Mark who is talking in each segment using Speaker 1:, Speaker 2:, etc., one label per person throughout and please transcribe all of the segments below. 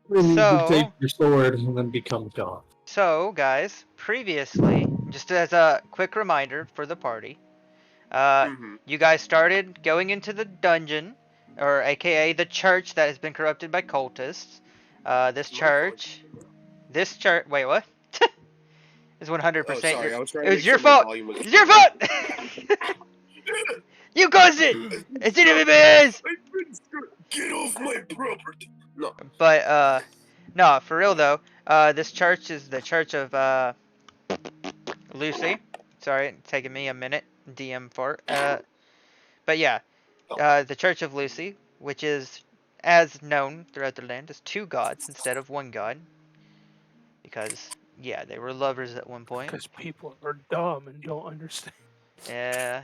Speaker 1: You take
Speaker 2: So,
Speaker 1: your sword and then become God.
Speaker 2: guys, previously, just as a quick reminder for the party, you guys started going into the dungeon, or AKA the church that has been corrupted by cultists. This church, wait, what? Is
Speaker 3: Oh,
Speaker 2: 100%
Speaker 3: sorry.
Speaker 2: your.
Speaker 3: I was trying
Speaker 2: It
Speaker 3: to
Speaker 2: was
Speaker 3: make
Speaker 2: your
Speaker 3: sure my
Speaker 2: fault.
Speaker 3: volume was.
Speaker 2: It's your fault. You caused it. It's in everybody's.
Speaker 3: Get off my property. No.
Speaker 2: But no, for real though. This church is the Church of Lucy. Sorry, it's taking me a minute. DM for. But yeah, the Church of Lucy, which is as known throughout the land as two gods instead of one god, because yeah, they were lovers at one point.
Speaker 4: Because people are dumb and don't understand.
Speaker 2: Yeah,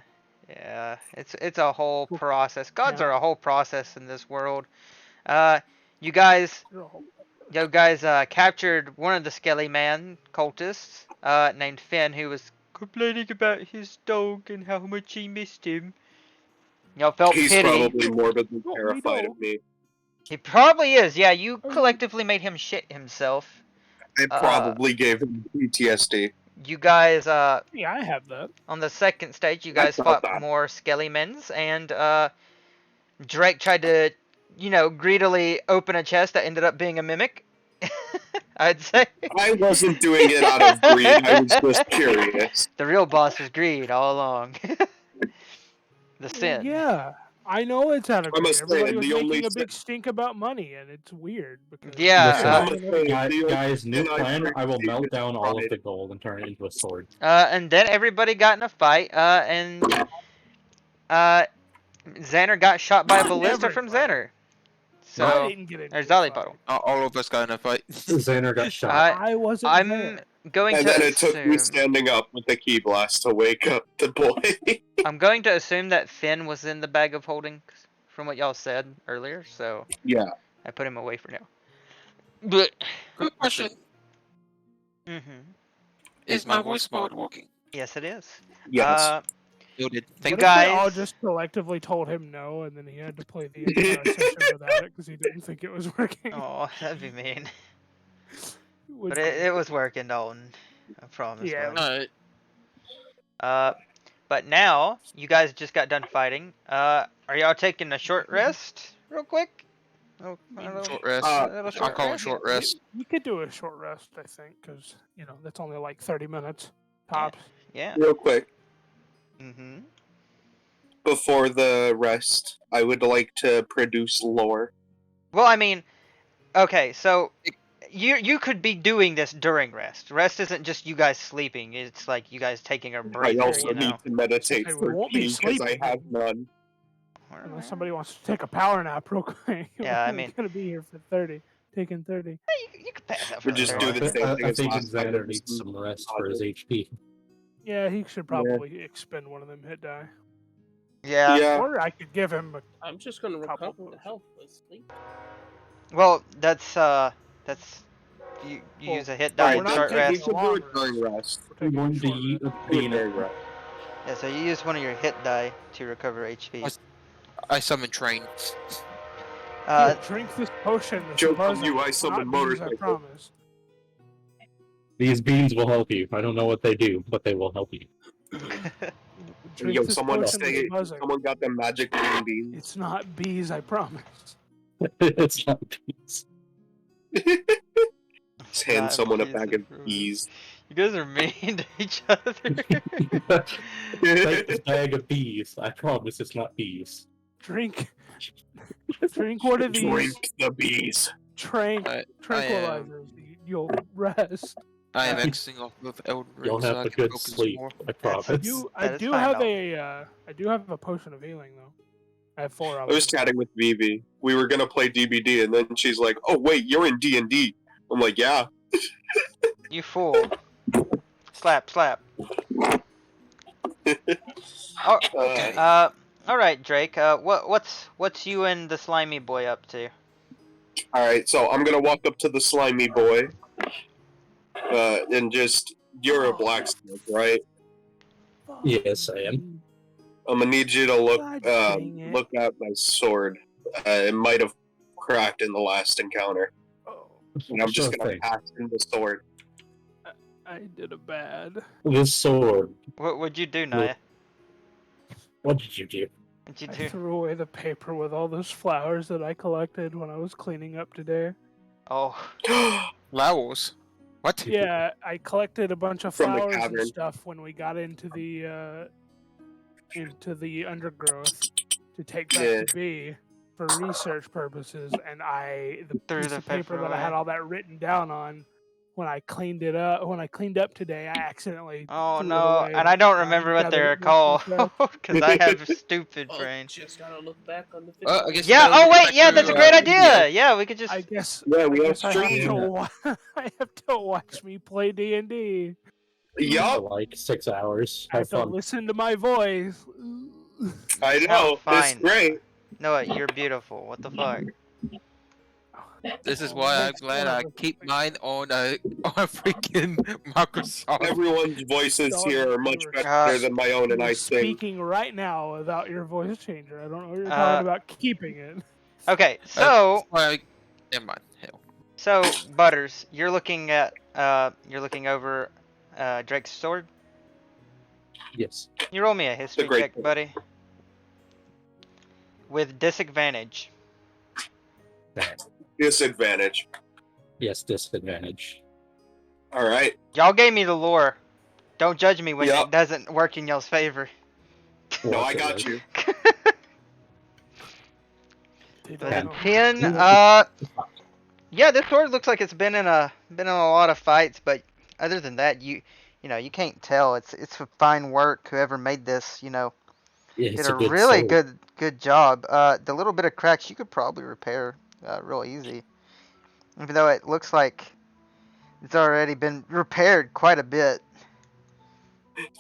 Speaker 2: yeah, it's a whole process. Gods
Speaker 4: Yeah.
Speaker 2: are a whole process in this world. Uh, you guys, captured one of the Skelly Man cultists, named Finn, who was complaining about his dog and how much he missed him. Y'all felt
Speaker 3: He's
Speaker 2: pity.
Speaker 3: probably morbidly
Speaker 4: Oh, me
Speaker 3: terrified
Speaker 4: dog.
Speaker 3: of me.
Speaker 2: He probably is. Yeah, you collectively made him shit himself.
Speaker 3: I probably gave him PTSD.
Speaker 2: You guys,
Speaker 4: Yeah, I have that.
Speaker 2: on the second stage, you
Speaker 3: I
Speaker 2: guys
Speaker 3: felt
Speaker 2: fought
Speaker 3: that.
Speaker 2: more Skelly-mens, and Drake tried to, greedily open a chest that ended up being a mimic. I'd say.
Speaker 3: I wasn't doing it out of greed. I was just curious.
Speaker 2: The real boss was greed all along. The sin.
Speaker 4: Yeah, I know it's out of
Speaker 3: I
Speaker 4: greed.
Speaker 3: must say,
Speaker 4: Everybody was
Speaker 3: the only
Speaker 4: making a big stink about money, and it's weird because
Speaker 2: Yeah,
Speaker 1: Guys, new plan. I will melt down all of
Speaker 3: pride.
Speaker 1: the gold and turn it into a sword.
Speaker 2: and then everybody got in a fight, and Xander got shot by a ballista from Xander. So,
Speaker 4: I didn't get into
Speaker 2: there's
Speaker 4: a
Speaker 2: Zolly
Speaker 4: fight.
Speaker 2: Bottle.
Speaker 5: All of us got in a fight.
Speaker 1: Xander got shot.
Speaker 4: I wasn't
Speaker 2: I'm
Speaker 4: there.
Speaker 2: going
Speaker 3: And
Speaker 2: to
Speaker 3: then it took me
Speaker 2: assume.
Speaker 3: standing up with the key blast to wake up the boy.
Speaker 2: I'm going to assume that Finn was in the bag of holding, from what y'all said earlier. So
Speaker 3: Yeah.
Speaker 2: I put him away for now. But.
Speaker 5: Good question. Is my voice mode working?
Speaker 2: Yes, it is.
Speaker 3: Yes.
Speaker 5: Noted.
Speaker 4: What
Speaker 5: Thank
Speaker 4: if
Speaker 5: you.
Speaker 4: they all
Speaker 2: guys-
Speaker 4: just collectively told him no, and then he had to play the entire session without it because he didn't think it was working?
Speaker 2: Oh, that'd be mean.
Speaker 4: Would
Speaker 2: But
Speaker 4: be-
Speaker 2: it was working, Dalton. I promise.
Speaker 4: Yeah.
Speaker 2: bud. But now you guys just got done fighting. Are y'all taking a short rest, real quick? Oh,
Speaker 5: Short rest.
Speaker 3: Uh,
Speaker 5: I call it short rest.
Speaker 4: You could do a short rest, I think, because that's only like 30 minutes tops.
Speaker 2: Yeah.
Speaker 3: Real quick,
Speaker 2: Mm-hmm.
Speaker 3: before the rest, I would like to produce lore.
Speaker 2: Well, I mean, okay, so you could be doing this during rest. Rest isn't just you guys sleeping. It's like you guys taking a break.
Speaker 3: I also
Speaker 2: you know?
Speaker 3: need to meditate
Speaker 4: Hey, we
Speaker 3: for
Speaker 4: won't be
Speaker 3: because I
Speaker 4: sleeping.
Speaker 3: have none.
Speaker 4: Unless somebody wants to take a power nap real quick.
Speaker 2: Yeah, I
Speaker 4: We're
Speaker 2: mean-
Speaker 4: gonna be here for 30. Taking 30.
Speaker 2: You could pass that for
Speaker 3: Or just
Speaker 2: the
Speaker 3: do the same thing
Speaker 1: I
Speaker 3: as
Speaker 1: think
Speaker 3: last time.
Speaker 1: Xander needs some rest for his HP.
Speaker 4: Yeah, he should probably expend one of them hit die.
Speaker 2: Yeah.
Speaker 3: Yeah.
Speaker 4: Or I could give him a
Speaker 6: I'm just gonna
Speaker 4: Couple
Speaker 6: recover the health with sleep.
Speaker 2: Well, that's you use a hit die
Speaker 4: we're
Speaker 2: and
Speaker 4: not
Speaker 2: short
Speaker 4: taking
Speaker 3: We
Speaker 2: rest.
Speaker 3: could do
Speaker 4: long
Speaker 3: it during rest.
Speaker 4: We're taking a
Speaker 1: Going to
Speaker 4: short
Speaker 1: eat
Speaker 4: rest.
Speaker 1: a
Speaker 3: Do it
Speaker 1: peanut.
Speaker 3: during rest.
Speaker 2: Yeah, so you use one of your hit die to recover HP.
Speaker 5: I summon train.
Speaker 4: Here, drink this potion. This
Speaker 3: Joke on
Speaker 4: buzzing.
Speaker 3: you, I
Speaker 4: It's
Speaker 3: summon
Speaker 4: not bees, I
Speaker 3: motorcycle.
Speaker 4: promise.
Speaker 1: These beans will help you. I don't know what they do, but they will help you.
Speaker 4: Drink
Speaker 3: Yo,
Speaker 4: this
Speaker 3: someone
Speaker 4: potion
Speaker 3: say
Speaker 4: that's
Speaker 3: it.
Speaker 4: buzzing.
Speaker 3: Someone got them magic green beans.
Speaker 4: It's not bees, I promise.
Speaker 1: It's not beans.
Speaker 3: Just hand
Speaker 2: Not
Speaker 3: someone a
Speaker 2: bees,
Speaker 3: bag
Speaker 2: I
Speaker 3: of
Speaker 2: promise.
Speaker 3: bees.
Speaker 2: You guys are mean to each other.
Speaker 1: Take this bag of bees. I promise it's not bees.
Speaker 4: Drink one of these
Speaker 3: Drink the bees.
Speaker 4: tranquilizers. You'll rest.
Speaker 5: I am exiting off of Elden Ring.
Speaker 1: You'll
Speaker 5: so
Speaker 1: have
Speaker 5: I
Speaker 1: a
Speaker 5: can
Speaker 1: good
Speaker 5: focus
Speaker 1: sleep.
Speaker 5: more.
Speaker 1: I promise.
Speaker 4: I
Speaker 2: That is
Speaker 4: do
Speaker 2: fine,
Speaker 4: have
Speaker 2: though.
Speaker 4: I do have a potion of healing though. I have 4 of
Speaker 3: I
Speaker 4: them.
Speaker 3: was chatting with Vivi. We were gonna play DBD, and then she's like, "Oh wait, you're in D&D." I'm like, "Yeah."
Speaker 2: You fool. Slap, slap. Oh,
Speaker 5: Okay.
Speaker 2: all right, Drake. What's you and the slimy boy up to?
Speaker 3: All right, so I'm gonna walk up to the slimy boy, and just you're a blacksmith, right?
Speaker 1: Yes, I am.
Speaker 3: I'm gonna need you to look
Speaker 4: God dang it.
Speaker 3: look at my sword. It might have cracked in the last encounter.
Speaker 4: Oh.
Speaker 3: And I'm just
Speaker 1: Sure
Speaker 3: gonna
Speaker 1: thing.
Speaker 3: pass him the sword.
Speaker 4: I did a bad.
Speaker 1: This sword.
Speaker 2: What'd you do,
Speaker 1: No.
Speaker 2: Naya?
Speaker 1: What did you do?
Speaker 2: What'd you
Speaker 4: I
Speaker 2: do?
Speaker 4: threw away the paper with all those flowers that I collected when I was cleaning up today.
Speaker 2: Oh,
Speaker 5: Flowers. What?
Speaker 4: Yeah, I collected a bunch of
Speaker 3: From the
Speaker 4: flowers and
Speaker 3: cavern.
Speaker 4: stuff when we got into the undergrowth to take back
Speaker 3: Yeah.
Speaker 4: to B for research purposes, and the
Speaker 2: Threw
Speaker 4: piece
Speaker 2: the
Speaker 4: of paper
Speaker 2: paper
Speaker 4: that I had
Speaker 2: away.
Speaker 4: all that written down on, when I cleaned up today, I accidentally
Speaker 2: oh
Speaker 4: threw it
Speaker 2: no!
Speaker 4: away
Speaker 2: And I don't
Speaker 4: and
Speaker 2: remember what
Speaker 4: gathered
Speaker 2: they're
Speaker 4: it back real
Speaker 2: called
Speaker 4: fast.
Speaker 2: because I have stupid brain.
Speaker 6: Just gotta look back on the
Speaker 5: I
Speaker 6: video.
Speaker 5: guess we
Speaker 2: Yeah.
Speaker 5: gotta
Speaker 2: Oh
Speaker 5: look
Speaker 2: wait.
Speaker 5: back
Speaker 2: Yeah,
Speaker 5: to,
Speaker 2: that's a great
Speaker 5: video.
Speaker 2: idea. Yeah, we could just.
Speaker 4: I guess
Speaker 3: Yeah,
Speaker 4: I
Speaker 3: we have
Speaker 4: guess I have to
Speaker 3: stream.
Speaker 4: I have to watch me play D&D.
Speaker 1: For
Speaker 3: Yup,
Speaker 1: like 6 hours.
Speaker 4: I
Speaker 1: Have
Speaker 4: have to
Speaker 1: fun.
Speaker 4: listen to my voice.
Speaker 3: I
Speaker 2: No,
Speaker 3: know. It's
Speaker 2: fine.
Speaker 3: great.
Speaker 2: Noah, you're beautiful. What the fuck?
Speaker 5: This is
Speaker 4: Oh,
Speaker 5: why I'm
Speaker 4: next
Speaker 5: glad
Speaker 4: one
Speaker 5: I
Speaker 4: of us
Speaker 5: keep
Speaker 4: is-
Speaker 5: mine on a freaking Microsoft.
Speaker 3: Everyone's voices
Speaker 4: Dog,
Speaker 3: here are
Speaker 4: you
Speaker 3: much
Speaker 4: were-
Speaker 3: better than my own, and
Speaker 4: You're
Speaker 3: I sing.
Speaker 4: speaking right now without your voice changer. I don't know what you're
Speaker 2: Uh,
Speaker 4: talking about keeping it.
Speaker 2: Okay,
Speaker 5: That's
Speaker 2: so
Speaker 5: why I... Never mind. Hell.
Speaker 2: Butters, you're looking over Drake's sword.
Speaker 1: Yes.
Speaker 2: You roll me a history
Speaker 3: great
Speaker 2: check,
Speaker 3: sword.
Speaker 2: buddy. With disadvantage.
Speaker 3: Disadvantage.
Speaker 1: Yes, disadvantage.
Speaker 3: All right.
Speaker 2: Y'all gave me the lore. Don't judge me when
Speaker 3: Yup.
Speaker 2: it doesn't work in y'all's favor.
Speaker 3: No, I
Speaker 1: What's it
Speaker 3: got
Speaker 1: like?
Speaker 3: you.
Speaker 4: They
Speaker 2: With
Speaker 4: don't
Speaker 2: a
Speaker 4: know.
Speaker 2: 10, yeah, this sword looks like it's been in a lot of fights, but other than that, you can't tell. It's fine work. Whoever made this,
Speaker 1: Yeah,
Speaker 2: did
Speaker 1: it's
Speaker 2: a
Speaker 1: a good
Speaker 2: really
Speaker 1: sword.
Speaker 2: good job. The little bit of cracks you could probably repair real easy, even though it looks like it's already been repaired quite a bit.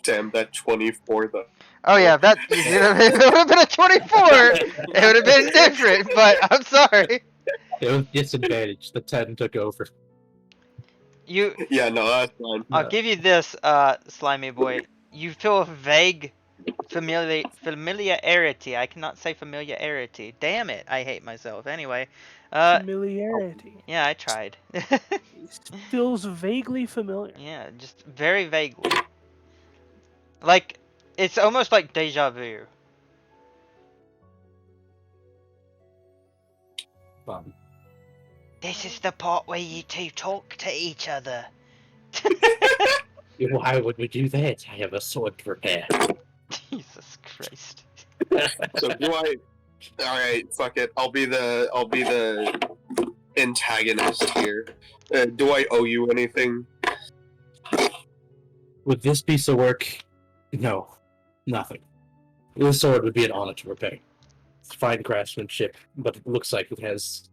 Speaker 3: Damn, that 24 though.
Speaker 2: Oh yeah, if it would have been a 24, it would have been different. But I'm sorry.
Speaker 1: It was disadvantage. The 10 took over.
Speaker 3: Yeah, no, that's fine.
Speaker 2: I'll give you this, slimy boy. You feel a vague familiarity. I cannot say familiarity. Damn it! I hate myself. Anyway,
Speaker 4: Familiarity.
Speaker 2: yeah, I tried.
Speaker 4: Feels vaguely familiar.
Speaker 2: Yeah, just very vaguely. Like it's almost like deja vu.
Speaker 1: Fun.
Speaker 2: This is the part where you two talk to each other.
Speaker 1: Why would we do that? I have a sword to repair.
Speaker 2: Jesus Christ.
Speaker 3: So do I? All right, fuck it. I'll be the antagonist here. Do I owe you anything?
Speaker 1: With this piece of work, no, nothing. This sword would be an honor to repair. It's fine craftsmanship, but it looks like it has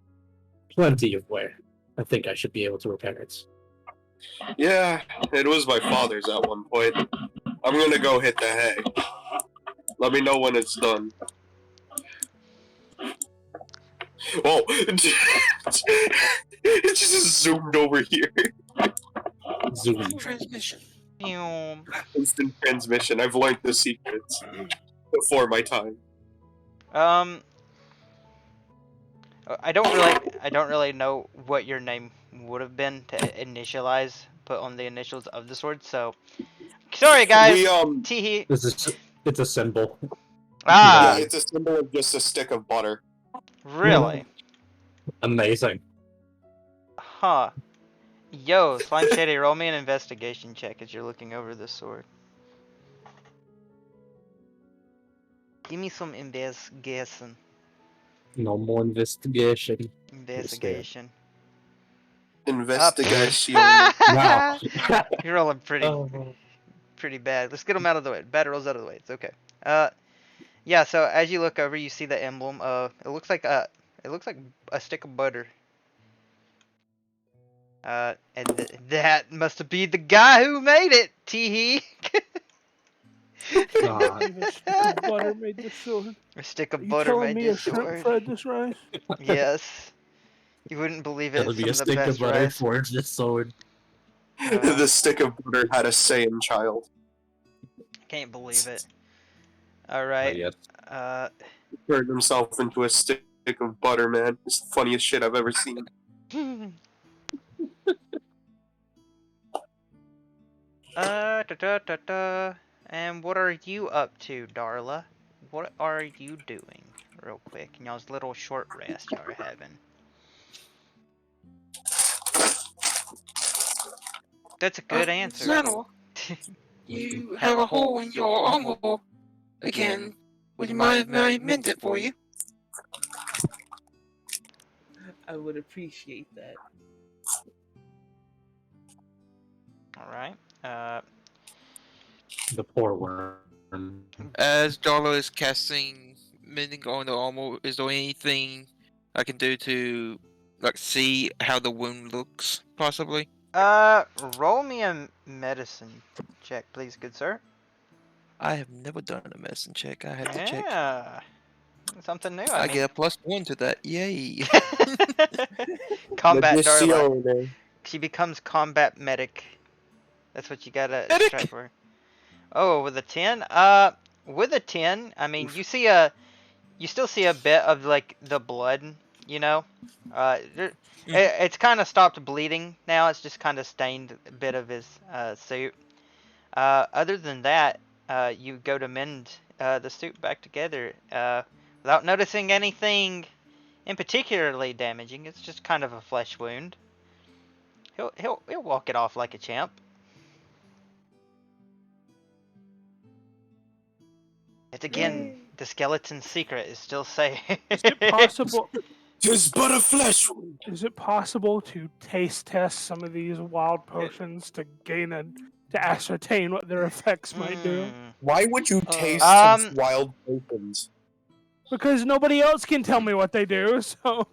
Speaker 1: plenty of wear. I think I should be able to repair it.
Speaker 3: Yeah, it was my father's at one point. I'm gonna go hit the hay. Let me know when it's done. Oh, it just zoomed over here.
Speaker 1: Zoom.
Speaker 5: Transmission.
Speaker 2: Pew.
Speaker 3: Instant transmission. I've learned the secrets before my time.
Speaker 2: I don't really know what your name would have been to initialize, put on the initials of the sword. So, sorry guys.
Speaker 3: We
Speaker 2: Teehee.
Speaker 1: It's a symbol.
Speaker 2: Ah,
Speaker 3: yeah, it's a symbol of just a stick of butter.
Speaker 2: really?
Speaker 1: Amazing.
Speaker 2: Huh. Yo, Slime Shady, roll me an investigation check as you're looking over this sword. Give me some investigation.
Speaker 1: No more investigation.
Speaker 2: Investigation.
Speaker 3: Investigation.
Speaker 1: Wow.
Speaker 2: You're rolling pretty
Speaker 1: Oh.
Speaker 2: pretty bad. Let's get them out of the way. Bad rolls out of the way. It's okay. Yeah. So as you look over, you see the emblem. It looks like a stick of butter. And that must be the guy who made it. Teehee.
Speaker 1: God.
Speaker 4: A stick of butter made this sword.
Speaker 2: A stick of
Speaker 4: Are you
Speaker 2: butter
Speaker 4: telling
Speaker 2: made
Speaker 4: me a
Speaker 2: this
Speaker 4: shrimp
Speaker 2: sword.
Speaker 4: fried this rice?
Speaker 2: Yes. You wouldn't believe it.
Speaker 1: It'll
Speaker 2: It's
Speaker 1: be
Speaker 2: some
Speaker 1: a
Speaker 2: of the
Speaker 1: stick of
Speaker 2: best
Speaker 1: butter
Speaker 2: rice.
Speaker 1: forged this sword.
Speaker 3: The stick of butter had a Saiyan child.
Speaker 2: Can't believe it. All right.
Speaker 1: Yes.
Speaker 3: Turned himself into a stick of butter, man. It's the funniest shit I've ever seen.
Speaker 2: da da da da. And what are you up to, Darla? What are you doing? Real quick, in y'all's little short rest y'all are having. That's a good answer.
Speaker 5: Zeno, you have a hole in your armor again. Would you mind if I mend it for you?
Speaker 6: I would appreciate that.
Speaker 2: Alright.
Speaker 1: The poor worm.
Speaker 5: As Darla is casting mending on the armor, is there anything I can do to like see how the wound looks, possibly?
Speaker 2: Roll me a medicine check, please, good sir.
Speaker 5: I have never done a medicine check. I have to check.
Speaker 2: Yeah. Something new,
Speaker 5: I
Speaker 2: I
Speaker 5: get a +1 to that. Yay!
Speaker 2: mean. Combat Darla.
Speaker 3: Medizione.
Speaker 2: She becomes combat medic. That's what you gotta
Speaker 5: Medic!
Speaker 2: strive for. Oh, with a 10? With a 10, I mean, you still see a bit of, like, the blood, you know? It's kind of stopped bleeding now. It's just kind of stained a bit of his, suit. Other than that, you go to mend, the suit back together, without noticing anything in particularly damaging. It's just kind of a flesh wound. He'll walk it off like a champ. It's again, the skeleton's secret is still safe.
Speaker 4: Is it possible?
Speaker 3: Tis but a flesh wound.
Speaker 4: Is it possible to taste test some of these wild potions to to ascertain what their effects might do?
Speaker 3: Why would you taste
Speaker 2: Um,
Speaker 3: wild opens?
Speaker 4: Because nobody else can tell me what they do, so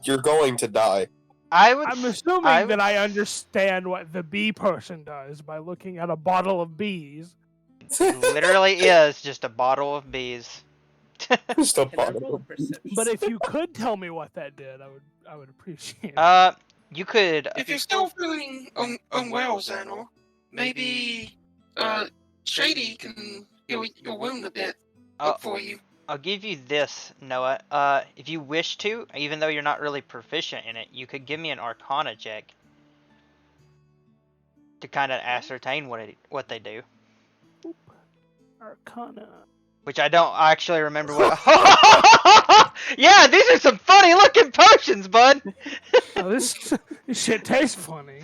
Speaker 3: You're going to die.
Speaker 4: I'm assuming that I understand what the bee person does by looking at a bottle of bees.
Speaker 2: literally is just a bottle of bees.
Speaker 3: Just a
Speaker 6: Can I roll a
Speaker 3: bottle.
Speaker 6: perception?
Speaker 4: But if you could tell me what that did, I would appreciate it.
Speaker 2: You could.
Speaker 5: If you're still feeling unwell, Zeno, maybe Shady can heal your wound a bit up for you.
Speaker 2: I'll give you this, Noah. If you wish to, even though you're not really proficient in it, you could give me an Arcana check to kind of ascertain what they do.
Speaker 4: Arcana.
Speaker 2: Which I don't actually remember what. Yeah, these are some funny looking potions, bud.
Speaker 4: Oh, this shit tastes funny.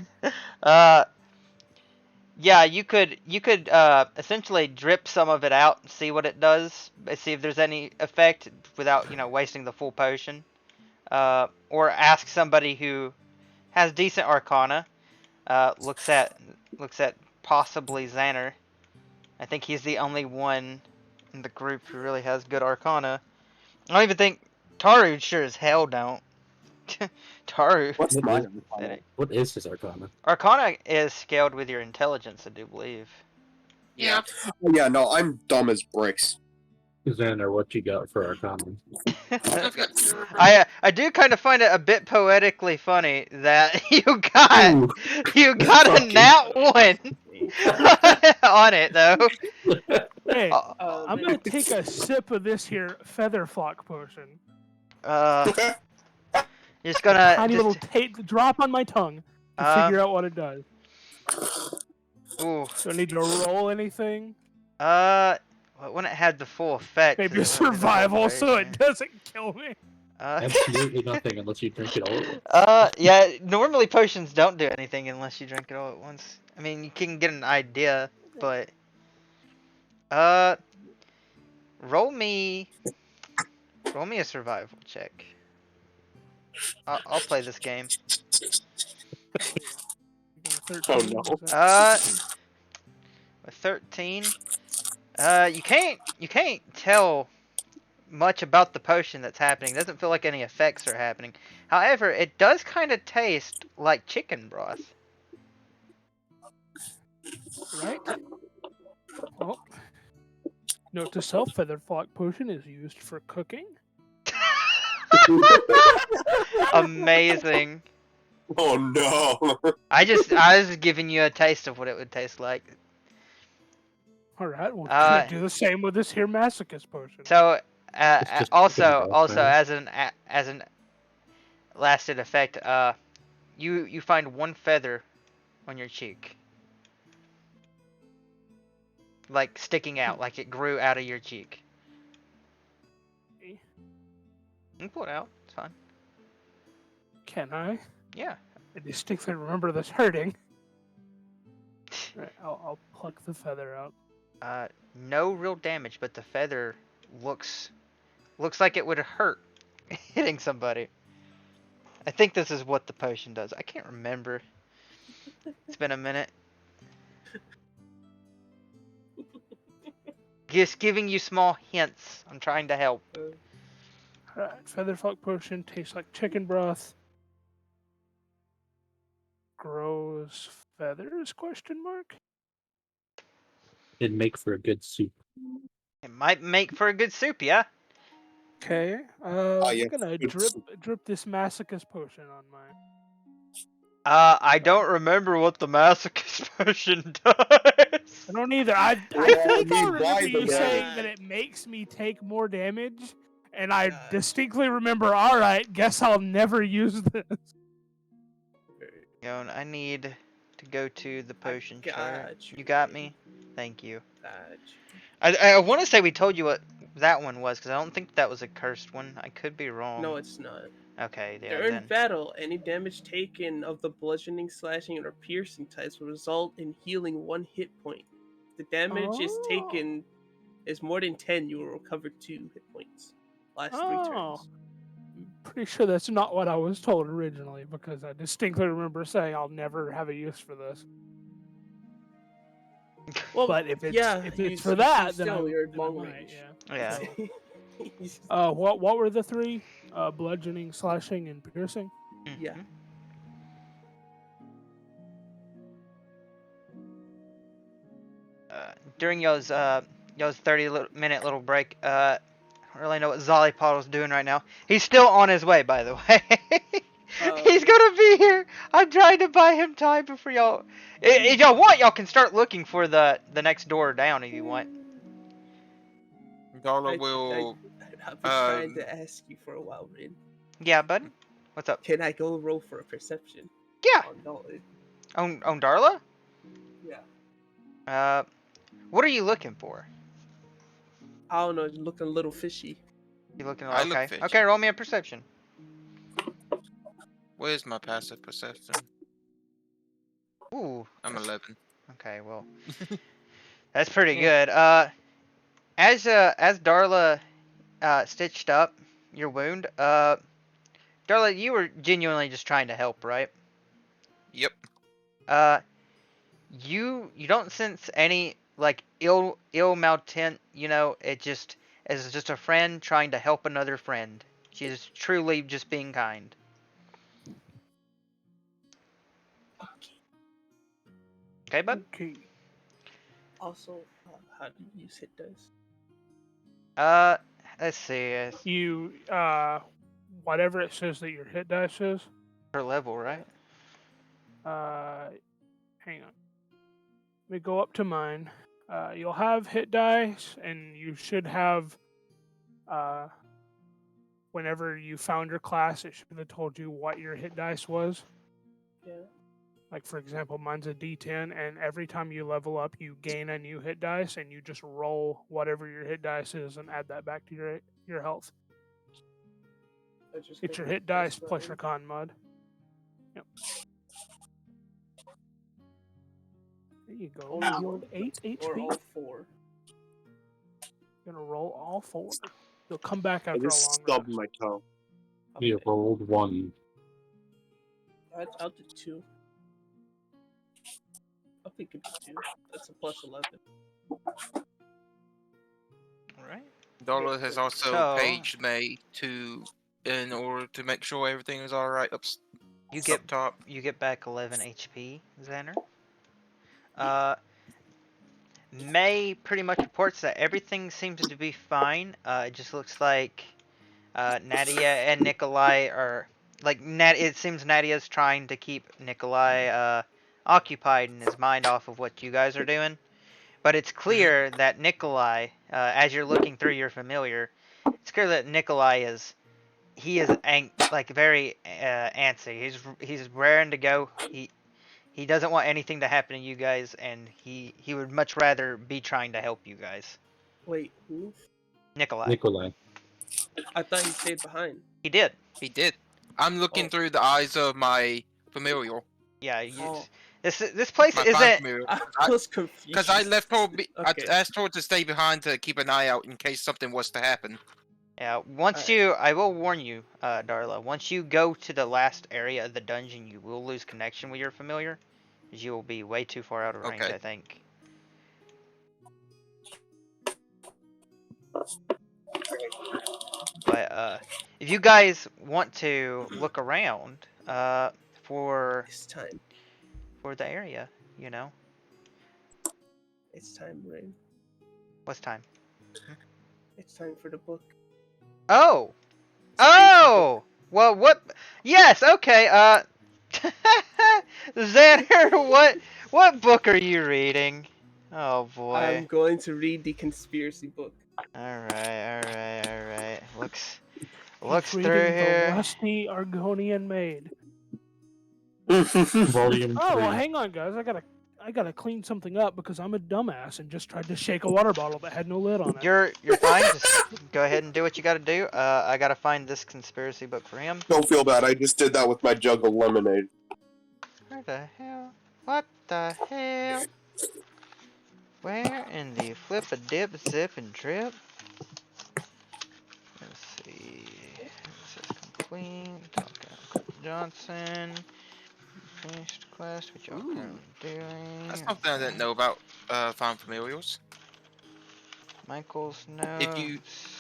Speaker 2: Yeah, you could essentially drip some of it out and see what it does, see if there's any effect without wasting the full potion, or ask somebody who has decent Arcana. Looks at possibly Xander. I think he's the only one in the group who really has good Arcana. I don't even think Taru sure as hell don't. Taru.
Speaker 3: What's
Speaker 1: What
Speaker 3: my
Speaker 1: is- What is his Arcana?
Speaker 2: Arcana is scaled with your intelligence, I do believe.
Speaker 5: Yeah.
Speaker 3: Oh, yeah, no, I'm dumb as bricks.
Speaker 1: Xander, what you got for Arcana?
Speaker 5: I've got zero.
Speaker 2: I do kind of find it a bit poetically funny that you got
Speaker 1: Ooh,
Speaker 2: a
Speaker 1: fucking-
Speaker 2: nat 1 on it though.
Speaker 4: Hey,
Speaker 6: Oh,
Speaker 4: I'm gonna take a sip of this here feather flock potion.
Speaker 2: Just gonna
Speaker 4: Tiny little drop on my tongue to figure out what it does.
Speaker 2: ooh,
Speaker 4: Do I need to roll anything?
Speaker 2: when it had the full effect.
Speaker 4: Maybe a
Speaker 2: is what we
Speaker 4: survival so
Speaker 2: did.
Speaker 4: it doesn't kill me.
Speaker 1: Absolutely nothing unless you drink it all at once.
Speaker 2: Yeah, normally potions don't do anything unless you drink it all at once. I mean, you can get an idea, but roll me a survival check. I'll play this game.
Speaker 3: Oh, no.
Speaker 2: With 13, you can't tell much about the potion that's happening. It doesn't feel like any effects are happening. However, it does kind of taste like chicken broth.
Speaker 4: Right? Well, note to self: feather flock potion is used for cooking.
Speaker 2: Amazing.
Speaker 3: Oh no.
Speaker 2: I was giving you a taste of what it would taste like.
Speaker 4: All right, well, can I do the same with this here masochist potion?
Speaker 2: So,
Speaker 1: It's just
Speaker 2: also
Speaker 1: chicken broth, man.
Speaker 2: as an lasted effect, you find one feather on your cheek. like sticking out, like it grew out of your cheek. You can pull it out. It's fine.
Speaker 4: Can I?
Speaker 2: Yeah.
Speaker 4: I distinctly remember this hurting. Right, I'll pluck the feather out.
Speaker 2: No real damage, but the feather looks like it would hurt hitting somebody. I think this is what the potion does. I can't remember. It's been a minute. Just giving you small hints. I'm trying to help.
Speaker 4: Alright, featherflock potion tastes like chicken broth. Grows feathers? Question mark.
Speaker 1: It'd make for a good soup.
Speaker 2: It might make for a good soup, yeah?
Speaker 4: Okay.
Speaker 3: yeah,
Speaker 4: We're gonna
Speaker 3: good
Speaker 4: drip this masochist potion on mine.
Speaker 2: I don't remember what the masochist potion does.
Speaker 4: I don't either. I
Speaker 3: Well,
Speaker 4: think I
Speaker 3: we
Speaker 4: remember
Speaker 3: buy
Speaker 4: you
Speaker 3: the
Speaker 4: saying
Speaker 6: damage.
Speaker 4: that it makes me take more damage, and I
Speaker 6: Gotcha.
Speaker 4: distinctly remember. All right, guess I'll never use this.
Speaker 2: Yon, I need to go to the potion chart.
Speaker 6: got
Speaker 2: You got
Speaker 6: man.
Speaker 2: me? Thank you.
Speaker 6: Got you.
Speaker 2: I want to say we told you what that one was, because I don't think that was a cursed one. I could be wrong.
Speaker 6: No, it's not.
Speaker 2: Okay, yeah,
Speaker 6: During
Speaker 2: then.
Speaker 6: battle, any damage taken of the bludgeoning, slashing, or piercing types will result in healing 1 hit point. If the damage is taken is more than 10, you will recover 2 hit points. Last 3 turns.
Speaker 4: Pretty sure that's not what I was told originally, because I distinctly remember saying I'll never have a use for this.
Speaker 6: Well,
Speaker 4: But if it's
Speaker 6: yeah,
Speaker 4: if
Speaker 6: you-
Speaker 4: it's for
Speaker 6: you
Speaker 4: that, then
Speaker 6: still,
Speaker 4: I,
Speaker 6: you're
Speaker 4: then I
Speaker 6: long
Speaker 4: might,
Speaker 6: range.
Speaker 2: Yeah.
Speaker 4: What were the 3? Bludgeoning, slashing, and piercing.
Speaker 6: Yeah.
Speaker 2: Mhm. During y'all's 30-minute little break, I don't really know what Zollypod is doing right now. He's still on his way, by the way. He's gonna be here. I'm trying to buy him time before y'all. If y'all want, y'all can start looking for the next door down if you want.
Speaker 5: Dollar will.
Speaker 6: I've been trying to ask you for a while, man.
Speaker 2: Yeah, bud. What's up?
Speaker 6: Can I go roll for a perception?
Speaker 2: Yeah.
Speaker 6: On Dolly?
Speaker 2: On Darla?
Speaker 6: Yeah.
Speaker 2: What are you looking for?
Speaker 6: I don't know, it's looking a little fishy.
Speaker 2: You looking?
Speaker 5: I look
Speaker 2: Okay.
Speaker 5: fishy.
Speaker 2: Okay. Roll me a perception.
Speaker 5: Where's my passive perception?
Speaker 2: Ooh.
Speaker 5: I'm 11.
Speaker 2: Okay. Well, that's pretty good. As Darla stitched up your wound, Darla, you were genuinely just trying to help, right?
Speaker 5: Yep.
Speaker 2: You don't sense any like ill maltent, it just is just a friend trying to help another friend. She's truly just being kind. Okay, bud?
Speaker 4: Okay.
Speaker 6: Also, how do you use hit dice?
Speaker 2: Let's see.
Speaker 4: You whatever it says that your hit dice is.
Speaker 2: Per level, right?
Speaker 4: Hang on. Let me go up to mine. You'll have hit dice, and you should have. Whenever you found your class, it should have told you what your hit dice was.
Speaker 6: Yeah.
Speaker 4: Like, for example, mine's a D10, and every time you level up, you gain a new hit dice, and you just roll whatever your hit dice is and add that back to your health. It's your hit dice plus your con mod. Yep. There you go.
Speaker 6: Only
Speaker 4: Healed
Speaker 6: one.
Speaker 4: 8 HP.
Speaker 6: Or all 4.
Speaker 4: Gonna roll all 4. You'll come back
Speaker 3: I
Speaker 4: after a
Speaker 3: just
Speaker 4: long
Speaker 3: stubbed
Speaker 4: rest.
Speaker 3: my toe.
Speaker 1: We rolled 1.
Speaker 6: I'll do 2. I think it do 2. That's a plus 11.
Speaker 2: Alright.
Speaker 5: Dollar has also
Speaker 2: So-
Speaker 5: paged me in order to make sure everything is alright up
Speaker 2: You get
Speaker 5: top.
Speaker 2: You get back 11 HP, Xander. May pretty much reports that everything seems to be fine. It just looks like Nadia and Nikolai are like it seems Nadia's trying to keep Nikolai occupied in his mind off of what you guys are doing. But it's clear that Nikolai, as you're looking through your familiar, it's clear that Nikolai is very antsy. He's raring to go. He doesn't want anything to happen to you guys, and he would much rather be trying to help you guys.
Speaker 6: Wait, who?
Speaker 2: Nikolai.
Speaker 1: Nikolai.
Speaker 6: I thought he stayed behind.
Speaker 2: He did.
Speaker 5: He did. I'm looking
Speaker 6: Oh.
Speaker 5: through the eyes of my familiar.
Speaker 2: Yeah.
Speaker 6: Oh.
Speaker 2: This place
Speaker 5: My fine
Speaker 2: isn't.
Speaker 5: familiar.
Speaker 6: I was confused.
Speaker 5: Because I left her.
Speaker 6: Okay.
Speaker 5: I asked her to stay behind to keep an eye out in case something was to happen.
Speaker 2: Yeah. Once I will warn you, Darla. Once you go to the last area of the dungeon, you will lose connection with your familiar, as you will be way too far out of range.
Speaker 5: Okay.
Speaker 2: I think. But if you guys want to look around, for
Speaker 6: It's time.
Speaker 2: the area, you know,
Speaker 6: It's time, Rain.
Speaker 2: what's time?
Speaker 6: It's time for the book.
Speaker 2: Oh, oh, well, what? Yes, okay. Xander, what book are you reading? Oh boy.
Speaker 6: I'm going to read the conspiracy book.
Speaker 2: All right. Looks
Speaker 4: He's
Speaker 2: through
Speaker 4: reading The
Speaker 2: here.
Speaker 4: Rusty Argonian Maid.
Speaker 1: Volume 3.
Speaker 4: Oh, well, hang on, guys. I gotta clean something up because I'm a dumbass and just tried to shake a water bottle that had no lid on it.
Speaker 2: You're fine. Just go ahead and do what you got to do. I gotta find this conspiracy book for him.
Speaker 3: Don't feel bad. I just did that with my jug of lemonade.
Speaker 2: Where the hell? What the hell? Where in the flip a dip zip and trip? Let's see. It says complete. Johnson. Finished quest, which y'all currently doing.
Speaker 5: That's something I didn't know about fine familiars.
Speaker 2: Michael's notes.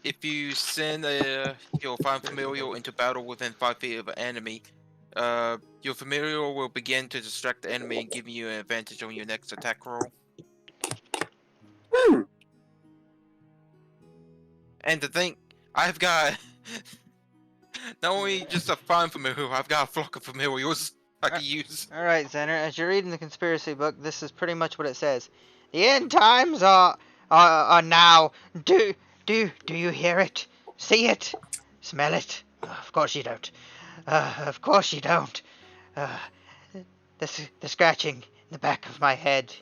Speaker 5: If you send your fine familiar into battle within 5 feet of an enemy, your familiar will begin to distract the enemy and give you an advantage on your next attack roll. And to think, I've got not only just a fine familiar, I've got a flock of familiars I can use.
Speaker 2: Alright, Xander, as you're reading the conspiracy book, this is pretty much what it says. The end times are now. Do you hear it? See it? Smell it? Of course you don't. Of course you don't. The scratching in the back of my head.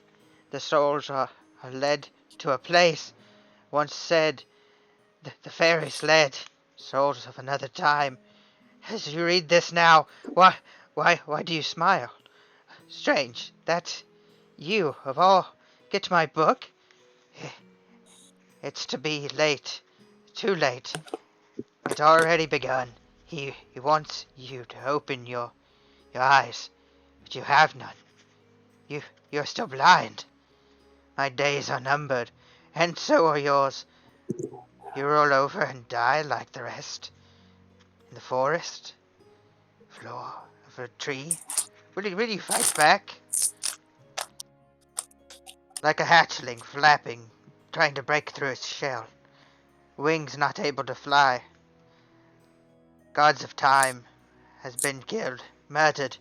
Speaker 2: The souls are led to a place once said the fairies led. Souls of another time. As you read this now, why do you smile? Strange that you, of all, get my book. It's to be late. Too late. It's already begun. He wants you to open your eyes, but you have none. You're still blind. My days are numbered, and so are yours. You roll over and die like the rest. In the forest, floor of a tree. Will you fight back? Like a hatchling flapping, trying to break through its shell. Wings not able to fly. Gods of time has been killed, murdered.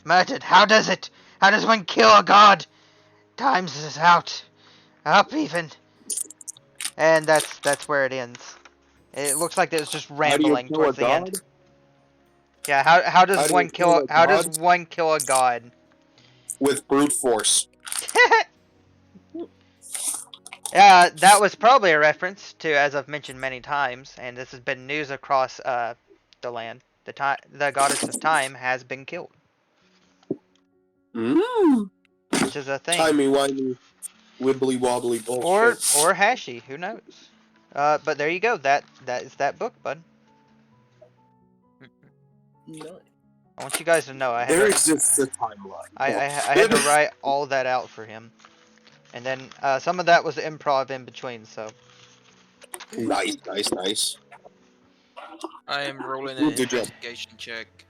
Speaker 2: How does one kill a god? Time's is out, up even. And that's where it ends. It looks like it was just rambling towards the end. Yeah, how does one kill a god?
Speaker 3: With brute force.
Speaker 2: Yeah, that was probably a reference to, as I've mentioned many times, and this has been news across the land. The goddess of time has been killed, which is a thing.
Speaker 3: Timey-wimey, wibbly wobbly bullshit.
Speaker 2: Or Hashi, who knows? But there you go. That is that book, bud.
Speaker 6: No.
Speaker 2: I want you guys to know
Speaker 3: There exists a timeline.
Speaker 2: I had to write all that out for him, and then some of that was improv in between. So
Speaker 3: Nice.
Speaker 5: I am rolling an
Speaker 3: Good job.
Speaker 5: investigation check.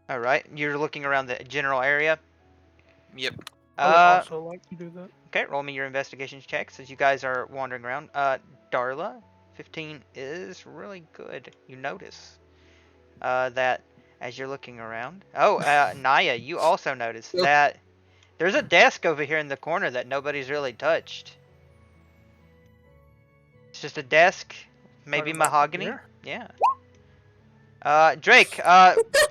Speaker 2: all right, you're looking around the general area.
Speaker 5: Yep.
Speaker 4: I would also like to do that.
Speaker 2: Okay, roll me your investigation checks as you guys are wandering around. Darla, 15 is really good. You notice that as you're looking around. Oh, Naya, you also notice that there's a desk over here in the corner that nobody's really touched. It's just a desk, maybe
Speaker 4: Talking about
Speaker 2: mahogany.
Speaker 4: here?
Speaker 2: Yeah. Drake,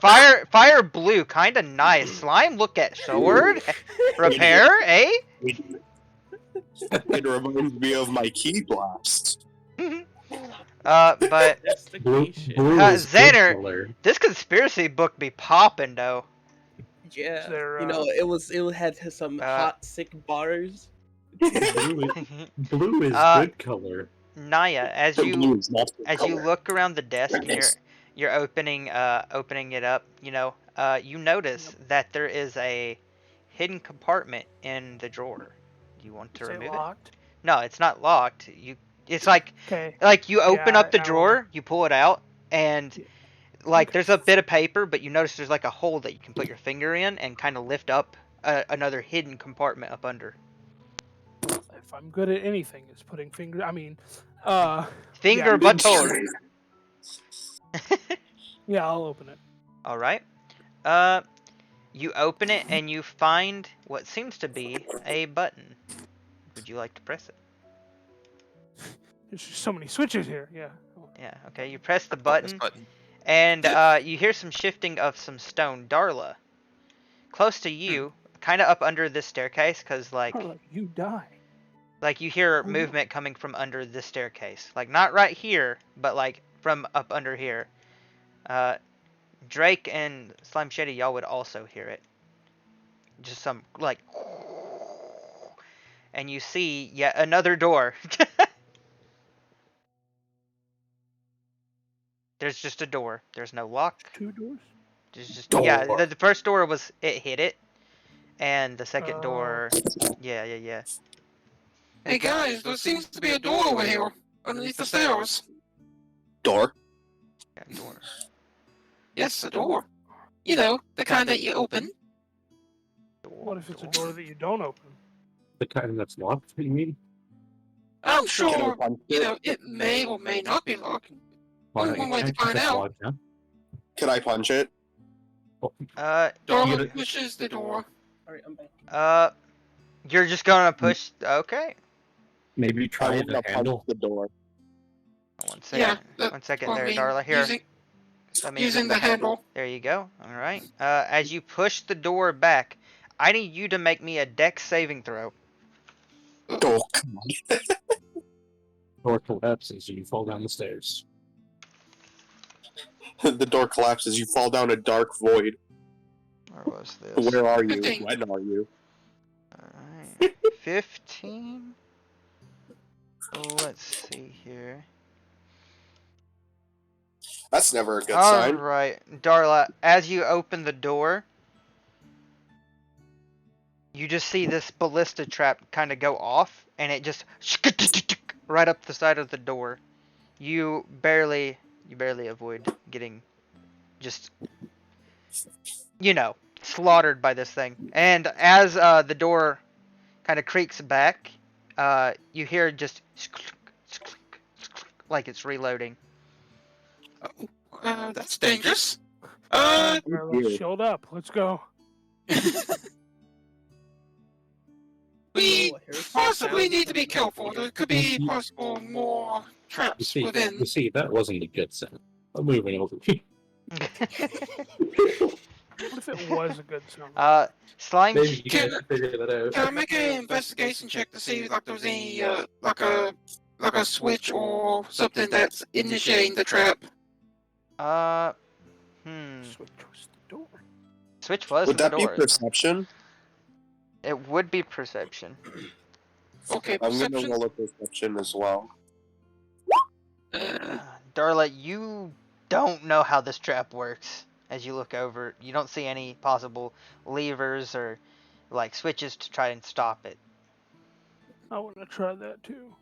Speaker 2: fire blue, kinda nice. Slime, look at sword. Repair, eh?
Speaker 3: It reminds me of my key blast.
Speaker 2: But
Speaker 1: Blue,
Speaker 6: Investigation.
Speaker 1: blue is good
Speaker 2: Xander,
Speaker 1: color.
Speaker 2: this conspiracy book be popping though.
Speaker 6: Yeah.
Speaker 4: there,
Speaker 6: You know, it had some hot, sick bars.
Speaker 1: Blue is
Speaker 2: Uh,
Speaker 1: good color.
Speaker 2: Naya, as
Speaker 3: Blue
Speaker 2: you
Speaker 3: is not the
Speaker 2: as you
Speaker 3: color.
Speaker 2: look around the desk and
Speaker 3: Yes.
Speaker 2: you're opening it up, you notice that there is a hidden compartment in the drawer. Do you want to
Speaker 4: is it
Speaker 2: remove it?
Speaker 4: locked?
Speaker 2: No, it's not locked. It's like
Speaker 4: Okay.
Speaker 2: you open
Speaker 4: Yeah,
Speaker 2: up the
Speaker 4: I will.
Speaker 2: drawer, you pull it out, and like
Speaker 4: Okay.
Speaker 2: there's a bit of paper, but you notice there's like a hole that you can put your finger in and kind of lift up another hidden compartment up under.
Speaker 4: If I'm good at anything, it's putting finger. I mean,
Speaker 2: Finger
Speaker 4: yeah,
Speaker 2: but toes.
Speaker 4: yeah, I'll open it.
Speaker 2: All right. You open it and you find what seems to be a button. Would you like to press it?
Speaker 4: There's just so many switches here. Yeah.
Speaker 2: Yeah. Okay. You press the
Speaker 5: This
Speaker 2: button,
Speaker 5: button.
Speaker 2: and you hear some shifting of some stone. Darla, close to you, kind of up under this staircase, cause like
Speaker 4: You die.
Speaker 2: you hear
Speaker 4: Oh, no.
Speaker 2: movement coming from under this staircase. Like not right here, but like from up under here. Drake and Slime Shady, y'all would also hear it. Just some like, and you see yet another door. There's just a door. There's no lock.
Speaker 4: 2 doors.
Speaker 2: There's just
Speaker 3: Door.
Speaker 2: yeah. The first door was it hit it, and the second
Speaker 4: Oh.
Speaker 2: door, yeah.
Speaker 5: Hey guys, there seems to be a door over here underneath the stairs.
Speaker 3: Door.
Speaker 2: Yeah, door.
Speaker 5: Yes, a door. You know, the kind that you open.
Speaker 4: What if it's a door that you don't open?
Speaker 1: The kind that's locked, you mean?
Speaker 5: I'm
Speaker 3: Can I
Speaker 5: sure,
Speaker 3: punch
Speaker 5: you
Speaker 3: it?
Speaker 5: know, it may or may not be locked.
Speaker 1: Why
Speaker 5: Only one way to
Speaker 1: can't
Speaker 5: find
Speaker 1: just
Speaker 5: out.
Speaker 1: lock, huh?
Speaker 3: Can I punch it?
Speaker 5: Darla
Speaker 1: You-
Speaker 5: pushes the door.
Speaker 6: Alright, I'm back.
Speaker 2: You're just gonna push. Okay.
Speaker 1: Maybe
Speaker 3: I
Speaker 1: try
Speaker 3: want
Speaker 1: the
Speaker 3: to punch
Speaker 1: handle.
Speaker 3: the door.
Speaker 2: One second.
Speaker 5: Yeah, that-
Speaker 2: One second
Speaker 5: I
Speaker 2: there,
Speaker 5: mean,
Speaker 2: Darla. Here. Let me-
Speaker 5: using the handle.
Speaker 2: There you go. All right. As you push the door back, I need you to make me a dex saving throw.
Speaker 3: Oh, come on.
Speaker 1: Door collapses and you fall down the stairs.
Speaker 3: The door collapses. You fall down a dark void.
Speaker 2: Where was this?
Speaker 3: Where are you?
Speaker 5: 15.
Speaker 3: When are you?
Speaker 2: Alright. 15. Let's see here.
Speaker 3: That's never a good sign.
Speaker 2: Alright, Darla, as you open the door, you just see this ballista trap kind of go off, and it just right up the side of the door. You barely avoid getting just, slaughtered by this thing. And as the door kind of creaks back, you hear just like it's reloading.
Speaker 5: That's dangerous.
Speaker 4: Well,
Speaker 3: Weird.
Speaker 4: shield up. Let's go.
Speaker 5: We
Speaker 6: Oh, here's
Speaker 5: possibly
Speaker 6: sound.
Speaker 5: need to be careful. There could be possible more
Speaker 1: You
Speaker 5: traps
Speaker 1: see,
Speaker 5: within.
Speaker 1: you see, that wasn't a good sound. I'm moving over.
Speaker 4: What if it was a good sound?
Speaker 2: Slime.
Speaker 1: Maybe you
Speaker 5: Can-
Speaker 1: guys can figure that out.
Speaker 5: Can I make an investigation check to see like there's any like a switch or something that's initiating the trap?
Speaker 4: Switch was the door.
Speaker 2: Switch was
Speaker 3: Would
Speaker 2: the
Speaker 3: that be
Speaker 2: door.
Speaker 3: perception?
Speaker 2: It would be perception.
Speaker 5: Okay,
Speaker 3: I'm gonna
Speaker 5: perception.
Speaker 3: roll a perception as well.
Speaker 2: Darla, you don't know how this trap works. As you look over, you don't see any possible levers or like switches to try and stop it.
Speaker 4: I want to try that too.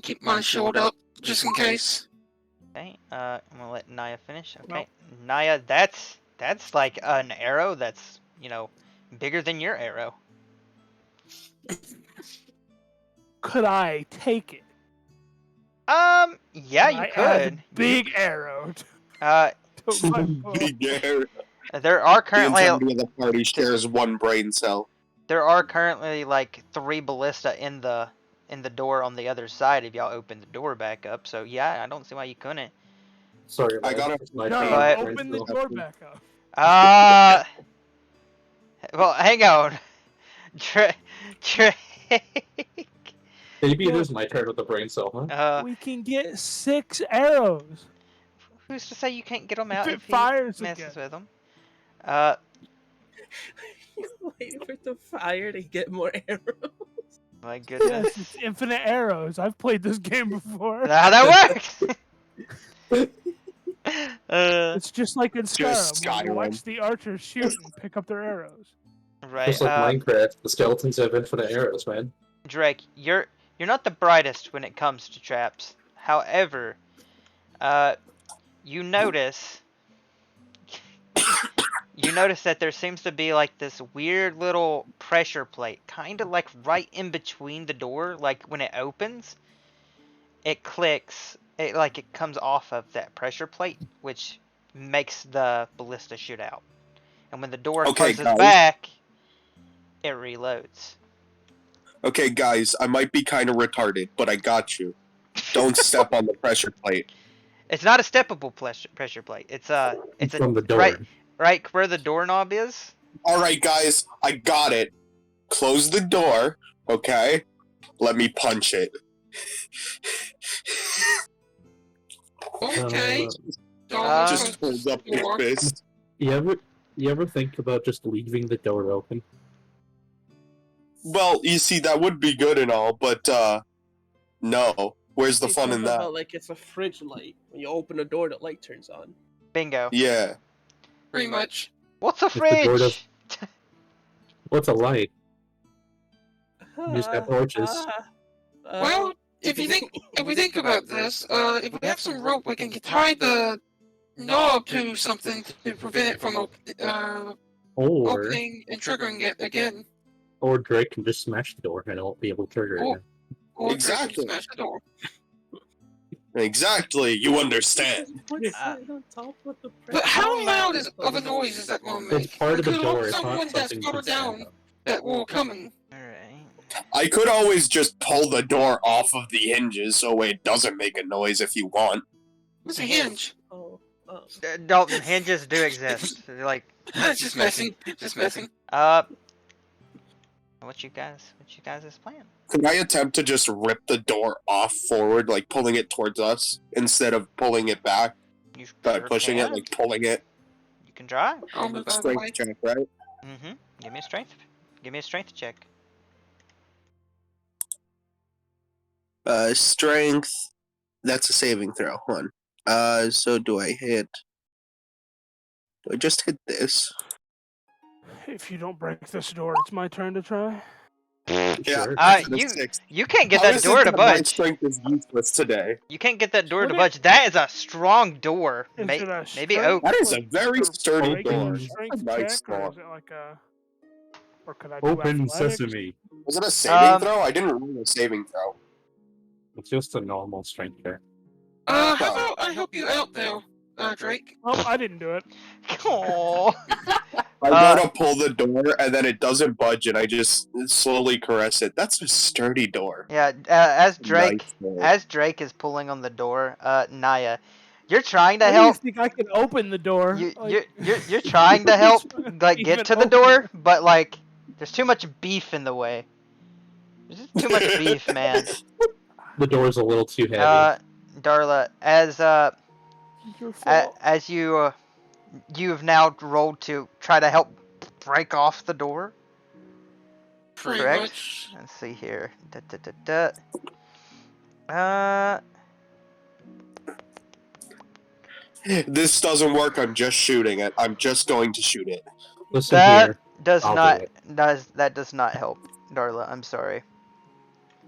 Speaker 5: Keep my shield up just in case.
Speaker 2: Okay, I'm gonna let Naya finish. Okay, Naya, that's like an arrow that's bigger than your arrow.
Speaker 4: Could I take it?
Speaker 2: Yeah,
Speaker 4: Can
Speaker 2: you
Speaker 4: I add a
Speaker 2: could.
Speaker 4: big arrow
Speaker 2: Uh,
Speaker 4: to my bow?
Speaker 3: Yeah.
Speaker 2: there are
Speaker 3: The
Speaker 2: currently
Speaker 3: entirety of the party shares one brain cell.
Speaker 2: like 3 ballista in the door on the other side if y'all open the door back up. So yeah, I don't see why you couldn't.
Speaker 1: Sorry,
Speaker 3: I
Speaker 1: lad.
Speaker 3: gotta-
Speaker 1: It's my
Speaker 4: No,
Speaker 1: turn.
Speaker 2: But-
Speaker 4: open the door back up.
Speaker 2: Well, hang on. Drake.
Speaker 1: Maybe it is my turn with the brain cell, huh?
Speaker 4: We can get 6 arrows.
Speaker 2: Who's to say you can't get him out
Speaker 4: If
Speaker 2: if
Speaker 4: it
Speaker 2: he
Speaker 4: fires
Speaker 2: messes
Speaker 4: again.
Speaker 2: with him?
Speaker 6: Waiting for the fire to get more arrows.
Speaker 2: My goodness.
Speaker 4: Yes, it's infinite arrows. I've played this game before.
Speaker 2: How that works?
Speaker 4: It's just like in
Speaker 3: Just
Speaker 4: Skyrim. When you
Speaker 3: Skyrim.
Speaker 4: watch the archers shoot and pick up their arrows.
Speaker 2: Right.
Speaker 1: Just like Minecraft, the skeletons have infinite arrows, man.
Speaker 2: Drake, you're not the brightest when it comes to traps. However, you notice that there seems to be like this weird little pressure plate, kind of like right in between the door. Like when it opens, it clicks. It comes off of that pressure plate, which makes the ballista shoot out. And when the door
Speaker 3: Okay,
Speaker 2: closes
Speaker 3: guys.
Speaker 2: back, it reloads.
Speaker 3: Okay, guys, I might be kind of retarded, but I got you. Don't step on the pressure plate.
Speaker 2: It's not a steppable pressure plate. It's
Speaker 1: From the door.
Speaker 2: right where the doorknob is.
Speaker 3: All right, guys, I got it. Close the door, okay? Let me punch it.
Speaker 5: Okay.
Speaker 3: Just holds up his fist.
Speaker 1: You ever think about just leaving the door open?
Speaker 3: Well, you see, that would be good and all, but no. Where's the
Speaker 6: You're
Speaker 3: fun in
Speaker 6: talking
Speaker 3: that?
Speaker 6: about, like it's a fridge light. When you open a door, the light turns on.
Speaker 2: Bingo.
Speaker 3: Yeah.
Speaker 5: Pretty much.
Speaker 2: What's a
Speaker 1: the door does-
Speaker 2: fridge?
Speaker 1: What's a light? You just got torches.
Speaker 5: Well, if we think about this, if we have some rope, we can tie the knob to something to prevent it from
Speaker 1: Or
Speaker 5: opening and triggering it again.
Speaker 1: Drake can just smash the door and it won't be able to trigger it.
Speaker 5: Or
Speaker 3: Exactly.
Speaker 5: smash the door.
Speaker 3: Exactly, you understand.
Speaker 6: What's right on top of the
Speaker 5: But how
Speaker 6: pressure
Speaker 5: loud
Speaker 6: plate?
Speaker 5: of a noise is that going to
Speaker 1: It's
Speaker 5: make?
Speaker 1: part of the
Speaker 5: We could
Speaker 1: door.
Speaker 5: hope
Speaker 1: It's not
Speaker 5: someone that's
Speaker 1: something
Speaker 5: further
Speaker 1: you can stand
Speaker 5: down
Speaker 1: on.
Speaker 5: that will come in.
Speaker 2: Alright.
Speaker 3: I could always just pull the door off of the hinges so it doesn't make a noise if you want.
Speaker 5: It's a hinge.
Speaker 6: Oh,
Speaker 2: Dalton, hinges do exist. They're like,
Speaker 5: Just messing. Just messing.
Speaker 2: what you guys' plan?
Speaker 3: Can I attempt to just rip the door off forward, like pulling it towards us, instead of pulling it back
Speaker 2: You
Speaker 3: by
Speaker 2: sure
Speaker 3: pushing
Speaker 2: can.
Speaker 3: it, like pulling it?
Speaker 2: You can try.
Speaker 5: I'll move out of the way.
Speaker 3: Strength check, right?
Speaker 2: Mm-hmm. Give me a strength. Give me a strength check.
Speaker 3: Strength. That's a saving throw. One. So do I hit? Do I just hit this?
Speaker 4: If you don't break this door, it's my turn to try.
Speaker 3: Yeah.
Speaker 1: Sure.
Speaker 3: that's a six.
Speaker 2: You can't get
Speaker 3: How
Speaker 2: that
Speaker 3: is
Speaker 2: door
Speaker 3: it
Speaker 2: to
Speaker 3: that my
Speaker 2: budge.
Speaker 3: strength is useless today.
Speaker 2: You can't get that door
Speaker 4: What
Speaker 2: to
Speaker 4: if-
Speaker 2: budge. That is a strong door.
Speaker 4: Is it a
Speaker 2: Maybe
Speaker 4: strength
Speaker 2: oak.
Speaker 3: That is a very
Speaker 4: or
Speaker 3: sturdy
Speaker 4: regular
Speaker 3: door.
Speaker 4: strength
Speaker 3: That's a nice
Speaker 4: check, or
Speaker 3: door.
Speaker 4: is it like a... Or could I do
Speaker 1: Open
Speaker 4: athletics?
Speaker 1: sesame.
Speaker 3: Was it a saving throw? I didn't roll a saving throw.
Speaker 1: It's just a normal strength check.
Speaker 5: How about I help you out there, Drake?
Speaker 4: Oh, I didn't do it.
Speaker 2: Aww.
Speaker 3: I go to pull the door and then it doesn't budge and I just slowly caress it. That's a sturdy door.
Speaker 2: Yeah. As Drake
Speaker 3: Nice door.
Speaker 2: is pulling on the door, Naya, you're trying to
Speaker 4: How do you
Speaker 2: help.
Speaker 4: think I can open the door?
Speaker 2: You're trying to help like
Speaker 4: Even
Speaker 2: get to the
Speaker 4: open
Speaker 2: door, but like there's too much beef in the way. There's just too much beef, man.
Speaker 1: The door's a little too heavy.
Speaker 2: Darla, as
Speaker 4: Your fault.
Speaker 2: as you have now rolled to try to help break off the door.
Speaker 5: Pretty
Speaker 2: Correct.
Speaker 5: much.
Speaker 2: Let's see here. Da.
Speaker 3: This doesn't work. I'm just shooting it. I'm just going to shoot it.
Speaker 1: Listen
Speaker 2: That
Speaker 1: here.
Speaker 2: does
Speaker 1: I'll do
Speaker 2: not
Speaker 1: it.
Speaker 2: does not help, Darla. I'm sorry.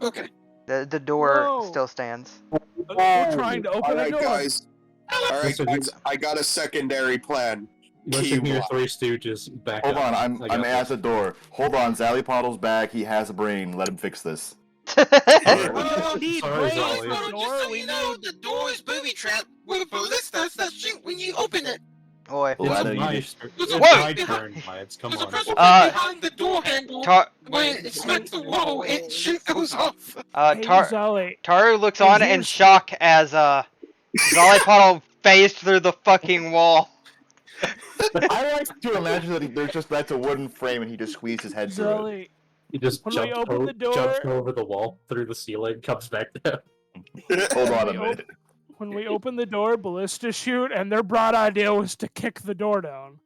Speaker 5: Okay.
Speaker 2: The door
Speaker 4: No.
Speaker 2: still stands.
Speaker 4: We're trying to open
Speaker 3: All
Speaker 4: the
Speaker 3: right,
Speaker 4: door.
Speaker 3: guys. All right,
Speaker 1: Listen,
Speaker 3: guys. I got a secondary plan.
Speaker 1: Listen here,
Speaker 3: Keyword.
Speaker 1: Three Stooges. Back
Speaker 7: Hold
Speaker 1: up.
Speaker 7: on,
Speaker 1: I
Speaker 7: I'm
Speaker 1: got
Speaker 7: at
Speaker 1: this.
Speaker 7: the door. Hold on, Zallypoddle's back. He has a brain. Let him fix this.
Speaker 5: Oh,
Speaker 4: need
Speaker 1: Sorry,
Speaker 4: brains
Speaker 1: Zolly.
Speaker 4: for
Speaker 5: just
Speaker 4: door,
Speaker 5: so
Speaker 4: we
Speaker 5: you know,
Speaker 4: need-
Speaker 5: the door is booby trapped with ballistas that shoot when you open it.
Speaker 2: Boy.
Speaker 7: Well, I
Speaker 1: It's
Speaker 7: know you
Speaker 1: my,
Speaker 7: did.
Speaker 1: it's
Speaker 5: Whoa!
Speaker 1: my turn, lads. Come
Speaker 5: There's a
Speaker 1: on.
Speaker 5: person
Speaker 2: Uh,
Speaker 5: behind the door handle.
Speaker 2: Tar
Speaker 5: When it smacks the wall, it shit goes off.
Speaker 4: Hey,
Speaker 2: Taru
Speaker 4: Zolly,
Speaker 2: looks
Speaker 4: Hey,
Speaker 2: on in
Speaker 4: here's-
Speaker 2: shock as Zollypuddle face through the fucking wall.
Speaker 7: I like to imagine that that's a wooden frame and he just squeezed his head through it.
Speaker 4: Zully,
Speaker 1: He just
Speaker 4: When we
Speaker 1: jumps,
Speaker 4: open the
Speaker 1: jumps
Speaker 4: door-
Speaker 1: over the wall, through the ceiling, comes back down.
Speaker 7: Hold on a
Speaker 4: we
Speaker 7: minute.
Speaker 4: when we open the door, ballistas shoot, and their broad idea was to kick the door down.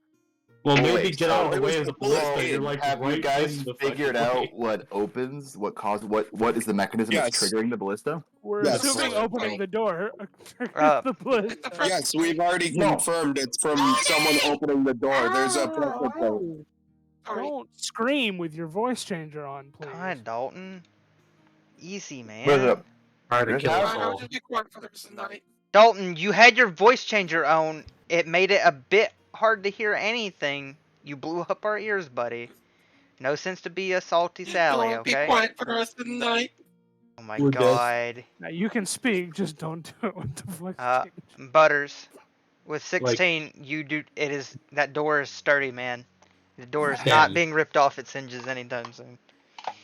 Speaker 1: Well,
Speaker 7: Wait,
Speaker 1: maybe get out of
Speaker 3: it
Speaker 1: the
Speaker 3: was
Speaker 1: way of
Speaker 3: the
Speaker 1: the ballista.
Speaker 3: bullet
Speaker 1: You're
Speaker 3: in.
Speaker 1: like
Speaker 7: Have
Speaker 1: right
Speaker 7: you guys
Speaker 1: in the
Speaker 7: figured
Speaker 1: fucking
Speaker 7: out
Speaker 1: way.
Speaker 7: what opens, what is the mechanism that's
Speaker 3: Yes.
Speaker 7: triggering the ballista?
Speaker 4: We're
Speaker 3: Yes.
Speaker 4: assuming opening the door.
Speaker 2: Uh,
Speaker 4: the ballista.
Speaker 3: Yes, we've already
Speaker 7: No.
Speaker 3: confirmed it's from someone opening the door. There's a pressure plate.
Speaker 4: Don't scream with your voice changer on, please.
Speaker 2: Come on, Dalton. Easy, man.
Speaker 7: Where's it?
Speaker 1: Trying to
Speaker 7: There's
Speaker 1: kill
Speaker 7: that-
Speaker 1: us
Speaker 5: I'll
Speaker 1: all.
Speaker 5: just be quiet for the rest of the night.
Speaker 2: Dalton, you had your voice changer on. It made it a bit hard to hear anything. You blew up our ears, buddy. No sense to be a salty Sally,
Speaker 5: I'll be
Speaker 2: okay?
Speaker 5: quiet for the rest of the night.
Speaker 2: Oh my
Speaker 1: We're dead.
Speaker 2: god.
Speaker 4: Now you can speak, just don't do it with the voice
Speaker 2: Uh,
Speaker 4: changer.
Speaker 2: Butters, with 16, you do. It is that door is sturdy, man. The door is not
Speaker 1: Damn.
Speaker 2: being ripped off its hinges anytime soon.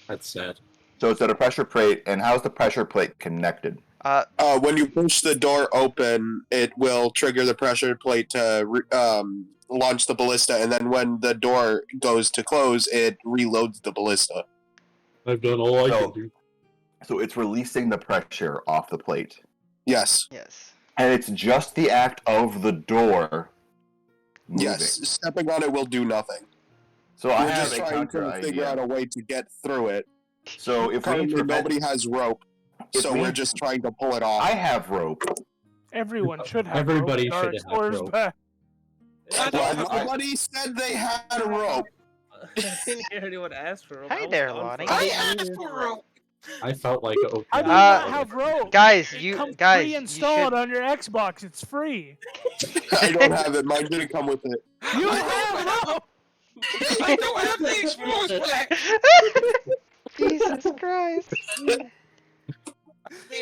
Speaker 1: That's sad.
Speaker 7: So it's at a pressure plate, and how's the pressure plate connected?
Speaker 3: When you push the door open, it will trigger the pressure plate to launch the ballista, and then when the door goes to close, it reloads the ballista.
Speaker 1: I've done all I
Speaker 7: So-
Speaker 1: can do.
Speaker 7: So it's releasing the pressure off the plate.
Speaker 3: Yes.
Speaker 2: Yes.
Speaker 7: And it's just the act of the door moving.
Speaker 3: Yes. Stepping on it will do nothing.
Speaker 7: So I
Speaker 3: We're
Speaker 7: have
Speaker 3: just
Speaker 7: a
Speaker 3: trying
Speaker 7: counter
Speaker 3: to figure out
Speaker 7: idea.
Speaker 3: a way to get through it.
Speaker 7: So if we
Speaker 3: Currently,
Speaker 7: prevent-
Speaker 3: nobody has rope,
Speaker 7: If
Speaker 3: so
Speaker 7: we-
Speaker 3: we're just trying to pull it off.
Speaker 7: I have rope.
Speaker 4: Everyone should have.
Speaker 1: Everybody
Speaker 4: rope.
Speaker 1: should
Speaker 4: Dark
Speaker 1: have
Speaker 4: Explorer's
Speaker 1: rope.
Speaker 4: back.
Speaker 5: I
Speaker 3: Well,
Speaker 5: don't-
Speaker 3: nobody said they had a rope.
Speaker 6: I didn't hear anyone ask for it.
Speaker 2: Hey there, Lonnie.
Speaker 5: I asked for rope.
Speaker 1: I felt like okay.
Speaker 4: How do you
Speaker 2: Uh,
Speaker 4: not have rope?
Speaker 2: Guys,
Speaker 4: It
Speaker 2: you
Speaker 4: comes
Speaker 2: guys, you
Speaker 4: pre-installed
Speaker 2: should.
Speaker 4: on your Xbox. It's free.
Speaker 3: I don't have it. Mine didn't come with it.
Speaker 4: You have rope.
Speaker 5: I don't have the explorers back.
Speaker 2: Jesus Christ.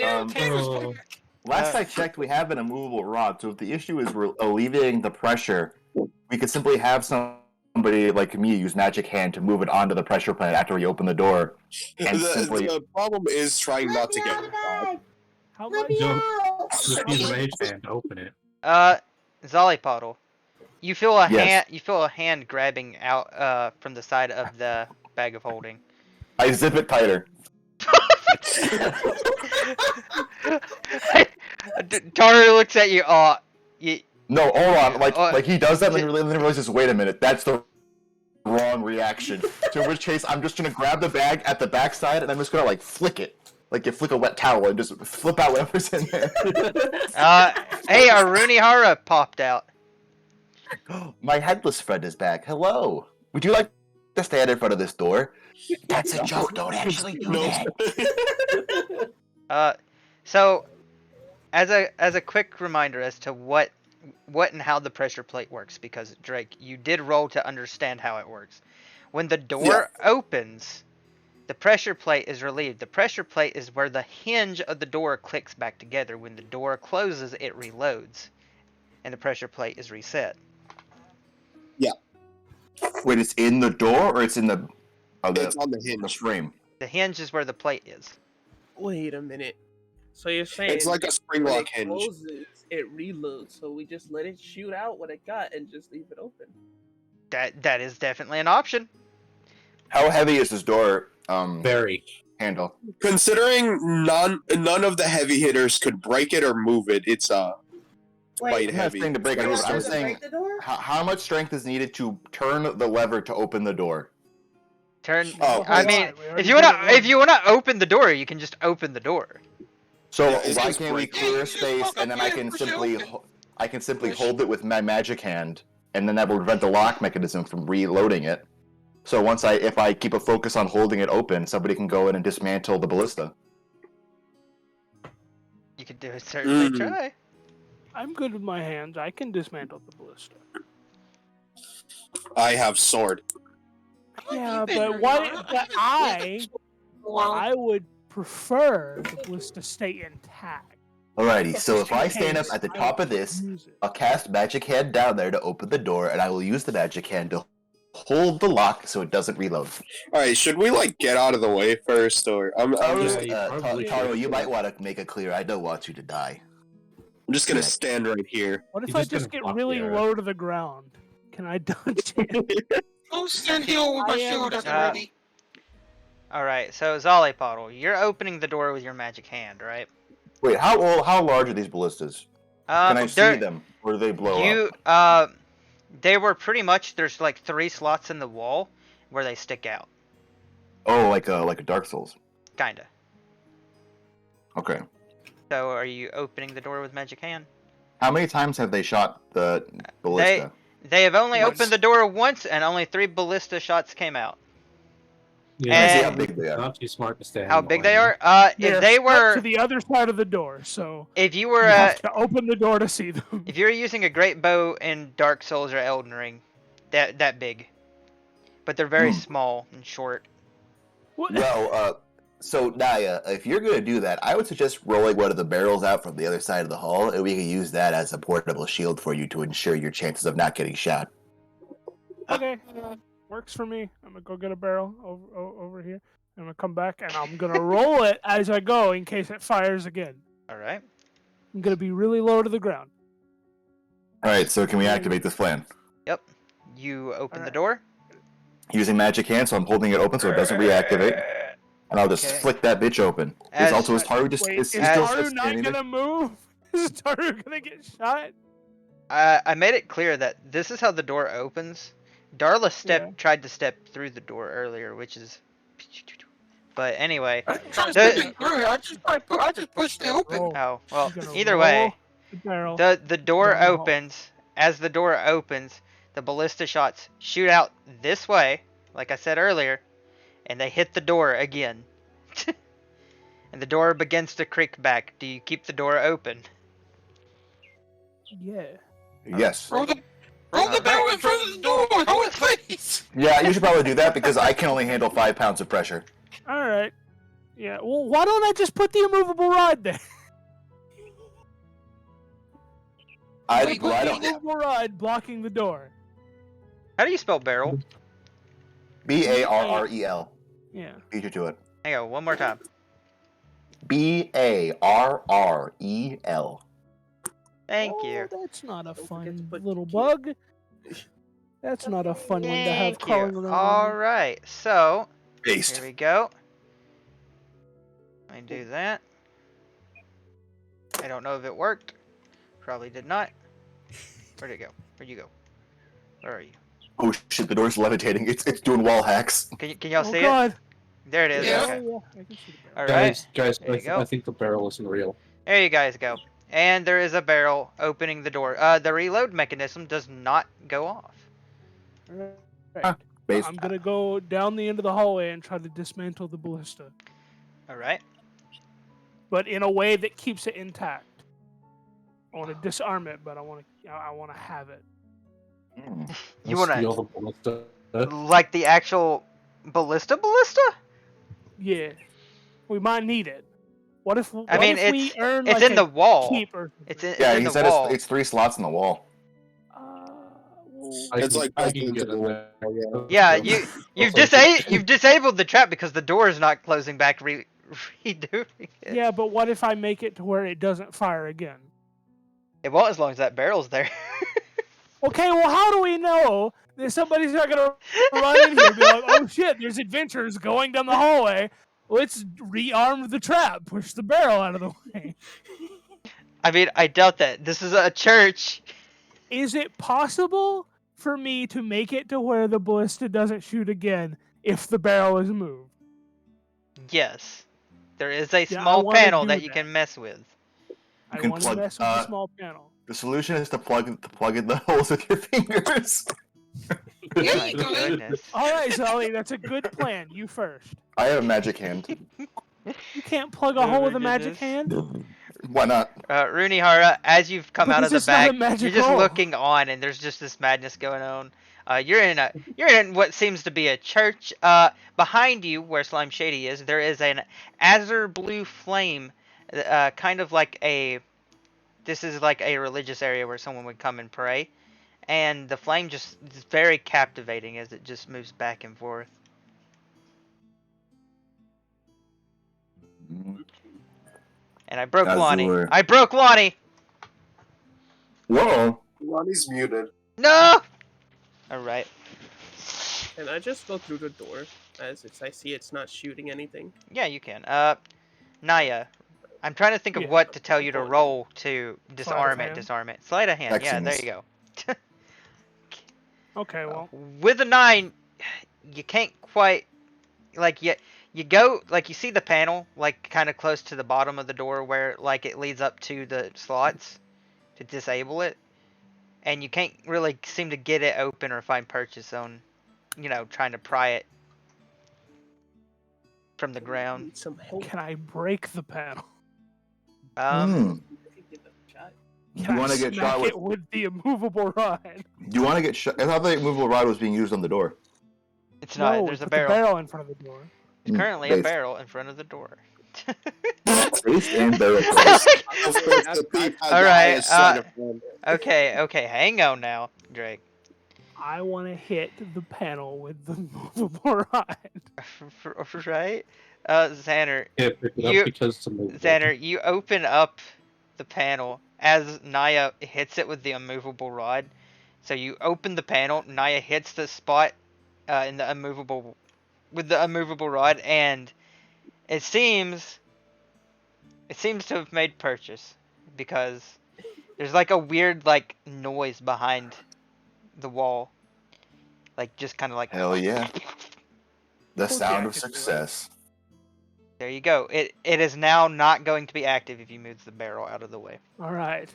Speaker 7: Um,
Speaker 1: oh.
Speaker 7: Last I checked, we have an immovable rod. So if the issue is we're alleviating the pressure, we could simply have somebody like me use magic hand to move it onto the pressure plate after we open the door. And simply-
Speaker 3: The problem is trying not to get caught.
Speaker 4: How much?
Speaker 1: Just use a mage hand to open it.
Speaker 2: Zollypoddle, you feel a
Speaker 7: Yes.
Speaker 2: hand. You feel a hand grabbing out from the side of the bag of holding.
Speaker 7: I zip it tighter.
Speaker 2: Tara looks at you. You,
Speaker 7: No, hold on. Like he does that, and
Speaker 2: J-
Speaker 7: then realizes, wait a minute, that's the wrong reaction. To which case, I'm just gonna grab the bag at the backside, and I'm just gonna like flick it, like you flick a wet towel, and just flip out whatever's in there.
Speaker 2: hey, Arunihara popped out.
Speaker 7: My headless friend is back. Hello. Would you like to stand in front of this door? That's a joke. Don't actually do that.
Speaker 2: So, as a quick reminder as to what and how the pressure plate works, because Drake, you did roll to understand how it works. When the door opens, the pressure plate is relieved. The pressure plate is where the hinge of the door clicks back together. When the door closes, it reloads, and the pressure plate is reset.
Speaker 7: Wait, it's in the door or it's in the
Speaker 3: It's on the
Speaker 7: the
Speaker 3: hinge.
Speaker 7: frame?
Speaker 2: The hinge is where the plate is.
Speaker 6: Wait a minute. So you're saying
Speaker 3: It's like a spring
Speaker 6: when
Speaker 3: lock
Speaker 6: it
Speaker 3: hinge.
Speaker 6: closes, it reloads, so we just let it shoot out what it got and just leave it open.
Speaker 2: That is definitely an option.
Speaker 7: How heavy is this door
Speaker 1: Very.
Speaker 7: handle?
Speaker 3: Considering none of the heavy hitters could break it or move it, it's quite
Speaker 7: I'm not
Speaker 3: heavy.
Speaker 7: saying to break it.
Speaker 3: Very
Speaker 7: I'm
Speaker 3: sturdy.
Speaker 7: saying how much strength is needed to turn the lever to open the door?
Speaker 2: Turn.
Speaker 3: Oh,
Speaker 2: I
Speaker 4: hold
Speaker 2: mean,
Speaker 4: on, we already
Speaker 2: if you
Speaker 4: did
Speaker 2: wanna
Speaker 4: it once.
Speaker 2: open the door, you can just open the door.
Speaker 7: So
Speaker 3: Yeah, it's
Speaker 7: why
Speaker 3: just
Speaker 7: can't we
Speaker 3: break-
Speaker 7: clear
Speaker 5: Yeah,
Speaker 7: space
Speaker 5: just
Speaker 7: and then I
Speaker 5: fuck
Speaker 7: can
Speaker 5: up here,
Speaker 7: simply
Speaker 5: push
Speaker 7: I can simply
Speaker 5: Push.
Speaker 7: hold it with my magic hand, and then that will prevent the lock mechanism from reloading it. So if I keep a focus on holding it open, somebody can go in and dismantle the ballista.
Speaker 2: You could do it. Certainly
Speaker 3: Mm.
Speaker 2: try.
Speaker 4: I'm good with my hands. I can dismantle the ballista.
Speaker 3: I have sword.
Speaker 4: Yeah, but what? But I would prefer the ballista stay intact.
Speaker 7: Alrighty, so if
Speaker 4: Just in
Speaker 7: I stand up
Speaker 4: case
Speaker 7: at the
Speaker 4: I
Speaker 7: top of this,
Speaker 4: use it.
Speaker 7: I'll cast magic hand down there to open the door, and I will use the magic hand to hold the lock so it doesn't reload.
Speaker 3: All right, should we get out of the way first, or I'm
Speaker 1: Yeah,
Speaker 3: just
Speaker 1: you probably
Speaker 7: Taro,
Speaker 1: should.
Speaker 7: you might want to make it clear I don't want you to die.
Speaker 3: I'm just gonna stand right here.
Speaker 4: What if
Speaker 1: He's
Speaker 4: I
Speaker 1: just
Speaker 4: just
Speaker 1: gonna
Speaker 4: get
Speaker 1: block
Speaker 4: really
Speaker 1: the area.
Speaker 4: low to the ground? Can I dodge it?
Speaker 5: I'll stand here with my
Speaker 4: I am-
Speaker 5: shield at the
Speaker 2: Uh,
Speaker 5: ready.
Speaker 2: Alright, so Zollypoddle, you're opening the door with your magic hand, right?
Speaker 7: Wait, how large are these ballistas? Can I see
Speaker 2: they're-
Speaker 7: them, or do they blow
Speaker 2: you,
Speaker 7: up?
Speaker 2: they were pretty much, there's like 3 slots in the wall where they stick out.
Speaker 7: Oh, like a Dark Souls.
Speaker 2: Kinda.
Speaker 7: Okay.
Speaker 2: So are you opening the door with magic hand?
Speaker 7: How many times have they shot the ballista?
Speaker 2: They have only
Speaker 3: Once.
Speaker 2: opened the door once, and only 3 ballista shots came out.
Speaker 1: Yeah,
Speaker 7: I see how
Speaker 2: And-
Speaker 7: big they are.
Speaker 1: not too smart to stand.
Speaker 2: How
Speaker 1: in the
Speaker 2: big they
Speaker 1: lane.
Speaker 2: are? If
Speaker 4: They're
Speaker 2: they
Speaker 4: stuck
Speaker 2: were,
Speaker 4: to the other side of the door, so
Speaker 2: if you
Speaker 4: you
Speaker 2: were,
Speaker 4: have to open the door to see them.
Speaker 2: if you were using a great bow in Dark Souls or Elden Ring, that big, but they're very
Speaker 7: Hmm.
Speaker 2: small and short.
Speaker 4: What?
Speaker 7: Well, so Naya, if you're gonna do that, I would suggest rolling one of the barrels out from the other side of the hall, and we can use that as a portable shield for you to ensure your chances of not getting shot.
Speaker 4: Okay, works for me. I'm gonna go get a barrel over here. I'm gonna come back and I'm gonna roll it as I go in case it fires again.
Speaker 2: All right.
Speaker 4: I'm gonna be really low to the ground.
Speaker 7: All right, so can we activate this plan?
Speaker 2: Yep. You open the
Speaker 4: Alright.
Speaker 2: door.
Speaker 7: Using magic hand, so I'm holding it open so it doesn't reactivate, and I'll just
Speaker 2: Okay.
Speaker 7: flick that bitch open.
Speaker 2: As-
Speaker 7: Is also his Taru just
Speaker 4: Wait,
Speaker 7: is
Speaker 4: is
Speaker 7: he still
Speaker 4: Taru
Speaker 7: just
Speaker 4: not
Speaker 7: standing there?
Speaker 4: gonna move? Is Taru gonna get shot?
Speaker 2: I made it clear that this is how the door opens. Darla tried to step through the door earlier, which is. But anyway.
Speaker 5: I just
Speaker 2: The-
Speaker 5: I just pushed it open.
Speaker 4: Roll.
Speaker 2: Oh well.
Speaker 4: You're gonna
Speaker 2: Either way,
Speaker 4: roll the barrel.
Speaker 2: the door
Speaker 4: down the hall.
Speaker 2: opens. As the door opens, the ballista shots shoot out this way, like I said earlier, and they hit the door again. And the door begins to creak back. Do you keep the door open?
Speaker 4: Yeah.
Speaker 7: Yes.
Speaker 5: Roll the barrel in front of the door. Hold it, please.
Speaker 7: Yeah, you should probably do that because I can only handle 5 pounds of pressure.
Speaker 4: All right. Yeah. Well, why don't I just put the immovable rod there?
Speaker 7: I
Speaker 5: Wait,
Speaker 7: don't.
Speaker 4: Immovable rod blocking the door.
Speaker 2: How do you spell barrel?
Speaker 7: Barrel.
Speaker 4: Yeah.
Speaker 7: Beat you to it.
Speaker 2: Hang on, one more time.
Speaker 7: Barrel.
Speaker 2: Thank
Speaker 4: Oh,
Speaker 2: you.
Speaker 4: that's not a
Speaker 6: Don't forget to
Speaker 4: fun
Speaker 6: put
Speaker 4: little
Speaker 6: key.
Speaker 4: bug. That's not a fun one to have
Speaker 2: Thank
Speaker 4: crawling
Speaker 2: you.
Speaker 4: around.
Speaker 2: All right, so
Speaker 7: Based.
Speaker 2: here we go. I do that. I don't know if it worked. Probably did not. Where'd it go? Where'd you go? Where are you?
Speaker 7: Oh shit! The door's levitating. It's doing wall hacks.
Speaker 2: Can y'all
Speaker 4: Oh
Speaker 2: see it?
Speaker 4: God.
Speaker 2: There it is.
Speaker 5: Yeah.
Speaker 2: Okay.
Speaker 4: Oh, yeah. I can see the barrel.
Speaker 2: All right.
Speaker 1: Guys,
Speaker 2: There you go.
Speaker 1: I think the barrel isn't real.
Speaker 2: There you guys go. And there is a barrel opening the door. The reload mechanism does not go off.
Speaker 4: All
Speaker 7: Huh.
Speaker 4: right.
Speaker 7: Based.
Speaker 4: I'm gonna go down the end of the hallway and try to dismantle the ballista,
Speaker 2: All right.
Speaker 4: but in a way that keeps it intact. I want to disarm it, but I want to have it.
Speaker 7: Mm.
Speaker 2: You
Speaker 1: Let's
Speaker 2: wanna-
Speaker 1: steal the ballista.
Speaker 2: Like the actual ballista?
Speaker 4: Yeah. We might need it. What if? What
Speaker 2: mean,
Speaker 4: if we earn
Speaker 2: It's
Speaker 4: like
Speaker 2: in
Speaker 4: a
Speaker 2: the wall.
Speaker 4: keep or
Speaker 2: It's
Speaker 4: something?
Speaker 2: in,
Speaker 7: Yeah,
Speaker 2: it's in
Speaker 7: he
Speaker 2: the
Speaker 7: said
Speaker 2: wall.
Speaker 7: it's 3 slots in the wall.
Speaker 4: Well,
Speaker 1: I
Speaker 3: It's
Speaker 1: can-
Speaker 3: like
Speaker 1: I
Speaker 3: breaking
Speaker 1: can
Speaker 3: into
Speaker 1: get in
Speaker 3: the
Speaker 1: there.
Speaker 3: wall,
Speaker 2: Yeah,
Speaker 1: Yeah.
Speaker 2: you've disabled the trap because the door is not closing back. Redoing it.
Speaker 4: yeah, but what if I make it to where it doesn't fire again?
Speaker 2: It won't as long as that barrel's there.
Speaker 4: Okay, well, how do we know that somebody's not gonna run in here and be like, "Oh shit, there's adventurers going down the hallway. Let's rearm the trap, push the barrel out of the way."
Speaker 2: I mean, I doubt that. This is a church.
Speaker 4: Is it possible for me to make it to where the ballista doesn't shoot again if the barrel is moved?
Speaker 2: Yes. There is a
Speaker 4: Yeah, I
Speaker 2: small
Speaker 4: wanna
Speaker 2: panel
Speaker 4: do
Speaker 2: that you
Speaker 4: that.
Speaker 2: can mess with.
Speaker 4: I
Speaker 7: can
Speaker 4: want to
Speaker 7: plug-
Speaker 4: mess with the small panel.
Speaker 7: The solution is to plug in the holes with your fingers.
Speaker 5: Yeah,
Speaker 2: My
Speaker 5: you go in.
Speaker 2: goodness.
Speaker 4: All right, Zolly, that's a good plan. You first.
Speaker 7: I have a magic hand.
Speaker 4: You can't plug a
Speaker 2: Oh
Speaker 4: hole
Speaker 2: my
Speaker 4: with a magic
Speaker 2: goodness.
Speaker 4: hand.
Speaker 7: Why not?
Speaker 2: Runihara, as you've come out of
Speaker 4: Because
Speaker 2: the
Speaker 4: it's not a
Speaker 2: back, you're
Speaker 4: magic
Speaker 2: just
Speaker 4: hole.
Speaker 2: looking on, and there's just this madness going on. You're in what seems to be a church. Behind you, where Slime Shady is, there is an azure blue flame, kind of like a. This is like a religious area where someone would come and pray, and the flame just is very captivating as it just moves back and forth. And I broke Lonnie.
Speaker 7: Azure.
Speaker 2: I broke Lonnie.
Speaker 7: Whoa.
Speaker 3: Ronnie's muted.
Speaker 2: No! Alright.
Speaker 6: Can I just go through the door as I see it's not shooting anything?
Speaker 2: Yeah, you can. Naya. I'm trying to think of
Speaker 4: Yeah,
Speaker 2: what to tell you to
Speaker 6: going.
Speaker 2: roll to disarm it.
Speaker 4: hand?
Speaker 2: Disarm it. Sleight of hand. Yeah, there
Speaker 7: Excellent.
Speaker 2: you go.
Speaker 4: Okay, well,
Speaker 2: With a 9, you can't quite like you go like you see the panel like kind of close to the bottom of the door where like it leads up to the slots to disable it, and you can't really seem to get it open or find purchase on, trying to pry it from the ground.
Speaker 6: Need some help.
Speaker 4: can I break the panel?
Speaker 2: Um,
Speaker 6: Give it a shot.
Speaker 4: Can
Speaker 7: You
Speaker 4: I
Speaker 7: wanna get
Speaker 4: smack
Speaker 7: shot with-
Speaker 4: it with the immovable rod?
Speaker 7: Do you want to get shot? I thought the movable rod was being used on the door.
Speaker 2: it's not.
Speaker 4: No,
Speaker 2: There's a
Speaker 4: put
Speaker 2: barrel.
Speaker 4: the barrel in front of the door.
Speaker 2: There's currently a
Speaker 7: Base.
Speaker 2: barrel in front of the door.
Speaker 7: Base and barrel.
Speaker 3: Of course, the thief has
Speaker 2: All
Speaker 3: the
Speaker 2: right,
Speaker 3: highest sleight of hand.
Speaker 2: Okay, hang on now, Drake.
Speaker 4: I want to hit the panel with the movable rod.
Speaker 2: Right? Xander,
Speaker 1: Can't pick it
Speaker 2: You-
Speaker 1: up because somebody.
Speaker 2: Xander, you open up the panel as Naya hits it with the immovable rod. So you open the panel, Naya hits the spot in the immovable rod, and it seems to have made purchase because there's like a weird like noise behind the wall, like just kind of like.
Speaker 7: Hell yeah. The
Speaker 4: Cool
Speaker 7: sound of
Speaker 4: jacket,
Speaker 7: success.
Speaker 2: There you go. It is now not going to be active if you move the barrel out of the way.
Speaker 4: All right.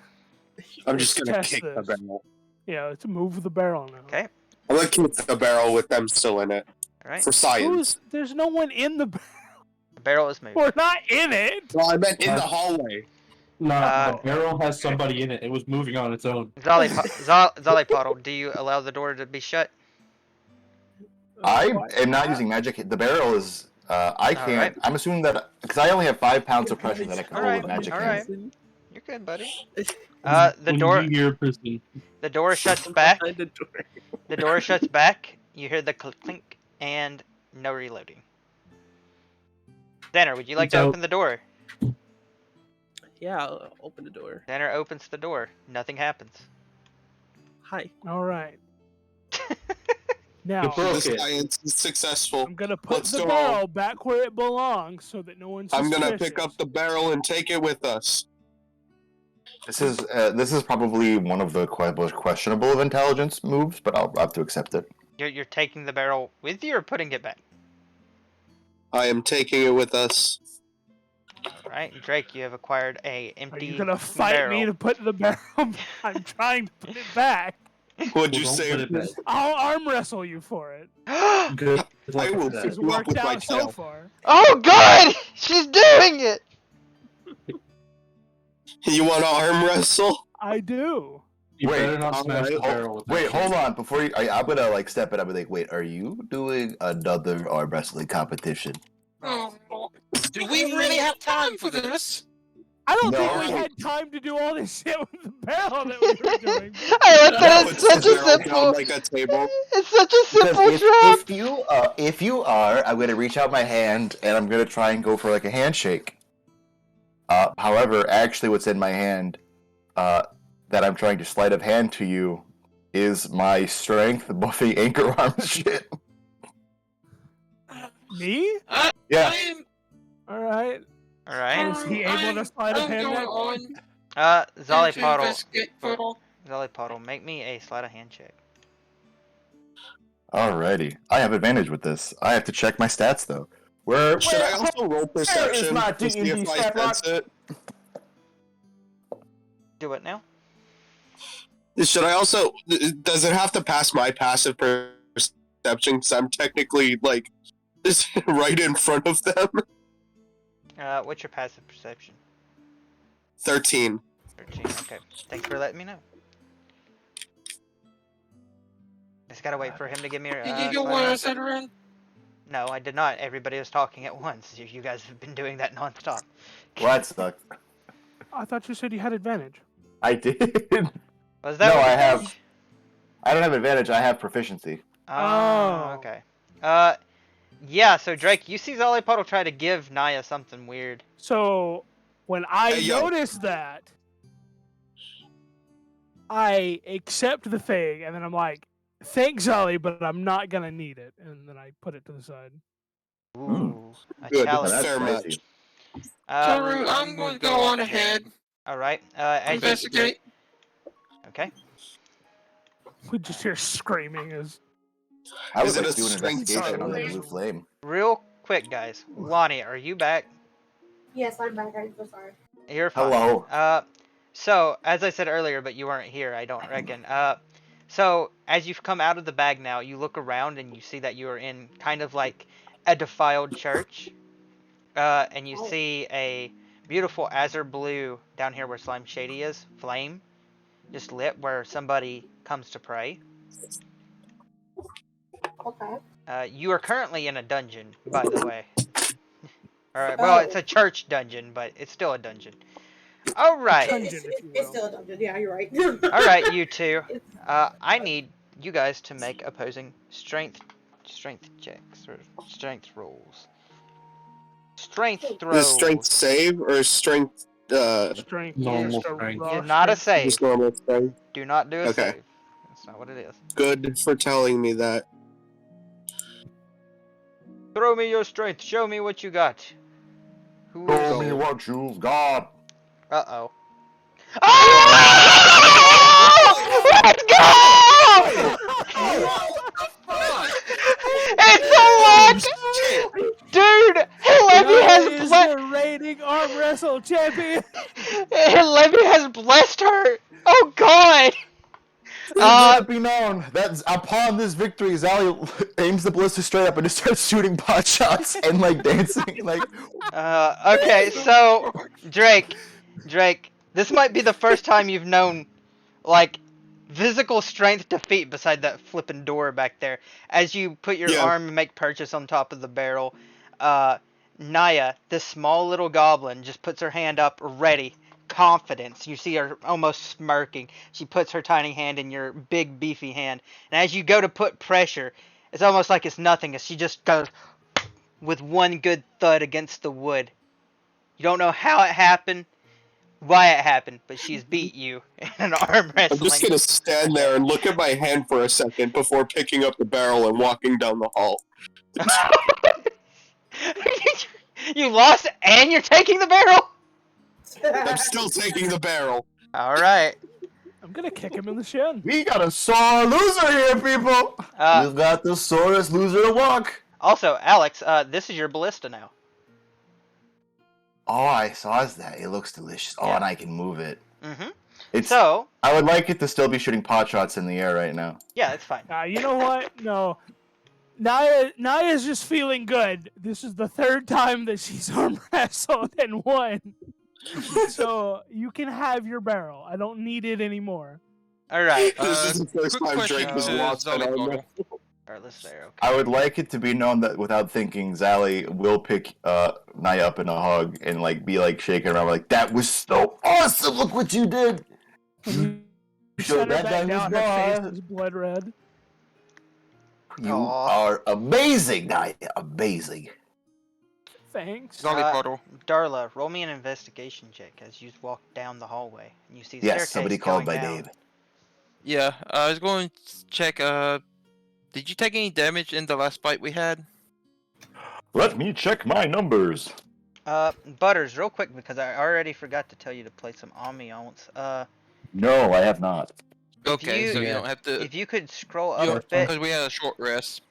Speaker 3: I'm just
Speaker 4: Let's
Speaker 3: gonna
Speaker 4: test
Speaker 3: kick the
Speaker 4: this.
Speaker 3: barrel.
Speaker 4: Yeah, let's move the barrel now.
Speaker 2: Okay.
Speaker 3: I'm gonna kick the barrel with them still in it
Speaker 2: All right.
Speaker 3: for science.
Speaker 4: There's no one in the barrel.
Speaker 2: The barrel is moved.
Speaker 4: We're not in it.
Speaker 3: Well, I meant in the hallway.
Speaker 1: Nah, the barrel has somebody in it. It was moving on its own.
Speaker 2: Zollypoddle, do you allow the door to be shut?
Speaker 7: I am not using magic. The barrel is. I can't.
Speaker 2: Alright.
Speaker 7: I'm assuming that because I only have 5 pounds of pressure that I can hold
Speaker 2: Alright,
Speaker 7: with magic
Speaker 2: alright.
Speaker 7: hands.
Speaker 2: You're good, buddy.
Speaker 1: When
Speaker 2: The
Speaker 1: you
Speaker 2: door
Speaker 1: hear prison,
Speaker 2: the door shuts back.
Speaker 6: Behind the door.
Speaker 2: The door shuts back. You hear the clink and no reloading. Xander, would you like to
Speaker 1: So-
Speaker 2: open the door?
Speaker 6: Yeah, I'll open the door.
Speaker 2: Xander opens the door. Nothing happens.
Speaker 6: Hi.
Speaker 4: All right. Now,
Speaker 1: broke
Speaker 3: The
Speaker 1: it.
Speaker 3: science is successful.
Speaker 4: I'm gonna put
Speaker 3: Let's
Speaker 4: the
Speaker 3: go.
Speaker 4: barrel back where it belongs, so that no one's.
Speaker 3: I'm gonna
Speaker 4: suspicious.
Speaker 3: pick up the barrel and take it with us.
Speaker 7: This is probably one of the most questionable of intelligence moves, but I'll have to accept it.
Speaker 2: You're taking the barrel with you or putting it back?
Speaker 3: I am taking it with us.
Speaker 2: Alright, Drake, you have acquired a
Speaker 4: Are
Speaker 2: empty
Speaker 4: you gonna fight
Speaker 2: barrel.
Speaker 4: me to put the barrel? I'm trying to put it back.
Speaker 3: Would you
Speaker 1: Well, don't
Speaker 3: say?
Speaker 1: put it back.
Speaker 4: I'll arm wrestle you for it.
Speaker 1: Good.
Speaker 3: I will
Speaker 1: luck
Speaker 3: pick
Speaker 4: It's
Speaker 3: you up
Speaker 4: worked
Speaker 3: with my
Speaker 4: out so
Speaker 3: tail.
Speaker 4: far.
Speaker 2: Oh god! She's doing it!
Speaker 3: You want to arm wrestle?
Speaker 4: I do.
Speaker 1: You
Speaker 7: Wait,
Speaker 1: better not smash the
Speaker 3: alright.
Speaker 1: barrel with that
Speaker 7: Wait,
Speaker 1: shit.
Speaker 7: hold on. Before you, I'm gonna like step it up and like, wait, are you doing another arm wrestling competition?
Speaker 5: Oh, do we really have time for this?
Speaker 4: I don't
Speaker 7: No.
Speaker 4: think we had time to do all this shit with the barrel that we were doing.
Speaker 2: I love that
Speaker 3: Put
Speaker 2: it's such
Speaker 3: the
Speaker 2: a
Speaker 3: barrel down
Speaker 2: simple.
Speaker 3: like a table.
Speaker 2: It's such a
Speaker 7: Because
Speaker 2: simple trap.
Speaker 7: if you are, I'm gonna reach out my hand and I'm gonna try and go for like a handshake. However, actually, what's in my hand, that I'm trying to sleight of hand to you, is my strength buffing anchor arm shit.
Speaker 4: Me?
Speaker 7: Yeah.
Speaker 5: I'm,
Speaker 4: All right.
Speaker 2: All right.
Speaker 4: Is he able to sleight of hand that?
Speaker 5: on
Speaker 2: Zollypoddle, Zollypoddle, make me a sleight of hand check.
Speaker 7: Alrighty, I have advantage with this. I have to check my stats though.
Speaker 3: Should I also roll perception
Speaker 7: my
Speaker 3: to see
Speaker 7: D&D
Speaker 3: if I
Speaker 7: stat block?
Speaker 3: sense it?
Speaker 2: Do it now.
Speaker 3: Should I also? Does it have to pass my passive perception? Because I'm technically like just right in front of them.
Speaker 2: What's your passive perception?
Speaker 3: 13.
Speaker 2: 13. Okay. Thanks for letting me know. Just gotta wait for him to give me.
Speaker 5: Did you
Speaker 2: sleight
Speaker 5: get
Speaker 2: of
Speaker 5: what I
Speaker 2: hand.
Speaker 5: said around?
Speaker 2: No, I did not. Everybody was talking at once. You guys have been doing that nonstop.
Speaker 7: Well, that sucks.
Speaker 4: I thought you said you had advantage.
Speaker 7: I did.
Speaker 2: Was that?
Speaker 7: No,
Speaker 2: what
Speaker 7: I
Speaker 2: you
Speaker 7: have-
Speaker 2: did?
Speaker 7: I don't have advantage. I have proficiency.
Speaker 2: Oh, okay. Yeah. So Drake, you see Zollypoddle try to give Naya something weird.
Speaker 4: So when I
Speaker 3: Hey, yo.
Speaker 4: noticed that, I accept the thing, and then I'm like, thanks, Ollie, but I'm not gonna need it. And then I put it to the side.
Speaker 2: Ooh, a
Speaker 3: Good.
Speaker 7: Now
Speaker 2: challenge.
Speaker 7: that's
Speaker 3: Fair
Speaker 7: spicy.
Speaker 3: match.
Speaker 5: Toru, I'm going to go on ahead.
Speaker 2: All right. As you,
Speaker 5: Investigate.
Speaker 2: okay.
Speaker 4: We just hear screaming as
Speaker 7: I would
Speaker 3: Is it
Speaker 7: like
Speaker 3: a
Speaker 7: to do an
Speaker 3: strength
Speaker 7: investigation on the
Speaker 4: save?
Speaker 7: blue flame.
Speaker 2: Real quick, guys. Lonnie, are you back?
Speaker 8: Yes, I'm back. I'm so sorry.
Speaker 2: You're fine.
Speaker 7: Hello.
Speaker 2: So as I said earlier, but you weren't here, I don't reckon. So as you've come out of the bag now, you look around and you see that you are in kind of like a defiled church. And you
Speaker 8: Oh.
Speaker 2: see a beautiful azure blue down here where Slime Shady is, flame, just lit where somebody comes to pray.
Speaker 8: Okay.
Speaker 2: You are currently in a dungeon, by the way. Alright, well, it's a church dungeon, but it's still a dungeon. Alright.
Speaker 4: Dungeon, if you
Speaker 8: It's
Speaker 4: will.
Speaker 8: still a dungeon. Yeah, you're right.
Speaker 2: Alright, you two.
Speaker 8: It's-
Speaker 2: I need you guys to make opposing strength checks, or strength rolls. Strength
Speaker 3: Is
Speaker 2: throws.
Speaker 3: it strength save or strength?
Speaker 4: Strength.
Speaker 1: Normal
Speaker 4: just a
Speaker 1: strength.
Speaker 4: raw
Speaker 2: It's not a
Speaker 4: strength.
Speaker 2: save.
Speaker 3: Just normal strength.
Speaker 2: Do not do a
Speaker 3: Okay.
Speaker 2: save. That's not what it is.
Speaker 3: Good for telling me that.
Speaker 2: Throw me your strength. Show me what you got. Who
Speaker 7: Show
Speaker 2: is...
Speaker 7: me what you've got.
Speaker 2: Uh-oh. Oh! Let's go! It's a lock! Dude! Levy
Speaker 4: Naya is
Speaker 2: has
Speaker 4: the reigning arm wrestle champion.
Speaker 2: Levy has blessed her! Oh god!
Speaker 7: Let it be known that upon this victory, Zali aims the ballista straight up and just starts shooting pot shots and like dancing. Like,
Speaker 2: Okay, so Drake, this might be the first time you've known like physical strength defeat beside that flipping door back there. As you put your
Speaker 3: Yeah.
Speaker 2: arm and make purchase on top of the barrel, Naya, this small little goblin, just puts her hand up, ready, confidence. You see her almost smirking. She puts her tiny hand in your big beefy hand, and as you go to put pressure, it's almost like it's nothing as she just goes with one good thud against the wood. You don't know how it happened, why it happened, but she's beat you in an arm
Speaker 3: I'm
Speaker 2: wrestling.
Speaker 3: just gonna stand there and look at my hand for a second before picking up the barrel and walking down the hall.
Speaker 2: You lost and you're taking the barrel?
Speaker 3: I'm still taking the barrel.
Speaker 2: Alright.
Speaker 4: I'm gonna kick him in the shin.
Speaker 7: we got a sore loser here, people. We've got the sorest loser to walk.
Speaker 2: Also, Alex, this is your ballista now.
Speaker 7: Oh, I saw that. It looks delicious. Oh,
Speaker 2: Yeah.
Speaker 7: and I can move it.
Speaker 2: Mm-hmm.
Speaker 7: It's.
Speaker 2: So,
Speaker 7: I would like it to still be shooting pot shots in the air right now.
Speaker 2: yeah, it's fine.
Speaker 4: You know what? No. Naya's just feeling good. This is the third time that she's arm wrestled and won. So you can have your barrel. I don't need it anymore.
Speaker 2: Alright.
Speaker 3: This is the first
Speaker 5: Quick
Speaker 3: time
Speaker 5: question
Speaker 3: Drake was
Speaker 5: to
Speaker 3: lost at
Speaker 5: Zolly
Speaker 3: arm
Speaker 5: Bottle.
Speaker 3: wrestle.
Speaker 2: Alright, let's there, okay.
Speaker 7: I would like it to be known that without thinking, Zally will pick Naya up in a hug and like be like shaking around like that was so awesome. Look what you did. You showed
Speaker 4: Set her
Speaker 7: that
Speaker 4: back
Speaker 7: guy
Speaker 4: down.
Speaker 7: was
Speaker 4: Her face
Speaker 7: God.
Speaker 4: is blood red.
Speaker 7: You
Speaker 2: Aw.
Speaker 7: are amazing, Naya. Amazing.
Speaker 4: Thanks.
Speaker 5: Zolly Bottle.
Speaker 2: Darla, roll me an investigation check as you walk down the hallway. And you see the
Speaker 7: Yes,
Speaker 2: staircase
Speaker 7: somebody called
Speaker 2: going
Speaker 7: by
Speaker 2: down.
Speaker 7: name.
Speaker 5: Yeah, I was going to check, did you take any damage in the last fight we had?
Speaker 7: Let me check my numbers.
Speaker 2: Butters, real quick, because I already forgot to tell you to play some ambiance.
Speaker 7: No, I have not.
Speaker 5: Okay,
Speaker 2: you-
Speaker 5: so you
Speaker 1: Yeah.
Speaker 5: don't have to...
Speaker 2: If you could scroll up
Speaker 5: Yeah,
Speaker 2: a bit.
Speaker 5: because we had a short rest.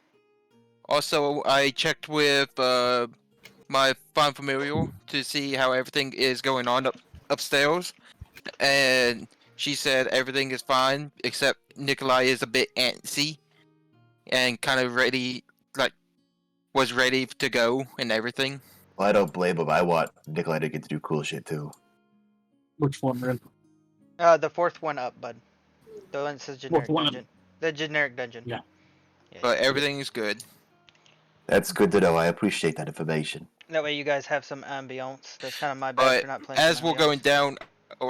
Speaker 5: Also, I checked with my Fine Familial to see how everything is going on upstairs, and she said everything is fine, except Nikolai is a bit antsy, and kind of ready, like, was ready to go and everything.
Speaker 7: Well, I don't blame him. I want Nikolai to get to do cool shit too.
Speaker 1: Which one, Ren?
Speaker 2: The fourth one up, bud. The one that says generic
Speaker 1: one up.
Speaker 2: dungeon. The generic dungeon.
Speaker 1: Yeah.
Speaker 5: But everything is good.
Speaker 7: That's good to know. I appreciate that information.
Speaker 2: That way you guys have some ambiance. That's kind of my bad
Speaker 5: But
Speaker 2: for not playing
Speaker 5: as
Speaker 2: some
Speaker 5: we're going
Speaker 2: ambiance.
Speaker 5: down,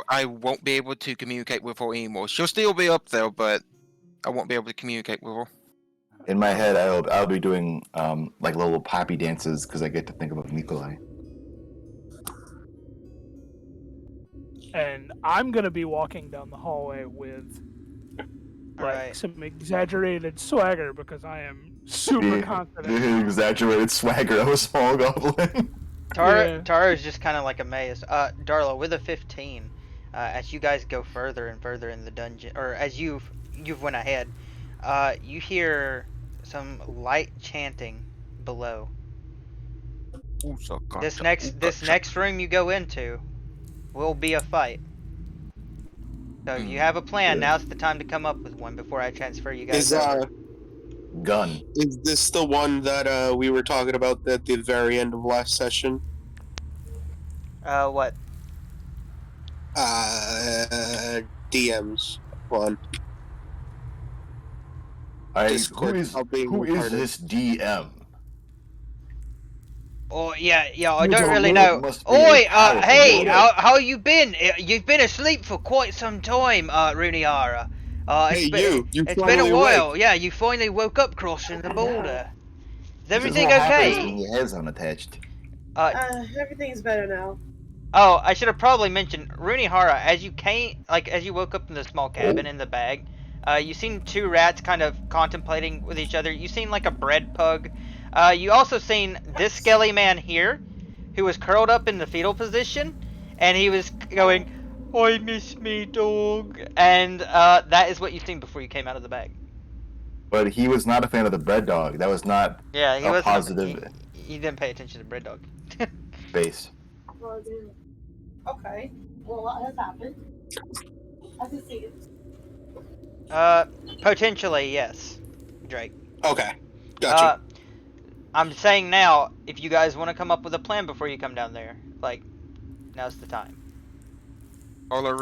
Speaker 5: I won't be able to communicate with her anymore. She'll still be up there, but I won't be able to communicate with her.
Speaker 7: In my head, I'll be doing like little poppy dances because I get to think about Nikolai.
Speaker 4: and I'm gonna be walking down the hallway with like
Speaker 2: Alright.
Speaker 4: some exaggerated swagger because I am super
Speaker 7: Yeah.
Speaker 4: confident.
Speaker 7: Exaggerated swagger of a small goblin.
Speaker 2: Tara
Speaker 4: Yeah.
Speaker 2: is just kind of like amazed. Darla, with a 15, as you guys go further and further in the dungeon, or as you've went ahead, you hear some light chanting below. This next room you go into will be a fight. So if you have a plan, now's the time to come up with one before I transfer you guys
Speaker 3: Is
Speaker 2: over.
Speaker 7: Gun.
Speaker 3: is this the one that we were talking about at the very end of last session?
Speaker 2: What?
Speaker 3: DMs one.
Speaker 7: Who
Speaker 3: Discord,
Speaker 7: is
Speaker 3: I'll be retarded.
Speaker 7: this DM?
Speaker 2: Oh yeah, I
Speaker 7: You
Speaker 2: don't
Speaker 7: don't
Speaker 2: really
Speaker 7: know,
Speaker 2: know.
Speaker 7: it must be a
Speaker 2: Oi,
Speaker 7: powerful
Speaker 2: hey,
Speaker 7: lord.
Speaker 2: how you been? You've been asleep for quite some time, Runiara.
Speaker 3: Hey,
Speaker 2: it's been a
Speaker 3: finally
Speaker 2: while.
Speaker 3: awake.
Speaker 2: Yeah, you finally woke up crossing the border. Is
Speaker 7: This is
Speaker 2: everything
Speaker 7: what happens when
Speaker 2: okay?
Speaker 7: your head's unattached.
Speaker 8: Everything's better now.
Speaker 2: Oh, I should have probably mentioned Runihara. As you woke up in the small cabin in the bag, you seen two rats kind of contemplating with each other. You seen like a bread pug. You also seen this skelly man here, who was curled up in the fetal position, and he was going, "I miss me dog," and that is what you seen before you came out of the bag.
Speaker 7: But he was not a fan of the bread dog. That was not
Speaker 2: Yeah, he
Speaker 7: a
Speaker 2: wasn't.
Speaker 7: positive
Speaker 2: He didn't pay attention to bread dog.
Speaker 7: base.
Speaker 8: Well, then, okay. Well, a lot has happened. I can see it.
Speaker 2: Potentially yes, Drake.
Speaker 3: Okay, gotcha.
Speaker 2: I'm saying now, if you guys want to come up with a plan before you come down there, like, now's the time.
Speaker 5: Ola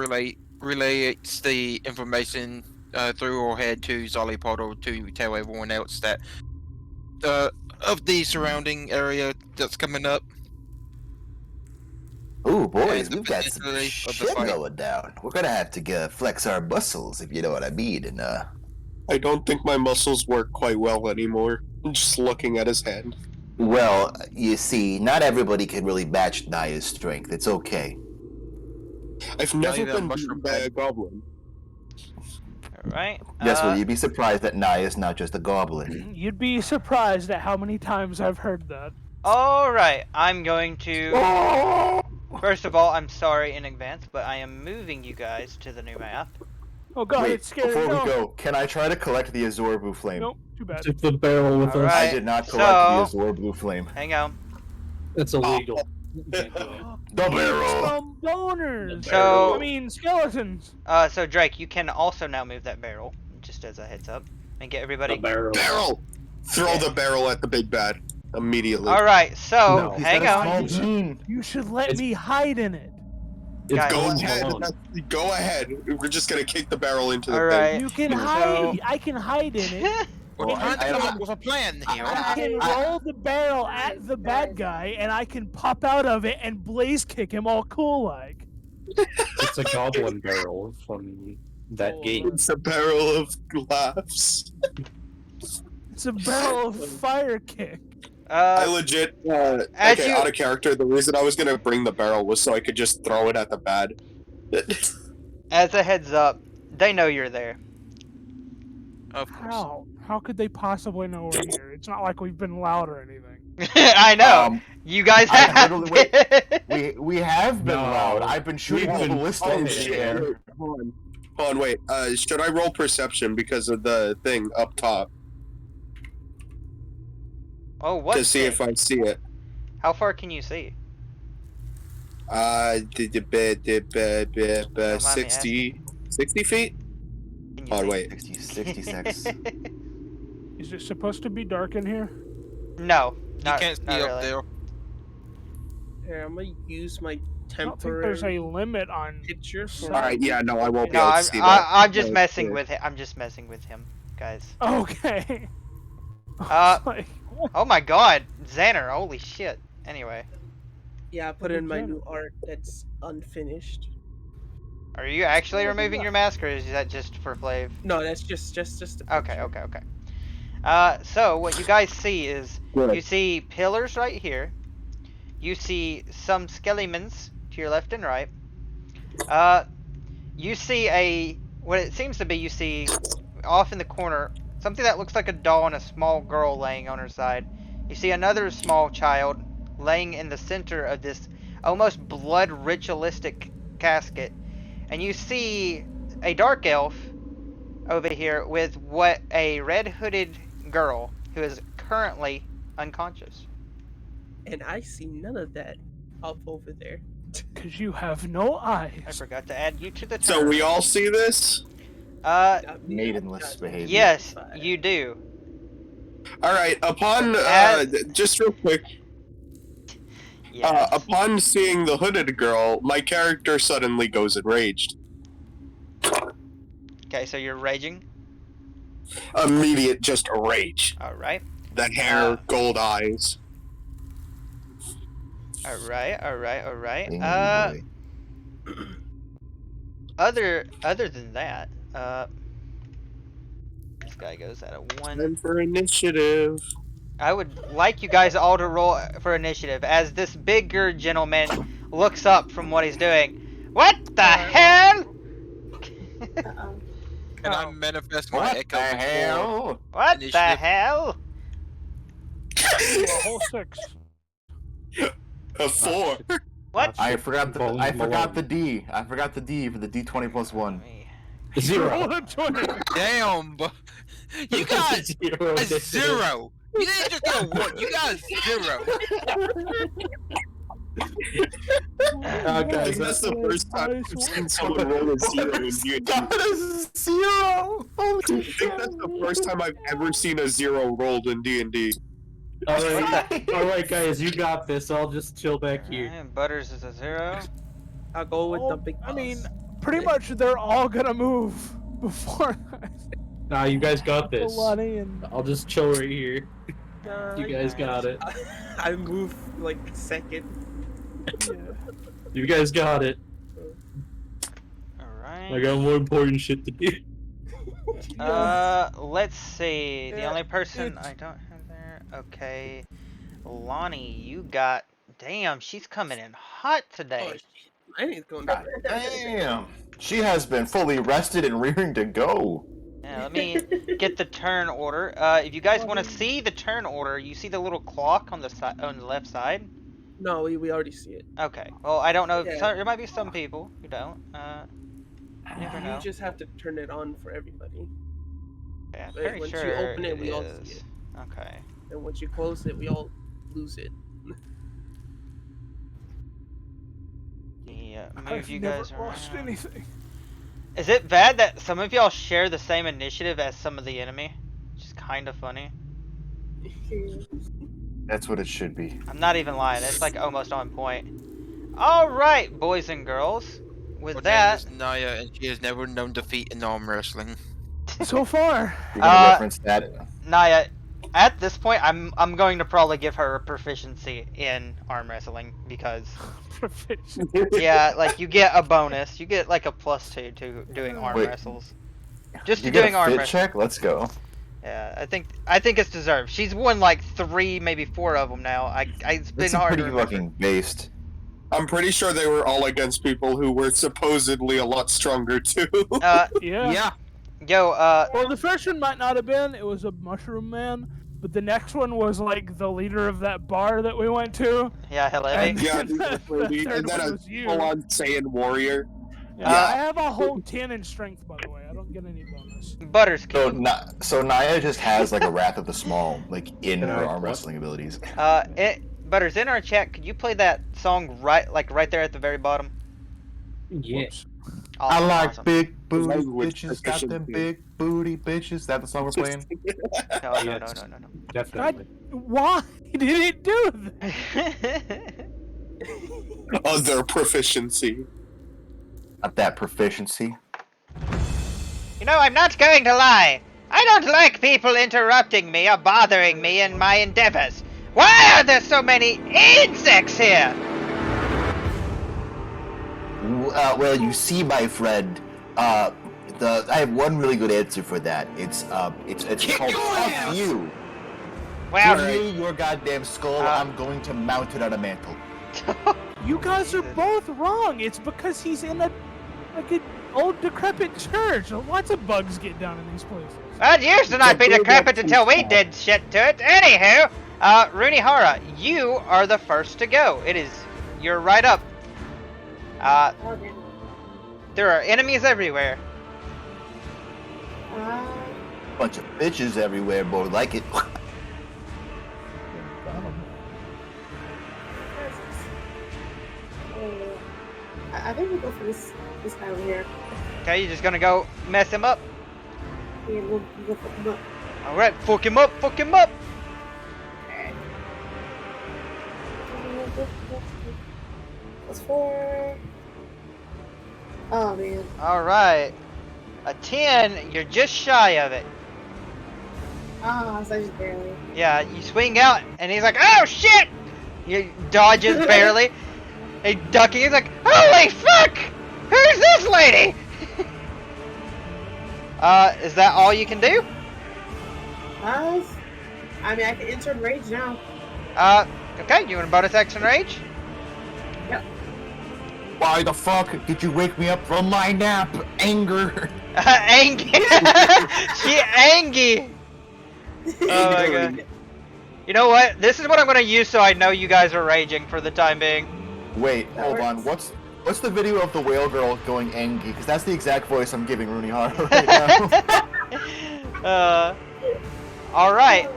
Speaker 5: relates the information through her head to Zollypodle to tell everyone else that of the surrounding area that's coming up.
Speaker 7: Ooh, boys,
Speaker 5: And
Speaker 7: we've got some
Speaker 5: particularly of the
Speaker 7: shit
Speaker 5: fight.
Speaker 7: going down. We're gonna have to flex our muscles, if you know what I mean. And
Speaker 3: I don't think my muscles work quite well anymore. I'm just looking at his hand.
Speaker 7: well, you see, not everybody can really match Naya's strength. It's okay.
Speaker 3: I've
Speaker 5: Not
Speaker 3: never
Speaker 5: even a
Speaker 3: been
Speaker 5: mushroom
Speaker 3: beaten by a
Speaker 5: head.
Speaker 3: goblin.
Speaker 2: Alright?
Speaker 7: Yes, well, you'd be surprised that Naya's not just a goblin.
Speaker 4: You'd be surprised at how many times I've heard that.
Speaker 2: Alright, I'm going to... First of all, I'm sorry in advance, but I am moving you guys to the new map.
Speaker 4: Oh god,
Speaker 7: Wait,
Speaker 4: it's scary.
Speaker 7: before
Speaker 4: no.
Speaker 7: we go, can I try to collect the Azor Blue Flame?
Speaker 4: Nope, too bad.
Speaker 1: Took the barrel with us.
Speaker 2: Alright.
Speaker 7: I did not collect the Azor Blue Flame.
Speaker 2: Hang on.
Speaker 1: It's illegal. You can't do it.
Speaker 7: The barrel!
Speaker 4: Some boners!
Speaker 2: So-
Speaker 4: I mean, skeletons!
Speaker 2: So Drake, you can also now move that barrel, just as a heads up, and get
Speaker 1: The
Speaker 2: everybody...
Speaker 1: barrel.
Speaker 3: Barrel! Throw the barrel at the big bad. Immediately.
Speaker 2: Alright, so,
Speaker 1: No.
Speaker 7: He's
Speaker 2: hang
Speaker 7: got a
Speaker 2: on.
Speaker 7: small gene.
Speaker 4: You should let
Speaker 1: It's-
Speaker 4: me hide in it.
Speaker 1: It's
Speaker 2: Guys.
Speaker 3: Go
Speaker 1: going
Speaker 3: ahead.
Speaker 1: on.
Speaker 3: Go ahead. We're just gonna kick the barrel into the
Speaker 2: Alright.
Speaker 3: thing.
Speaker 4: You can
Speaker 3: So-
Speaker 4: hide. I can hide in it.
Speaker 5: We're
Speaker 7: Well,
Speaker 5: trying to
Speaker 7: I-
Speaker 5: come
Speaker 7: I-
Speaker 5: up with a plan here.
Speaker 4: I can roll the barrel at the bad guy, and I can pop out of it and blaze kick him all cool like.
Speaker 1: It's a goblin barrel from that
Speaker 4: Oh,
Speaker 1: game.
Speaker 3: It's a barrel of laughs.
Speaker 4: It's a barrel of fire kick.
Speaker 3: I legit,
Speaker 2: As
Speaker 3: okay,
Speaker 2: you-
Speaker 3: out of character, the reason I was gonna bring the barrel was so I could just throw it at the bad.
Speaker 2: As a heads up, they know you're there.
Speaker 5: Of course.
Speaker 4: How? How could they possibly know we're here? It's not like we've been loud or anything.
Speaker 2: I know. You guys
Speaker 7: I
Speaker 2: have.
Speaker 7: literally- We have been
Speaker 1: No.
Speaker 7: loud. I've been shooting
Speaker 1: We've been-
Speaker 7: ballista in the air.
Speaker 3: Wait, hold on, wait. Should I roll perception because of the thing up top
Speaker 2: Oh, what?
Speaker 3: to see if I see it?
Speaker 2: How far can you see?
Speaker 3: 60 feet?
Speaker 2: Can you
Speaker 3: Oh,
Speaker 2: see?
Speaker 3: wait.
Speaker 7: 66.
Speaker 4: Is it supposed to be dark in here?
Speaker 2: No,
Speaker 5: You
Speaker 2: not,
Speaker 5: can't see
Speaker 2: not
Speaker 5: up
Speaker 2: really.
Speaker 5: there.
Speaker 6: Yeah, I'm gonna use my
Speaker 4: I don't think
Speaker 6: temporary
Speaker 4: there's a limit on.
Speaker 6: picture for
Speaker 3: Alright, yeah, no, I won't be
Speaker 2: No,
Speaker 3: able to
Speaker 2: I'm,
Speaker 3: see that.
Speaker 2: I'm just
Speaker 3: No,
Speaker 2: messing
Speaker 3: yeah.
Speaker 2: with him. I'm just messing with him, guys.
Speaker 4: Okay. Like,
Speaker 2: Oh my God, Xander! Holy shit. Anyway,
Speaker 6: Yeah, I put in my new art that's unfinished.
Speaker 2: are you actually removing your mask, or is that just for Flav?
Speaker 6: No, that's just a
Speaker 2: Okay,
Speaker 6: picture.
Speaker 2: okay. So what you guys see is
Speaker 3: Good.
Speaker 2: you see pillars right here. You see some skeletons to your left and right. You see what it seems to be. You see off in the corner something that looks like a doll and a small girl laying on her side. You see another small child laying in the center of this almost blood ritualistic casket, and you see a dark elf over here with what a red hooded girl who is currently unconscious.
Speaker 6: And I see none of that up over there.
Speaker 4: Because you have no
Speaker 2: I
Speaker 4: eyes.
Speaker 2: forgot to add you to the turn.
Speaker 3: So we all see this?
Speaker 6: Not me,
Speaker 7: Maidenless
Speaker 6: not-
Speaker 7: behavior.
Speaker 2: Yes, you do.
Speaker 3: All right. Upon just real quick,
Speaker 2: Yes.
Speaker 3: upon seeing the hooded girl, my character suddenly goes enraged.
Speaker 2: Okay, so you're raging.
Speaker 3: Immediate, just rage.
Speaker 2: All right.
Speaker 3: The hair, gold eyes.
Speaker 2: All right.
Speaker 7: Angry boy.
Speaker 2: Other than that, this guy goes at a 1.
Speaker 3: Time for initiative.
Speaker 2: I would like you guys all to roll for initiative as this bigger gentleman looks up from what he's doing. What the hell?
Speaker 8: Uh-oh.
Speaker 5: And I manifest my
Speaker 7: What
Speaker 5: echo
Speaker 7: the
Speaker 5: before.
Speaker 7: hell?
Speaker 2: What the
Speaker 5: Initiative.
Speaker 2: hell?
Speaker 4: A whole 6.
Speaker 3: A 4.
Speaker 2: What?
Speaker 7: I forgot the
Speaker 1: Bone
Speaker 7: I forgot
Speaker 1: Malone.
Speaker 7: the D. I forgot the D for the D20 plus 1.
Speaker 1: Zero.
Speaker 4: Roll a 20.
Speaker 5: Damn, but you got
Speaker 1: Zero.
Speaker 5: a 0. You didn't just get a 1. You got a 0.
Speaker 3: I
Speaker 1: Guys,
Speaker 3: think that's the first time I've seen someone roll a 0 in D&D.
Speaker 7: Got a 0. Holy
Speaker 3: I think that's the first time I've ever seen a 0 rolled in D&D.
Speaker 1: Alright, guys, you got this. I'll just chill back here.
Speaker 2: Alright, Butters is a 0.
Speaker 6: I'll go with
Speaker 4: Oh,
Speaker 6: the big
Speaker 4: I mean,
Speaker 6: boss.
Speaker 4: pretty much they're all gonna move before
Speaker 1: Nah, you guys got this.
Speaker 4: Lonnie and
Speaker 1: I'll just chill right here. You guys got it.
Speaker 6: I move like second.
Speaker 1: You guys got it. I
Speaker 2: Alright.
Speaker 1: got more important shit to do.
Speaker 2: Let's see. The
Speaker 4: Yeah,
Speaker 2: only person
Speaker 4: it's-
Speaker 2: I don't have there. Okay. Lonnie, you got. Damn, she's coming in hot
Speaker 6: Oh
Speaker 2: today.
Speaker 6: shit! I ain't going
Speaker 7: God
Speaker 6: down.
Speaker 7: damn. She has been fully rested and rearing to go.
Speaker 2: Yeah, let me get the turn order. If you guys want to see the turn order, you see the little clock on the on the left side.
Speaker 6: No, we already see it.
Speaker 2: Okay. Well, I don't know.
Speaker 6: Yeah.
Speaker 2: There might be some people who don't. You never know.
Speaker 6: You just have to turn it on for everybody.
Speaker 2: Yeah, I'm
Speaker 6: but
Speaker 2: pretty
Speaker 6: once you
Speaker 2: sure
Speaker 6: open it, we all see
Speaker 2: is.
Speaker 6: it.
Speaker 2: Okay.
Speaker 6: And once you close it, we all lose it.
Speaker 2: Yeah, move
Speaker 4: I've
Speaker 2: you
Speaker 4: never
Speaker 2: guys
Speaker 4: lost
Speaker 2: around.
Speaker 4: anything.
Speaker 2: Is it bad that some of y'all share the same initiative as some of the enemy? Which is kind of funny.
Speaker 7: That's what it should be.
Speaker 2: I'm not even lying. It's like almost on point. All right, boys and girls. With
Speaker 5: Her name
Speaker 2: that,
Speaker 5: is Naya, and she has never known defeat in arm wrestling.
Speaker 4: So far.
Speaker 7: You're gonna reference that.
Speaker 2: Naya, at this point, I'm going to probably give her a proficiency in arm wrestling because
Speaker 4: Proficient.
Speaker 2: yeah, like you get a bonus. You get like a +2 to doing arm
Speaker 7: Wait.
Speaker 2: wrestles. Just
Speaker 7: You
Speaker 2: to
Speaker 7: get
Speaker 2: doing
Speaker 7: a
Speaker 2: arm
Speaker 7: fit
Speaker 2: wrestling.
Speaker 7: check? Let's go.
Speaker 2: Yeah, I think it's deserved. She's won like 3, maybe 4 of them now. It's been
Speaker 7: It's
Speaker 2: hard
Speaker 7: pretty
Speaker 2: to remember.
Speaker 7: fucking based.
Speaker 3: I'm pretty sure they were all against people who were supposedly a lot stronger too.
Speaker 4: Yeah.
Speaker 2: Yo,
Speaker 4: Well, the first one might not have been. It was a mushroom man. But the next one was like the leader of that bar that we went to.
Speaker 2: yeah, hello.
Speaker 4: And
Speaker 3: Yeah,
Speaker 4: the
Speaker 3: and
Speaker 4: third
Speaker 3: then
Speaker 4: one
Speaker 3: a
Speaker 4: was you.
Speaker 3: full-on Saiyan warrior.
Speaker 4: Yeah, I have a whole 10 in strength, by the way. I don't get any bonus.
Speaker 2: Butters
Speaker 7: So,
Speaker 2: King.
Speaker 7: so Naya just has like a Wrath of the Small, like in her
Speaker 1: Alright,
Speaker 7: arm
Speaker 1: what?
Speaker 7: wrestling abilities.
Speaker 2: Butters, in our chat, could you play that song right there at the very bottom?
Speaker 1: Yeah.
Speaker 4: Whoops.
Speaker 7: I
Speaker 2: Awesome,
Speaker 7: like
Speaker 2: awesome.
Speaker 7: big booty
Speaker 3: Language
Speaker 7: bitches, got them
Speaker 3: proficiency.
Speaker 7: big booty bitches. Is that the song we're playing?
Speaker 2: No.
Speaker 1: Definitely.
Speaker 4: Why did it do that?
Speaker 3: Other proficiency.
Speaker 7: Not that proficiency.
Speaker 2: You know, I'm not going to lie. I don't like people interrupting me or bothering me in my endeavors. Why are there so many insects here?
Speaker 7: Well, you see, my friend, I have one really good answer for that. It's called fuck you.
Speaker 2: Well,
Speaker 7: Give me your goddamn skull. I'm going to mount it on a mantle.
Speaker 4: You guys are
Speaker 2: Jesus.
Speaker 4: both wrong. It's because he's in a Like an old decrepit church. Lots of bugs get down in these places.
Speaker 2: It used to not be decrepit until we did shit to it. Anywho, Runihara, you are the first to go. You're right up.
Speaker 8: Oh, damn.
Speaker 2: There are enemies everywhere.
Speaker 7: Bunch of bitches everywhere, boy. Like it.
Speaker 8: I think we'll go for this guy over here.
Speaker 2: Okay, you're just gonna go mess him up?
Speaker 8: Yeah, we'll go fuck him up.
Speaker 2: Alright, fuck him up, fuck him up!
Speaker 8: Okay. Plus 4. Oh, man.
Speaker 2: Alright. A 10, you're just shy of it.
Speaker 8: Oh, so just barely.
Speaker 2: Yeah, you swing out, and he's like, oh shit! You dodges barely. He ducking, he's like, holy fuck! Who's this lady? Is that all you can do?
Speaker 8: I mean, I can enter rage now.
Speaker 2: Okay, you want a bonus action rage?
Speaker 8: Yep.
Speaker 7: Why the fuck did you wake me up from my nap? Anger.
Speaker 2: Angie! She Angie! Oh my god. You know what? This is what I'm gonna use so I know you guys are raging for the time being.
Speaker 7: Wait, hold on. What's the video of the whale girl going Angie? Because that's the exact voice I'm giving Runihara right now.
Speaker 2: Alright.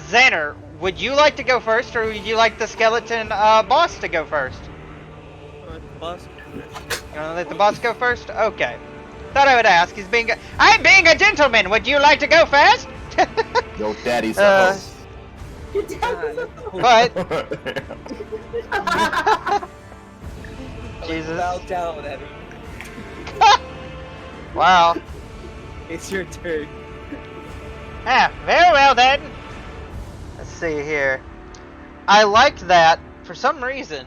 Speaker 2: Xander, would you like to go first, or would you like the skeleton boss to go first?
Speaker 6: Boss.
Speaker 2: You wanna let the boss go first? Okay. Thought I would ask. I'm being a gentleman. Would you like to go first?
Speaker 7: Yo, daddy's the host.
Speaker 2: But Jesus.
Speaker 6: Bow down, Eddie.
Speaker 2: Wow.
Speaker 6: It's your turn.
Speaker 2: Very well then. Let's see here. I liked that. For some reason,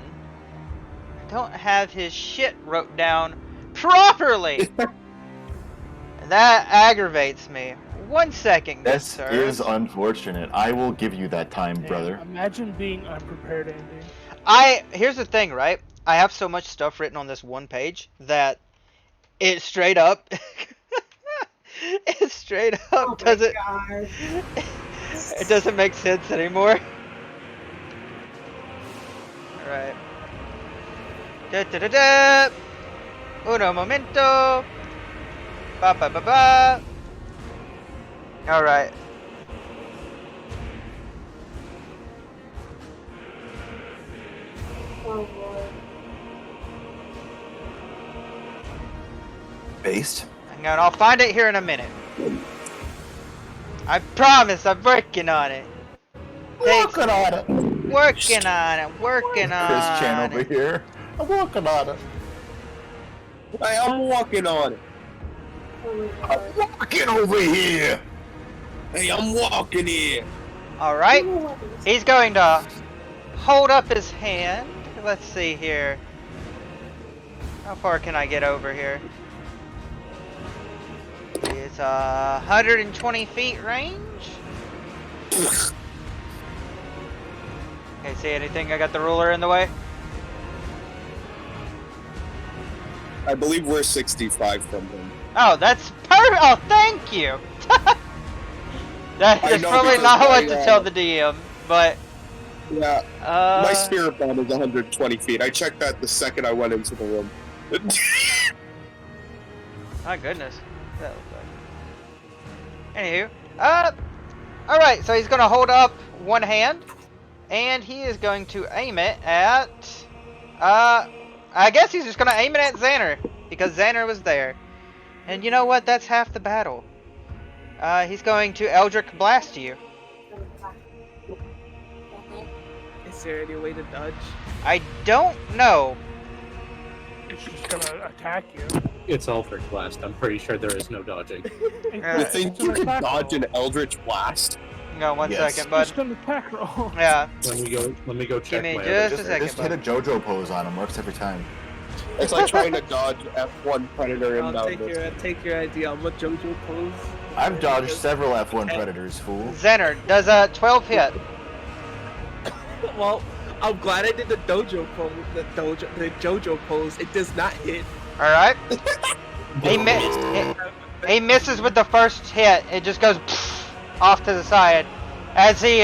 Speaker 2: I don't have his shit wrote down properly. And that aggravates me. 1 second, good
Speaker 7: This
Speaker 2: sir.
Speaker 7: is unfortunate. I will give you that time,
Speaker 4: Yeah,
Speaker 7: brother.
Speaker 4: Imagine being unprepared, Andy.
Speaker 2: Here's the thing, right? I have so much stuff written on this one page that it straight up
Speaker 8: Oh
Speaker 2: doesn't
Speaker 8: God.
Speaker 2: it doesn't make sense anymore. Alright. Da da da da. Uno momento. Ba ba ba ba. Alright.
Speaker 8: Oh boy.
Speaker 7: Based?
Speaker 2: Hang on, I'll find it here in a minute. I promise I'm working on it.
Speaker 7: Working on it.
Speaker 2: Working on it, working on
Speaker 7: Chris Chan over
Speaker 2: it.
Speaker 7: here. I'm working on it.
Speaker 3: Hey, I'm walking on it.
Speaker 8: Oh my
Speaker 7: I'm
Speaker 8: God.
Speaker 7: walking over here.
Speaker 3: Hey, I'm walking here.
Speaker 2: Alright, he's going to hold up his hand. Let's see here. How far can I get over here? It's 120 feet range. Okay, see anything? I got the ruler in the way.
Speaker 3: I believe we're 65 from him.
Speaker 2: Oh, that's perfect. Oh, thank you. That's
Speaker 3: I know
Speaker 2: probably
Speaker 3: because
Speaker 2: not what
Speaker 3: I,
Speaker 2: to tell the DM, but
Speaker 3: Yeah, my spirit bomb is 120 feet. I checked that the second I went into the room.
Speaker 2: My goodness. That looks like. Anywho, alright, so he's gonna hold up one hand, and he is going to aim it at, I guess he's just gonna aim it at Xander, because Xander was there. And you know what? That's half the battle. He's going to Eldritch Blast you.
Speaker 6: Is there any way to dodge?
Speaker 2: I don't know.
Speaker 4: It's just gonna attack you.
Speaker 1: It's Eldritch Blast. I'm pretty sure there is no dodging.
Speaker 2: Yeah.
Speaker 3: You think
Speaker 4: It's
Speaker 3: you
Speaker 4: an
Speaker 3: could
Speaker 4: attack
Speaker 3: dodge
Speaker 4: roll.
Speaker 3: an Eldritch Blast?
Speaker 2: Hang on one
Speaker 7: Yes.
Speaker 2: second,
Speaker 4: It's
Speaker 2: bud.
Speaker 4: just an attack roll.
Speaker 2: Yeah.
Speaker 1: Let me go check
Speaker 2: me
Speaker 1: my
Speaker 2: just
Speaker 1: other-
Speaker 2: a second.
Speaker 7: Just hit a JoJo pose on him. Works every time.
Speaker 3: It's like trying to dodge F1 Predator
Speaker 6: I'll
Speaker 3: inbound.
Speaker 6: take your idea on what JoJo pose.
Speaker 7: I've dodged several F1 Predators, fool.
Speaker 2: Xander, does a 12 hit?
Speaker 6: Well, I'm glad I did the dojo pose. The JoJo pose. It does not hit.
Speaker 2: All right. He misses with the first hit. It just goes off to the side as he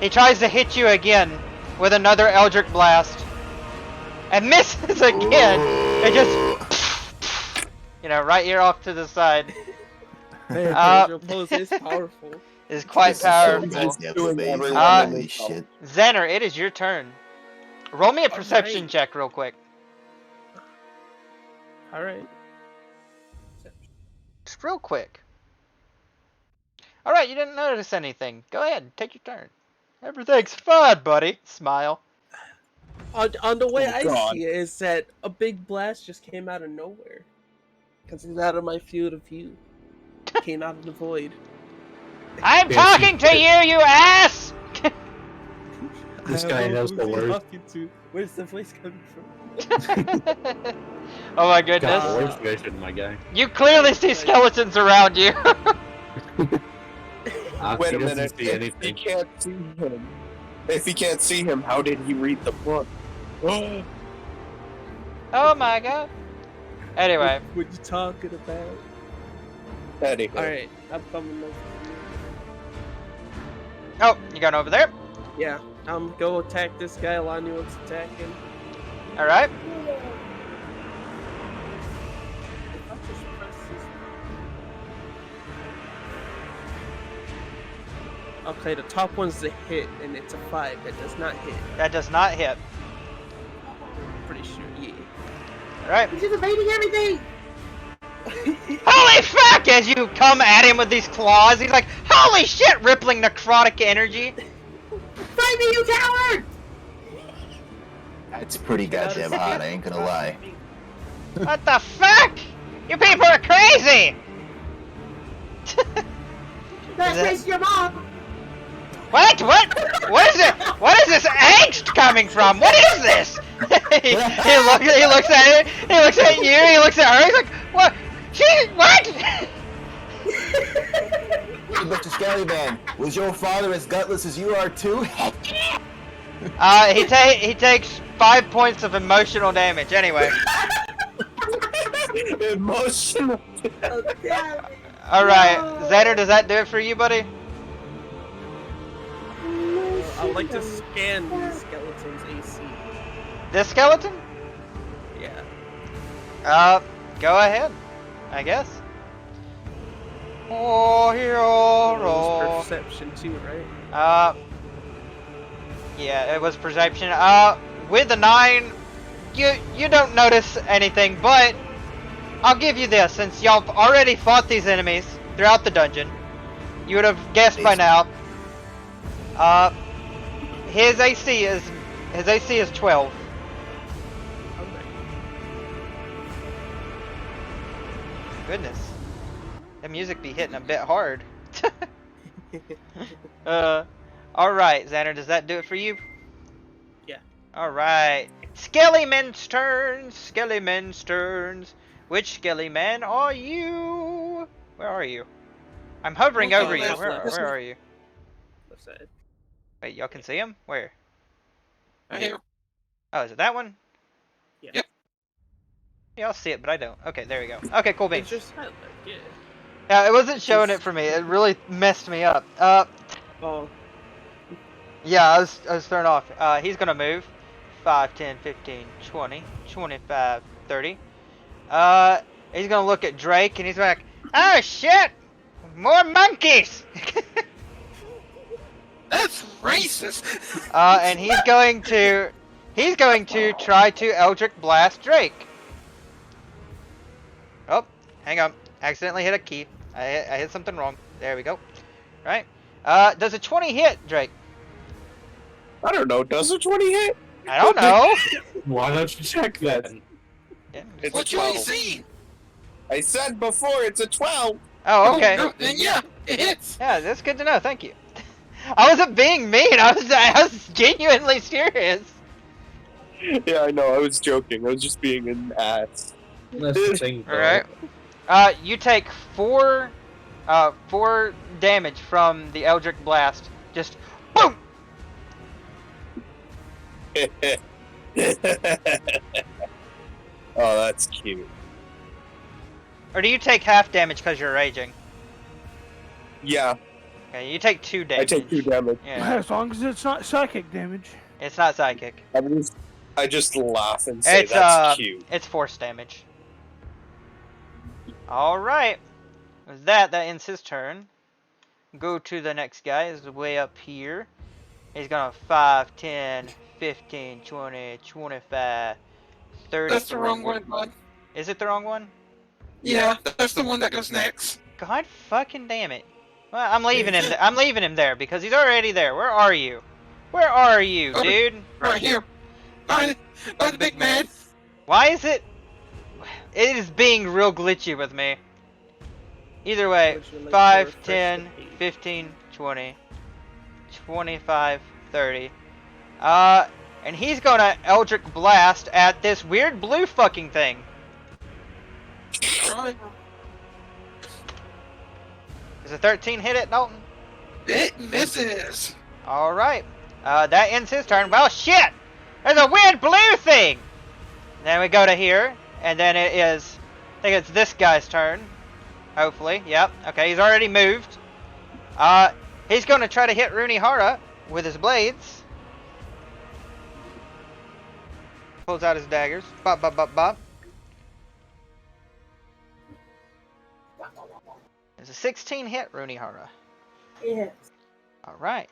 Speaker 2: tries to hit you again with another Eldritch Blast and misses again. It just right here off to the side.
Speaker 6: Man, your pose is powerful.
Speaker 2: Is quite powerful.
Speaker 7: Holy shit.
Speaker 2: Xander, it is your turn. Roll me a perception check real quick.
Speaker 6: Alright.
Speaker 2: Just real quick. Alright, you didn't notice anything. Go ahead, take your turn. Everything's fine, buddy. Smile.
Speaker 6: On the way I see it is that a big blast just came out of nowhere. Because it's out of my field of view. Came out of the void.
Speaker 2: I'm talking to you, you ass!
Speaker 1: This guy knows the word.
Speaker 6: Where's the voice coming from?
Speaker 2: Oh my goodness.
Speaker 1: Got voice version, my guy.
Speaker 2: You clearly see skeletons around you.
Speaker 3: Wait a minute. If he can't see him, how did he read the book?
Speaker 2: Oh my god. Anyway.
Speaker 6: What you talking about?
Speaker 3: Anyway.
Speaker 6: Alright, I'm coming over.
Speaker 2: Oh, you going over there?
Speaker 6: Yeah, go attack this guy. Lonnie wants to attack him.
Speaker 2: Alright.
Speaker 6: Okay, the top one's a hit, and it's a 5. That does not hit.
Speaker 2: That does not hit.
Speaker 6: Pretty sure, yeah.
Speaker 2: Alright.
Speaker 8: He's just evading everything!
Speaker 2: Holy fuck! As you come at him with these claws, he's like, holy shit! Rippling necrotic energy.
Speaker 8: Fight me, you coward!
Speaker 7: That's pretty goddamn hot, I ain't gonna lie.
Speaker 2: What the fuck? You people are crazy!
Speaker 8: That's crazy, your mom!
Speaker 2: What? What is it? What is this angst coming from? What is this? he looks at it. He looks at you. He looks at her. He's like, what? What?
Speaker 7: Mr. Skellyman, was your father as gutless as you are too?
Speaker 2: He takes 5 points of emotional damage. Anyway.
Speaker 3: Emotional.
Speaker 2: All right, Xander, does that do it for you, buddy?
Speaker 6: I would like to scan the skeleton's AC.
Speaker 2: This skeleton?
Speaker 6: Yeah.
Speaker 2: Go ahead, I guess. Oh, hero.
Speaker 6: Perception too, right?
Speaker 2: Yeah, it was perception. With the 9, you don't notice anything, but I'll give you this, since y'all already fought these enemies throughout the dungeon, you would have guessed by now. His AC is 12. Goodness, the music be hitting a bit hard. All right, Xander, does that do it for you?
Speaker 6: Yeah.
Speaker 2: All right, Skellyman's turn. Skellyman's turns. Which Skelly man are you? Where are you? I'm hovering over you. Where are you?
Speaker 6: Left side.
Speaker 2: Wait, y'all can see him? Where?
Speaker 5: Right here.
Speaker 2: Oh, is it that one?
Speaker 6: Yeah.
Speaker 5: Yep.
Speaker 2: Yeah, I'll see it, but I don't. Okay, there we go. Okay, cool beans.
Speaker 6: It's just highlight, yeah.
Speaker 2: Yeah, it wasn't showing it for me. It really messed me up.
Speaker 6: Oh.
Speaker 2: Yeah, I was thrown off. He's gonna move. 5, 10, 15, 20, 25, 30. He's gonna look at Drake and he's like, oh shit! More monkeys!
Speaker 5: That's racist.
Speaker 2: And he's going to try to Eldritch Blast Drake. Oh, hang on. Accidentally hit a key. I hit something wrong. There we go. Right. Does a 20 hit, Drake?
Speaker 3: I don't know. Does a 20 hit?
Speaker 2: I don't know.
Speaker 1: Why don't you check that?
Speaker 2: Yeah.
Speaker 3: It's
Speaker 5: What
Speaker 3: a
Speaker 5: you
Speaker 3: 12.
Speaker 5: see?
Speaker 3: I said before it's a 12.
Speaker 2: Oh, okay.
Speaker 5: No, then yeah, it hits.
Speaker 2: Yeah, that's good to know. Thank you. I wasn't being mean. I was genuinely serious.
Speaker 3: Yeah, I know. I was joking. I was just being an ass.
Speaker 1: That's the thing.
Speaker 2: All right. You take 4 damage from the Eldritch Blast. Just boom.
Speaker 3: Oh, that's cute.
Speaker 2: Or do you take half damage because you're raging?
Speaker 3: Yeah,
Speaker 2: Okay, you take 2
Speaker 3: I
Speaker 2: damage.
Speaker 3: take 2 damage.
Speaker 2: Yeah,
Speaker 4: As long as it's not psychic damage.
Speaker 2: it's not psychic.
Speaker 3: I just laugh and say that's cute.
Speaker 2: It's force damage. All right. With that ends his turn. Go to the next guy. Is way up here. He's gonna 5, 10, 15, 20, 25, 30.
Speaker 5: That's the wrong one, bud.
Speaker 2: Is it the wrong one?
Speaker 5: Yeah, that's the one that goes next.
Speaker 2: God fucking damn it. Well, I'm leaving him. I'm leaving him there because he's already there. Where are you? Where are you, dude?
Speaker 5: Right here. By the big man.
Speaker 2: Why is it? It is being real glitchy with me. Either way,
Speaker 6: Would you like to
Speaker 2: 5,
Speaker 6: refresh
Speaker 2: 10,
Speaker 6: the page?
Speaker 2: 15, 20, 25, 30. And he's gonna Eldritch Blast at this weird blue fucking thing.
Speaker 5: Right.
Speaker 2: Is a 13 hit it, Dalton?
Speaker 5: It misses.
Speaker 2: Alright. That ends his turn. Well, shit! There's a weird blue thing! Then we go to here, and then it is, I think it's this guy's turn. Hopefully, yep. Okay, he's already moved. He's gonna try to hit Runihara with his blades. Pulls out his daggers. Bop, bop, bop, bop. There's a 16 hit, Runihara.
Speaker 8: Yes.
Speaker 2: Alright.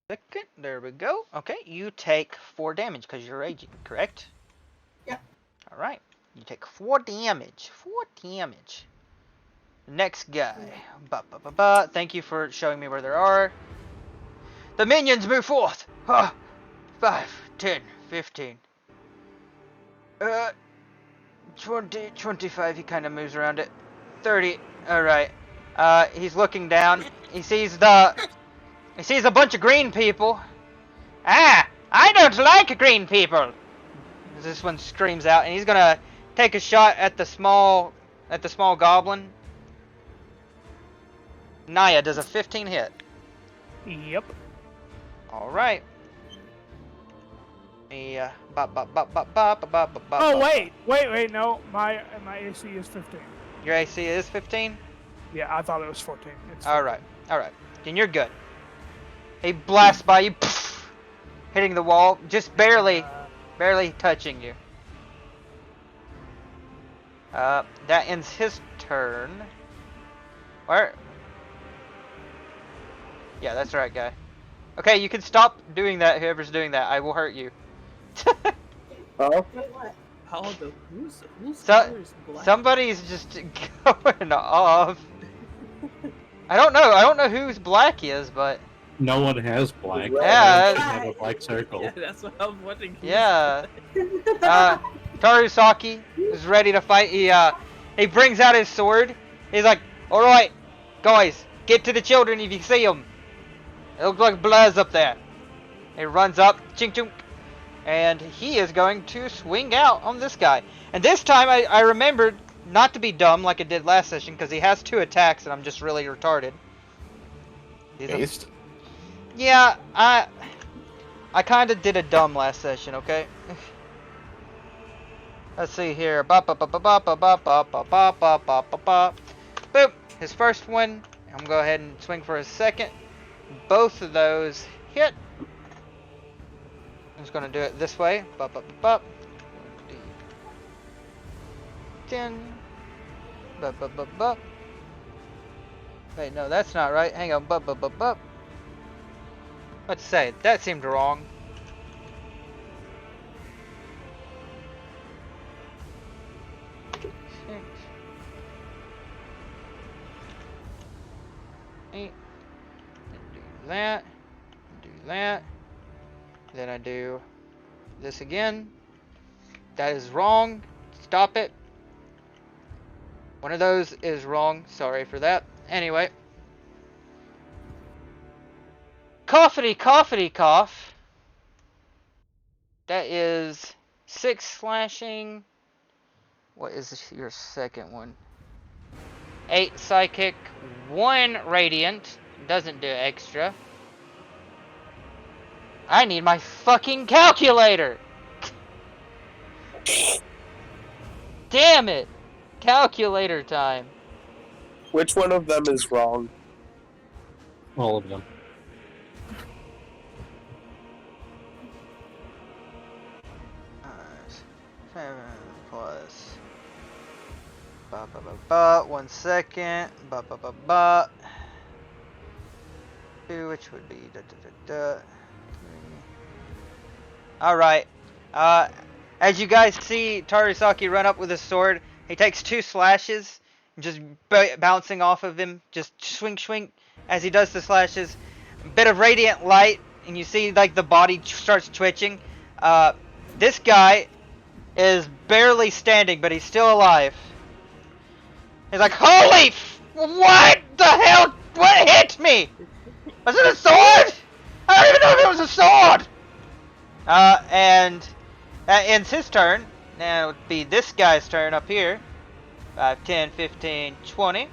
Speaker 2: Second, there we go. Okay, you take 4 damage because you're raging, correct?
Speaker 8: Yep.
Speaker 2: Alright, you take 4 damage. 4 damage. Next guy. Thank you for showing me where there are. The minions move forth! 5, 10, 15. 20, 25, he kind of moves around it. 30, alright. He's looking down. He sees a bunch of green people. Ah! I don't like green people! This one screams out, and he's gonna take a shot at the small goblin. Naya, does a 15 hit?
Speaker 4: Yep.
Speaker 2: Alright. Oh
Speaker 4: wait, no. My AC is 15.
Speaker 2: Your AC is 15?
Speaker 4: Yeah, I thought it was 14. It's 15.
Speaker 2: Alright. Then you're good. He blasts by you, hitting the wall, just barely touching you. That ends his turn. Where? Yeah, that's right, guy. Okay, you can stop doing that, whoever's doing that. I will hurt you.
Speaker 3: Oh,
Speaker 8: Wait, what?
Speaker 6: How the who's
Speaker 2: So-
Speaker 6: color is black?
Speaker 2: Somebody's just going off. I don't know whose black is, but
Speaker 1: No one has black.
Speaker 2: Yeah,
Speaker 1: Everyone should have a black circle.
Speaker 6: Yeah, that's what I'm wondering. who's
Speaker 2: yeah. Tarusaki is ready to fight. He brings out his sword. He's like, "All right, guys, get to the children if you see them. It looks like Blaz up there." He runs up, chink chink, and he is going to swing out on this guy. And this time, I remembered not to be dumb like I did last session because he has 2 attacks, and I'm just really retarded. He's a-
Speaker 7: Haste.
Speaker 2: yeah, I kind of did a dumb last session, okay? Let's see here. Boop. His first one. I'm gonna go ahead and swing for his second. Both of those hit. I'm just gonna do it this way. Bop. 10. Bop. Wait, no, that's not right. Hang on. Bop. Let's say that seemed wrong. Six, 8. Then do that. Then I do this again. That is wrong. Stop it. One of those is wrong. Sorry for that. Anyway. Coughity cough. That is 6 slashing. What is your second one? 8 psychic, 1 radiant. Doesn't do extra. I need my fucking calculator! Damn it! Calculator time.
Speaker 3: Which one of them is wrong?
Speaker 1: All of them.
Speaker 2: Seven plus. Ba ba ba ba. 1 second. Ba ba ba ba. 2, which would be da da da da. 3. All right. As you guys see Tarisaki run up with his sword, he takes 2 slashes, just bouncing off of him, just swing, swing, as he does the slashes. A bit of radiant light, and you see like the body starts twitching. This guy is barely standing, but he's still alive. He's like, holy what the hell? What hit me? Was it a sword? I don't even know if it was a sword! And that ends his turn. Now it would be this guy's turn up here. 5, 10, 15, 20.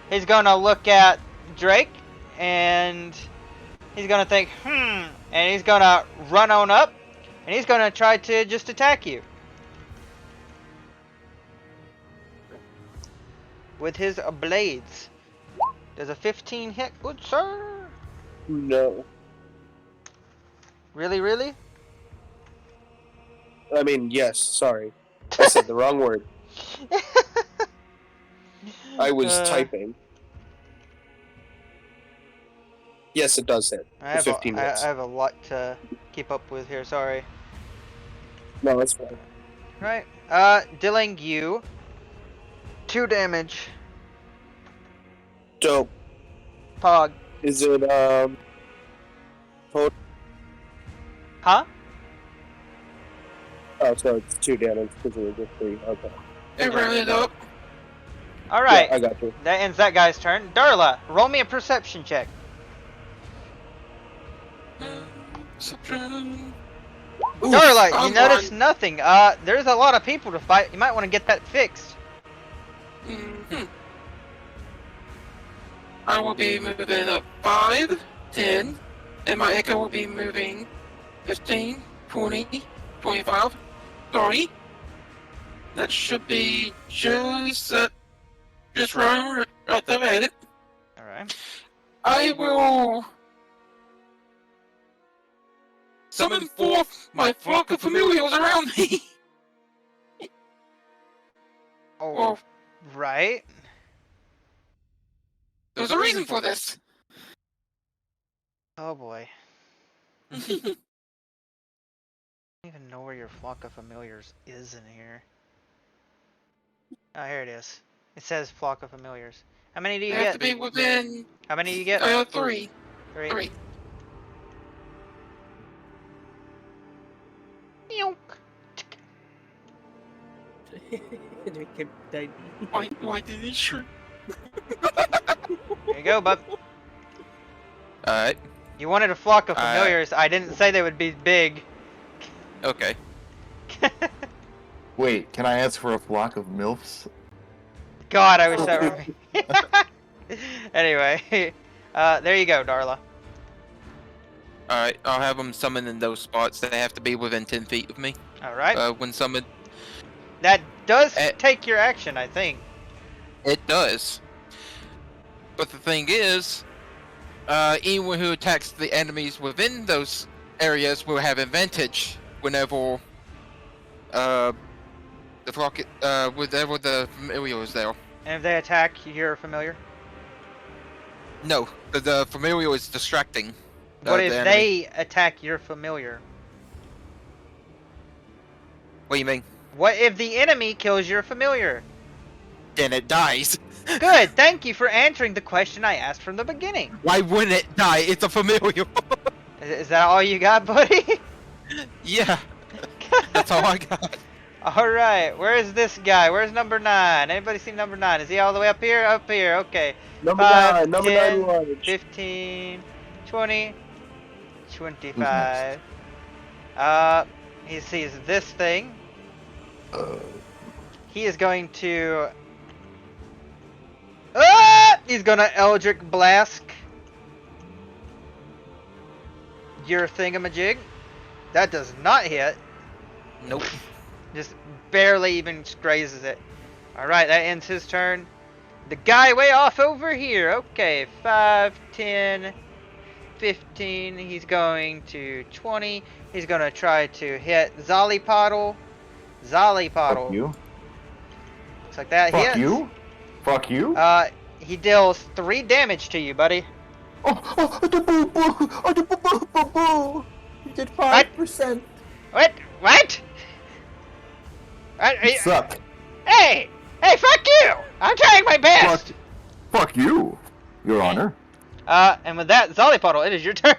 Speaker 2: He's gonna look at Drake, and he's gonna think, and he's gonna run on up, and he's gonna try to just attack you. With his blades. Does a 15 hit, good sir?
Speaker 3: No.
Speaker 2: Really, really?
Speaker 3: I mean, yes, sorry. I said the wrong word. I was typing. Yes, it does hit.
Speaker 2: I have,
Speaker 3: 15
Speaker 2: I
Speaker 3: hits.
Speaker 2: have a lot to keep up with here, sorry.
Speaker 3: No, that's fine.
Speaker 2: Right. Dealing you 2 damage.
Speaker 3: Dope.
Speaker 2: Pog.
Speaker 3: Is it,
Speaker 2: Huh?
Speaker 3: Oh, so it's 2 damage because it was a 3. Okay.
Speaker 5: Hey, round it up.
Speaker 2: Alright.
Speaker 3: Yeah, I got you.
Speaker 2: That ends that guy's turn. Darla, roll me a perception check.
Speaker 5: Perception.
Speaker 2: Darla, you
Speaker 5: I'm
Speaker 2: notice
Speaker 5: fine.
Speaker 2: nothing. There's a lot of people to fight. You might want to get that fixed.
Speaker 5: Mhm. I will be moving up 5, 10, and my echo will be moving 15, 20, 25, 30. That should be just right there at it.
Speaker 2: Alright.
Speaker 5: I will summon forth my flock of familiars around me.
Speaker 2: Oh,
Speaker 5: Well,
Speaker 2: right.
Speaker 5: there's a reason for this.
Speaker 2: Oh boy. I don't even know where your flock of familiars is in here. Oh, here it is. It says flock of familiars. How many do you
Speaker 5: They have to
Speaker 2: get?
Speaker 5: be within
Speaker 2: How many do you get?
Speaker 5: 3.
Speaker 2: 3.
Speaker 5: 3.
Speaker 2: Yoink.
Speaker 6: They kept dying.
Speaker 5: Why did he shrink?
Speaker 2: There you go, bub.
Speaker 5: Alright,
Speaker 2: You wanted a flock of
Speaker 5: I-
Speaker 2: familiars. I didn't say they would be big.
Speaker 5: okay.
Speaker 7: Wait, can I ask for a flock of MILFs?
Speaker 2: God, I wish that were me. Anyway, there you go, Darla.
Speaker 5: Alright, I'll have them summon in those spots. They have to be within 10 feet of me.
Speaker 2: Alright.
Speaker 5: When summoned.
Speaker 2: That does
Speaker 5: Eh.
Speaker 2: take your action, I think.
Speaker 5: It does. But the thing is, anyone who attacks the enemies within those areas will have advantage whenever the rocket, whenever the familiar is there.
Speaker 2: And if they attack, you're familiar.
Speaker 5: No, the familiar is distracting.
Speaker 2: What
Speaker 5: the
Speaker 2: if
Speaker 5: enemy.
Speaker 2: they attack your familiar?
Speaker 5: What do you mean?
Speaker 2: What if the enemy kills your familiar?
Speaker 5: Then it dies.
Speaker 2: Good, thank you for answering the question I asked from the beginning.
Speaker 5: Why wouldn't it die? It's a familiar.
Speaker 2: Is that all you got, buddy?
Speaker 5: Yeah, that's all I got.
Speaker 2: Alright, where's this guy? Where's number 9? Anybody see number 9? Is he all the way up here? Up here, okay.
Speaker 3: Number
Speaker 2: 5,
Speaker 3: 9, number
Speaker 2: 10,
Speaker 3: 9 large.
Speaker 2: 15, 20, 25. He sees this thing. he is going to. Ah! He's gonna Eldritch Blast your thingamajig. That does not hit.
Speaker 5: Nope.
Speaker 2: Just barely even grazes it. Alright, that ends his turn. The guy way off over here. Okay, 5, 10, 15. He's going to 20. He's going to try to hit Zollypoddle.
Speaker 7: Fuck you.
Speaker 2: Looks like that
Speaker 7: Fuck
Speaker 2: hits.
Speaker 7: you. Fuck you.
Speaker 2: He deals 3 damage to you, buddy.
Speaker 7: You did 5%.
Speaker 2: What? What?
Speaker 7: You suck.
Speaker 2: Hey! Hey, fuck you! I'm trying my best!
Speaker 7: Fuck you, Your Honor.
Speaker 2: And with that, Zollypoddle, it is your turn.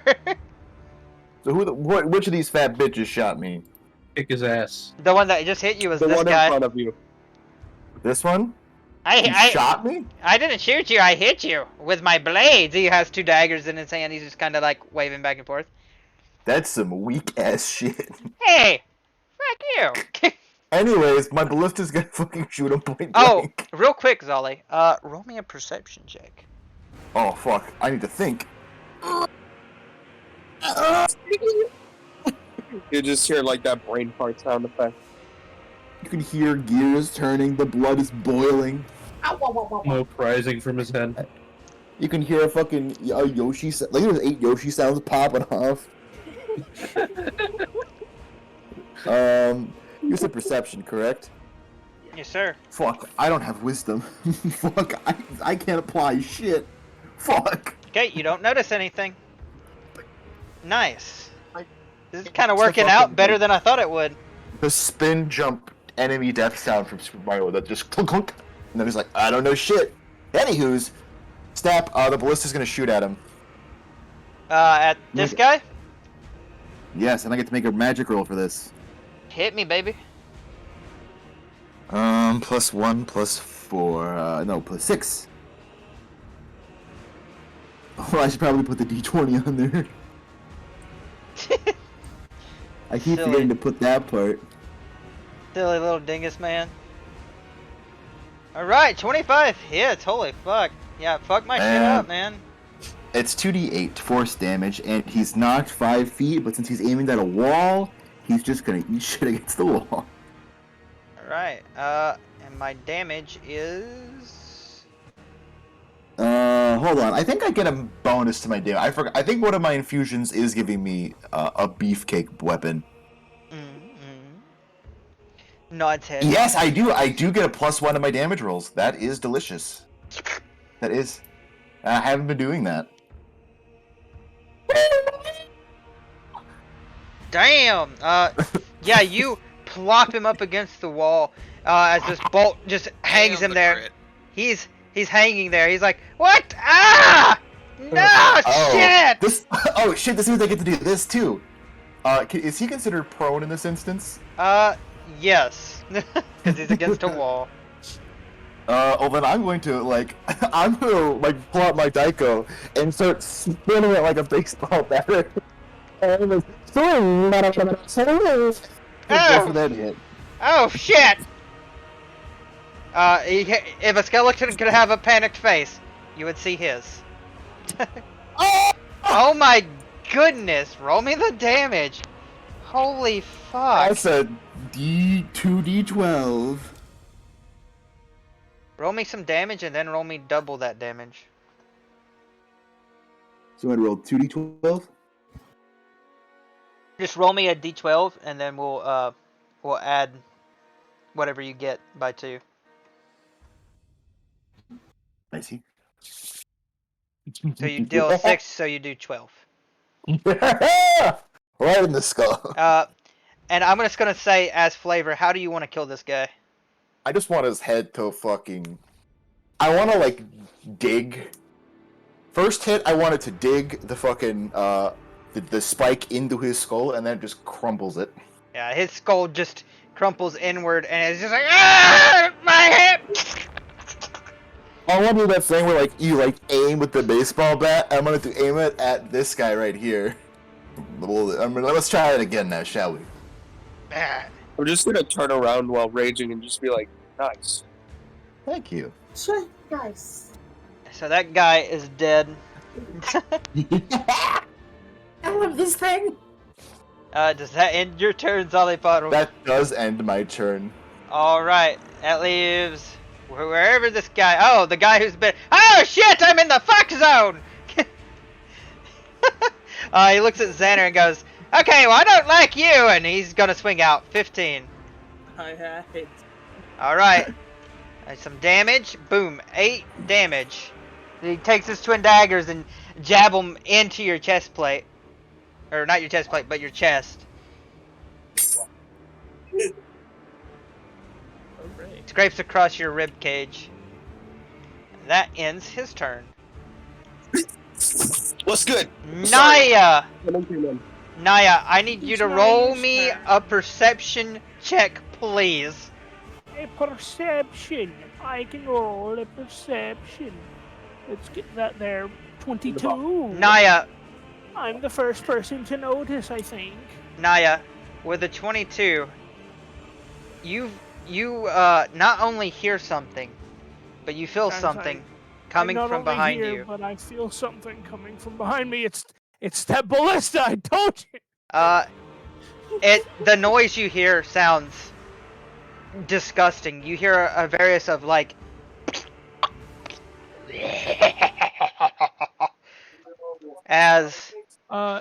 Speaker 7: So which of these fat bitches shot me?
Speaker 1: Kick his ass.
Speaker 2: The one that just hit you was
Speaker 3: The
Speaker 2: this
Speaker 3: one
Speaker 2: guy.
Speaker 3: in front of you.
Speaker 7: This one?
Speaker 2: I
Speaker 7: Shot me?
Speaker 2: I didn't shoot you, I hit you with my blades. He has 2 daggers in his hand. He's just kind of like waving back and forth.
Speaker 7: That's some weak ass shit.
Speaker 2: Hey! Fuck you!
Speaker 7: Anyways, my ballista's gonna fucking shoot him point
Speaker 2: Oh,
Speaker 7: blank.
Speaker 2: real quick, Zolly. Roll me a perception check.
Speaker 7: Oh fuck, I need to think.
Speaker 3: You just hear like that brain fart sound effect.
Speaker 7: You can hear gears turning, the blood is boiling.
Speaker 8: Ow, wow, wow, wow, wow.
Speaker 1: Smoke rising from his head.
Speaker 7: You can hear a fucking Yoshi. Like there's 8 Yoshi sounds popping off. You said perception, correct?
Speaker 2: Yes, sir.
Speaker 7: Fuck, I don't have wisdom. Fuck, I can't apply shit. Fuck.
Speaker 2: Okay, you don't notice anything. Nice. This is kind of
Speaker 7: It's the
Speaker 2: working out
Speaker 7: fucking-
Speaker 2: better than I thought it would.
Speaker 7: The spin jump enemy death sound from Super Mario that just clunk clunk, and then he's like, I don't know shit. Anywho's, Snap, the ballista's gonna shoot at him.
Speaker 2: At this guy?
Speaker 7: Yes, and I get to make a magic roll for this.
Speaker 2: Hit me, baby.
Speaker 7: +1, +4, no, +6. Oh, I should probably put the D20 on there. I keep
Speaker 2: Silly.
Speaker 7: forgetting to put that part.
Speaker 2: Silly little dingus man. Alright, 25 hits. Holy fuck. Yeah, fuck my shit up, man.
Speaker 7: It's 2d8 force damage, and he's knocked 5 feet, but since he's aiming at a wall, he's just gonna eat shit against the wall.
Speaker 2: Alright, and my damage is...
Speaker 7: Hold on. I think I get a bonus to my damage. I forgot. I think one of my infusions is giving me a beefcake weapon.
Speaker 2: Nods head.
Speaker 7: Yes, I do. I do get a +1 to my damage rolls. That is delicious. That is. I haven't been doing that.
Speaker 2: Damn! Yeah, you plop him up against the wall, as this bolt just hangs
Speaker 5: Damn,
Speaker 2: him
Speaker 5: the
Speaker 2: there.
Speaker 5: crit.
Speaker 2: He's hanging there. He's like, what? Ah! No, shit!
Speaker 7: This. Oh shit! This means I get to do this too. Is he considered prone in this instance?
Speaker 2: Yes. Because he's against a wall.
Speaker 7: Well then I'm going to I'm gonna pull out my Daiko and start spinning it like a baseball batter. And go for that hit.
Speaker 2: Oh, shit! If a skeleton could have a panicked face, you would see his. Oh my goodness! Roll me the damage! Holy fuck!
Speaker 7: That's a 2d12.
Speaker 2: Roll me some damage and then roll me double that damage.
Speaker 7: So I'd roll 2d12?
Speaker 2: Just roll me a d12 and then we'll add whatever you get by 2.
Speaker 7: I see.
Speaker 2: So you deal 6, so you do 12.
Speaker 7: Right in the skull.
Speaker 2: And I'm just gonna say, as flavor, how do you want to kill this guy?
Speaker 7: I just want his head to fucking... I want to, dig. First hit, I wanted to dig the fucking, the spike into his skull, and then it just crumbles it.
Speaker 2: Yeah, his skull just crumples inward, and it's just like, ah, my hip!
Speaker 7: I want to do that thing where, you, aim with the baseball bat. I'm going to aim it at this guy right here. Let's try it again now, shall we?
Speaker 2: Ah.
Speaker 3: I'm just gonna turn around while raging and just be like, Nice.
Speaker 7: Thank you.
Speaker 8: Sure, nice.
Speaker 2: So that guy is dead.
Speaker 8: I love this thing.
Speaker 2: Does that end your turn, Zoliparo?
Speaker 7: That does end my turn.
Speaker 2: Alright, that leaves wherever this guy. Oh, the guy who's been. Oh shit, I'm in the fuck zone! He looks at Xander and goes, okay, well, I don't like you! And he's gonna swing out 15.
Speaker 6: I have it.
Speaker 2: Alright. Some damage. Boom. 8 damage. He takes his twin daggers and jab them into your chest plate. Or not your chest plate, but your chest.
Speaker 6: Alright.
Speaker 2: Scrapes across your rib cage. That ends his turn.
Speaker 3: What's good?
Speaker 2: Naya!
Speaker 3: Sorry.
Speaker 2: Naya, I need you to
Speaker 4: It's
Speaker 2: roll
Speaker 4: Naya's
Speaker 2: me
Speaker 4: turn.
Speaker 2: a perception check, please.
Speaker 4: A perception. I can roll a perception. Let's get that there. 22.
Speaker 2: Naya,
Speaker 4: I'm the first person to notice, I think.
Speaker 2: Naya, with a 22, you not only hear something, but you feel
Speaker 4: Sometimes
Speaker 2: something coming
Speaker 4: I not
Speaker 2: from
Speaker 4: only
Speaker 2: behind
Speaker 4: hear,
Speaker 2: you.
Speaker 4: But I feel something coming from behind me. It's that ballista. I told you.
Speaker 2: The noise you hear sounds disgusting. You hear a various of like as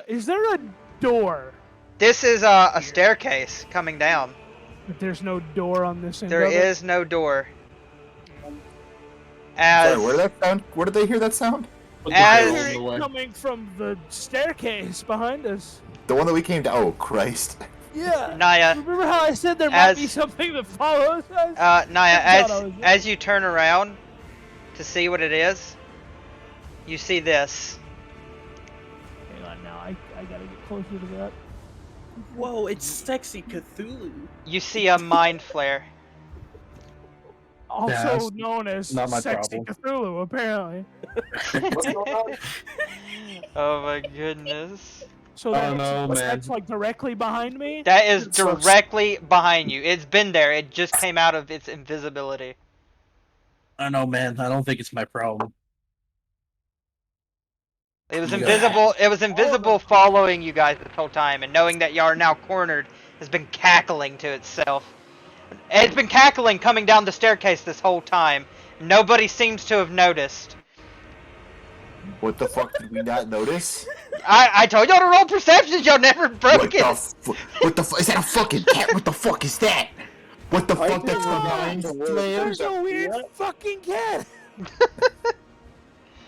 Speaker 4: Is there a door?
Speaker 2: this is a staircase coming down.
Speaker 4: But there's no door on this end.
Speaker 2: There
Speaker 4: of it?
Speaker 2: is no door. As
Speaker 7: Sorry, where did that sound? Where did they hear that sound?
Speaker 1: Put the
Speaker 2: As-
Speaker 1: barrel
Speaker 4: I
Speaker 1: in
Speaker 4: hear
Speaker 1: the
Speaker 4: it
Speaker 1: way.
Speaker 4: coming from the staircase behind us.
Speaker 7: The one that we came to. Oh Christ!
Speaker 4: Yeah.
Speaker 2: Naya,
Speaker 4: Remember how I said there might
Speaker 2: as-
Speaker 4: be something that follows us?
Speaker 2: Naya,
Speaker 4: I thought I was-
Speaker 2: as you turn around to see what it is, you see this.
Speaker 4: Hang on now. I gotta get closer to that.
Speaker 6: Whoa, it's sexy Cthulhu.
Speaker 2: You see a mind flare.
Speaker 4: Also
Speaker 1: that's
Speaker 4: known as
Speaker 1: not my
Speaker 4: Sexy
Speaker 1: problem.
Speaker 4: Cthulhu, apparently.
Speaker 2: Oh my goodness.
Speaker 4: So
Speaker 1: Oh,
Speaker 4: that's,
Speaker 1: no, man.
Speaker 4: that's like directly behind me.
Speaker 2: That is
Speaker 1: It sucks.
Speaker 2: directly behind you. It's been there. It just came out of its invisibility.
Speaker 1: I don't know, man. I don't think it's my problem.
Speaker 2: It was
Speaker 1: Yeah.
Speaker 2: invisible. It was invisible following you guys this whole time, and knowing that you are now cornered, has been cackling to itself. It's been cackling coming down the staircase this whole time. Nobody seems to have noticed.
Speaker 7: What the fuck did we not notice?
Speaker 2: I told y'all to roll perceptions. Y'all never broke it.
Speaker 7: What the fuck? Is that a fucking cat? What the fuck is that? What the fuck? That's the mind flayer?
Speaker 4: There's a weird fucking cat.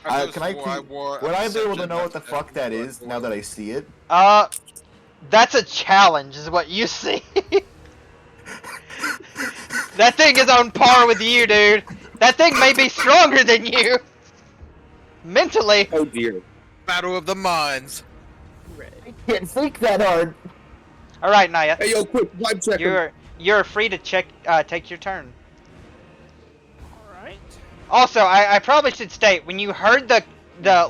Speaker 7: Can I? Would I be able to know what the fuck that is now that I see it?
Speaker 2: That's a challenge, is what you see. That thing is on par with you, dude. That thing may be stronger than you. Mentally.
Speaker 3: Oh dear.
Speaker 5: Battle of the Minds.
Speaker 7: Can't think that hard.
Speaker 2: Alright, Naya.
Speaker 3: Hey yo, quick, vibe checker.
Speaker 2: You're free to take your turn.
Speaker 4: Alright.
Speaker 2: Also, I probably should state, when you heard the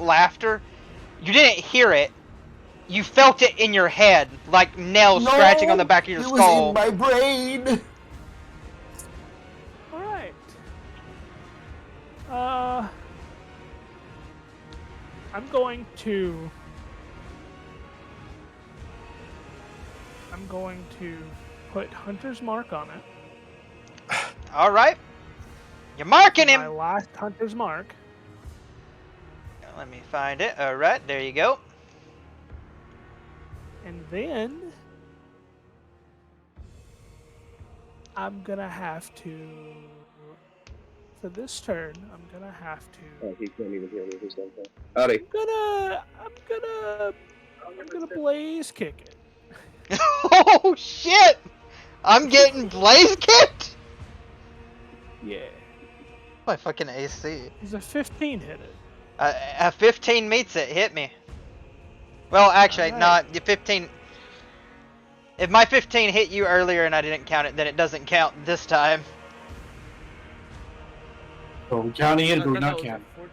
Speaker 2: laughter, you didn't hear it. You felt it in your head, like nails scratching on the back of your skull.
Speaker 7: It was in my brain.
Speaker 4: Alright. I'm going to put Hunter's Mark on it.
Speaker 2: Alright. You're marking
Speaker 4: My
Speaker 2: him!
Speaker 4: last Hunter's Mark.
Speaker 2: Let me find it. Alright, there you go.
Speaker 4: And then I'm gonna have to, for this turn, I'm gonna have to.
Speaker 3: Oh, he can't even hear me. He's done that. Howdy.
Speaker 4: I'm gonna blaze kick it.
Speaker 2: Oh shit! I'm getting blaze kicked?
Speaker 4: Yeah.
Speaker 2: My fucking AC.
Speaker 4: Is a 15 hit it?
Speaker 2: A 15 meets it. Hit me. Well, actually,
Speaker 4: Alright.
Speaker 2: not the 15. If my 15 hit you earlier and I didn't count it, then it doesn't count this time.
Speaker 1: So we're counting it,
Speaker 6: I
Speaker 1: but we're
Speaker 6: thought
Speaker 1: not
Speaker 6: that was a
Speaker 1: counting.
Speaker 6: 14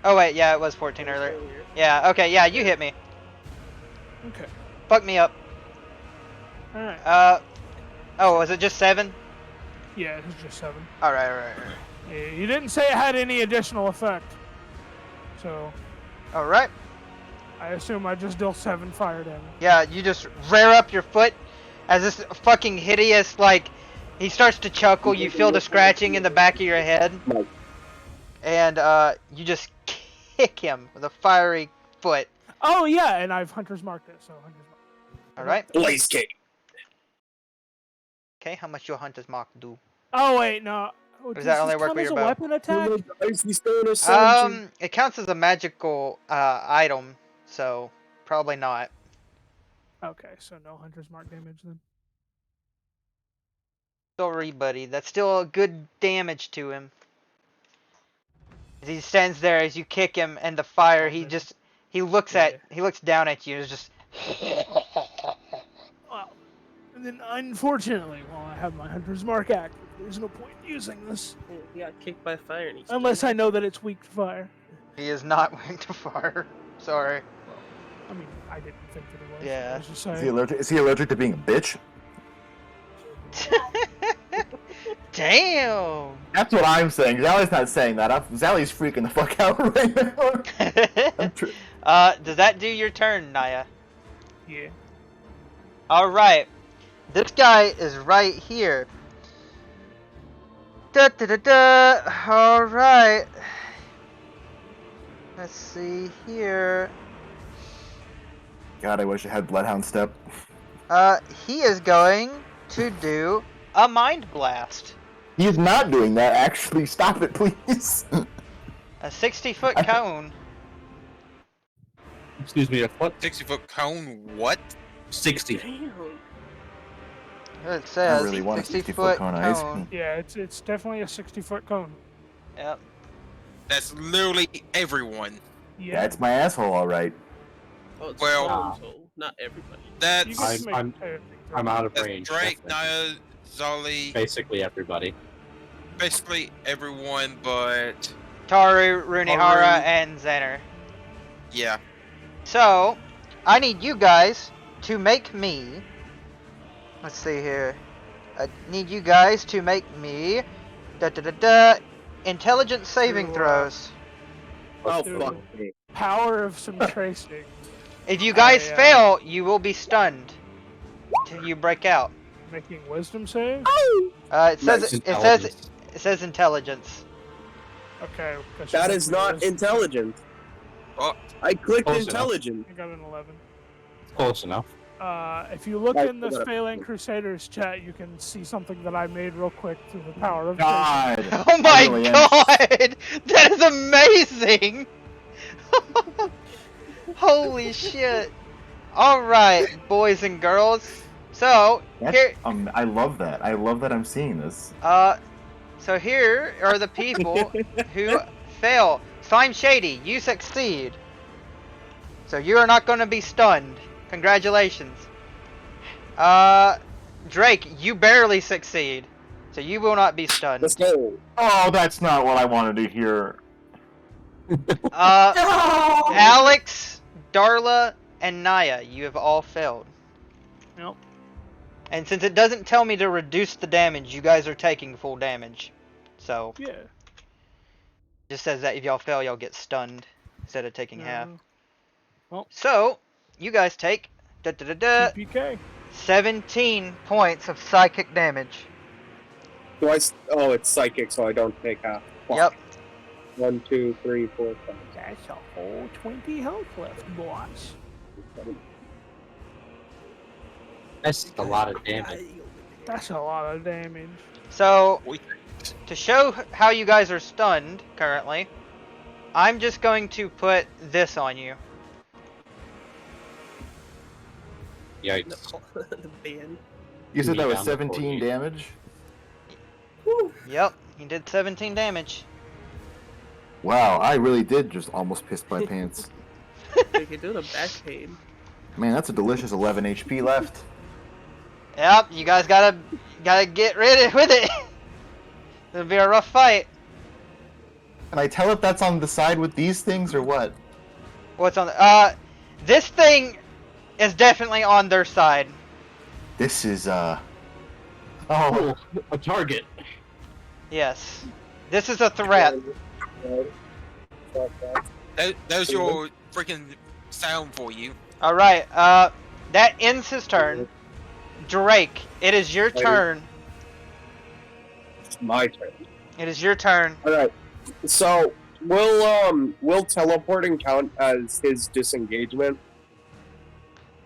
Speaker 2: Oh wait, yeah, it was 14 earlier. Yeah, okay, yeah, you hit me.
Speaker 4: Okay.
Speaker 2: Fuck me up.
Speaker 4: Alright.
Speaker 2: Oh, was it just 7?
Speaker 4: Yeah, it's just 7.
Speaker 2: Alright.
Speaker 4: Yeah, you didn't say it had any additional effect. So,
Speaker 2: Alright.
Speaker 4: I assume I just dealt 7 fire damage.
Speaker 2: Yeah, you just rear up your foot as this fucking hideous, like, he starts to chuckle, you feel the scratching in the back of your head. And, you just kick him with a fiery foot.
Speaker 4: Oh, yeah, and I've Hunter's marked it, so Hunter's marked.
Speaker 2: Alright.
Speaker 3: Blaze King.
Speaker 2: Okay, how much your Hunter's Mark do?
Speaker 4: Oh, wait, no. Oh,
Speaker 2: Does that only work with
Speaker 4: as
Speaker 2: your
Speaker 4: a
Speaker 2: bow?
Speaker 4: weapon attack?
Speaker 2: It counts as a magical, item, so probably not.
Speaker 4: Okay, so no Hunter's mark damage then.
Speaker 2: Sorry, buddy. That's still a good damage to him. As he stands there as you kick him and the fire, he looks down at you and is just
Speaker 4: Well, and then unfortunately, while I have my Hunter's mark active, there's no point in using this.
Speaker 6: He got kicked by fire and he's
Speaker 4: Unless I know that it's weak to fire.
Speaker 2: he is not weak to fire. Sorry.
Speaker 4: I mean, I didn't think that it was.
Speaker 2: Yeah.
Speaker 4: I was just
Speaker 7: Is
Speaker 4: saying.
Speaker 7: he allergic to being a bitch?
Speaker 2: Damn.
Speaker 7: That's what I'm saying. Zally's not saying that. Zally's freaking the fuck out right now.
Speaker 2: Does that do your turn, Naya?
Speaker 4: Yeah.
Speaker 2: Alright. This guy is right here. Alright. Let's see here.
Speaker 7: God, I wish I had Bloodhound Step.
Speaker 2: He is going to do a Mind Blast.
Speaker 7: He's not doing that, actually. Stop it, please.
Speaker 2: A 60-foot cone.
Speaker 1: Excuse me, a what?
Speaker 5: 60-foot cone, what?
Speaker 1: 60.
Speaker 6: Damn.
Speaker 2: It says
Speaker 7: I really want a
Speaker 2: 60-foot
Speaker 7: cone of ice
Speaker 2: cone.
Speaker 7: cream.
Speaker 4: Yeah, it's definitely a 60-foot cone.
Speaker 2: Yep.
Speaker 5: That's literally everyone.
Speaker 7: Yeah, it's my asshole, alright.
Speaker 6: Oh, it's
Speaker 5: Well-
Speaker 6: total, not everybody.
Speaker 4: You
Speaker 5: That's
Speaker 4: get to make
Speaker 1: I'm
Speaker 4: everything.
Speaker 1: I'm out of
Speaker 5: that's
Speaker 1: range.
Speaker 5: Drake,
Speaker 1: definitely.
Speaker 5: Naya, Zolly,
Speaker 1: Basically everybody.
Speaker 5: basically everyone, but
Speaker 2: Taru, Runihara,
Speaker 5: Taru.
Speaker 2: and Xander.
Speaker 5: yeah.
Speaker 2: So, I need you guys to make me. Let's see here. I need you guys to make me. Intelligence saving throws.
Speaker 3: Oh,
Speaker 4: Dude.
Speaker 3: fuck me.
Speaker 4: Power of some tracing.
Speaker 2: If you guys
Speaker 4: I,
Speaker 2: fail, you will be stunned till you break out.
Speaker 4: Making wisdom save?
Speaker 2: It says
Speaker 1: Nice.
Speaker 2: it says intelligence.
Speaker 4: Okay. that's
Speaker 3: That
Speaker 4: just
Speaker 3: is not
Speaker 4: wisdom.
Speaker 3: intelligent.
Speaker 5: Oh.
Speaker 3: I clicked
Speaker 1: Close enough.
Speaker 3: intelligent.
Speaker 4: I got an 11.
Speaker 1: Close enough.
Speaker 4: If you look
Speaker 3: Right,
Speaker 4: in the
Speaker 3: got it.
Speaker 4: Failland Crusaders chat, you can see something that I made real quick through the power of
Speaker 7: God.
Speaker 2: Oh my
Speaker 7: I really am.
Speaker 2: god! That is amazing! Holy shit! Alright, boys and girls. So, here,
Speaker 7: I love that. I love that I'm seeing this.
Speaker 2: so here are the people who fail. Slime Shady, you succeed. So you are not going to be stunned. Congratulations. Drake, you barely succeed. So you will not be stunned.
Speaker 3: Let's go.
Speaker 7: Oh, that's not what I wanted to hear.
Speaker 2: Alex, Darla, and Naya, you have all failed.
Speaker 4: Yep.
Speaker 2: And since it doesn't tell me to reduce the damage, you guys are taking full damage. So,
Speaker 4: Yeah.
Speaker 2: it just says that if y'all fail, y'all get stunned instead of taking half.
Speaker 4: Well.
Speaker 2: So, you guys take
Speaker 4: TPK.
Speaker 2: 17 points of psychic damage.
Speaker 3: Do I? Oh, it's psychic, so I don't take half. Fuck.
Speaker 2: Yep.
Speaker 3: 1, 2, 3, 4, 5.
Speaker 4: That's a whole 20 health left, boss.
Speaker 1: That's a lot of damage.
Speaker 4: That's a lot of damage.
Speaker 2: So,
Speaker 5: We-
Speaker 2: to show how you guys are stunned currently, I'm just going to put this on you.
Speaker 1: Yikes.
Speaker 6: The ban.
Speaker 7: You said
Speaker 1: Me
Speaker 7: that was
Speaker 1: down to
Speaker 7: 17
Speaker 1: 48.
Speaker 7: damage?
Speaker 2: Yep, you did 17 damage.
Speaker 7: Wow, I really did just almost piss my pants.
Speaker 6: They can do the back pain.
Speaker 7: Man, that's a delicious 11 HP left.
Speaker 2: Yep, you guys gotta get rid of with it. It'll be a rough fight.
Speaker 7: Can I tell if that's on the side with these things or what?
Speaker 2: What's on the this thing is definitely on their side.
Speaker 7: This is, Oh,
Speaker 1: Oh, a target.
Speaker 2: Yes. This is a threat.
Speaker 5: There's your freaking sound for you.
Speaker 2: Alright, that ends his turn. Drake, it is your turn.
Speaker 3: It's my turn.
Speaker 2: It is your turn.
Speaker 3: Alright. So will teleporting count as his disengagement?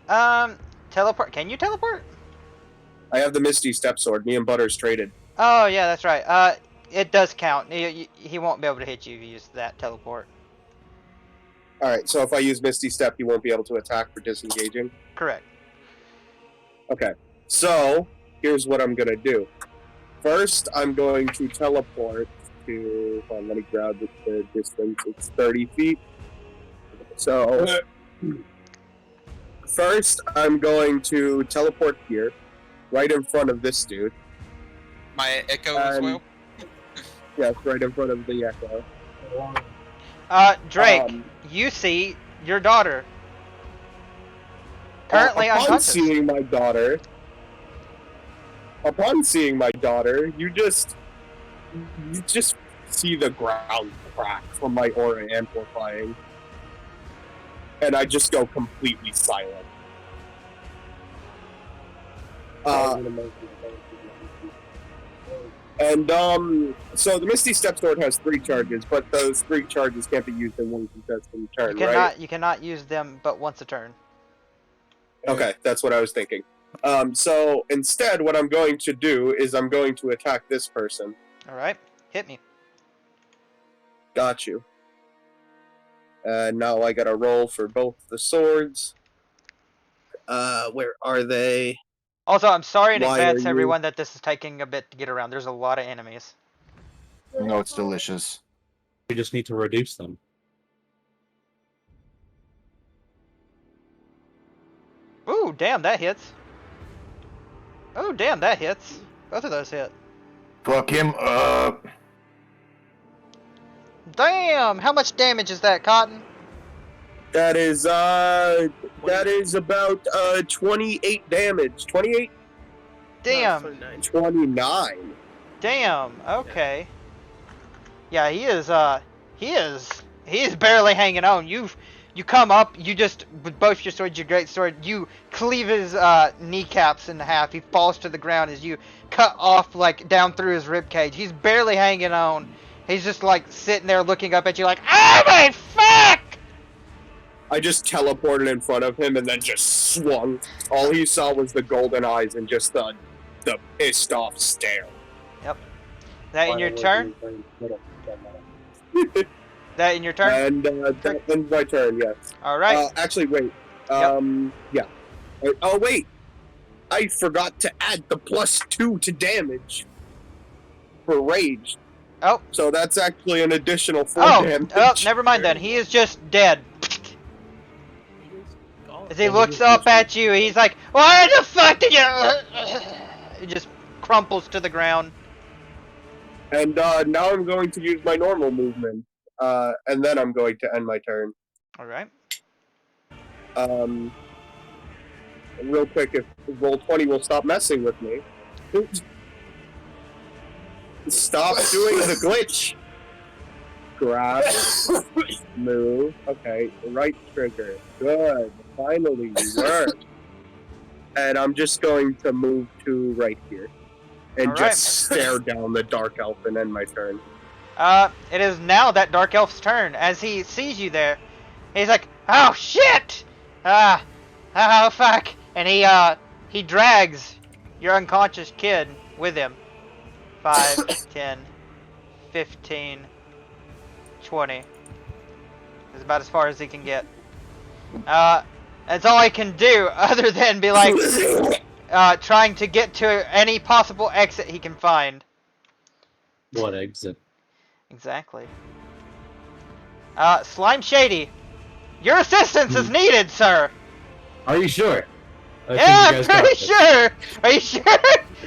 Speaker 2: Teleport. Can you teleport?
Speaker 3: I have the Misty Step Sword. Me and Butters traded.
Speaker 2: Oh, yeah, that's right. It does count. He won't be able to hit you if you use that teleport.
Speaker 3: Alright, so if I use Misty Step, he won't be able to attack for disengaging?
Speaker 2: Correct.
Speaker 3: Okay. So, here's what I'm gonna do. First, I'm going to teleport to... Hold on, let me grab the distance. It's 30 feet. So... First, I'm going to teleport here, right in front of this dude.
Speaker 5: My echo as well.
Speaker 3: Yes, right in front of the echo.
Speaker 2: Drake, you see your daughter. Currently
Speaker 3: upon
Speaker 2: unconscious.
Speaker 3: Upon seeing my daughter, you just see the ground crack from my aura amplifying. And I just go completely silent. So the Misty Step Sword has 3 charges, but those 3 charges can't be used in one contested turn, right?
Speaker 2: You cannot use them but once a turn.
Speaker 3: Okay, that's what I was thinking. So instead, what I'm going to do is I'm going to attack this person.
Speaker 2: Alright, hit me.
Speaker 3: Got you. Now I gotta roll for both the swords. Where are they?
Speaker 2: Also, I'm sorry in
Speaker 3: Why
Speaker 2: advance,
Speaker 3: are you-
Speaker 2: everyone, that this is taking a bit to get around. There's a lot of enemies.
Speaker 7: No, it's delicious.
Speaker 1: We just need to reduce them.
Speaker 2: Ooh, damn, that hits. Oh, damn, that hits. Both of those hit.
Speaker 7: Fuck him up.
Speaker 2: Damn, how much damage is that, Cotton?
Speaker 3: That is about 28 damage. 28?
Speaker 2: Damn.
Speaker 6: 29.
Speaker 3: 29.
Speaker 2: Damn. Okay. Yeah, he is barely hanging on. You come up, you just with both your swords, your great sword, you cleave his kneecaps in half. He falls to the ground as you cut off like down through his rib cage. He's barely hanging on. He's just like sitting there looking up at you like, "Oh my fuck!"
Speaker 3: I just teleported in front of him and then just swung. All he saw was the golden eyes and just the pissed off stare.
Speaker 2: That in your turn? That in your turn?
Speaker 3: And that ends my turn, yes.
Speaker 2: All right.
Speaker 3: Actually, wait. Yeah. Oh, wait. I forgot to add the +2 to damage for rage.
Speaker 2: Oh.
Speaker 3: So that's actually an additional 4 damage.
Speaker 2: Oh, never mind then. He is just dead. As he looks up at you, he's like, "Why the fuck did you?" He just crumples to the ground.
Speaker 3: And now I'm going to use my normal movement. And then I'm going to end my turn.
Speaker 2: All right.
Speaker 3: Real quick, if Roll20 will stop messing with me. Oops. Stop doing the glitch. Grab. Move. Okay. Right trigger. Good. Finally worked. And I'm just going to move to right here. And
Speaker 2: All right.
Speaker 3: just stare down the Dark Elf and end my turn.
Speaker 2: It is now that Dark Elf's turn. As he sees you there, he's like, "Oh shit! Oh fuck!" And he drags your unconscious kid with him. 5, 10, 15, 20. Is about as far as he can get. That's all I can do, other than be like, trying to get to any possible exit he can find.
Speaker 1: What exit?
Speaker 2: Exactly. Slime Shady, your assistance is needed, sir.
Speaker 1: Are you sure? I think
Speaker 2: Yeah,
Speaker 1: you
Speaker 2: I'm
Speaker 1: guys got
Speaker 2: pretty
Speaker 1: this.
Speaker 2: sure. Are you sure?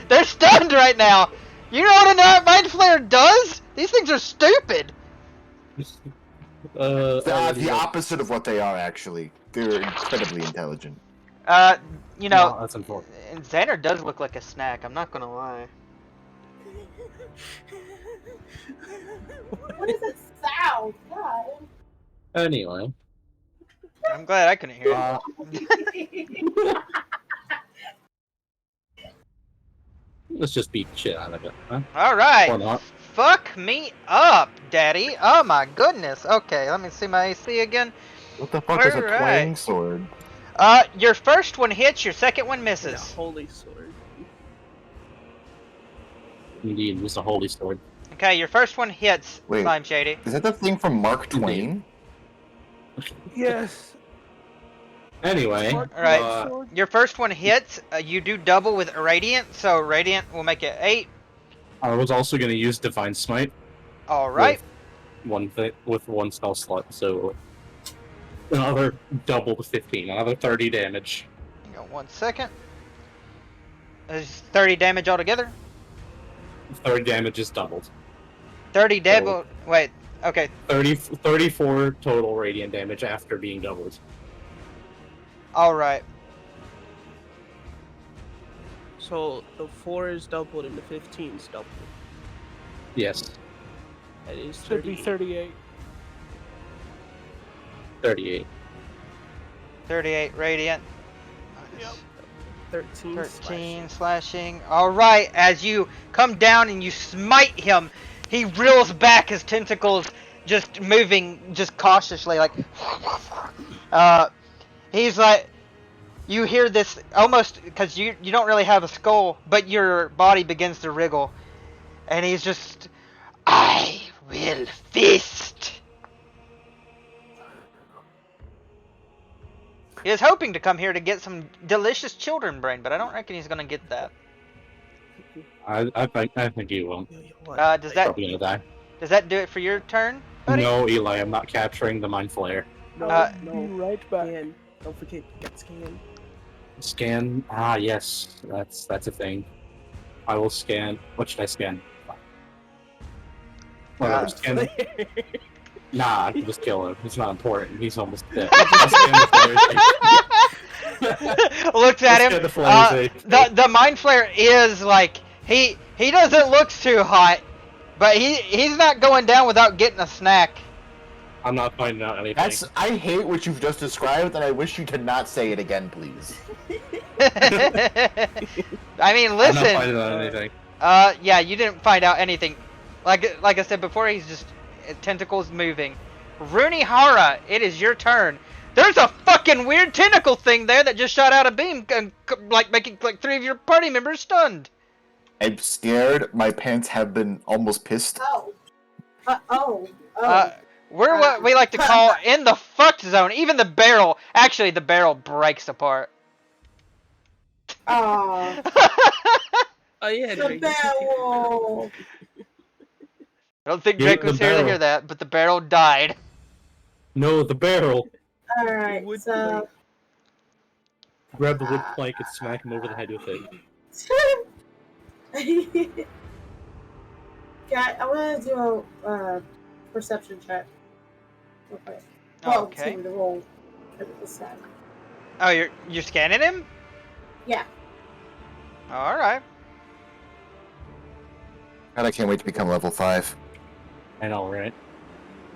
Speaker 2: They're stunned right now. You know what a Mind Flayer does? These things are stupid.
Speaker 7: The opposite of what they are, actually. They're incredibly intelligent.
Speaker 2: You know,
Speaker 1: that's important.
Speaker 2: Xander does look like a snack. I'm not gonna lie.
Speaker 8: What is it sound? God.
Speaker 1: Anyway,
Speaker 2: I'm glad I couldn't hear it.
Speaker 1: let's just beat the shit out of it, huh?
Speaker 2: All
Speaker 1: Or
Speaker 2: right.
Speaker 1: not.
Speaker 2: Fuck me up, daddy. Oh my goodness. Okay, let me see my AC again.
Speaker 7: What the fuck is a
Speaker 2: Alright.
Speaker 7: twang sword?
Speaker 2: Your first one hits, your second one
Speaker 6: And a
Speaker 2: misses.
Speaker 6: holy sword.
Speaker 1: Indeed, it's a holy sword.
Speaker 2: Okay, your first one hits,
Speaker 7: Wait.
Speaker 2: Slime Shady.
Speaker 7: Is that the thing from Mark Twain?
Speaker 4: Yes.
Speaker 1: Anyway,
Speaker 2: Alright. Your first one hits, you do double with Radiant, so Radiant will make it 8.
Speaker 1: I was also going to use Divine Smite.
Speaker 2: Alright.
Speaker 1: With one spell slot, so another double to 15, another 30 damage.
Speaker 2: Hang on 1 second. There's 30 damage altogether.
Speaker 1: 30 damage is doubled.
Speaker 2: 30 double. Wait, okay.
Speaker 1: 34 total radiant damage after being doubled.
Speaker 2: Alright.
Speaker 6: So the 4 is doubled and the 15 is doubled.
Speaker 1: Yes,
Speaker 6: That is
Speaker 4: Should be
Speaker 6: 38.
Speaker 1: 38.
Speaker 2: 38 Radiant.
Speaker 4: Yep.
Speaker 6: 13.
Speaker 2: 13 slashing. Alright, as you come down and you smite him, he reels back, his tentacles just moving just cautiously, like he's like, you hear this almost, because you don't really have a skull, but your body begins to wriggle, and he's just, I will feast. He is hoping to come here to get some delicious children brain, but I don't reckon he's gonna get that.
Speaker 1: I think he will.
Speaker 2: Does that
Speaker 1: Probably gonna die.
Speaker 2: do it for your turn, buddy?
Speaker 1: No, Eli, I'm not capturing the Mind Flayer.
Speaker 6: No,
Speaker 4: Be
Speaker 6: no.
Speaker 4: right back.
Speaker 6: Scan. Don't forget, get scan.
Speaker 1: Scan. Ah, yes, that's a thing. I will scan. What should I scan? Whatever, scan. Nah, I can just kill him. It's not important. He's almost dead. I'll scan the Flayer.
Speaker 2: Looks at
Speaker 1: Let's
Speaker 2: him.
Speaker 1: get the Flayer safe.
Speaker 2: The mind flare is like, he doesn't look too hot, but he's not going down without getting a snack.
Speaker 1: I'm not finding out anything.
Speaker 7: I hate what you've just described, and I wish you could not say it again, please.
Speaker 2: I mean,
Speaker 1: I'm not
Speaker 2: listen.
Speaker 1: finding out anything.
Speaker 2: Yeah, you didn't find out anything. Like I said before, he's just tentacles moving. Rooney Hara, it is your turn. There's a fucking weird tentacle thing there that just shot out a beam, and like making like 3 of your party members stunned.
Speaker 7: I'm scared. My pants have been almost pissed.
Speaker 8: Oh.
Speaker 2: We're what we like to call in the fucked zone. Even the barrel, actually, the barrel breaks apart.
Speaker 8: Oh.
Speaker 6: Oh yeah,
Speaker 8: The
Speaker 6: Drake.
Speaker 8: barrel.
Speaker 2: I don't think
Speaker 1: Yeah,
Speaker 2: Drake
Speaker 1: the
Speaker 2: was here to
Speaker 1: barrel.
Speaker 2: hear that, but the barrel died.
Speaker 1: No, the barrel.
Speaker 8: Alright,
Speaker 6: Wood
Speaker 8: so.
Speaker 1: Grab the wood plank and smack him over the head with it.
Speaker 8: Okay, I want to do a perception check. Okay. Well,
Speaker 2: Okay.
Speaker 8: to the roll. Because it was sad.
Speaker 2: Oh, you're scanning him?
Speaker 8: Yeah.
Speaker 2: All right.
Speaker 7: God, I can't wait to become level 5.
Speaker 1: I know, right?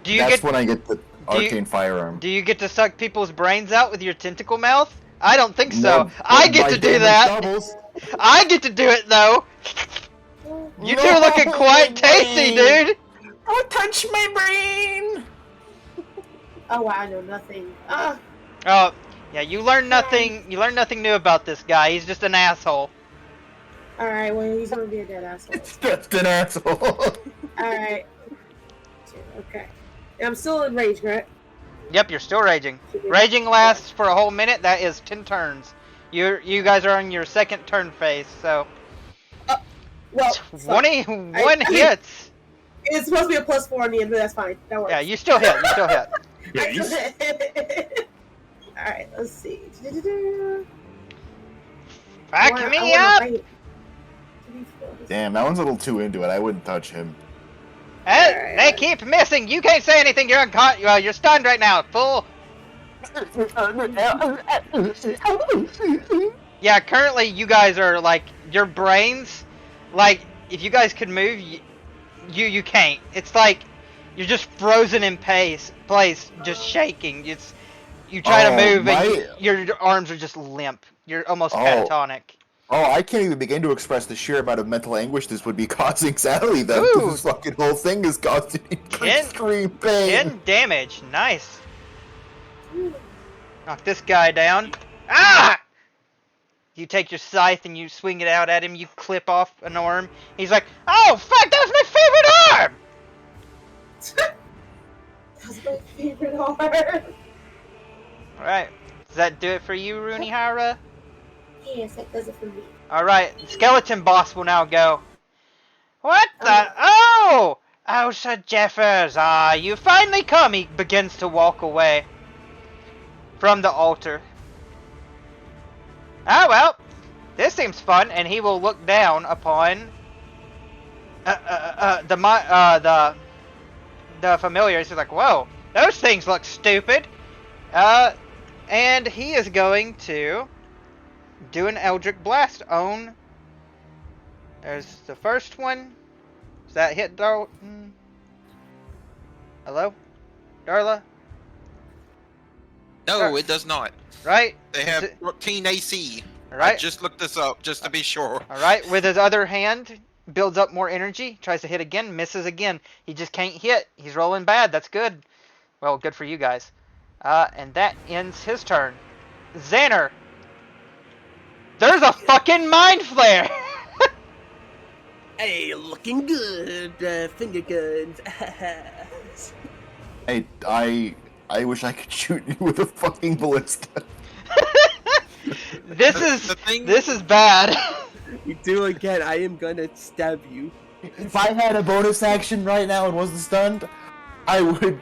Speaker 2: Do you
Speaker 7: That's
Speaker 2: get
Speaker 7: when I get the arcane firearm.
Speaker 2: do you get to suck people's brains out with your tentacle mouth? I don't think so.
Speaker 7: No,
Speaker 2: I
Speaker 7: but
Speaker 2: get
Speaker 7: my
Speaker 2: to do
Speaker 7: damage
Speaker 2: that.
Speaker 7: doubles.
Speaker 2: I get to do it though. You two are looking quite tasty, dude.
Speaker 7: Don't touch my brain!
Speaker 8: Oh, wow, I know nothing.
Speaker 2: Oh, yeah. You learn nothing. You learn nothing new about this guy. He's just an asshole.
Speaker 8: Alright, well, he's gonna be a dead asshole.
Speaker 7: It's just an asshole.
Speaker 8: Alright. Okay. I'm still in rage, correct?
Speaker 2: Yep, you're still raging. Raging lasts for a whole minute. That is 10 turns. You guys are on your second turn phase, so
Speaker 8: Well,
Speaker 2: 21 hits.
Speaker 8: it's supposed to be a +4 on the end, but that's fine. That works.
Speaker 2: Yeah, you still hit. You still hit.
Speaker 8: Alright, let's see.
Speaker 2: Back me up.
Speaker 7: Damn, that one's a little too into it. I wouldn't touch him.
Speaker 2: Hey, they keep missing. You can't say anything. You're you're stunned right now, fool. Yeah, currently you guys are like, your brains, like, if you guys could move, you can't. It's like you're just frozen in place, just shaking. You try to move and your arms are just limp. You're almost catatonic.
Speaker 7: Oh, I can't even begin to express the sheer amount of mental anguish this would be causing Sally then,
Speaker 2: Ooh.
Speaker 7: because this fucking whole thing is causing extreme pain.
Speaker 2: 10 damage. Nice. Knock this guy down. Ah! You take your scythe and you swing it out at him. You clip off an arm. He's like, "Oh fuck, that was my favorite arm!"
Speaker 8: That's my favorite arm.
Speaker 2: Alright. Does that do it for you, Runihara?
Speaker 8: Yes, that does it for me.
Speaker 2: Alright, skeleton boss will now go. What the? Oh! Oh, Sir Jeffers, you finally come. He begins to walk away from the altar. Oh, well, this seems fun, and he will look down upon the familiars. He's like, whoa, those things look stupid. And he is going to do an Eldritch Blast on. There's the first one. Does that hit Dalton? Hello? Darla?
Speaker 5: No, it does not.
Speaker 2: Right?
Speaker 5: They have 14 AC.
Speaker 2: Alright.
Speaker 5: I just looked this up just to be sure.
Speaker 2: Alright, with his other hand, builds up more energy, tries to hit again, misses again. He just can't hit. He's rolling bad. That's good. Well, good for you guys. And that ends his turn. Xander. There's a fucking mind flare!
Speaker 6: Hey, looking good. Finger guns.
Speaker 7: Hey, I wish I could shoot you with a fucking ballista.
Speaker 2: This is bad.
Speaker 6: You do again, I am gonna stab you.
Speaker 7: If I had a bonus action right now and wasn't stunned, I would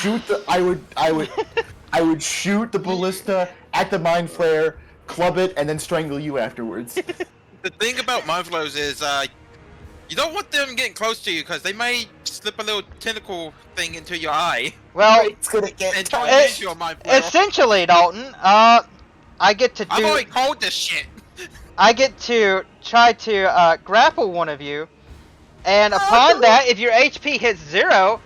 Speaker 7: shoot the I would shoot the ballista at the mind flare, club it, and then strangle you afterwards.
Speaker 5: The thing about mind flows is, you don't want them getting close to you because they may slip a little tentacle thing into your eye.
Speaker 2: Well,
Speaker 7: It's gonna get
Speaker 5: And turn it into your mind flow.
Speaker 2: essentially, Dalton, I get to do.
Speaker 5: I've already called this shit.
Speaker 2: I get to try to grapple one of you, and upon that, if your HP hits 0,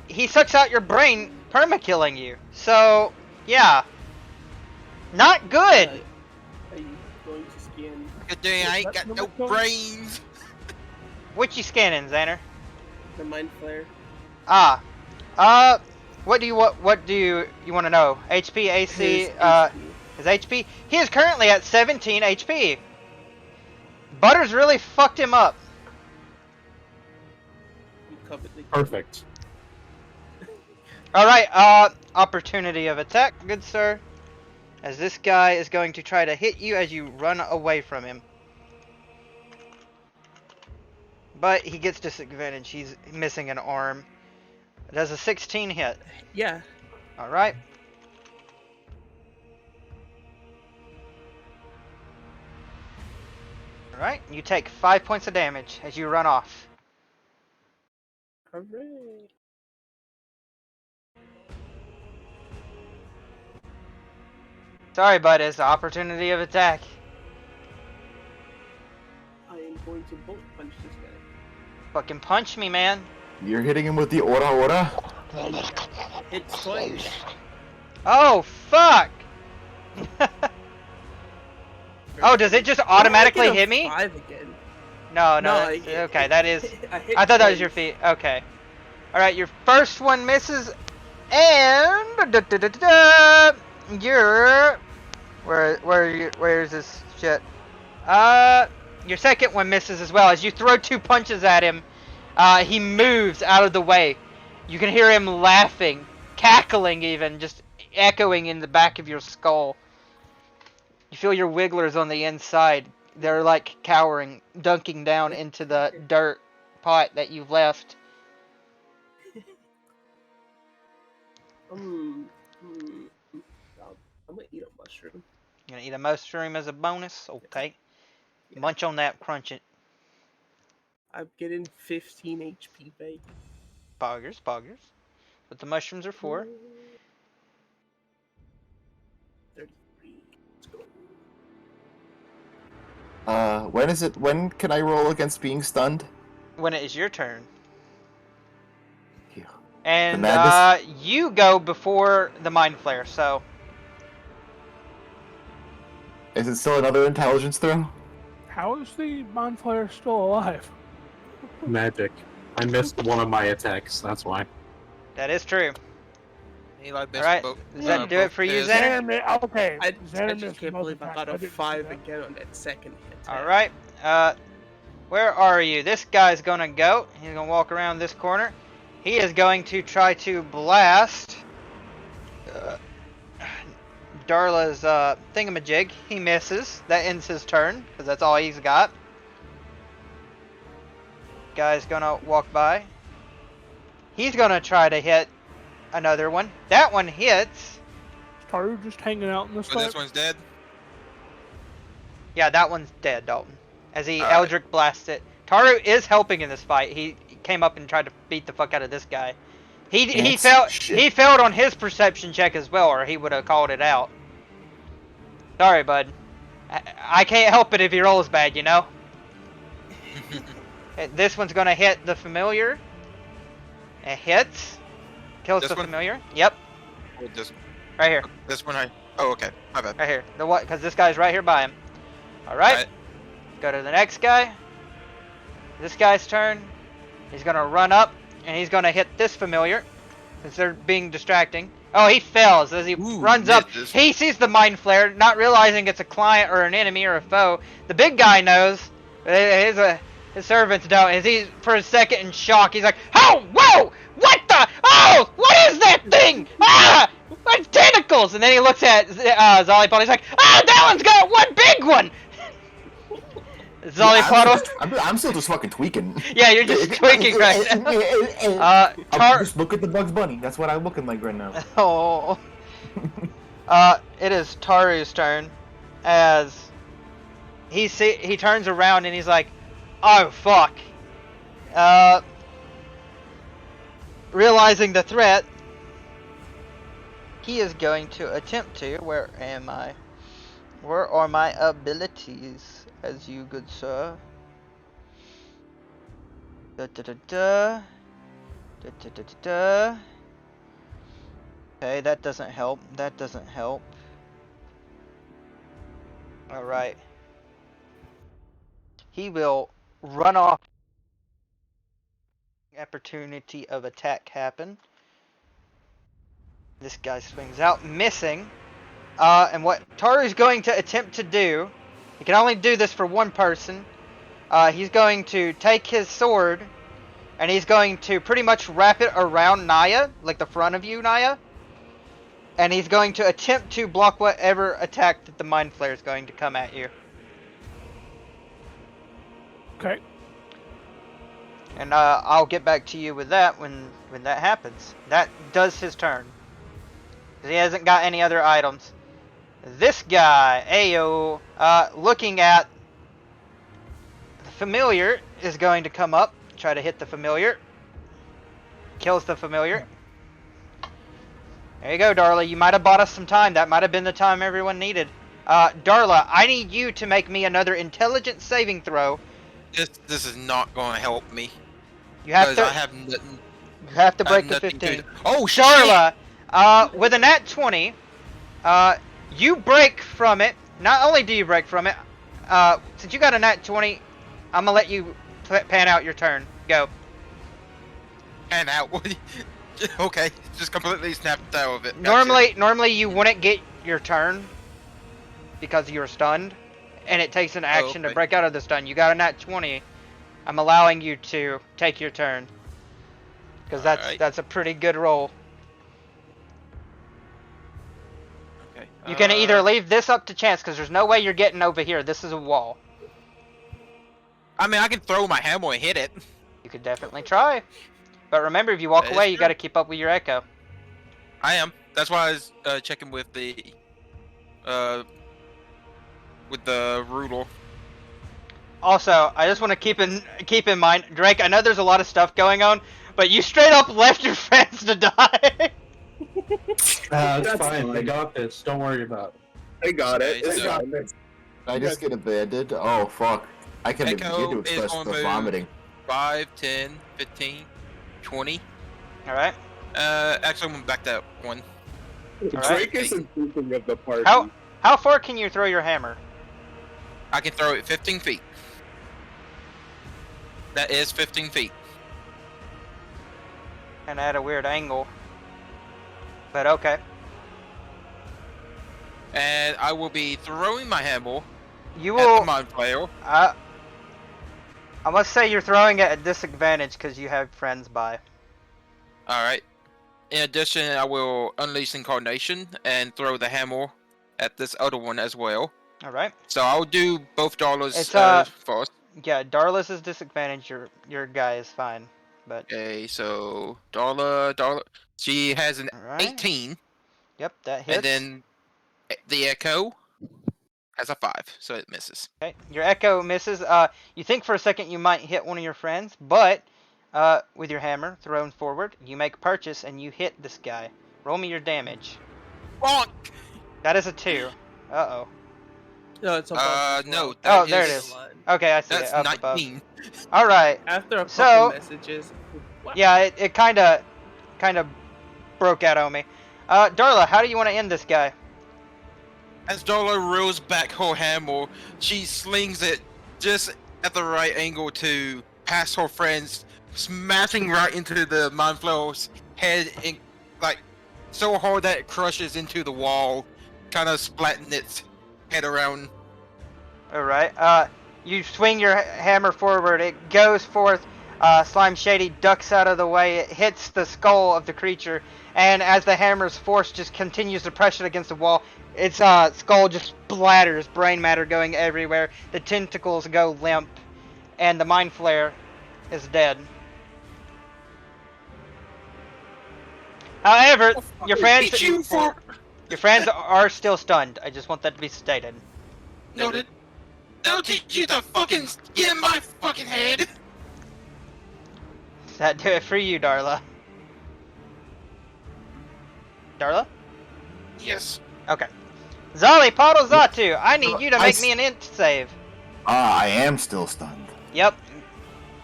Speaker 2: he sucks out your brain, perma-killing you. So, yeah, not good.
Speaker 6: Are you going to scan?
Speaker 5: Good day, I ain't got no brains.
Speaker 2: What you scanning, Xander?
Speaker 6: The mind flare.
Speaker 2: What do you want to know? HP, AC, his HP? He is currently at 17 HP. Butters really fucked him up.
Speaker 6: You covered the
Speaker 1: Perfect.
Speaker 2: Alright, opportunity of attack, good sir. As this guy is going to try to hit you as you run away from him. But he gets disadvantage, he's missing an arm. Does a 16 hit?
Speaker 6: Yeah.
Speaker 2: Alright. Alright, you take 5 points of damage as you run off.
Speaker 6: Hooray.
Speaker 2: Sorry, bud, it's the opportunity of attack.
Speaker 6: I am going to bolt punch this guy.
Speaker 2: Fucking punch me, man.
Speaker 7: You're hitting him with the ora.
Speaker 6: It's twice.
Speaker 2: Oh, fuck! Oh, does it just automatically hit me?
Speaker 6: 5 again.
Speaker 2: No,
Speaker 6: No,
Speaker 2: that's- okay, that is...
Speaker 6: hit
Speaker 2: I thought that was
Speaker 6: twice.
Speaker 2: your feet. Okay. Alright, your first one misses, and... You're... Where's this shit? Your second one misses as well. As you throw 2 punches at him, he moves out of the way. You can hear him laughing, cackling even, just echoing in the back of your skull. You feel your wigglers on the inside. They're like cowering, dunking down into the dirt pot that you've left.
Speaker 6: I'm gonna eat a mushroom.
Speaker 2: You gonna eat a mushroom as a bonus? Okay. Munch on that, crunch it.
Speaker 6: I'm getting 15 HP back.
Speaker 2: Poggers. But the mushrooms are for.
Speaker 6: 33. Let's go.
Speaker 7: When can I roll against being stunned?
Speaker 2: when it is your turn.
Speaker 7: Yeah.
Speaker 2: And
Speaker 7: madness?
Speaker 2: you go before the mind flare, so
Speaker 7: Is it still another intelligence throw?
Speaker 4: How is the bonfire still alive?
Speaker 1: Magic. I missed one of my attacks. That's why.
Speaker 2: that is true.
Speaker 5: Eli missed
Speaker 2: Alright,
Speaker 5: both-
Speaker 2: does that do it
Speaker 5: both
Speaker 2: for you,
Speaker 5: his-
Speaker 2: Xander?
Speaker 4: Okay.
Speaker 6: I
Speaker 4: Xander
Speaker 6: just
Speaker 4: missed
Speaker 6: can't
Speaker 4: both
Speaker 6: believe I
Speaker 4: attacks.
Speaker 6: got a
Speaker 4: didn't see
Speaker 6: 5
Speaker 4: that.
Speaker 6: again on that second hit.
Speaker 2: Alright, where are you? This guy's gonna go. He's gonna walk around this corner. He is going to try to blast Darla's thingamajig. He misses. That ends his turn, because that's all he's got. Guy's gonna walk by. He's gonna try to hit another one. That one hits.
Speaker 4: Taru just hanging out in this
Speaker 5: Oh,
Speaker 4: fight.
Speaker 5: this one's dead.
Speaker 2: Yeah, that one's dead, Dalton. As he
Speaker 5: Alright.
Speaker 2: Eldritch blasts it. Taru is helping in this fight. He came up and tried to beat the fuck out of this guy. He failed on his perception check as well, or he would have called it out. Sorry, bud. I can't help it if he rolls bad, you know? This one's gonna hit the familiar. It hits. Kills
Speaker 5: This
Speaker 2: the
Speaker 5: one?
Speaker 2: familiar. Yep.
Speaker 5: Oh,
Speaker 2: Right here.
Speaker 5: this one oh, okay. My bad.
Speaker 2: Right here. The what? Because this guy's right here by him. Alright.
Speaker 5: Alright.
Speaker 2: Go to the next guy. This guy's turn. He's gonna run up and he's gonna hit this familiar. Since they're being distracting. Oh, he fails as he runs up.
Speaker 5: misses.
Speaker 2: He sees the mind flare, not realizing it's a client or an enemy or a foe. The big guy knows, but his servants don't. As he's for a second in shock, he's like, "Oh, whoa! What the? Oh, what is that thing? Ah, what tentacles!" And then he looks at Zollypod. He's like, "Ah, that one's got one big one." Zollypod.
Speaker 7: I'm still just fucking tweaking.
Speaker 2: Yeah, you're just tweaking right now.
Speaker 7: Just look at the Bugs Bunny. That's what I'm looking like right now.
Speaker 2: Oh. It is Taru's turn, as he turns around and he's like, "Oh fuck!" Realizing the threat, he is going to attempt to. Where am I? Where are my abilities, as you good sir? Da da da da. Da da da da da. Okay, that doesn't help. That doesn't help. Alright. He will run off. Opportunity of attack happen. This guy swings out, missing. And what Taru's going to attempt to do, he can only do this for one person. He's going to take his sword, and he's going to pretty much wrap it around Naya, like the front of you, Naya. And he's going to attempt to block whatever attack that the Mind Flare is going to come at you.
Speaker 4: Okay.
Speaker 2: And I'll get back to you with that when that happens. That does his turn. He hasn't got any other items. This guy, Ayo, looking at the familiar, is going to come up, try to hit the familiar. Kills the familiar. There you go, Darla. You might have bought us some time. That might have been the time everyone needed. Darla, I need you to make me another intelligence saving throw.
Speaker 5: This is not going to help me.
Speaker 2: You have to.
Speaker 5: I have nothing.
Speaker 2: You have to
Speaker 5: I have
Speaker 2: break the
Speaker 5: nothing
Speaker 2: 15.
Speaker 5: to- Oh shit!
Speaker 2: Darla, with a nat 20, you break from it. Not only do you break from it, since you got a nat 20, I'm gonna let you pan out your turn. Go.
Speaker 5: And out. Okay, just completely snapped out of it. That's
Speaker 2: Normally you wouldn't get your turn because you're stunned, and it takes an action to
Speaker 5: okay.
Speaker 2: break out of the stun. You got a nat 20. I'm allowing you to take your turn because
Speaker 5: Alright.
Speaker 2: that's a pretty good roll.
Speaker 5: it. Okay.
Speaker 2: You can either leave this up to chance because there's no way you're getting over here. This is a wall.
Speaker 5: I mean, I can throw my hammer and hit it.
Speaker 2: You could definitely try. But remember, if you walk
Speaker 5: That is
Speaker 2: away, you
Speaker 5: true.
Speaker 2: got to keep up with your echo.
Speaker 5: I am. That's why I was checking with the Rudel.
Speaker 2: Also, I just want to keep in mind, Drake, I know there's a lot of stuff going on, but you straight up left your friends to die.
Speaker 1: It's
Speaker 3: That's
Speaker 1: fine. They
Speaker 3: fine.
Speaker 1: got this. Don't worry about it.
Speaker 3: I got it.
Speaker 5: Okay,
Speaker 3: It's
Speaker 5: so-
Speaker 3: fine.
Speaker 7: I just get abandoned. Oh fuck! I can begin
Speaker 5: Echo
Speaker 7: to
Speaker 5: is
Speaker 7: express
Speaker 5: on
Speaker 7: the
Speaker 5: move.
Speaker 7: vomiting.
Speaker 5: 5, 10, 15, 20.
Speaker 2: All right.
Speaker 5: Actually, I'm gonna back that one.
Speaker 3: Drake isn't thinking of the party.
Speaker 2: How far can you throw your hammer?
Speaker 5: I can throw it 15 feet. That is 15 feet.
Speaker 2: And at a weird angle. But okay.
Speaker 5: And I will be throwing my hammer
Speaker 2: You
Speaker 5: at
Speaker 2: will.
Speaker 5: the mind flayer.
Speaker 2: I must say you're throwing it at disadvantage because you have friends by.
Speaker 5: Alright. In addition, I will unleash Incarnation and throw the hammer at this other one as well.
Speaker 2: All right.
Speaker 5: So I'll do both dollars
Speaker 2: It's,
Speaker 5: first.
Speaker 2: Yeah, Darla's is disadvantage. Your guy is fine. But
Speaker 5: Okay, so Darla. She has an
Speaker 2: all right.
Speaker 5: 18,
Speaker 2: Yep, that hits.
Speaker 5: and then the Echo has a 5, so it misses.
Speaker 2: Okay, your echo misses. You think for a second you might hit one of your friends, but with your hammer thrown forward, you make purchase and you hit this guy. Roll me your damage.
Speaker 5: Bonk!
Speaker 2: That is a 2. Uh-oh.
Speaker 6: No, it's above. as
Speaker 5: No.
Speaker 6: well.
Speaker 5: that
Speaker 2: Oh, there it
Speaker 5: is-
Speaker 2: is. Okay, I see
Speaker 5: That's
Speaker 2: it up above.
Speaker 5: 19.
Speaker 2: All right.
Speaker 6: After a couple
Speaker 2: So-
Speaker 6: messages. What?
Speaker 2: Yeah, it kind of broke out on me. Darla, how do you want to end this guy?
Speaker 5: As Darla reels back her hammer, she slings it just at the right angle to pass her friends, smashing right into the mind flayer's head, and, like, so hard that it crushes into the wall, kind of splatting its head around.
Speaker 2: All right. You swing your hammer forward. It goes forth. Slime Shady ducks out of the way. It hits the skull of the creature, and as the hammer's force just continues to press it against the wall, its skull just splatters, brain matter going everywhere. The tentacles go limp, and the mind flare is dead. However, your friends are still stunned. I just want that to be stated.
Speaker 5: Noted. I'll teach you to fucking get in my fucking head.
Speaker 2: Does that do it for you, Darla? Darla?
Speaker 5: Yes.
Speaker 2: Okay. Zali Podozatu, I need you to make me an int save.
Speaker 7: I am still stunned.
Speaker 2: Yep.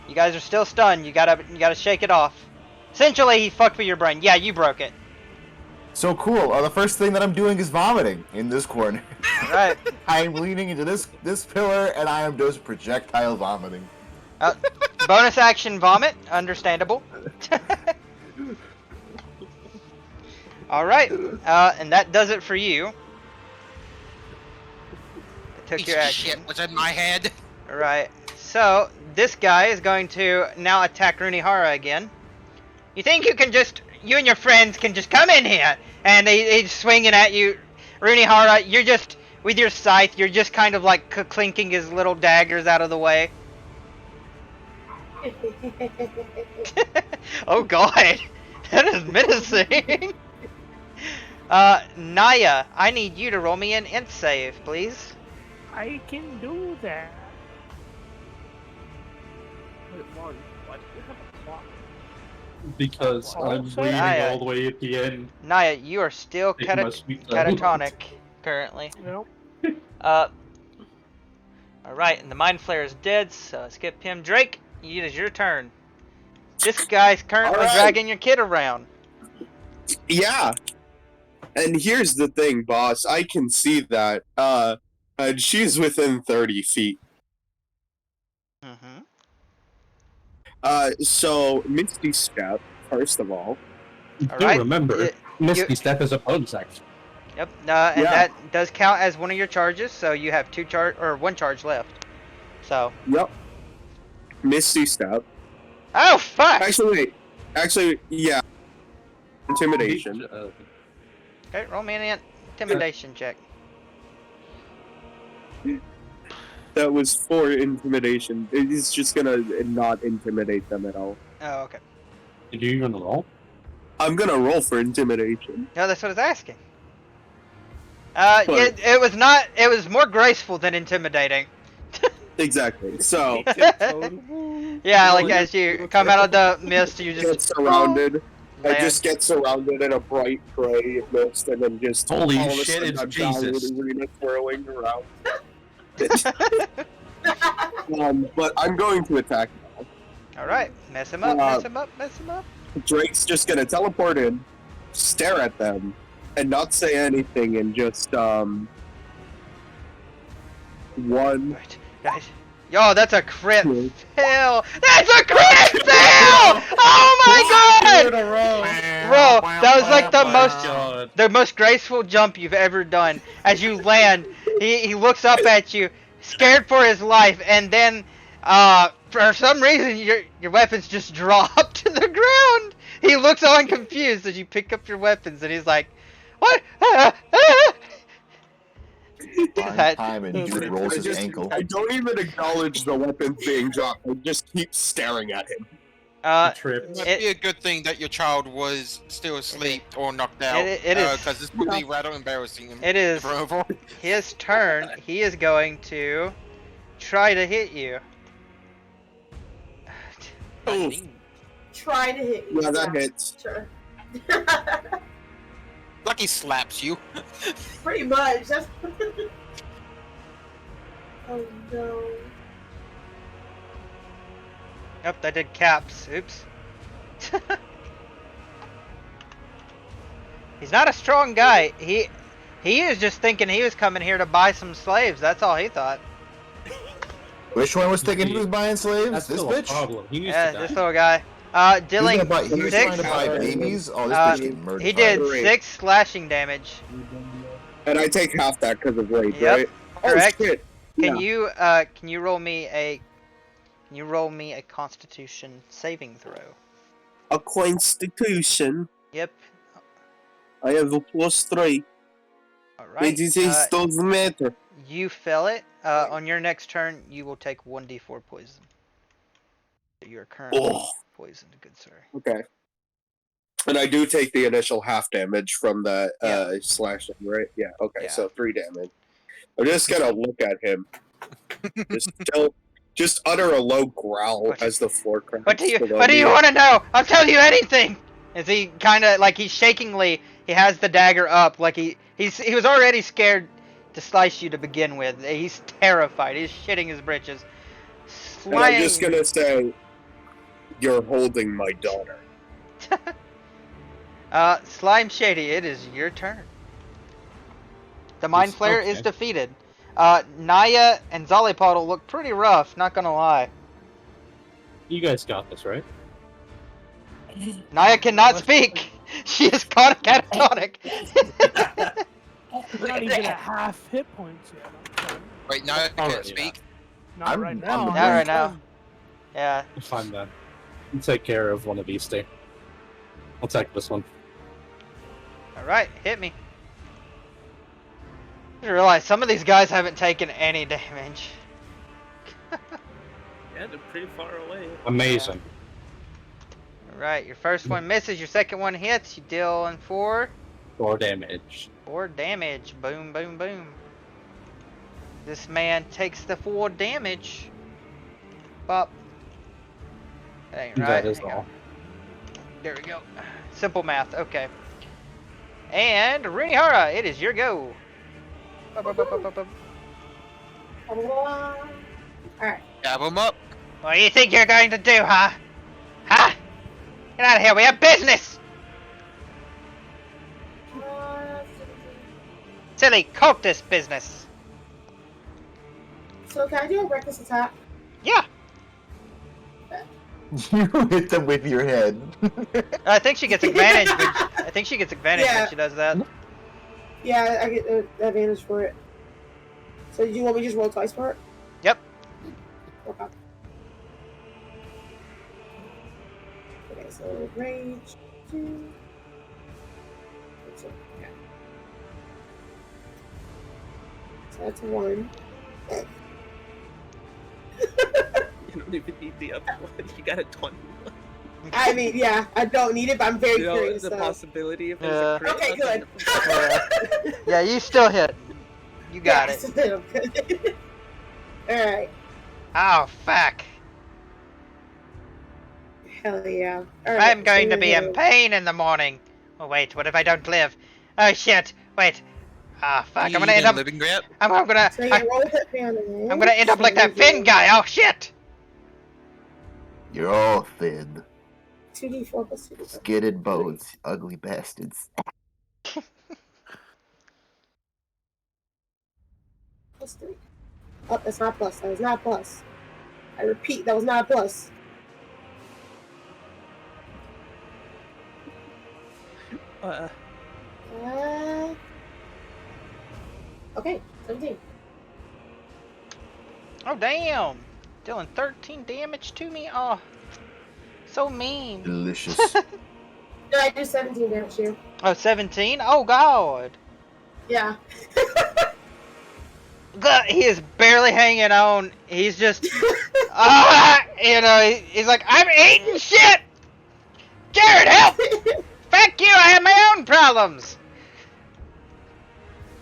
Speaker 2: You guys are still stunned. You gotta shake it off. Essentially, he fucked with your brain. Yeah, you broke it.
Speaker 7: So cool. The first thing that I'm doing is vomiting in this corner.
Speaker 2: Right.
Speaker 7: I'm leaning into this pillar, and I am just projectile vomiting.
Speaker 2: Bonus action vomit. Understandable. Alright. And that does it for you. It took
Speaker 5: Piece
Speaker 2: your
Speaker 5: of
Speaker 2: action.
Speaker 5: shit was in my head.
Speaker 2: Alright. So, this guy is going to now attack Runihara again. You think you and your friends can just come in here, and he's swinging at you. Runihara, you're just, with your scythe, you're just kind of like clinking his little daggers out of the way. Oh god, that is menacing. Naya, I need you to roll me an int save, please.
Speaker 4: I can do that.
Speaker 6: Wait, one. Why do you have a clock?
Speaker 1: Because
Speaker 4: Oh,
Speaker 1: I'm
Speaker 4: sorry.
Speaker 1: bleeding all the way at the end.
Speaker 2: Naya, you are still
Speaker 1: It must be done.
Speaker 2: catatonic currently.
Speaker 4: Nope.
Speaker 2: Alright, and the Mind Flayer is dead, so skip him. Drake, it is your turn. This guy's currently
Speaker 3: Alright.
Speaker 2: dragging your kid around.
Speaker 3: Yeah. And here's the thing, boss. I can see that. And she's within 30 feet.
Speaker 2: Mm-hmm.
Speaker 3: So Misty Step, first of all.
Speaker 1: Do
Speaker 2: Alright.
Speaker 1: remember,
Speaker 2: You-
Speaker 1: Misty Step is a bonus action.
Speaker 2: Yep, and
Speaker 3: Yeah.
Speaker 2: that does count as one of your charges, so you have one charge left. So.
Speaker 3: Yep. Misty Step.
Speaker 2: Oh fuck!
Speaker 3: Actually, yeah. Intimidation.
Speaker 2: Okay, roll me an intimidation check.
Speaker 3: That was for intimidation. It's just gonna not intimidate them at all.
Speaker 2: Oh, okay.
Speaker 1: Did you even roll?
Speaker 3: I'm gonna roll for intimidation.
Speaker 2: No, that's what I was asking.
Speaker 3: But-
Speaker 2: It was not. It was more graceful than intimidating.
Speaker 3: Exactly. So
Speaker 2: Yeah, like
Speaker 3: Well,
Speaker 2: as you come out of the mist, you
Speaker 3: get
Speaker 2: just
Speaker 3: surrounded. I
Speaker 2: land.
Speaker 3: just get surrounded in a bright gray mist, and then just
Speaker 1: Holy
Speaker 3: all of a
Speaker 1: shit,
Speaker 3: sudden
Speaker 1: it's
Speaker 3: I'm down with
Speaker 1: Jesus.
Speaker 3: Arena twirling around. But I'm going to attack now.
Speaker 2: All right, mess him up, mess him up, mess him up.
Speaker 3: Drake's just gonna teleport in, stare at them, and not say anything, and just one.
Speaker 2: Right. Yo, that's a crit fail. That's a crit fail! Oh my god! Bro, that was like the most graceful jump you've ever done. As you land, he looks up at you, scared for his life, and then for some reason your weapons just drop to the ground. He looks on confused as you pick up your weapons, and he's like, "What?"
Speaker 7: Fine time, and dude rolls his ankle.
Speaker 3: I don't even acknowledge the weapon being dropped. I just keep staring at him.
Speaker 1: Tripped.
Speaker 5: It might be a good thing that your child was still asleep or knocked out.
Speaker 2: It is.
Speaker 5: Because this would be rather embarrassing.
Speaker 2: It is his turn. He is going to try to hit you.
Speaker 3: Oh,
Speaker 8: Try to hit you.
Speaker 3: yeah, that hits.
Speaker 8: Sure.
Speaker 5: Like he slaps you.
Speaker 8: Pretty much. That's. Oh no.
Speaker 2: Yep, I did caps. Oops. He's not a strong guy. He is just thinking he was coming here to buy some slaves. That's all he thought.
Speaker 7: Which one was thinking he was buying slaves?
Speaker 1: That's
Speaker 7: This
Speaker 1: still a
Speaker 7: bitch?
Speaker 1: problem. He needs
Speaker 2: Yeah,
Speaker 1: to
Speaker 2: this
Speaker 1: die.
Speaker 2: little guy. Dealing
Speaker 7: He was trying to
Speaker 2: six.
Speaker 7: buy babies? Oh, this
Speaker 2: Uh,
Speaker 7: bitch getting murdered.
Speaker 2: He did
Speaker 3: Great.
Speaker 2: 6 slashing damage.
Speaker 3: And I take half that because of rage,
Speaker 2: Yep,
Speaker 3: right?
Speaker 2: correct.
Speaker 3: Oh shit!
Speaker 2: Can you roll me a Constitution saving throw?
Speaker 3: A constitution.
Speaker 2: Yep.
Speaker 3: I have a +3.
Speaker 2: All right.
Speaker 3: It doesn't matter.
Speaker 2: You fail it. On your next turn, you will take 1d4 poison. You are currently
Speaker 3: Oh.
Speaker 2: poisoned, good sir.
Speaker 3: Okay. And I do take the initial half damage from the slashing, right? Yeah. Okay.
Speaker 2: Yeah.
Speaker 3: So 3 damage. I'm just gonna look at him. Just utter a low growl as the floor cracks.
Speaker 2: What do you
Speaker 3: below
Speaker 2: What do
Speaker 3: me.
Speaker 2: you want to know? I'll tell you anything. Is he kind of like he's shakingly? He has the dagger up, like he was already scared to slice you to begin with. He's terrified. He's shitting his britches.
Speaker 3: And I'm just gonna say, you're holding my daughter.
Speaker 2: Slime Shady, it is your turn. The Mind Flayer is
Speaker 1: okay.
Speaker 2: defeated. Naya and Zollipodle look pretty rough, not gonna lie.
Speaker 1: You guys got this, right?
Speaker 2: Naya cannot speak! She is caught catatonic!
Speaker 4: Not even at half hit points yet.
Speaker 5: Right now, I
Speaker 1: Oh,
Speaker 5: can't
Speaker 1: yeah.
Speaker 5: speak.
Speaker 4: Not
Speaker 7: I'm-
Speaker 4: right
Speaker 7: I'm
Speaker 4: now.
Speaker 7: the
Speaker 2: Not right now. Yeah.
Speaker 1: Fine then. I'll take care of one of these two. I'll take this one.
Speaker 2: Alright, hit me. I realize some of these guys haven't taken any damage.
Speaker 6: Yeah, they're pretty far away.
Speaker 1: Amazing.
Speaker 2: Alright, your first one misses, your second one hits, you deal in 4
Speaker 1: damage.
Speaker 2: 4 damage. Boom, boom, boom. This man takes the 4 damage. Bop. That ain't right.
Speaker 1: That is
Speaker 2: Hang on.
Speaker 1: all.
Speaker 2: There we go. Simple math, okay. And Runihara, it is your go. Bop, bop, bop, bop, bop, bop.
Speaker 8: Alright.
Speaker 5: Dab him up.
Speaker 2: What do you think you're going to do, huh? Huh? Get out of here, we have business! Silly cultist business.
Speaker 8: So can I do a reckless attack?
Speaker 2: Yeah,
Speaker 7: You hit them with your head.
Speaker 2: I think she gets advantage. I think she gets advantage
Speaker 8: Yeah.
Speaker 2: when she does that.
Speaker 8: Yeah, I get the advantage for it. So do you want me to just roll twice for it?
Speaker 2: Yep.
Speaker 8: Okay. Okay, so rage 2. Okay. So that's 1.
Speaker 6: You don't even need the other one. You got a 20.
Speaker 8: I mean, yeah, I don't need it, but I'm very
Speaker 6: You know,
Speaker 8: curious.
Speaker 6: the
Speaker 8: So.
Speaker 6: possibility if
Speaker 2: Yeah.
Speaker 6: there's a crit.
Speaker 8: Okay, good.
Speaker 2: Yeah, you still hit. You got it.
Speaker 8: it. Alright.
Speaker 2: Oh, fuck.
Speaker 8: Hell yeah. All
Speaker 2: I'm
Speaker 8: right,
Speaker 2: going
Speaker 8: so
Speaker 2: to be
Speaker 8: here
Speaker 2: in
Speaker 8: we go.
Speaker 2: pain in the morning. Oh, wait, what if I don't live? Oh, shit. Wait. Ah, fuck. I'm gonna end up.
Speaker 5: Living grip.
Speaker 2: I'm gonna.
Speaker 8: So yeah, roll hit me on the
Speaker 2: I'm gonna end up like that Finn guy. Oh, shit.
Speaker 7: You're all thin.
Speaker 8: 2d4 plus 2d4.
Speaker 7: Skidded bones, ugly bastards.
Speaker 8: Plus 3. Oh, that's not plus. That was not plus. I repeat, that was not a plus. Okay, 17.
Speaker 2: Oh damn! Dealing 13 damage to me. Oh, so mean.
Speaker 7: Delicious.
Speaker 8: Did I do 17 damage to you?
Speaker 2: Oh, 17? Oh god.
Speaker 8: Yeah.
Speaker 2: He is barely hanging on. He's just, he's like, I'm eating shit! Jared, help! Fuck you, I have my own problems!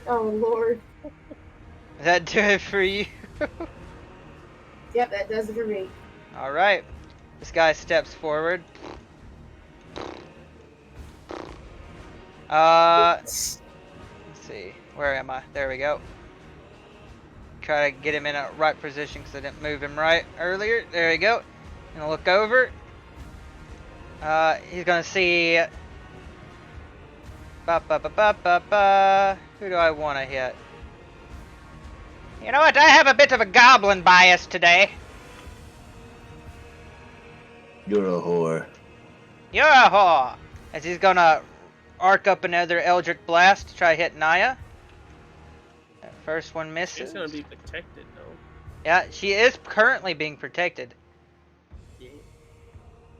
Speaker 8: Oh, Lord.
Speaker 2: Does that do it for you?
Speaker 8: Yep, that does it for me.
Speaker 2: Alright. This guy steps forward. Let's see. Where am I? There we go. Try to get him in a right position because I didn't move him right earlier. There we go. Gonna look over. He's gonna see. Who do I want to hit? You know what? I have a bit of a goblin bias today.
Speaker 7: You're a whore.
Speaker 2: You're a whore. As he's gonna arc up another Eldritch Blast to try to hit Naya. That first one misses.
Speaker 6: She's gonna be protected, though.
Speaker 2: Yeah, she is currently being protected.
Speaker 6: Yeah.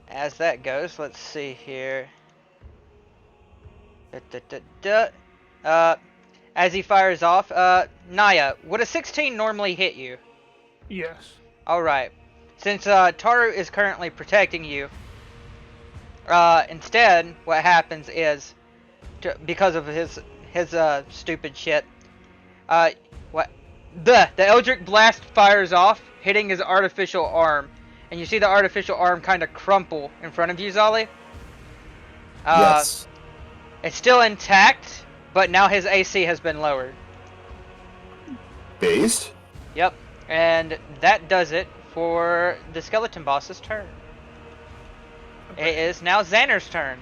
Speaker 2: As that goes, let's see here. As he fires off, Naya, would a 16 normally hit you?
Speaker 4: Yes.
Speaker 2: Alright. Since Taru is currently protecting you, instead, what happens is, because of his stupid shit, the Eldritch Blast fires off, hitting his artificial arm, and you see the artificial arm kind of crumple in front of you, Zali.
Speaker 7: Yes.
Speaker 2: It's still intact, but now his AC has been lowered.
Speaker 7: Based?
Speaker 2: Yep, and that does it for the skeleton boss's turn. It is now Xander's turn.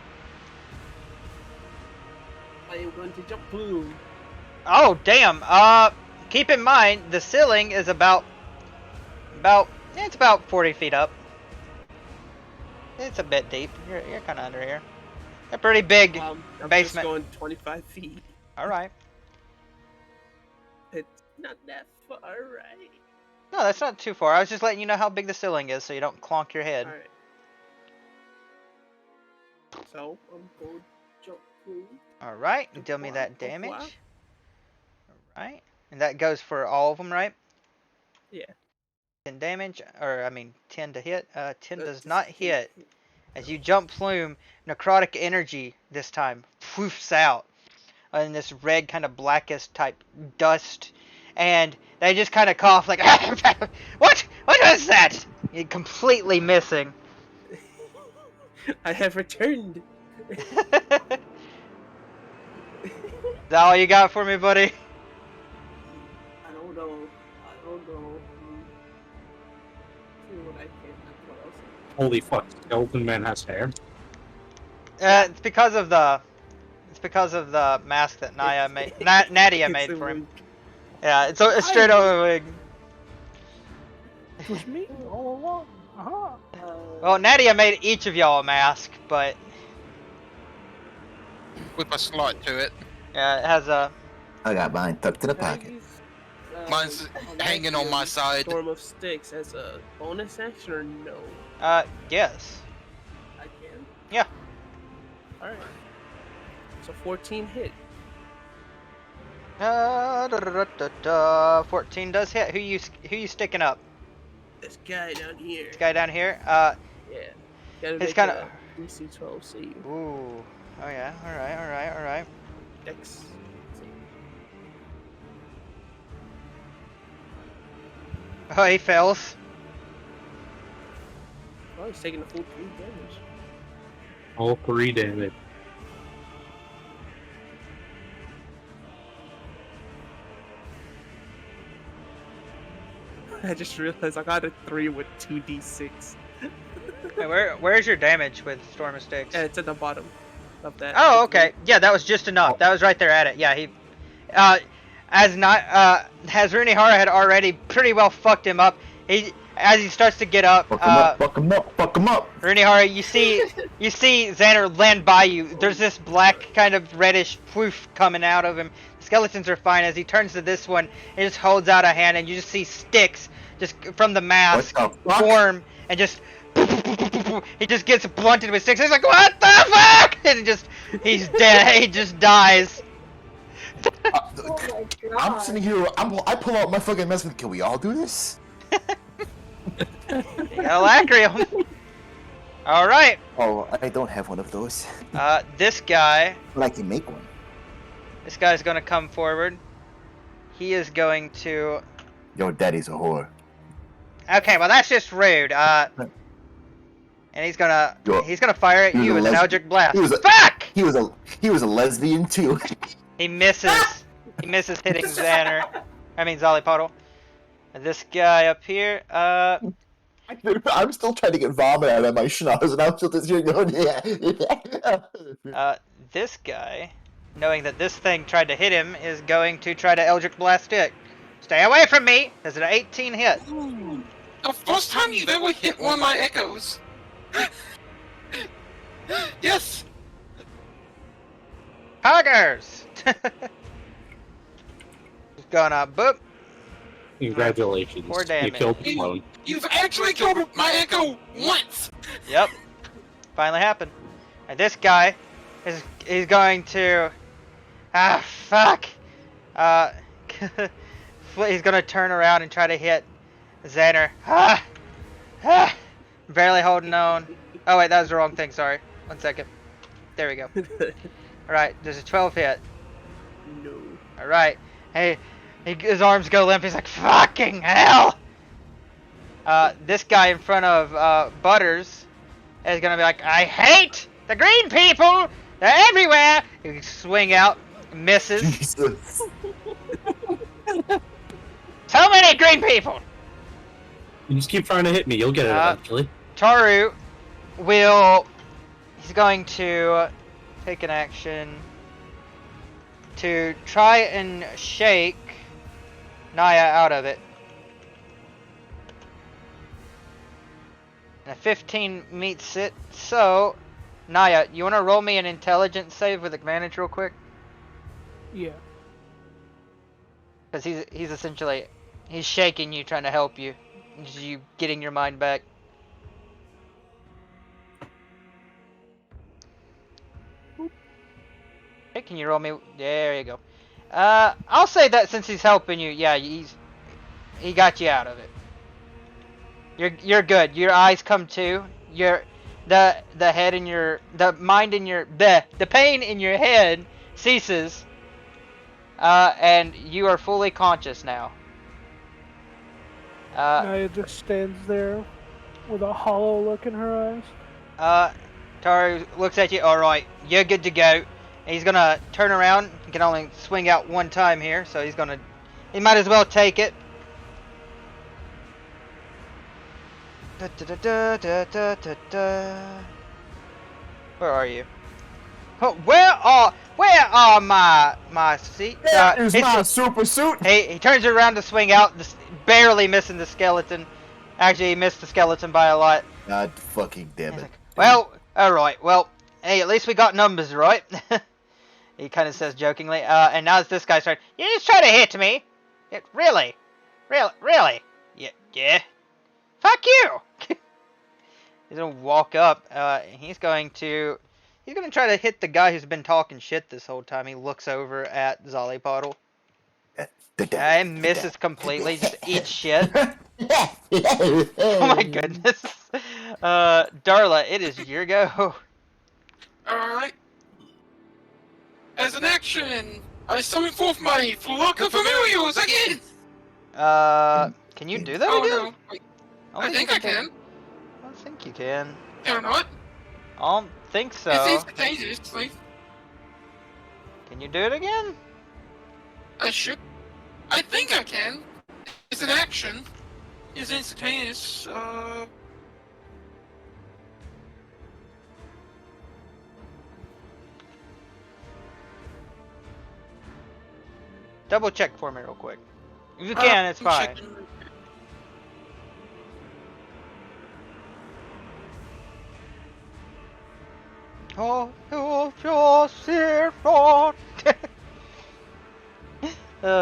Speaker 6: I am going to jump boom.
Speaker 2: Oh damn! Keep in mind the ceiling is about 40 feet up. It's a bit deep. You're kind of under here. A pretty big
Speaker 6: I'm
Speaker 2: basement.
Speaker 6: just going 25 feet.
Speaker 2: All right.
Speaker 6: It's not that far, right?
Speaker 2: No, that's not too far. I was just letting you know how big the ceiling is, so you don't clonk your head.
Speaker 6: Alright. So, I'm going to jump through.
Speaker 2: All right,
Speaker 6: Jump
Speaker 2: deal me
Speaker 6: one,
Speaker 2: that
Speaker 6: jump one.
Speaker 2: damage. All right, and that goes for all of them, right?
Speaker 6: Yeah.
Speaker 2: 10 damage, or I mean 10 to hit. 10 does
Speaker 6: That's
Speaker 2: not
Speaker 6: 10.
Speaker 2: hit. As you jump plume, necrotic energy this time poofs out in this red kind of blackest type dust, and they just kind of cough like, what was that? You're completely missing.
Speaker 6: I have returned.
Speaker 2: Is that all you got for me, buddy?
Speaker 6: I don't know. See what I can. What else?
Speaker 1: Holy fuck, Skeleton Man has hair.
Speaker 2: It's because of the mask that Naya made. Nadia
Speaker 6: It's
Speaker 2: made
Speaker 6: a
Speaker 2: for him.
Speaker 6: wig.
Speaker 2: Yeah, it's a straight over wig.
Speaker 4: It was me all along. Uh-huh.
Speaker 2: Well, Nadia made each of y'all a mask, but
Speaker 5: With a slot to it.
Speaker 2: yeah, it has a.
Speaker 7: I got mine tucked in a
Speaker 6: Can I
Speaker 7: pocket.
Speaker 6: use,
Speaker 5: Mine's hanging on my side.
Speaker 6: Storm of Sticks as a bonus action or no?
Speaker 2: Yes.
Speaker 6: I can.
Speaker 2: Yeah.
Speaker 6: Alright. So 14 hit.
Speaker 2: 14 does hit. Who you sticking up?
Speaker 6: This guy down here.
Speaker 2: This guy down here.
Speaker 6: Yeah. Gotta
Speaker 2: It's
Speaker 6: make
Speaker 2: kinda-
Speaker 6: a DC-12 save.
Speaker 2: Ooh. Oh yeah. All right.
Speaker 6: Dex.
Speaker 2: Oh, he fails.
Speaker 6: Oh, he's taking the full 3 damage.
Speaker 1: All 3 damage.
Speaker 6: I just realized I got a 3 with 2d6.
Speaker 2: Hey, where's your damage with Storm of Sticks?
Speaker 6: It's at the bottom of that.
Speaker 2: Oh, okay. Yeah, that was just enough. That was right there at it. Yeah, he, as Runihara had already pretty well fucked him up. As he starts to get up,
Speaker 7: Fuck him up, fuck him up, fuck him up.
Speaker 2: Runihara, you see Xander land by you. There's this black kind of reddish poof coming out of him. The skeletons are fine. As he turns to this one, he just holds out a hand, and you just see sticks just from the mask
Speaker 7: What the fuck?
Speaker 2: form, and just he just gets blunted with sticks. He's like, what the fuck? And he's dead. He just dies.
Speaker 8: Oh my god.
Speaker 7: I'm sitting here. I pull out my fucking mess. Can we all do this?
Speaker 2: You got Alacrium. All right.
Speaker 7: Oh, I don't have one of those,
Speaker 2: This guy.
Speaker 7: but I can make one.
Speaker 2: This guy's gonna come forward. He is going to.
Speaker 7: Your daddy's a whore.
Speaker 2: Okay, well that's just rude. And he's gonna fire at you with an Eldritch Blast. Fuck!
Speaker 7: He was a lesbian too.
Speaker 2: He misses. He misses hitting Xander. I mean Zollypuddle. And this guy up here.
Speaker 7: I'm still trying to get vomit out of my schnoz, and I'm still just here going, yeah.
Speaker 2: This guy, knowing that this thing tried to hit him, is going to try to Eldritch Blast it. Stay away from me! Does an 18 hit?
Speaker 5: Ooh, the first time you've ever hit one of my echoes. Yes.
Speaker 2: Huggers! He's gonna boop.
Speaker 1: Congratulations.
Speaker 2: 4
Speaker 1: You
Speaker 2: damage.
Speaker 1: killed the clone.
Speaker 5: You've actually killed my echo once.
Speaker 2: Yep. Finally happened. And this guy is going to fuck. He's gonna turn around and try to hit Xander. Barely holding on. Oh wait, that was the wrong thing, sorry. 1 second. There we go. Alright, there's a 12 hit.
Speaker 6: No.
Speaker 2: Alright. Hey, his arms go limp, he's like, fucking hell! This guy in front of Butters is gonna be like, I hate the green people! They're everywhere! You swing out, misses.
Speaker 7: Jesus.
Speaker 2: So many green people!
Speaker 1: You just keep trying to hit me, you'll get it eventually.
Speaker 2: Taru he's going to take an action to try and shake Naya out of it. And a 15 meets it, so Naya, you want to roll me an intelligence save with advantage real quick?
Speaker 4: Yeah.
Speaker 2: Because he's essentially, he's shaking you, trying to help you. You getting your mind back. Hey, can you roll me? There you go. I'll say that since he's helping you, yeah, he got you out of it. You're good. Your eyes come to. The head in your, the mind in your, the pain in your head ceases. And you are fully conscious now.
Speaker 4: Naya just stands there with a hollow look in her eyes.
Speaker 2: Taru looks at you. All right, you're good to go. And he's gonna turn around. He can only swing out one time here, so he might as well take it. Where are you? Oh, where are my seat?
Speaker 7: Here's my super suit.
Speaker 2: He turns around to swing out, barely missing the skeleton. Actually, he missed the skeleton by a lot.
Speaker 7: God fucking damn it.
Speaker 2: Like, well, alright, well, hey, at least we got numbers right. He kind of says jokingly. And now it's this guy's turn. You just try to hit me? Really? Really? Yeah. Fuck you! He's gonna walk up. He's gonna try to hit the guy who's been talking shit this whole time. He looks over at Zollypuddle. And misses completely. Just eats shit. Oh my goodness. Darla, it is your go.
Speaker 5: Alright. As an action, I summon forth my flock of familiars again!
Speaker 2: Can you do that again?
Speaker 5: Oh no. I think I can.
Speaker 2: I don't think you can.
Speaker 5: Or not.
Speaker 2: I don't think so.
Speaker 5: It's instantaneously.
Speaker 2: Can you do it again?
Speaker 5: I should. I think I can. It's an action. It's instantaneous.
Speaker 2: Double check for me real quick. If you can, it's
Speaker 5: I'm
Speaker 2: fine.
Speaker 5: checking.
Speaker 2: Oh, oh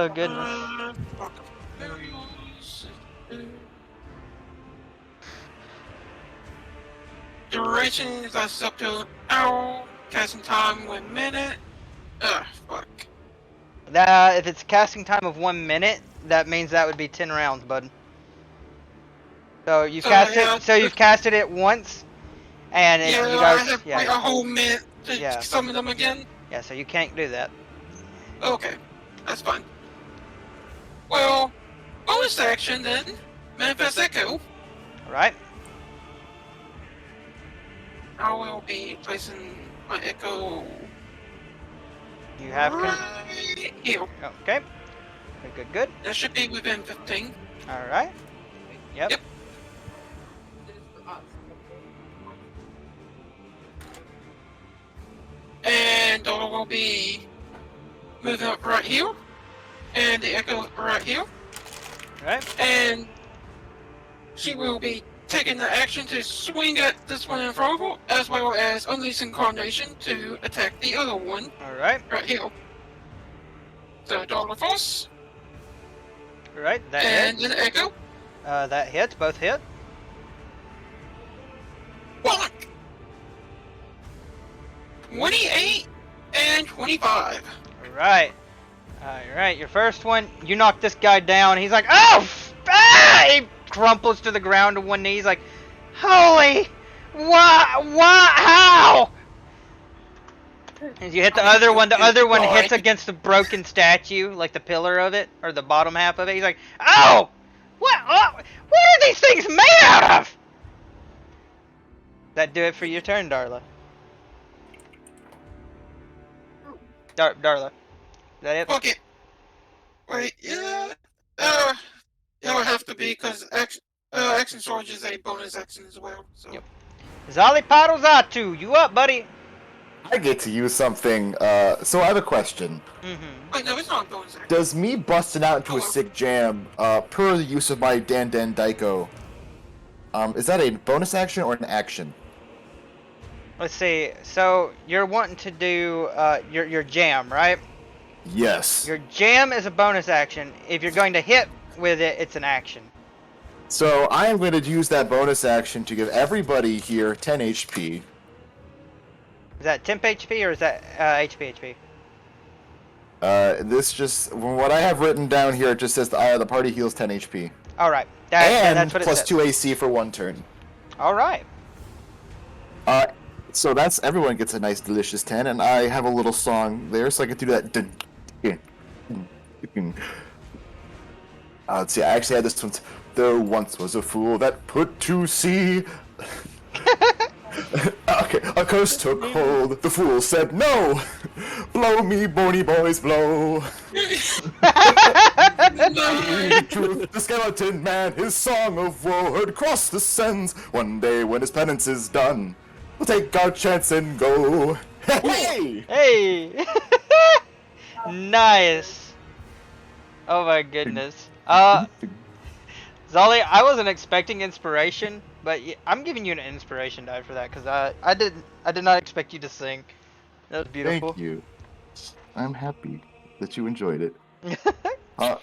Speaker 2: goodness.
Speaker 5: Fuck. Materials. Duration lasts up to an hour. Casting time 1 minute. Ugh, fuck.
Speaker 2: If it's casting time of 1 minute, that means that would be 10 rounds, bud. So you've
Speaker 5: So,
Speaker 2: cast
Speaker 5: yeah,
Speaker 2: it. So you've casted it once, and
Speaker 5: Yeah,
Speaker 2: you
Speaker 5: I
Speaker 2: guys,
Speaker 5: have to wait a whole minute to
Speaker 2: Yeah.
Speaker 5: summon them again.
Speaker 2: yeah. So you can't do that.
Speaker 5: Okay, that's fine. Well, bonus action then. Manifest Echo.
Speaker 2: All right.
Speaker 5: I will be placing my Echo
Speaker 2: You have.
Speaker 5: right here.
Speaker 2: Okay. Good.
Speaker 5: That should be within 15.
Speaker 2: All right. Yep.
Speaker 5: Yep. And Dora will be moving up right here. And the Echo right here.
Speaker 2: All right.
Speaker 5: And she will be taking the action to swing at this one in front of her, as well as unleashing Carnation to attack the other one
Speaker 2: All right.
Speaker 5: right here. So Dollar Force
Speaker 2: All right. That
Speaker 5: and
Speaker 2: hits.
Speaker 5: then Echo.
Speaker 2: That hits. Both hit.
Speaker 5: Bonk! 28 and 25.
Speaker 2: All right. All right. Your first one, you knock this guy down. He's like, oh! He crumples to the ground to one knee. He's like, holy, what, how? And you hit the other one. The other one hits against the broken statue, like the pillar of it, or the bottom half of it. He's like, oh! What are these things made out of? That do it for your turn, Darla. Darla. Is that it?
Speaker 5: Fuck it. Wait, yeah. It would have to be because action charge is a bonus action as well. So.
Speaker 2: Yep. Zali Zatu, you up, buddy?
Speaker 7: I get to use something. So I have a question.
Speaker 2: Mm-hmm.
Speaker 5: Wait, no, it's not a bonus action.
Speaker 7: Does me busting out into a sick jam, per the use of my Dan Daiko, is that a bonus action or an action?
Speaker 2: Let's see. So you're wanting to do your jam, right?
Speaker 7: Yes.
Speaker 2: Your jam is a bonus action. If you're going to hit with it, it's an action.
Speaker 7: So I am going to use that bonus action to give everybody here 10 HP.
Speaker 2: Is that temp HP or is that HP?
Speaker 7: This just, from what I have written down here, it just says the party heals 10 HP.
Speaker 2: All right.
Speaker 7: And
Speaker 2: that's what it
Speaker 7: plus
Speaker 2: says.
Speaker 7: 2 AC for 1 turn.
Speaker 2: All right.
Speaker 7: So that's, everyone gets a nice delicious 10, and I have a little song there, so I can do that. Let's see, I actually had this one. There once was a fool that put to sea. Okay, a curse took hold. The fool said no. Blow me, bony boys, blow. The truth, the skeleton man, his song of woe heard across the sands. One day when his penance is done, we'll take our chance and go. Hey!
Speaker 2: Hey! Nice. Oh my goodness. Zolly, I wasn't expecting inspiration, but I'm giving you an inspiration die for that because I did not expect you to sing. That was beautiful.
Speaker 7: Thank you. I'm happy that you enjoyed it.
Speaker 2: So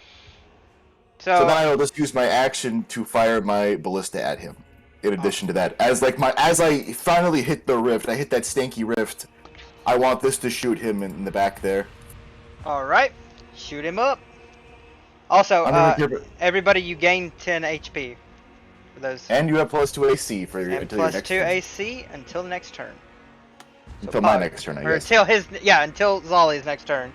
Speaker 7: then I will just use my action to fire my ballista at him. In addition to that, as I finally hit the rift, I hit that stanky rift. I want this to shoot him in the back there.
Speaker 2: all right, shoot him up. Also,
Speaker 7: I'm gonna give it-
Speaker 2: everybody, you gain 10 HP for those.
Speaker 7: And you have plus 2 AC for your
Speaker 2: And
Speaker 7: until your
Speaker 2: plus
Speaker 7: next
Speaker 2: 2
Speaker 7: turn.
Speaker 2: AC until the next turn.
Speaker 7: Until my next turn, I
Speaker 2: Or
Speaker 7: guess.
Speaker 2: until Zolly's next turn.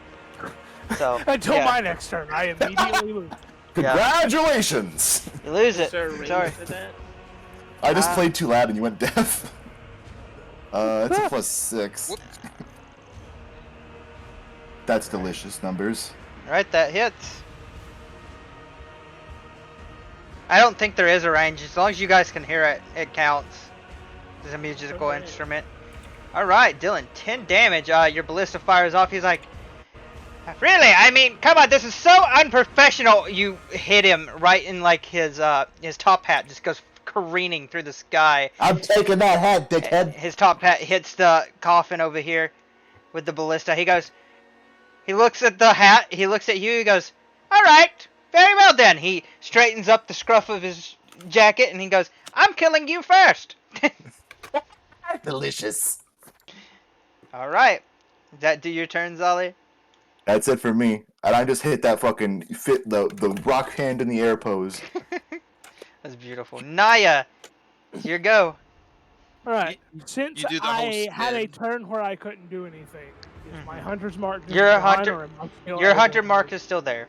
Speaker 2: So
Speaker 4: Until
Speaker 2: yeah.
Speaker 4: my next turn, I immediately lose.
Speaker 7: Congratulations!
Speaker 2: You lose it.
Speaker 6: Is there a range
Speaker 2: Sorry.
Speaker 6: for that?
Speaker 7: I just played too loud and you went deaf. That's a plus 6. That's delicious numbers.
Speaker 2: Alright, that hits. I don't think there is a range. As long as you guys can hear it, it counts. It's a musical instrument. Alright, Dylan, 10 damage. Your ballista fires off. He's like, Really? I mean, come on, this is so unprofessional. You hit him right in like his top hat just goes careening through the sky.
Speaker 7: I'm taking that hat, dickhead.
Speaker 2: His top hat hits the coffin over here with the ballista. He looks at the hat, he looks at you, he goes, "Alright, very well then." He straightens up the scruff of his jacket and he goes, "I'm killing you first."
Speaker 7: Delicious.
Speaker 2: Alright. Does that do your turn, Zali?
Speaker 7: That's it for me. And I just hit that fucking the rock hand in the air pose.
Speaker 2: That's beautiful. Naya, it's your go.
Speaker 4: All right. Since
Speaker 5: you do the whole
Speaker 4: I had a
Speaker 5: spin.
Speaker 4: turn where I couldn't do anything, is my hunter's mark just
Speaker 2: Your
Speaker 4: gone,
Speaker 2: hunter-
Speaker 4: or am I still
Speaker 2: Your
Speaker 4: able
Speaker 2: hunter
Speaker 4: to
Speaker 2: mark
Speaker 4: move?
Speaker 2: is still there.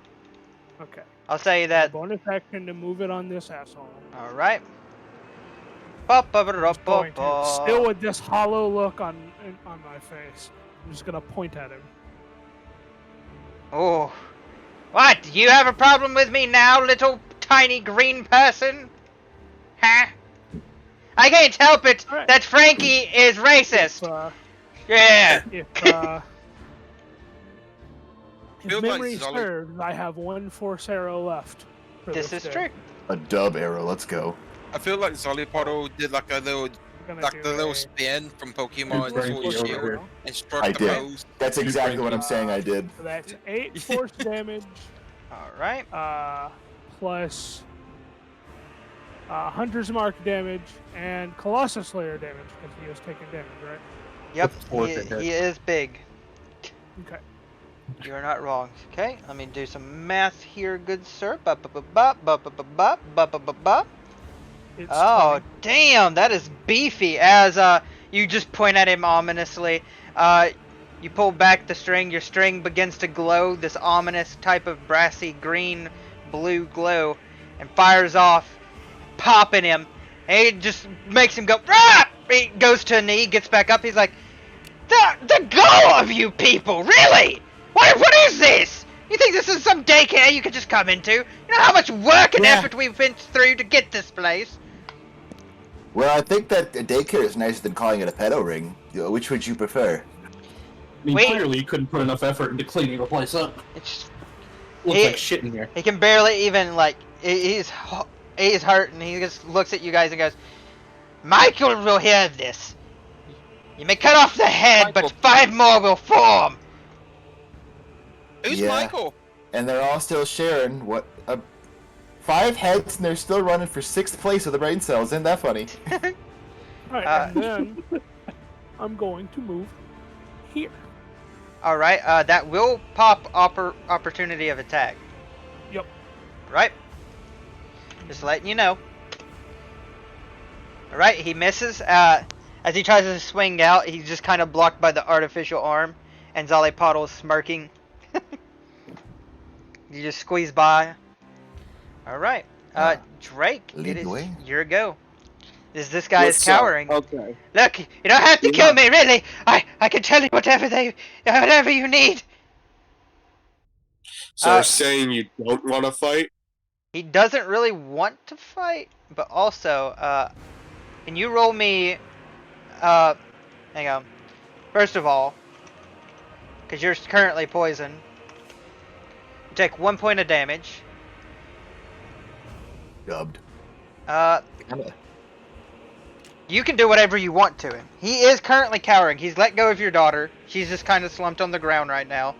Speaker 4: Okay.
Speaker 2: I'll say
Speaker 4: A
Speaker 2: that.
Speaker 4: bonus action to move it on this asshole.
Speaker 2: Alright.
Speaker 4: Going to. Still with this hollow look on my face. I'm just gonna point at him.
Speaker 2: Oh. What? You have a problem with me now, little tiny green person? Huh? I can't help it
Speaker 4: Alright.
Speaker 2: that Frankie is racist. Yeah.
Speaker 4: If
Speaker 5: Feels like
Speaker 4: memory
Speaker 5: Zully-
Speaker 4: serves, I have one force arrow left. For
Speaker 2: This is
Speaker 4: day.
Speaker 2: true.
Speaker 7: A dub arrow, let's go.
Speaker 5: I feel like Zolipotto did like a little,
Speaker 4: I'm gonna
Speaker 5: like
Speaker 4: do
Speaker 5: the little
Speaker 4: a-
Speaker 5: spin from Pokemon
Speaker 1: Frankie
Speaker 5: Sword
Speaker 1: over
Speaker 5: and
Speaker 1: here.
Speaker 5: Shield and struck
Speaker 7: I
Speaker 5: the
Speaker 7: did.
Speaker 5: pose.
Speaker 7: That's exactly what I'm saying I did.
Speaker 4: So that's 8 force damage,
Speaker 2: Alright.
Speaker 4: plus Hunter's Mark damage and Colossus Slayer damage because he was taking damage, right?
Speaker 2: Yep.
Speaker 1: Four to hit.
Speaker 2: He is big.
Speaker 4: Okay.
Speaker 2: You're not wrong. Okay, let me do some math here, good sir. Bop, bop, bop, bop, bop, bop, bop, bop, bop, bop, bop.
Speaker 4: It's
Speaker 2: Oh,
Speaker 4: 20.
Speaker 2: damn, that is beefy. As you just point at him ominously, you pull back the string. Your string begins to glow, this ominous type of brassy green, blue glow, and fires off, popping him. And it just makes him go. Rah! He goes to a knee, gets back up. He's like, the go of you people, really? What is this? You think this is some daycare you could just come into? You know how much work and
Speaker 7: Yeah.
Speaker 2: effort we've been through to get this place?
Speaker 7: Well, I think that a daycare is nicer than calling it a pedo ring. Which would you prefer?
Speaker 1: I mean,
Speaker 2: Wait.
Speaker 1: clearly you couldn't put enough effort into cleaning the place up.
Speaker 2: It's
Speaker 1: Looks
Speaker 2: He-
Speaker 1: like shit in here.
Speaker 2: he can barely even like he's hurt and he just looks at you guys and goes, "Michael will hear this. You may cut off the head, but
Speaker 5: Michael.
Speaker 2: 5 more will form."
Speaker 5: Who's
Speaker 7: Yeah.
Speaker 5: Michael?
Speaker 7: And they're all still sharing 5 heads, and they're still running for 6th place with the brain cells. Isn't that funny?
Speaker 4: Alright, and then I'm going to move here.
Speaker 2: All right, that will pop opportunity of attack.
Speaker 4: Yep.
Speaker 2: Right. Just letting you know. All right, he misses. As he tries to swing out, he's just kind of blocked by the artificial arm, and Zolipottle is smirking. You just squeeze by. All right, Drake,
Speaker 7: Lead
Speaker 2: it
Speaker 7: the
Speaker 2: is
Speaker 7: way.
Speaker 2: your go. This guy is
Speaker 3: What's up?
Speaker 2: cowering.
Speaker 3: Okay.
Speaker 2: Look, you don't have to
Speaker 3: Yeah.
Speaker 2: kill me, really. I can tell you whatever you need.
Speaker 3: So
Speaker 2: Uh,
Speaker 3: you're saying you don't want to fight?
Speaker 2: He doesn't really want to fight, but also, can you roll me, hang on. First of all, because you're currently poisoned, you take 1 point of damage.
Speaker 7: Dubbed.
Speaker 2: You can do whatever you want to him. He is currently cowering. He's let go of your daughter. She's just kind of slumped on the ground right now.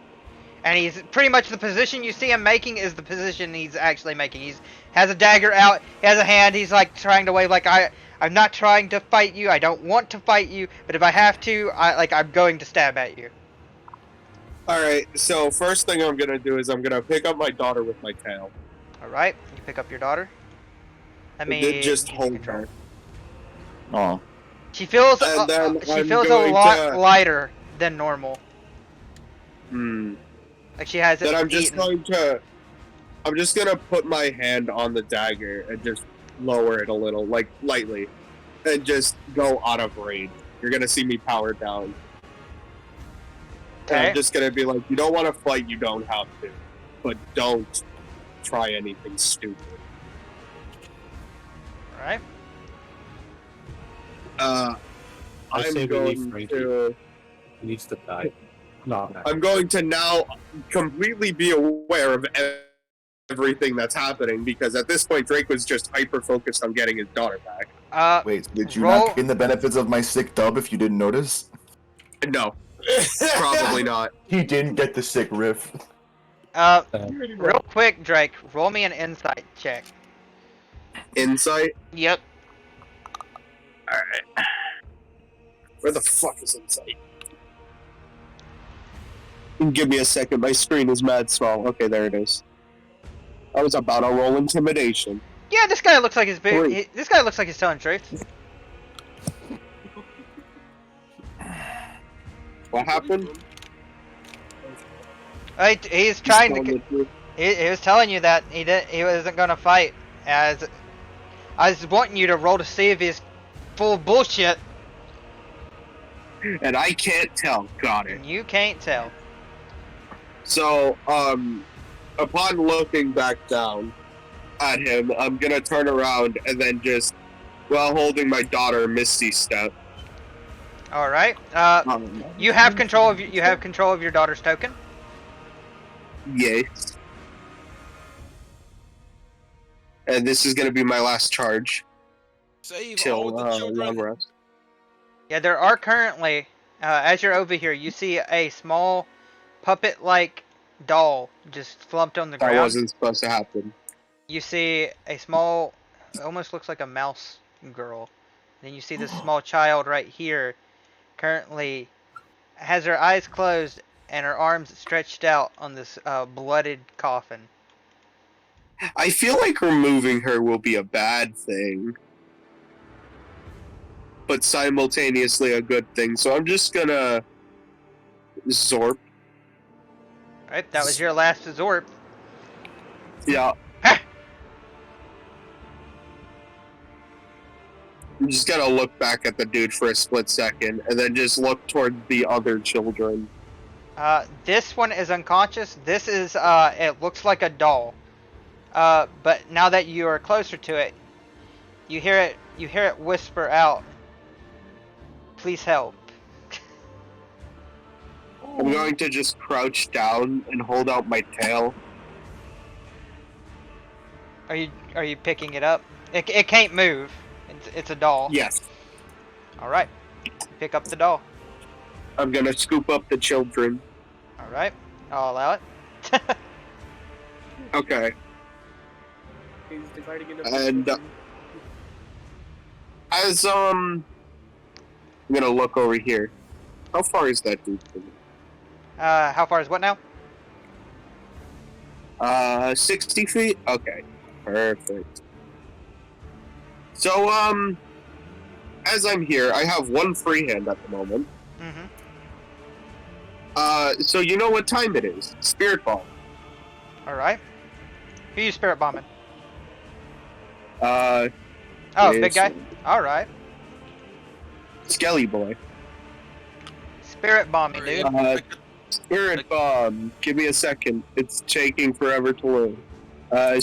Speaker 2: And he's pretty much the position you see him making is the position he's actually making. He's has a dagger out. He has a hand. He's like trying to wave like I'm not trying to fight you. I don't want to fight you. But if I have to, I'm going to stab at you.
Speaker 3: Alright, so first thing I'm gonna do is I'm gonna pick up my daughter with my tail.
Speaker 2: All right. You pick up your daughter. I
Speaker 3: And
Speaker 2: mean,
Speaker 3: then just
Speaker 2: use
Speaker 3: hold
Speaker 2: control.
Speaker 3: her.
Speaker 7: Oh.
Speaker 2: She feels
Speaker 3: And then
Speaker 2: she
Speaker 3: I'm
Speaker 2: feels a
Speaker 3: going
Speaker 2: lot
Speaker 3: to-
Speaker 2: lighter than normal.
Speaker 3: Hmm.
Speaker 2: Like she has it
Speaker 3: Then I'm just
Speaker 2: eaten.
Speaker 3: I'm just gonna put my hand on the dagger and just lower it a little, like lightly, and just go out of range. You're gonna see me power down. And
Speaker 2: Okay.
Speaker 3: I'm just gonna be like, you don't want to fight, you don't have to, but don't try anything stupid.
Speaker 2: All right.
Speaker 1: I say
Speaker 3: I'm
Speaker 1: we leave
Speaker 3: going
Speaker 1: Frankie.
Speaker 3: to.
Speaker 1: He needs to die. No.
Speaker 3: I'm going to now completely be aware of everything that's happening because at this point Drake was just hyper focused on getting his daughter back.
Speaker 7: Wait, did you
Speaker 2: Roll-
Speaker 7: not gain the benefits of my sick dub if you didn't notice?
Speaker 3: No, probably not.
Speaker 7: He didn't get the sick riff.
Speaker 2: Real quick, Drake, roll me an insight check.
Speaker 3: Insight.
Speaker 2: Yep.
Speaker 3: All right. Where the fuck is insight? Give me a second. My screen is mad small. Okay, there it is. I was about to roll intimidation.
Speaker 2: Yeah, this guy looks like he's big.
Speaker 3: Three.
Speaker 2: This guy looks like he's telling truth.
Speaker 3: What happened?
Speaker 2: He's trying to. He was telling you that he wasn't gonna fight. As I was wanting you to roll to see if he's full of bullshit.
Speaker 3: And I can't tell. Got it.
Speaker 2: And you can't tell.
Speaker 3: So, upon looking back down at him, I'm gonna turn around and then just, while holding my daughter, Misty step.
Speaker 2: All right. You have control of your daughter's token.
Speaker 3: Yes. And this is gonna be my last charge
Speaker 5: Save all
Speaker 3: till
Speaker 5: the
Speaker 3: long
Speaker 5: children.
Speaker 3: rest.
Speaker 2: Yeah, there are currently, as you're over here, you see a small puppet-like doll just slumped on the
Speaker 3: That
Speaker 2: ground.
Speaker 3: wasn't supposed to happen.
Speaker 2: You see a small, almost looks like a mouse girl. Then you see this small child right here, currently has her eyes closed and her arms stretched out on this blooded coffin.
Speaker 3: I feel like removing her will be a bad thing, but simultaneously a good thing. So I'm just gonna zorp.
Speaker 2: Alright, that was your last resort.
Speaker 3: Yeah. I'm just gonna look back at the dude for a split second, and then just look toward the other children.
Speaker 2: This one is unconscious. This is, it looks like a doll. But now that you are closer to it, you hear it whisper out, "Please help."
Speaker 3: I'm going to just crouch down and hold out my tail.
Speaker 2: Are you picking it up? It can't move. It's a doll.
Speaker 3: Yes.
Speaker 2: All right. Pick up the doll.
Speaker 3: I'm gonna scoop up the children.
Speaker 2: All right. I'll allow it.
Speaker 3: Okay.
Speaker 6: He's dividing it up.
Speaker 3: And, as, I'm gonna look over here. How far is that dude from me?
Speaker 2: How far is what now?
Speaker 3: 60 feet? Okay. Perfect. So, as I'm here, I have one free hand at the moment.
Speaker 2: Mm-hmm.
Speaker 3: So you know what time it is. Spirit Ball.
Speaker 2: All right. Who you spirit bombing?
Speaker 3: Oh,
Speaker 2: Oh, big guy. All right.
Speaker 3: Skelly Boy.
Speaker 2: Spirit bomb me, dude.
Speaker 3: Spirit Bomb. Give me a second. It's taking forever to load.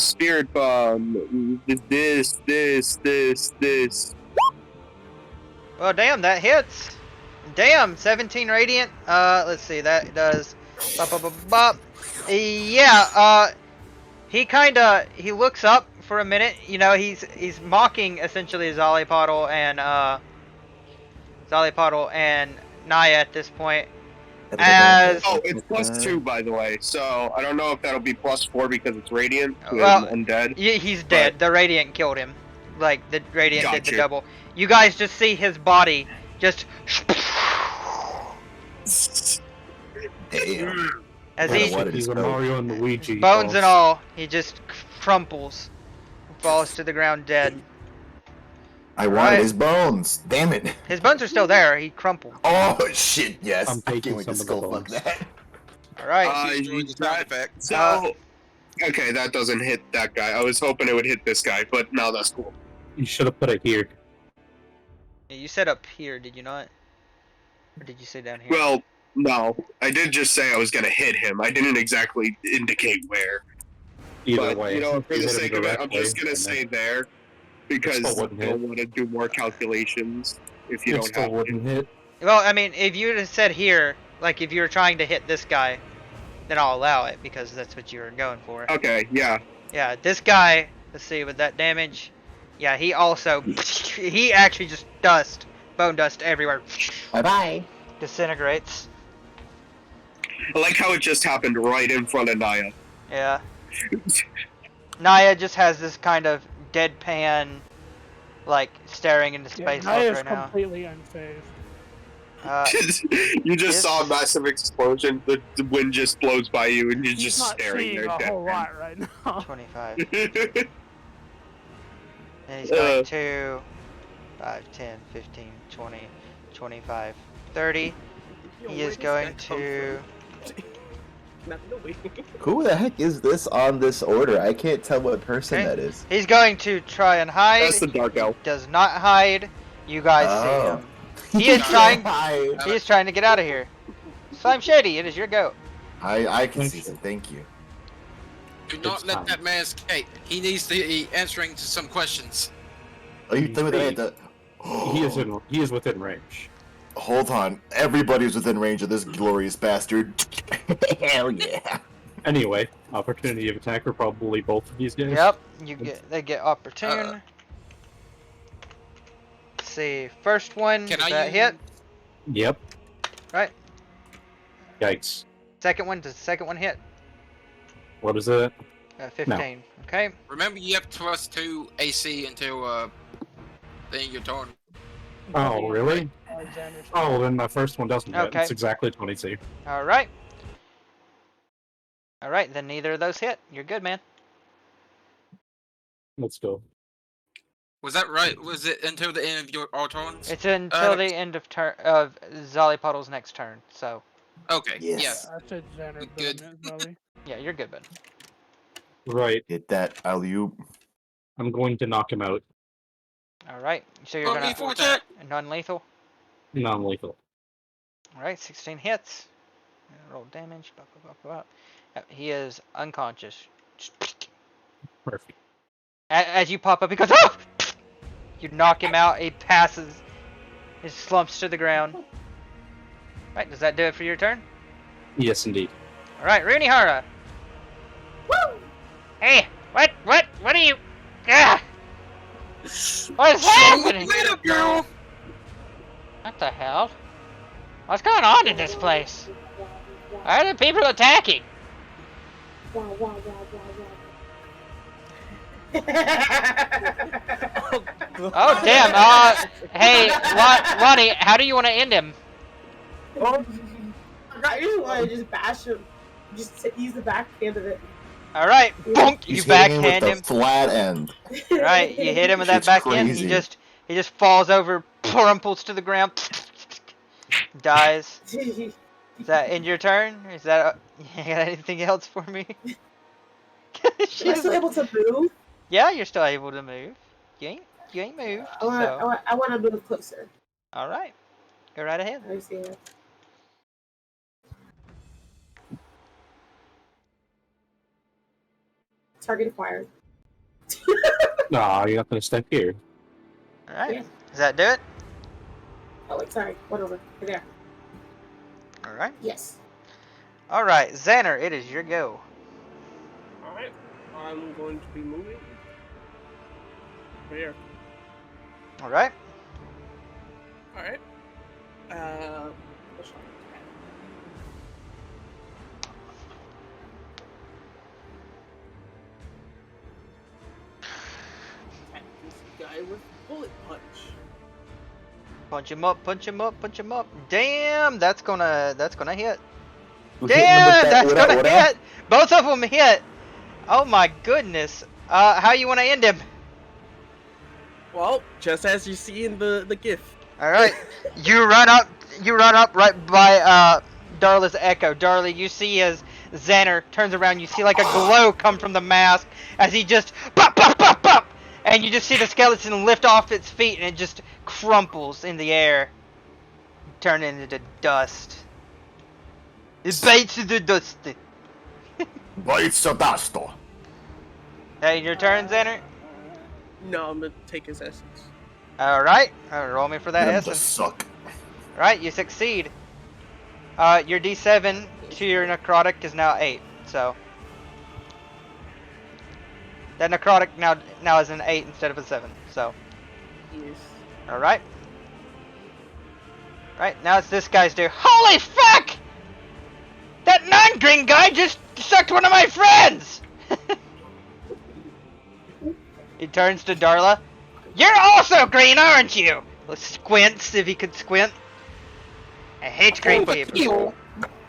Speaker 3: Spirit Bomb. This.
Speaker 2: Well, damn, that hits. Damn, 17 radiant. Let's see, that does. Bop, bop, bop, bop. Yeah. He looks up for a minute. You know, he's mocking essentially Zollypodle and Naya at this point. As
Speaker 3: Oh, it's +2 by the way. So I don't know if that'll be +4 because it's radiant
Speaker 2: Well,
Speaker 3: and undead.
Speaker 2: he's dead. The radiant killed him. Like the radiant did the
Speaker 3: Gotcha.
Speaker 2: double. You guys just see his body just
Speaker 7: Damn.
Speaker 2: as
Speaker 7: What
Speaker 2: he
Speaker 7: a-
Speaker 1: He's a Mario and Luigi.
Speaker 2: bones and all, he just crumples, falls to the ground dead.
Speaker 7: I wanted
Speaker 2: Right.
Speaker 7: his bones. Damn it.
Speaker 2: His bones are still there. He crumpled.
Speaker 7: Oh shit! Yes.
Speaker 1: I'm
Speaker 7: I
Speaker 1: taking
Speaker 7: can't wait to
Speaker 1: some of the
Speaker 7: skull fuck
Speaker 1: bones.
Speaker 7: that.
Speaker 2: All right.
Speaker 5: Enjoy the sound effect.
Speaker 3: So, okay, that doesn't hit that guy. I was hoping it would hit this guy, but no, that's cool.
Speaker 1: You should have put it here.
Speaker 2: You said up here, did you not? Or did you say down here?
Speaker 3: Well, no, I did just say I was gonna hit him. I didn't exactly indicate where.
Speaker 1: Either
Speaker 3: But,
Speaker 1: way.
Speaker 3: you know, for
Speaker 1: you
Speaker 3: the
Speaker 1: hit him
Speaker 3: sake of it, I'm
Speaker 1: directly,
Speaker 3: just gonna
Speaker 1: and
Speaker 3: say
Speaker 1: then
Speaker 3: there because
Speaker 1: still
Speaker 3: I
Speaker 1: wouldn't
Speaker 3: don't
Speaker 1: hit.
Speaker 3: want to do more calculations if you
Speaker 1: it
Speaker 3: don't
Speaker 1: still
Speaker 3: have to.
Speaker 1: wouldn't hit.
Speaker 2: Well, I mean, if you had said here, Like if you were trying to hit this guy, then I'll allow it because that's what you were going for.
Speaker 3: Okay, yeah.
Speaker 2: Yeah, this guy, let's see, with that damage, yeah, he also, he actually just bone dust everywhere.
Speaker 7: Bye-bye.
Speaker 2: Disintegrates.
Speaker 3: I like how it just happened right in front of Naya.
Speaker 2: Yeah. Naya just has this kind of deadpan, like, staring into space look
Speaker 4: Naya's
Speaker 2: right now.
Speaker 4: completely unfazed.
Speaker 3: You just saw a massive explosion. The wind just blows by you, and you're
Speaker 4: He's
Speaker 3: just
Speaker 4: not
Speaker 3: staring
Speaker 4: seeing
Speaker 3: there.
Speaker 4: a whole lot right now.
Speaker 2: 25. And he's going to 5, 10, 15, 20, 25, 30.
Speaker 6: Yo,
Speaker 2: He
Speaker 6: where
Speaker 2: is
Speaker 6: does
Speaker 2: going
Speaker 6: that come
Speaker 2: to...
Speaker 6: from? Not no way.
Speaker 7: Who the heck is this on this order? I can't tell what person
Speaker 2: Okay.
Speaker 7: that is.
Speaker 2: He's going to try and hide.
Speaker 3: That's the Dark Elf.
Speaker 2: He does not hide. You guys see
Speaker 7: Oh.
Speaker 2: him. He is trying.
Speaker 7: Hi.
Speaker 2: He is trying to get out of here. Slime Shady, it is your go.
Speaker 7: I can see some. Thank you.
Speaker 5: Do not let that man escape. He needs to be answering to some questions.
Speaker 7: Are you telling me that I have to...
Speaker 1: He is within range.
Speaker 7: Hold on. Everybody's within range of this glorious bastard. Hell yeah.
Speaker 1: Anyway, opportunity of attack for probably both of these guys.
Speaker 2: Yep, they get opportune. Let's see, first one,
Speaker 5: Can
Speaker 2: does
Speaker 5: I
Speaker 2: that
Speaker 5: use-
Speaker 2: hit?
Speaker 1: Yep.
Speaker 2: Right.
Speaker 1: Yikes.
Speaker 2: Second one, does the second one hit?
Speaker 1: What is it?
Speaker 2: 15. Okay.
Speaker 5: Remember, you have +2 AC until then your turn.
Speaker 1: Oh, really?
Speaker 4: Alexander's
Speaker 1: Oh, then the first one doesn't hit.
Speaker 2: Okay.
Speaker 1: It's exactly 22.
Speaker 2: All right. All right, then neither of those hit. You're good, man.
Speaker 1: Let's go.
Speaker 5: Was that right? Was it until the end of your all turns?
Speaker 2: It's until the end of Zollypuddle's next turn. So
Speaker 5: Okay.
Speaker 7: Yes.
Speaker 5: Yes.
Speaker 4: I said Xander, but
Speaker 5: Good.
Speaker 4: I meant Zully.
Speaker 2: yeah, you're good, bud.
Speaker 1: Right.
Speaker 7: Get that alley-oop.
Speaker 1: I'm going to knock him out.
Speaker 2: All right. So you're
Speaker 5: Roll me
Speaker 2: gonna
Speaker 5: for attack.
Speaker 2: non-lethal.
Speaker 1: Non-lethal.
Speaker 2: All right, 16 hits. Roll damage. Blah, blah, blah, blah. He is unconscious.
Speaker 1: Perfect.
Speaker 2: As you pop up, he goes, "Oh!" You knock him out. He passes. He slumps to the ground. Right, does that do it for your turn?
Speaker 1: Yes, indeed.
Speaker 2: All right, Runihara.
Speaker 8: Woo!
Speaker 2: Hey, what are you? Ah! What is happening?
Speaker 5: Little girl.
Speaker 2: What the hell? What's going on in this place? Why are the people attacking?
Speaker 8: Wah, wah, wah, wah, wah.
Speaker 2: Oh damn! Hey, Lonnie, how do you want to end him?
Speaker 8: I usually want to just bash him. Just use the backhand of it.
Speaker 2: All right, bonk! You
Speaker 7: He's hitting him
Speaker 2: backhand
Speaker 7: with
Speaker 2: him.
Speaker 7: the flat end.
Speaker 2: Right, you hit him with that
Speaker 7: Shit's
Speaker 2: backhand.
Speaker 7: crazy.
Speaker 2: He just falls over, crumples to the ground, dies. Is that end your turn? Is that you got anything else for me?
Speaker 8: Am I still able to move?
Speaker 2: Yeah, you're still able to move. You ain't moved.
Speaker 8: I want to move closer.
Speaker 2: All right, go right ahead.
Speaker 8: I see it. Target acquired.
Speaker 1: Nah, you're not going to step here.
Speaker 2: All right,
Speaker 8: Yeah.
Speaker 2: does that do it?
Speaker 8: Oh wait, sorry. One over. Right there.
Speaker 2: All right.
Speaker 8: Yes.
Speaker 2: All right, Xander, it is your go.
Speaker 6: Alright. I'm going to be moving. Here.
Speaker 2: All right.
Speaker 6: Alright. What's wrong with that? This guy with bullet punch.
Speaker 2: Punch him up, punch him up, punch him up. Damn, that's gonna hit.
Speaker 7: Who hit him with
Speaker 2: Damn,
Speaker 7: that
Speaker 2: that's
Speaker 7: ora
Speaker 2: gonna
Speaker 7: ora?
Speaker 2: hit. Both of them hit. Oh my goodness. How you want to end him?
Speaker 6: Well, just as you see in the GIF.
Speaker 2: All right, you run up right by Darla's echo. Darla, you see as Xander turns around, you see like a glow come from the mask as he just pop, pop, pop, pop, and you just see the skeleton lift off its feet and it just crumples in the air, turning into dust. It bites the dust.
Speaker 7: Bites the dust.
Speaker 2: Hey, your turn, Xander.
Speaker 6: No, I'm gonna take his essence.
Speaker 2: All right, roll me for that
Speaker 7: Them to
Speaker 2: essence.
Speaker 7: suck.
Speaker 2: All right, you succeed. Your D7 to your necrotic is now 8. So that necrotic now is an 8 instead of a 7. So
Speaker 6: Yes.
Speaker 2: all right. Right, now it's this guy's do. Holy fuck! That non-green guy just sucked one of my friends! He turns to Darla. You're also green, aren't you? Squints, if he could squint. I hate green people.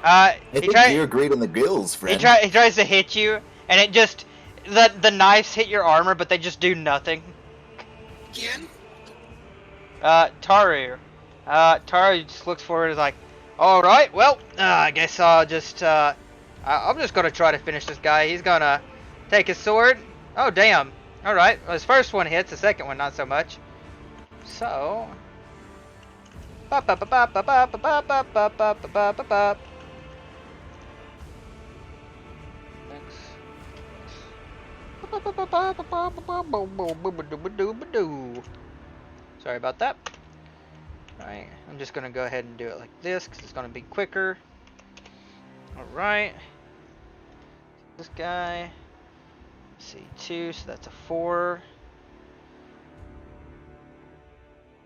Speaker 7: I
Speaker 2: He
Speaker 7: think
Speaker 2: tries.
Speaker 7: you're great on the gills,
Speaker 2: He,
Speaker 7: friend.
Speaker 2: he tries to hit you, and it just the knives hit your armor, but they just do nothing.
Speaker 5: Again?
Speaker 2: Taru. Taru just looks forward and is like, alright, well, I guess I'll just, I'm just gonna try to finish this guy. He's gonna take his sword. Oh, damn. Alright, well, his first one hits, the second one not so much. So... Sorry about that. Alright, I'm just gonna go ahead and do it like this because it's gonna be quicker. Alright. This guy. C2, so that's a 4.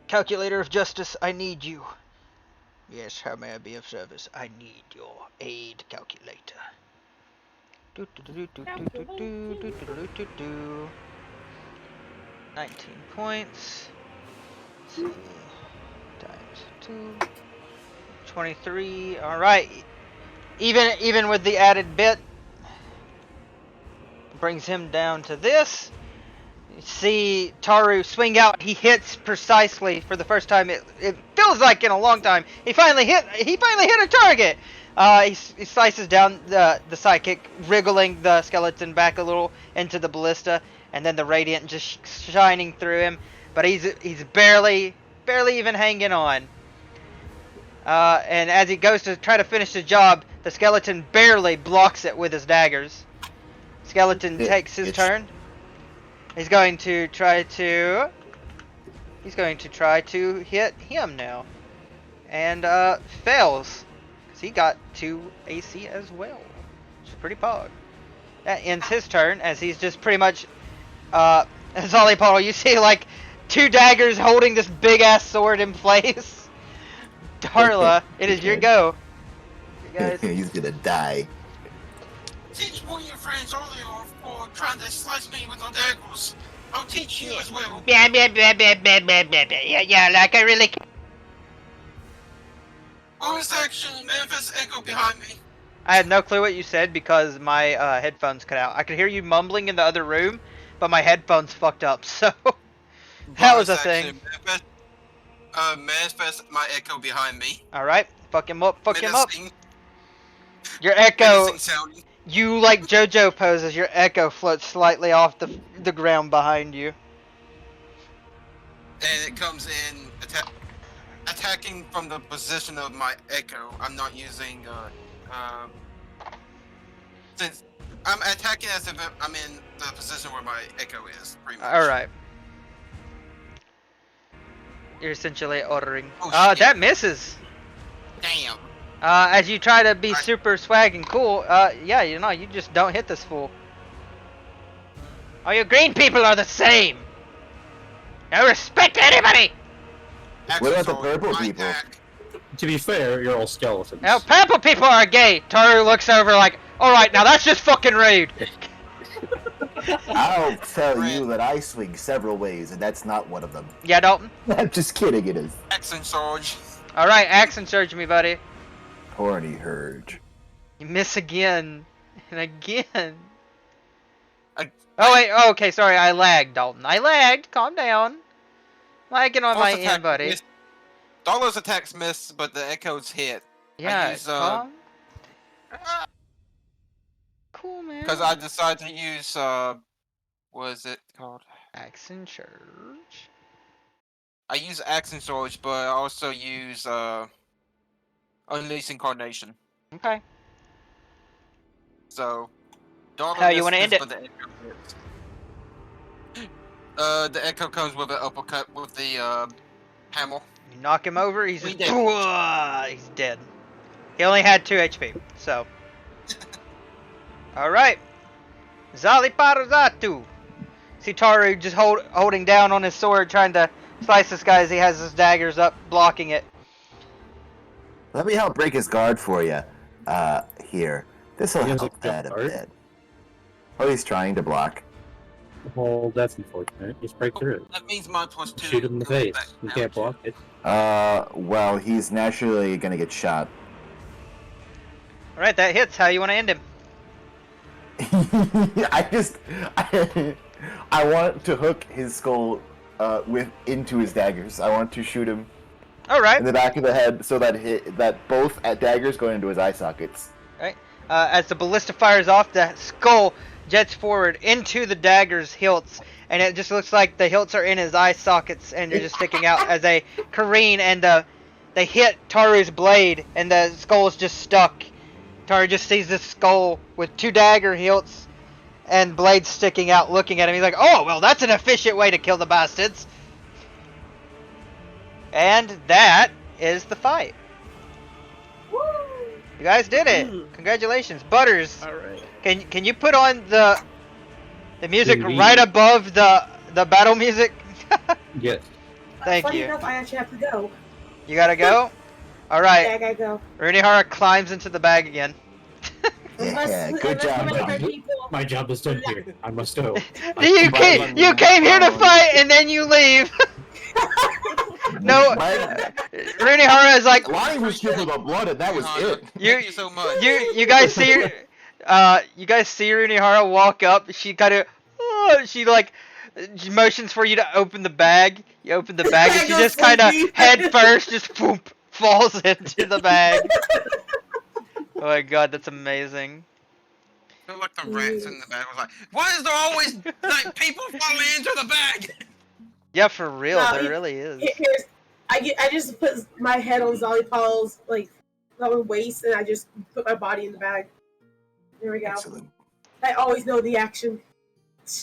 Speaker 2: Calculator of Justice, I need you. Yes, how may I be of service? I need your aid, calculator. 19 points. Let's see. Times 2. 23. Alright. Even with the added bit, brings him down to this. You see Taru swing out. He hits precisely for the first time. It feels like in a long time. He finally hit a target. He slices down the psychic, wriggling the skeleton back a little into the ballista, and then the radiant just shining through him. But he's barely even hanging on. And as he goes to try to finish the job, the skeleton barely blocks it with his daggers. Skeleton takes his turn. He's going to try to hit him now, and fails because he got 2 AC as well, which is pretty pog. That ends his turn as he's just pretty much Zolly Paul. You see like 2 daggers holding this big ass sword in place. Darla, it is your go. You guys.
Speaker 7: He's gonna die.
Speaker 5: Teach one of your friends earlier for trying to slice me with the daggers. I'll teach you as well.
Speaker 2: Yeah, like I really can't.
Speaker 5: Bonus action, manifest echo behind me.
Speaker 2: I had no clue what you said because my headphones cut out. I could hear you mumbling in the other room, but my headphones fucked up, so that was a thing.
Speaker 5: Manifest my echo behind me.
Speaker 2: Alright, fuck him up, fuck him up.
Speaker 5: Menacing-
Speaker 2: Your echo,
Speaker 5: menacing sounding.
Speaker 2: you like JoJo poses, your echo floats slightly off the ground behind you.
Speaker 5: And it comes in attacking from the position of my echo. I'm not using since I'm attacking as if I'm in the position where my echo is. Pretty much.
Speaker 2: Alright. You're essentially ordering.
Speaker 5: Oh, shit.
Speaker 2: That misses.
Speaker 5: Damn.
Speaker 2: As you try to be super swag and cool, yeah, you just don't hit this fool. All you green people are the same. No respect to anybody.
Speaker 7: What about the purple people?
Speaker 1: To be fair, you're all skeletons.
Speaker 2: Now, purple people are gay. Taru looks over like, alright, now that's just fucking rude.
Speaker 7: I'll tell you that I swing several ways, and that's not one of them.
Speaker 2: Yeah, Dalton?
Speaker 7: I'm just kidding, it is.
Speaker 5: Accent Sarge.
Speaker 2: Alright, accent surge me, buddy.
Speaker 7: Horny Hurge.
Speaker 2: You miss again. And again.
Speaker 5: I-
Speaker 2: Oh, wait, oh, okay, sorry, I lagged, Dalton. I lagged, calm down. Lagging on my
Speaker 5: Both
Speaker 2: end,
Speaker 5: attacks
Speaker 2: buddy.
Speaker 5: miss. Dollar's attacks miss, but the echoes hit.
Speaker 2: Yeah,
Speaker 5: use,
Speaker 2: calm. Cool, man.
Speaker 5: Because I decided to use what is it called?
Speaker 2: Accent surge.
Speaker 5: I use Accent Surge, but I also use Unleash Incarnation.
Speaker 2: Okay.
Speaker 5: So Dollar
Speaker 2: How you wanna
Speaker 5: misses,
Speaker 2: end it?
Speaker 5: but the echo hits. The echo comes with an uppercut with the hammer.
Speaker 2: You knock him over, he's
Speaker 5: We
Speaker 2: just
Speaker 5: did.
Speaker 2: he's dead. He only had 2 HP, so. Alright. Zaliparazatu. See Taru just holding down on his sword, trying to slice this guy as he has his daggers up, blocking it.
Speaker 7: Let me help break his guard for you. Here. This'll
Speaker 1: He has a
Speaker 7: help that a
Speaker 1: guard?
Speaker 7: bit. Oh, he's trying to block.
Speaker 1: Well, that's unfortunate. Just break through it.
Speaker 5: That means my +2.
Speaker 1: Shoot him in the
Speaker 5: goes
Speaker 1: face.
Speaker 5: back
Speaker 1: You
Speaker 5: down
Speaker 1: can't
Speaker 5: to-
Speaker 1: block it.
Speaker 7: Well, he's naturally gonna get shot.
Speaker 2: Alright, that hits. How you want to end him?
Speaker 7: I want to hook his skull into his daggers. I want to shoot him in
Speaker 2: Alright.
Speaker 7: the back of the head so that both daggers go into his eye sockets.
Speaker 2: As the ballista fires off, the skull jets forward into the dagger's hilts, and it just looks like the hilts are in his eye sockets, and they're just sticking out as they careen, and they hit Taru's blade, and the skull's just stuck. Taru just sees this skull with 2 dagger hilts and blades sticking out, looking at him. He's like, "Oh, well, that's an efficient way to kill the bastards." And that is the fight.
Speaker 8: Woo!
Speaker 2: You guys did it. Congratulations, Butters.
Speaker 6: All right.
Speaker 2: Can you put on the music
Speaker 1: Indeed.
Speaker 2: right above the battle music?
Speaker 1: Yes.
Speaker 2: Thank
Speaker 8: Funny
Speaker 2: you.
Speaker 8: enough, I actually have to go.
Speaker 2: You gotta go. All
Speaker 8: Yeah, I
Speaker 2: right.
Speaker 8: gotta go.
Speaker 2: Runihara climbs into the bag again.
Speaker 7: Yeah, good job,
Speaker 8: unless
Speaker 7: buddy.
Speaker 8: people-
Speaker 1: My job is done here. I must go.
Speaker 2: You came here to fight and then you leave. No, Runihara is like,
Speaker 7: Lonnie was dripping with blood, and that was it.
Speaker 5: Thank you so much.
Speaker 2: you guys see Runihara walk up. She kind of she she motions for you to open the bag. You open the bag and she just kind of head first just boom, falls into the bag. Oh my god, that's amazing.
Speaker 5: I feel like the rats in the bag was like, why is there always like people falling into the bag?
Speaker 2: Yeah, for real,
Speaker 8: No,
Speaker 2: there really is.
Speaker 8: Here's, I just put my head on Zollypal's waist, and I just put my body in the bag. There we go.
Speaker 7: Excellent.
Speaker 8: I always know the action.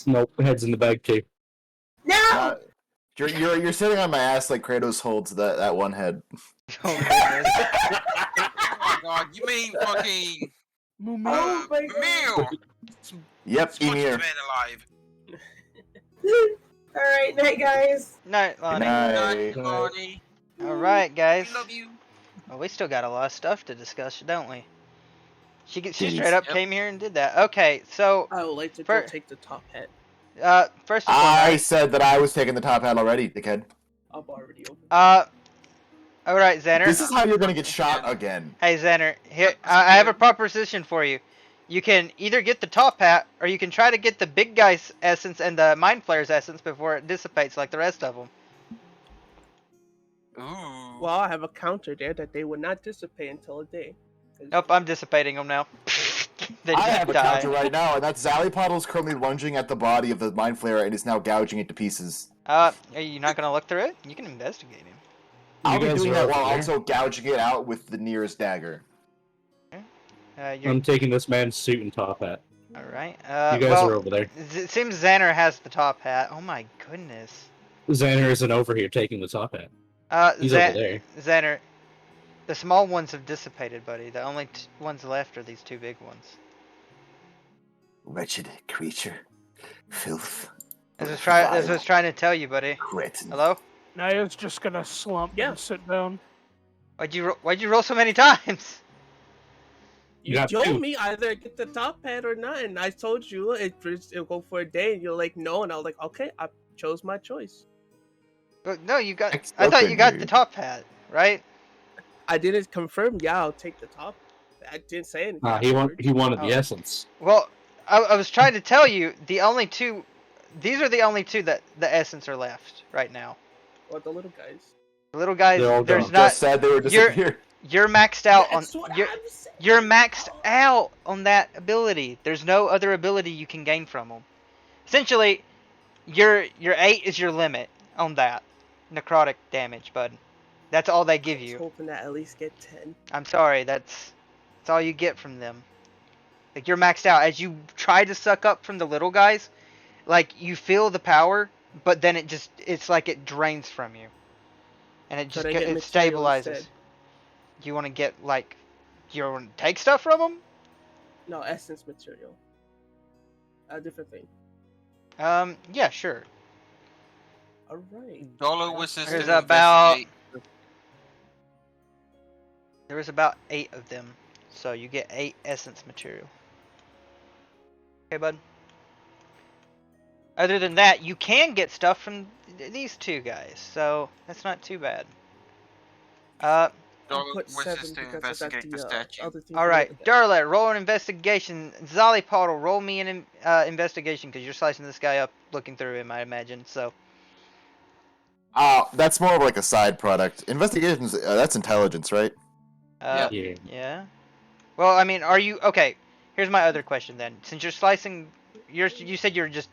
Speaker 1: Nope, head's in the bag too.
Speaker 8: No.
Speaker 7: You're sitting on my ass like Kratos holds that one head.
Speaker 2: Oh goodness.
Speaker 5: Oh my god, you mean fucking
Speaker 8: Oh my god.
Speaker 5: meal?
Speaker 7: Yep, Emir.
Speaker 5: Man alive.
Speaker 8: All right, night, guys.
Speaker 2: Night, Lonnie.
Speaker 7: Night.
Speaker 5: Lonnie.
Speaker 2: Alright, guys.
Speaker 5: We love you.
Speaker 2: Well, we still got a lot of stuff to discuss, don't we? She
Speaker 7: Jeez.
Speaker 2: straight up
Speaker 5: Yep.
Speaker 2: came here and did that. Okay, so
Speaker 6: I would like to
Speaker 2: For-
Speaker 6: go take the top hat.
Speaker 2: first of
Speaker 7: I
Speaker 2: all,
Speaker 7: said that I was taking the top hat already, dickhead.
Speaker 6: I'm already open.
Speaker 2: alright, Xander.
Speaker 7: This is how you're gonna get shot again.
Speaker 2: Hey, Xander, here, I have a proposition for you. You can either get the top hat, or you can try to get the big guy's essence and the mind flayer's essence before it dissipates like the rest of them.
Speaker 5: Ooh.
Speaker 6: Well, I have a counter there that they would not dissipate until a day.
Speaker 2: Nope, I'm dissipating them now. They
Speaker 7: I have a
Speaker 2: die.
Speaker 7: counter right now, and that's Zallypodle is currently lunging at the body of the Mind Flayer and is now gouging it to pieces.
Speaker 2: Are you not gonna look through it? You can investigate him.
Speaker 7: I'll be
Speaker 1: guys
Speaker 7: doing
Speaker 1: are
Speaker 7: that
Speaker 1: over
Speaker 7: while
Speaker 1: there?
Speaker 7: also gouging it out with the nearest dagger.
Speaker 2: You're
Speaker 1: I'm taking this man's suit and top hat.
Speaker 2: all right.
Speaker 1: You guys
Speaker 2: well,
Speaker 1: are over there.
Speaker 2: It seems Xander has the top hat. Oh my goodness.
Speaker 1: Xander isn't over here taking the top hat. He's
Speaker 2: Xan-
Speaker 1: over there.
Speaker 2: Xander, the small ones have dissipated, buddy. The only ones left are these 2 big ones.
Speaker 7: Wretched creature. Filth.
Speaker 2: This was trying to tell you, buddy.
Speaker 7: Cretin.
Speaker 2: Hello?
Speaker 4: Naya's just gonna slump
Speaker 6: Yeah.
Speaker 4: and sit down.
Speaker 2: Why'd you roll so many times?
Speaker 1: You
Speaker 6: You
Speaker 1: got
Speaker 6: told
Speaker 1: 2.
Speaker 6: me either get the top hat or not, and I told you it'll go for a day, and you're like, no, and I was like, okay, I chose my choice.
Speaker 2: But no, you got.
Speaker 7: Next
Speaker 2: I thought
Speaker 7: up
Speaker 2: you got
Speaker 7: in
Speaker 2: the
Speaker 7: here.
Speaker 2: top hat, right?
Speaker 6: I didn't confirm. Yeah, I'll take the top. I didn't say anything.
Speaker 1: He
Speaker 6: afterwards.
Speaker 1: wanted
Speaker 2: Oh.
Speaker 1: the essence.
Speaker 2: Well, I was trying to tell you the only 2. These are the only 2 that the essence are left right now.
Speaker 6: Or the little guys.
Speaker 2: The little guys,
Speaker 1: They're all
Speaker 2: there's
Speaker 1: gone.
Speaker 2: not.
Speaker 7: Just said they were disappeared.
Speaker 2: You're maxed out on.
Speaker 6: That's what
Speaker 2: You're,
Speaker 6: I'm saying.
Speaker 2: you're maxed out on that ability. There's no other ability you can gain from them. Essentially, your 8 is your limit on that necrotic damage, bud. That's all they give
Speaker 6: I was
Speaker 2: you.
Speaker 6: hoping to at least get 10.
Speaker 2: I'm sorry, that's all you get from them. Like, you're maxed out. As you try to suck up from the little guys, like, you feel the power, but then it's like it drains from you. And it just
Speaker 6: Could I get
Speaker 2: it
Speaker 6: material
Speaker 2: stabilizes.
Speaker 6: instead?
Speaker 2: You want to get, like, You want to take stuff from them?
Speaker 6: No, essence material. A different thing.
Speaker 2: Yeah, sure.
Speaker 6: Alright.
Speaker 5: Dollar wishes
Speaker 2: There's
Speaker 5: to
Speaker 2: about
Speaker 5: investigate.
Speaker 2: there was about 8 of them, so you get 8 essence material. Okay, bud. Other than that, you can get stuff from these 2 guys, so that's not too bad.
Speaker 6: I'll
Speaker 5: Dollar
Speaker 6: put
Speaker 5: wishes
Speaker 6: 7
Speaker 5: to
Speaker 6: because I got
Speaker 5: investigate the
Speaker 6: the
Speaker 5: statue.
Speaker 6: other thing.
Speaker 2: All
Speaker 6: from the
Speaker 2: right,
Speaker 6: other guy.
Speaker 2: Darla, roll an investigation. Zollypoddle, roll me an investigation because you're slicing this guy up, looking through him, I imagine. So.
Speaker 7: That's more of like a side product. Investigations, that's intelligence, right?
Speaker 5: Yeah.
Speaker 2: Yeah. Well, I mean, are you okay? Here's my other question then. Since you're slicing, you said you're just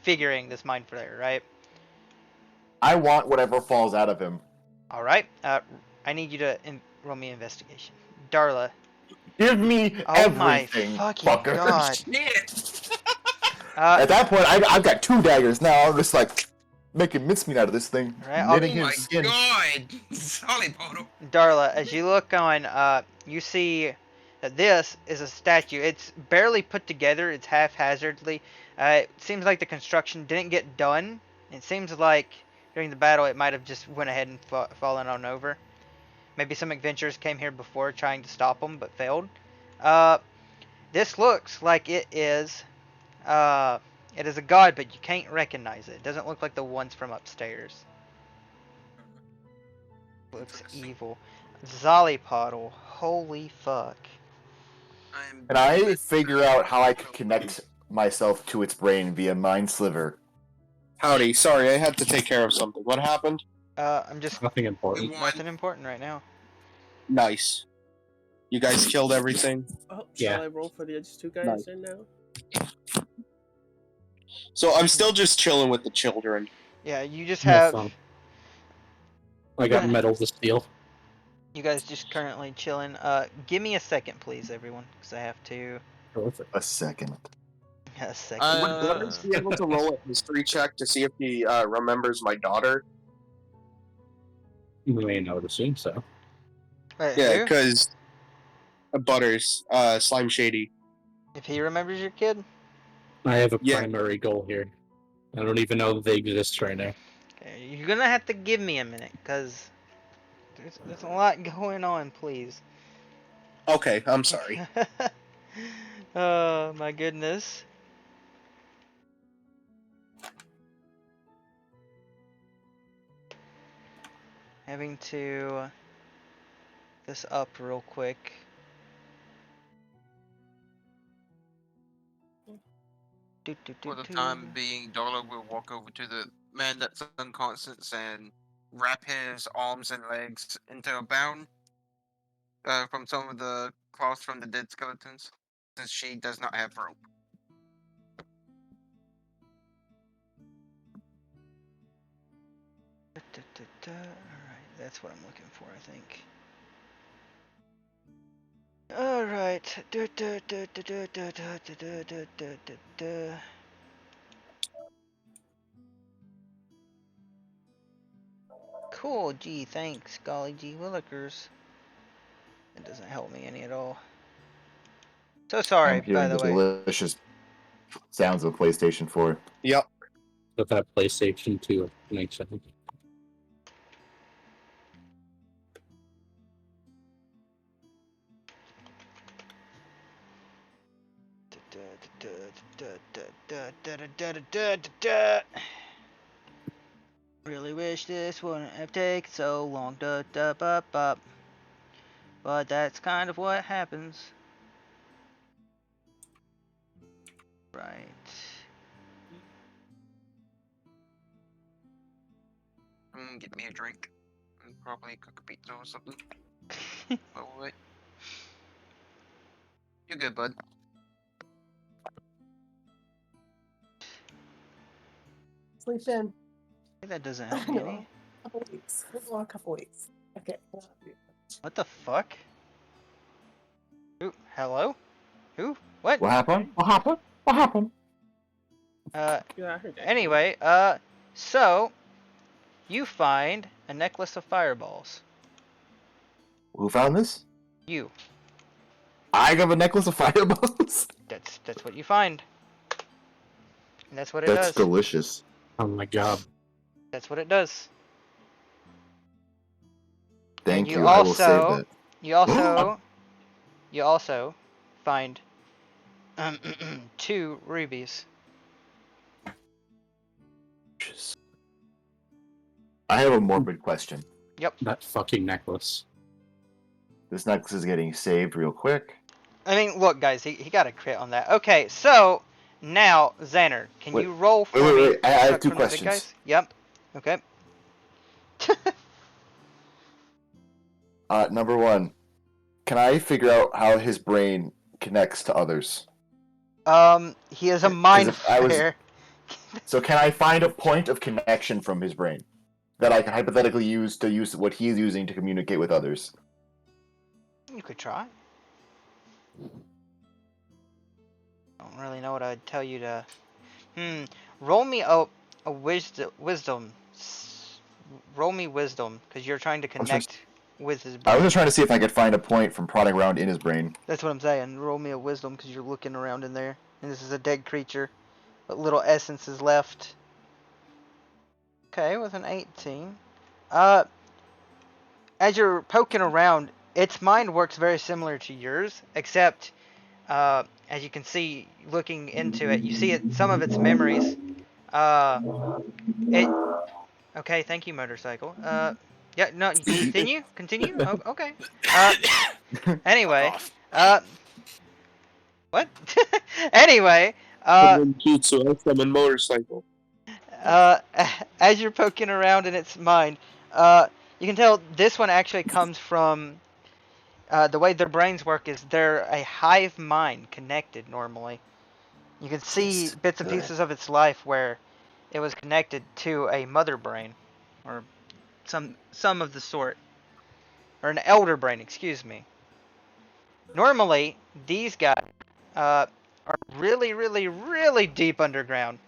Speaker 2: figuring this mind flayer, right?
Speaker 7: I want whatever falls out of him.
Speaker 2: All right. I need you to roll me investigation, Darla.
Speaker 7: Give me
Speaker 2: Oh my
Speaker 7: everything,
Speaker 2: fucking
Speaker 7: fucker.
Speaker 2: god.
Speaker 5: Shit!
Speaker 7: At that point, I've got 2 daggers now. I'm just like making mincemeat out of this thing,
Speaker 2: Right,
Speaker 7: knitting
Speaker 5: Oh
Speaker 7: his
Speaker 5: my
Speaker 7: skin.
Speaker 5: god! Solid bottle.
Speaker 2: Darla, as you look on, you see that this is a statue. It's barely put together. It's haphazardly. It seems like the construction didn't get done. It seems like during the battle it might have just went ahead and fallen on over. Maybe some adventurers came here before trying to stop them, but failed. This looks like it is a god, but you can't recognize it. It doesn't look like the ones from upstairs. Looks evil. Zollypoddle. Holy fuck.
Speaker 7: And I figure out how I can connect myself to its brain via mind sliver.
Speaker 3: Howdy, sorry, I had to take care of something. What happened?
Speaker 2: I'm just
Speaker 1: Nothing important.
Speaker 2: nothing important right now.
Speaker 3: Nice. You guys killed everything?
Speaker 6: Oh,
Speaker 1: Yeah.
Speaker 6: shall I roll for the other 2 guys
Speaker 3: Nice.
Speaker 6: in now?
Speaker 3: So I'm still just chilling with the children.
Speaker 2: Yeah, you just
Speaker 1: No
Speaker 2: have.
Speaker 1: fun. I got metal to steal.
Speaker 2: You guys just currently chilling. Give me a second, please, everyone, because I have to.
Speaker 7: A second.
Speaker 2: A second.
Speaker 3: Would Brothers be able to roll a history check to see if he remembers my daughter?
Speaker 1: You may not assume so.
Speaker 2: Wait,
Speaker 3: Yeah,
Speaker 2: who?
Speaker 3: because Butters, Slime Shady.
Speaker 2: If he remembers your kid?
Speaker 1: I have a
Speaker 3: Yeah.
Speaker 1: primary goal here. I don't even know that they exist right now.
Speaker 2: Okay, you're gonna have to give me a minute, because there's a lot going on, please.
Speaker 3: Okay, I'm sorry.
Speaker 2: Oh, my goodness. Having to this up real quick.
Speaker 5: For the time being, Dollar will walk over to the man that's unconscious and wrap his arms and legs into a bound from some of the cloths from the dead skeletons, since she does not have rope.
Speaker 2: Alright, that's what I'm looking for, I think. Alright. Cool, gee, thanks, golly gee willikers. It doesn't help me any at all. So sorry,
Speaker 7: I'm hearing
Speaker 2: by the
Speaker 7: the
Speaker 2: way.
Speaker 7: delicious sounds of PlayStation 4.
Speaker 3: Yep.
Speaker 1: With that PlayStation 2 makes sense.
Speaker 2: Really wish this wouldn't have taken so long. But that's kind of what happens. Right.
Speaker 5: Get me a drink. And probably cook a pizza or something. Oh, wait. You're good, bud.
Speaker 9: Sleep in.
Speaker 2: That doesn't help me any.
Speaker 9: A couple weeks. We'll go a couple weeks. Okay.
Speaker 2: What the fuck? Who? Hello? Who? What?
Speaker 7: What happened? What happened? What happened?
Speaker 6: Yeah, I heard that.
Speaker 2: Anyway, so you find a necklace of fireballs.
Speaker 7: Who found this?
Speaker 2: You.
Speaker 7: I have a necklace of fireballs.
Speaker 2: That's what you find. And that's what it
Speaker 7: That's
Speaker 2: does.
Speaker 7: delicious.
Speaker 1: Oh my god.
Speaker 2: That's what it does.
Speaker 7: Thank
Speaker 2: you
Speaker 7: you. I will save
Speaker 2: also-
Speaker 7: that.
Speaker 2: You also find 2 rubies.
Speaker 7: I have a morbid question.
Speaker 1: That fucking necklace.
Speaker 7: This necklace is getting saved real quick.
Speaker 2: I mean, look, guys, he got a crit on that. Okay, so now Xander, can
Speaker 7: Wait,
Speaker 2: you roll for me?
Speaker 7: wait. I have two
Speaker 2: from the big
Speaker 7: questions.
Speaker 2: guys? Yep. Okay.
Speaker 7: Number one, can I figure out how his brain connects to others?
Speaker 2: He is a mind
Speaker 7: if I was-
Speaker 2: flare.
Speaker 7: So can I find a point of connection from his brain that I can hypothetically use to use what he's using to communicate with others?
Speaker 2: You could try. I don't really know what I'd tell you to. Roll me a wisdom. Roll me wisdom, because you're trying to connect with his
Speaker 7: I
Speaker 2: brain.
Speaker 7: was just trying to see if I could find a point from prodding around in his brain.
Speaker 2: That's what I'm saying. Roll me a wisdom, because you're looking around in there. And this is a dead creature. But little essence is left. Okay, with an 18. As you're poking around, its mind works very similar to yours, except as you can see, looking into it, you see some of its memories. Okay, thank you, motorcycle. Yeah, no, continue. Oh, okay. Anyway, what? Anyway,
Speaker 3: Jutsu, I summon motorcycle.
Speaker 2: as you're poking around in its mind, you can tell this one actually comes from the way their brains work is they're a hive mind connected normally. You can see bits and pieces of its life where it was connected to a mother brain, or some of the sort, or an elder brain, excuse me. Normally, these guys are really, really, really deep underground.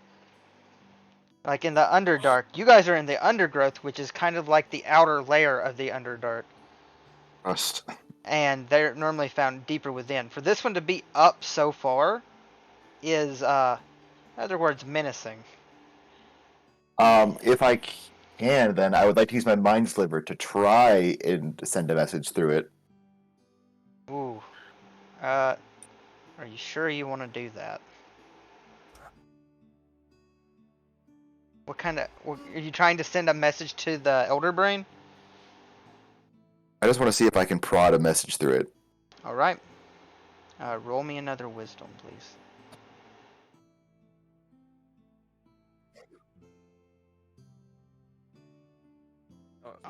Speaker 2: Like in the Underdark. You guys are in the Undergrowth, which is kind of like the outer layer of the Underdark.
Speaker 7: Rust.
Speaker 2: And they're normally found deeper within. For this one to be up so far is, in other words, menacing.
Speaker 7: If I can, then I would like to use my mind sliver to try and send a message through it.
Speaker 2: Ooh. Are you sure you want to do that? What kind of... Are you trying to send a message to the Elder Brain?
Speaker 7: I just want to see if I can prod a message through it.
Speaker 2: Alright. Roll me another wisdom, please.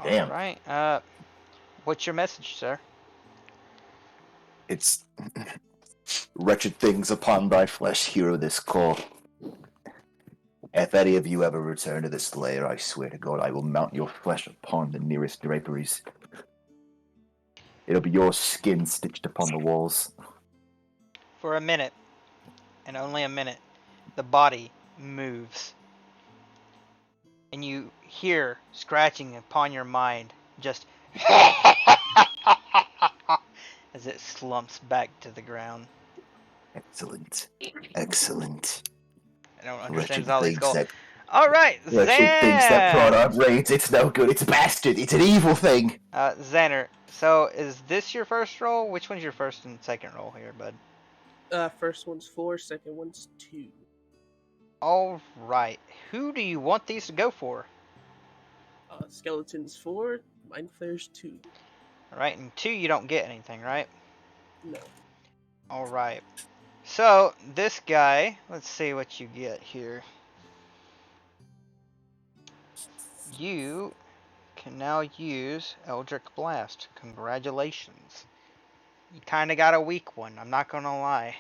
Speaker 7: Damn.
Speaker 2: Alright. What's your message, sir?
Speaker 7: It's wretched things upon thy flesh, hero this call. If any of you ever return to this lair, I swear to God, I will mount your flesh upon the nearest draperies. It'll be your skin stitched upon the walls.
Speaker 2: For a minute, and only a minute, the body moves. And you hear scratching upon your mind, just as it slumps back to the ground.
Speaker 7: Excellent. Excellent.
Speaker 2: I don't understand
Speaker 7: Wretched
Speaker 2: Zolly's
Speaker 7: things
Speaker 2: goal.
Speaker 7: that
Speaker 2: Alright,
Speaker 7: wretched things that prod
Speaker 2: Xan!
Speaker 7: our brains. It's no good. It's a bastard. It's an evil thing.
Speaker 2: Xander, so is this your first roll? Which one's your first and second roll here, bud?
Speaker 6: First one's 4, second one's 2.
Speaker 2: Alright, who do you want these to go for?
Speaker 6: Skeletons 4, Mind Flares 2.
Speaker 2: Alright, and 2 you don't get anything, right?
Speaker 6: No.
Speaker 2: Alright. So, this guy, let's see what you get here. You can now use Eldritch Blast. Congratulations. You kinda got a weak one, I'm not gonna lie.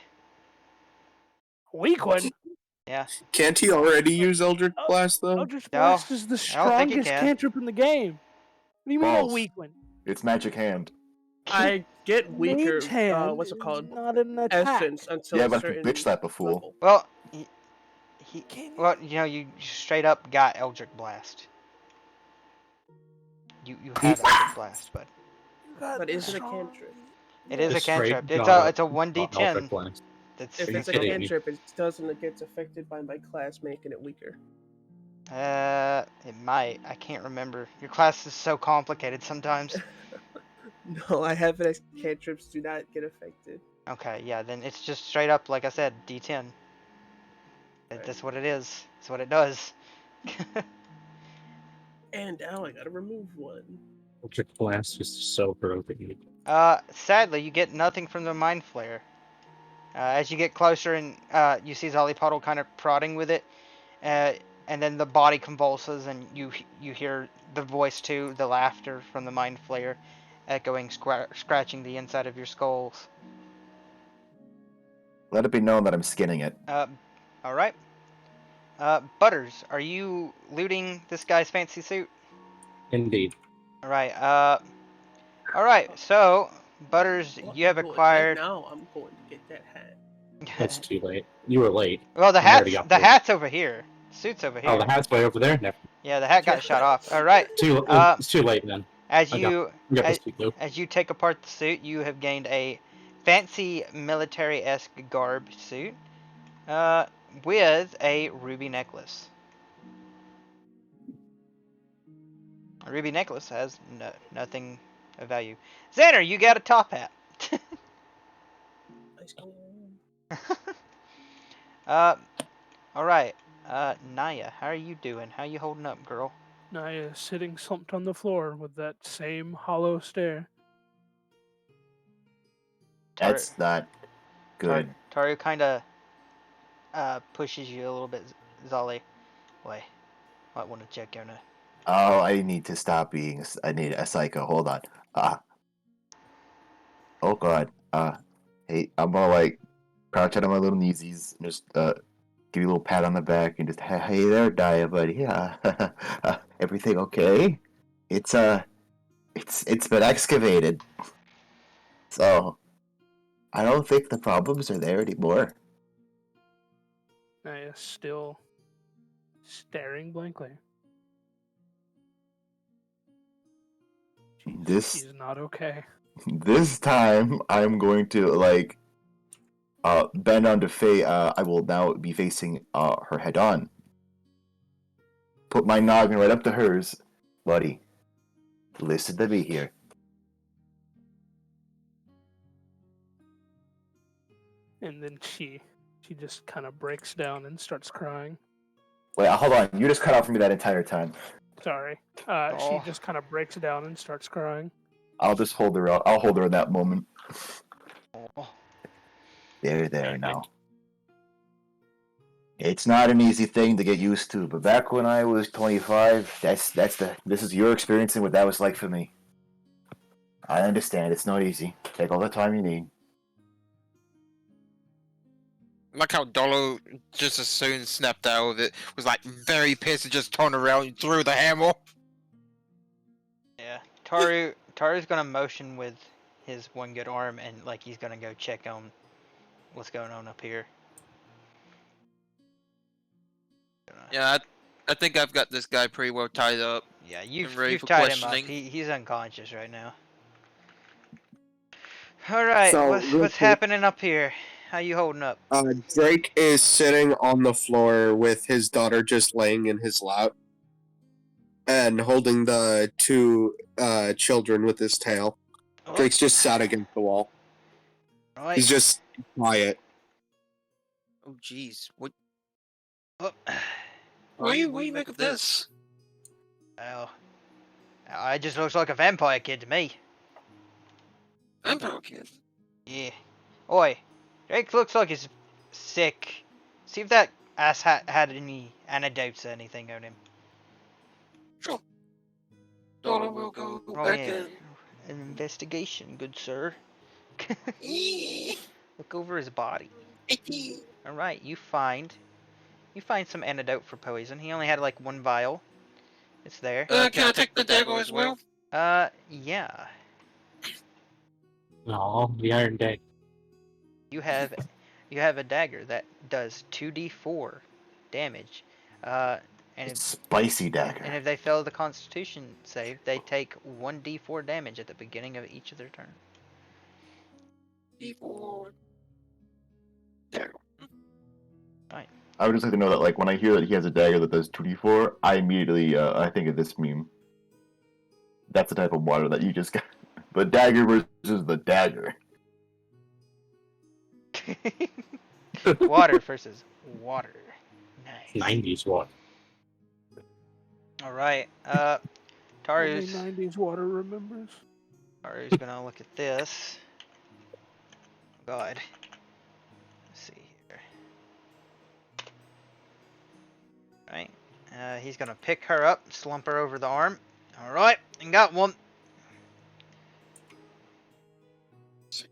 Speaker 4: Weak one.
Speaker 2: Yeah.
Speaker 3: Can't he already use Eldritch Blast though?
Speaker 4: Eldritch Blast is the
Speaker 2: I don't think you
Speaker 4: strongest
Speaker 2: can.
Speaker 4: cantrip in the game. What do you mean
Speaker 7: False.
Speaker 4: a weak one?
Speaker 7: It's magic hand.
Speaker 6: I get weaker,
Speaker 4: Mage hand
Speaker 6: what's it
Speaker 4: is
Speaker 6: called?
Speaker 4: not an attack.
Speaker 6: Essence until
Speaker 7: Yeah,
Speaker 6: a
Speaker 7: but if you
Speaker 6: certain
Speaker 7: bitch slap a fool.
Speaker 6: level.
Speaker 2: Well, well, you know, you straight up got Eldritch Blast. You have Eldritch Blast, but
Speaker 6: But is it a cantrip?
Speaker 2: It is a
Speaker 1: Just straight
Speaker 2: cantrip. It's
Speaker 1: God
Speaker 2: a
Speaker 1: of Eldritch
Speaker 2: 1d10.
Speaker 1: Blast.
Speaker 2: That's
Speaker 6: If
Speaker 1: Are you
Speaker 6: it's a
Speaker 1: kidding me?
Speaker 6: cantrip, it doesn't. It gets affected by my class, making it weaker.
Speaker 2: it might. I can't remember. Your class is so complicated sometimes.
Speaker 6: No, I have it as cantrips do not get affected.
Speaker 2: Okay, yeah, then it's just straight up, like I said, D10.
Speaker 6: Right.
Speaker 2: That's what it is. That's what it does.
Speaker 6: And now I gotta remove one.
Speaker 1: Eldritch Blast is so broken.
Speaker 2: Sadly, you get nothing from the Mind Flare. As you get closer and you see Zollypuddle kind of prodding with it, and then the body convulses and you hear the voice too, the laughter from the Mind Flayer, echoing, scratching the inside of your skulls.
Speaker 7: Let it be known that I'm skinning it.
Speaker 2: All right. Butters, are you looting this guy's fancy suit?
Speaker 1: Indeed.
Speaker 2: All right. All right. So, Butters,
Speaker 6: Well,
Speaker 2: you have
Speaker 6: I'm going
Speaker 2: acquired.
Speaker 6: Right now, I'm going to get that hat.
Speaker 1: That's too late. You were late.
Speaker 2: Well, the
Speaker 1: I already
Speaker 2: hat's
Speaker 1: got
Speaker 2: the
Speaker 1: paid.
Speaker 2: hat's over here. Suit's over here.
Speaker 1: Oh, the hat's way over there? Never.
Speaker 2: Yeah, the hat got shot off. All right.
Speaker 1: It's too late then.
Speaker 2: As
Speaker 1: I
Speaker 2: you
Speaker 1: got this too.
Speaker 2: as you take apart the suit, you have gained a fancy military-esque garb suit, with a ruby necklace. A ruby necklace has nothing of value. Xander, you got a top hat.
Speaker 6: Nice going.
Speaker 2: All right. Naya, how are you doing? How you holding up, girl?
Speaker 4: Naya sitting slumped on the floor with that same hollow stare.
Speaker 7: That's not good.
Speaker 2: Taru kind of pushes you a little bit, Zolly. Wait, might want to check on her.
Speaker 7: Oh, I need to stop being. I need a psycho. Hold on. Oh god. Hey, I'm gonna like crouch out on my little kneesies and just give you a little pat on the back and just hey there, Dia, buddy. Yeah. Everything okay? It's been excavated. So I don't think the problems are there anymore.
Speaker 4: Naya still staring blankly. She's not okay.
Speaker 7: This time I'm going to like bend onto Faye. I will now be facing her head on. Put my noggin right up to hers. Buddy, listen to me here.
Speaker 4: And then she just kind of breaks down and starts crying.
Speaker 7: Wait, hold on. You just cut off from me that entire time.
Speaker 4: Sorry. She just kind of breaks down and starts crying.
Speaker 7: I'll just hold her out. I'll hold her in that moment.
Speaker 2: Oh.
Speaker 7: There now. It's not an easy thing to get used to, but back when I was 25, this is your experiencing what that was like for me. I understand. It's not easy. Take all the time you need.
Speaker 5: Like how Dolo just as soon snapped out of it, was like very pissed and just turned around and threw the hammer.
Speaker 2: Yeah, Taru's gonna motion with his one good arm and like he's gonna go check on what's going on up here.
Speaker 5: Yeah, I think I've got this guy pretty well tied up.
Speaker 2: Yeah, you've
Speaker 5: ready for
Speaker 2: tied him up.
Speaker 5: questioning.
Speaker 2: He's unconscious right now. All right,
Speaker 3: So,
Speaker 2: what's
Speaker 3: real quick-
Speaker 2: happening up here? How you holding up?
Speaker 3: Drake is sitting on the floor with his daughter just laying in his lap and holding the two children with his tail.
Speaker 2: Oh,
Speaker 3: Drake's just sat against the wall.
Speaker 2: right.
Speaker 3: He's just quiet.
Speaker 5: Oh jeez, what
Speaker 2: Oh,
Speaker 5: do you make of this?
Speaker 2: oh, it just looks like a vampire kid to me.
Speaker 5: Vampire kid.
Speaker 2: Yeah. Oi, Drake looks like he's sick. See if that ass had any antidotes or anything on him.
Speaker 5: Sure. Dolo will go
Speaker 2: Oh,
Speaker 5: back
Speaker 2: yeah. An investigation, good sir.
Speaker 5: in.
Speaker 2: Look over his body. Alright, you find some antidote for poison. He only had like one vial. It's there.
Speaker 5: Can I take the dagger as well?
Speaker 2: Yeah.
Speaker 1: No, the Iron Day.
Speaker 2: You have a dagger that does 2d4 damage. And
Speaker 7: It's spicy dagger.
Speaker 2: and if they fail the Constitution save, they take 1d4 damage at the beginning of each of their turn.
Speaker 5: D4. There.
Speaker 7: I would just like to know that, like, when I hear that he has a dagger that does 2d4, I immediately, I think of this meme. That's the type of water that you just got. The dagger versus the dagger.
Speaker 2: Water versus water. Nice.
Speaker 1: 90s one.
Speaker 2: All right.
Speaker 4: Only
Speaker 2: Taru's
Speaker 4: 90s water remembers.
Speaker 2: gonna look at this. God. Let's see here. Right. He's gonna pick her up, slump her over the arm. All right, and got one.
Speaker 5: So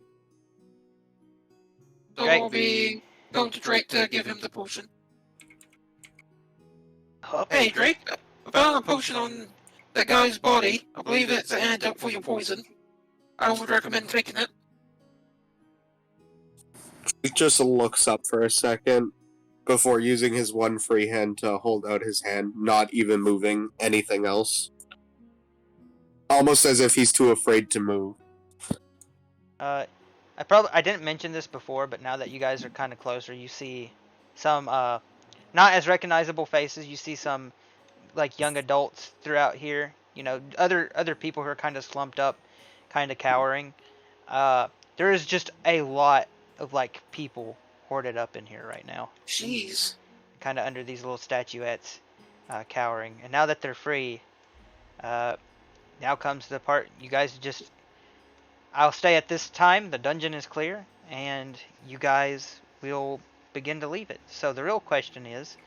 Speaker 2: Okay.
Speaker 5: I'll be going to Drake to give him the potion. Hey, Drake, I found a potion on that guy's body. I believe it's an antidote for your poison. I would recommend taking it.
Speaker 3: He just looks up for a second before using his one free hand to hold out his hand, not even moving anything else. Almost as if he's too afraid to move.
Speaker 2: I didn't mention this before, but now that you guys are kind of closer, you see some not as recognizable faces. You see some like young adults throughout here. You know, other people who are kind of slumped up, kind of cowering. There is just a lot of like people hoarded up in here right now,
Speaker 5: Jeez.
Speaker 2: kind of under these little statuettes, cowering. And now that they're free, now comes the part you guys just. I'll stay at this time. The dungeon is clear, and you guys will begin to leave it. So the real question is,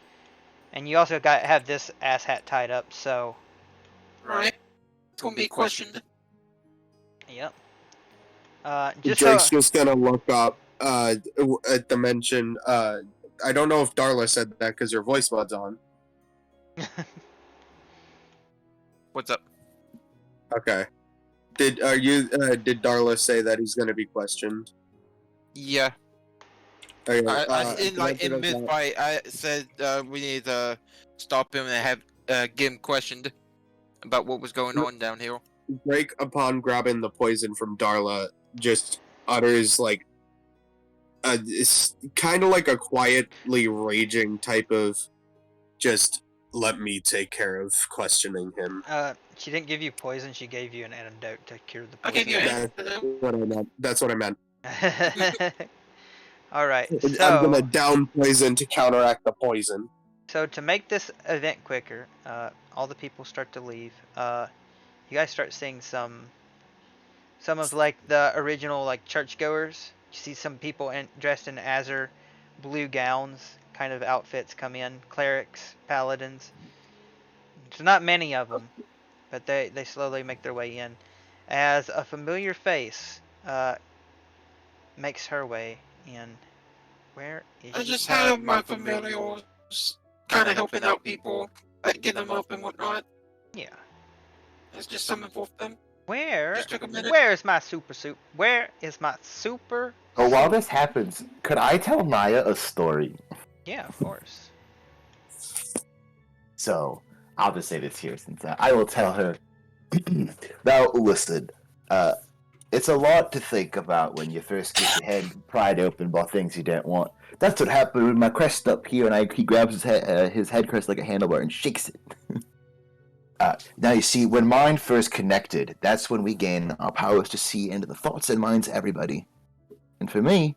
Speaker 2: and you also have this asshat tied up. So.
Speaker 5: Right. It's gonna be questioned.
Speaker 2: Yep.
Speaker 3: Drake's just gonna look up at the mention. I don't know if Darla said that because her voice mod's on.
Speaker 5: What's up?
Speaker 3: Okay. Did Darla say that he's gonna be questioned?
Speaker 5: Yeah.
Speaker 3: Okay,
Speaker 5: In mid-fight, I said we need to stop him and get him questioned about what was going on down here.
Speaker 3: Drake, upon grabbing the poison from Darla, just utters like it's kind of like a quietly raging type of just let me take care of questioning him.
Speaker 2: She didn't give you poison. She gave you an antidote to cure the
Speaker 5: I
Speaker 2: poison.
Speaker 5: gave you an antidote.
Speaker 3: That's what I meant.
Speaker 2: All right.
Speaker 3: I'm gonna down poison to counteract the poison.
Speaker 2: So to make this event quicker, all the people start to leave. You guys start seeing some of like the original like churchgoers. You see some people dressed in azure blue gowns, kind of outfits come in. Clerics, paladins. There's not many of them, but they slowly make their way in. As a familiar face makes her way in. Where is
Speaker 5: I
Speaker 2: she?
Speaker 5: just have my familiars kind of helping out people, like get them up and whatnot.
Speaker 2: Yeah.
Speaker 5: It's just some of them.
Speaker 2: Where?
Speaker 5: Just took a minute.
Speaker 2: Where is my super soup? Where is my super?
Speaker 7: But while this happens, could I tell Maya a story?
Speaker 2: Yeah, of course.
Speaker 7: So, I'll just say this here, since I will tell her. Now, listen, it's a lot to think about when you first get your head pried open by things you don't want. That's what happened with my crest up here, and he grabs his head crest like a handlebar and shakes it. Now, you see, when mind first connected, that's when we gain our powers to see into the thoughts and minds of everybody. And for me,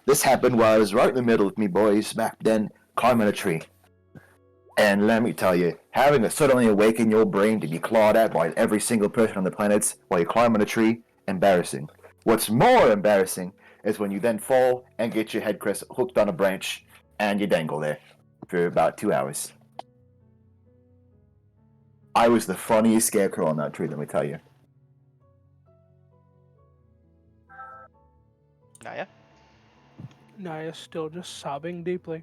Speaker 7: this happened while I was right in the middle of me boys back then, climbing a tree. And let me tell you, having to suddenly awaken your brain to be clawed at by every single person on the planet while you climb on a tree, embarrassing. What's more embarrassing is when you then fall and get your head crest hooked on a branch and you dangle there for about 2 hours. I was the funniest scarecrow on that tree, let me tell you.
Speaker 2: Naya?
Speaker 4: Naya's still just sobbing deeply.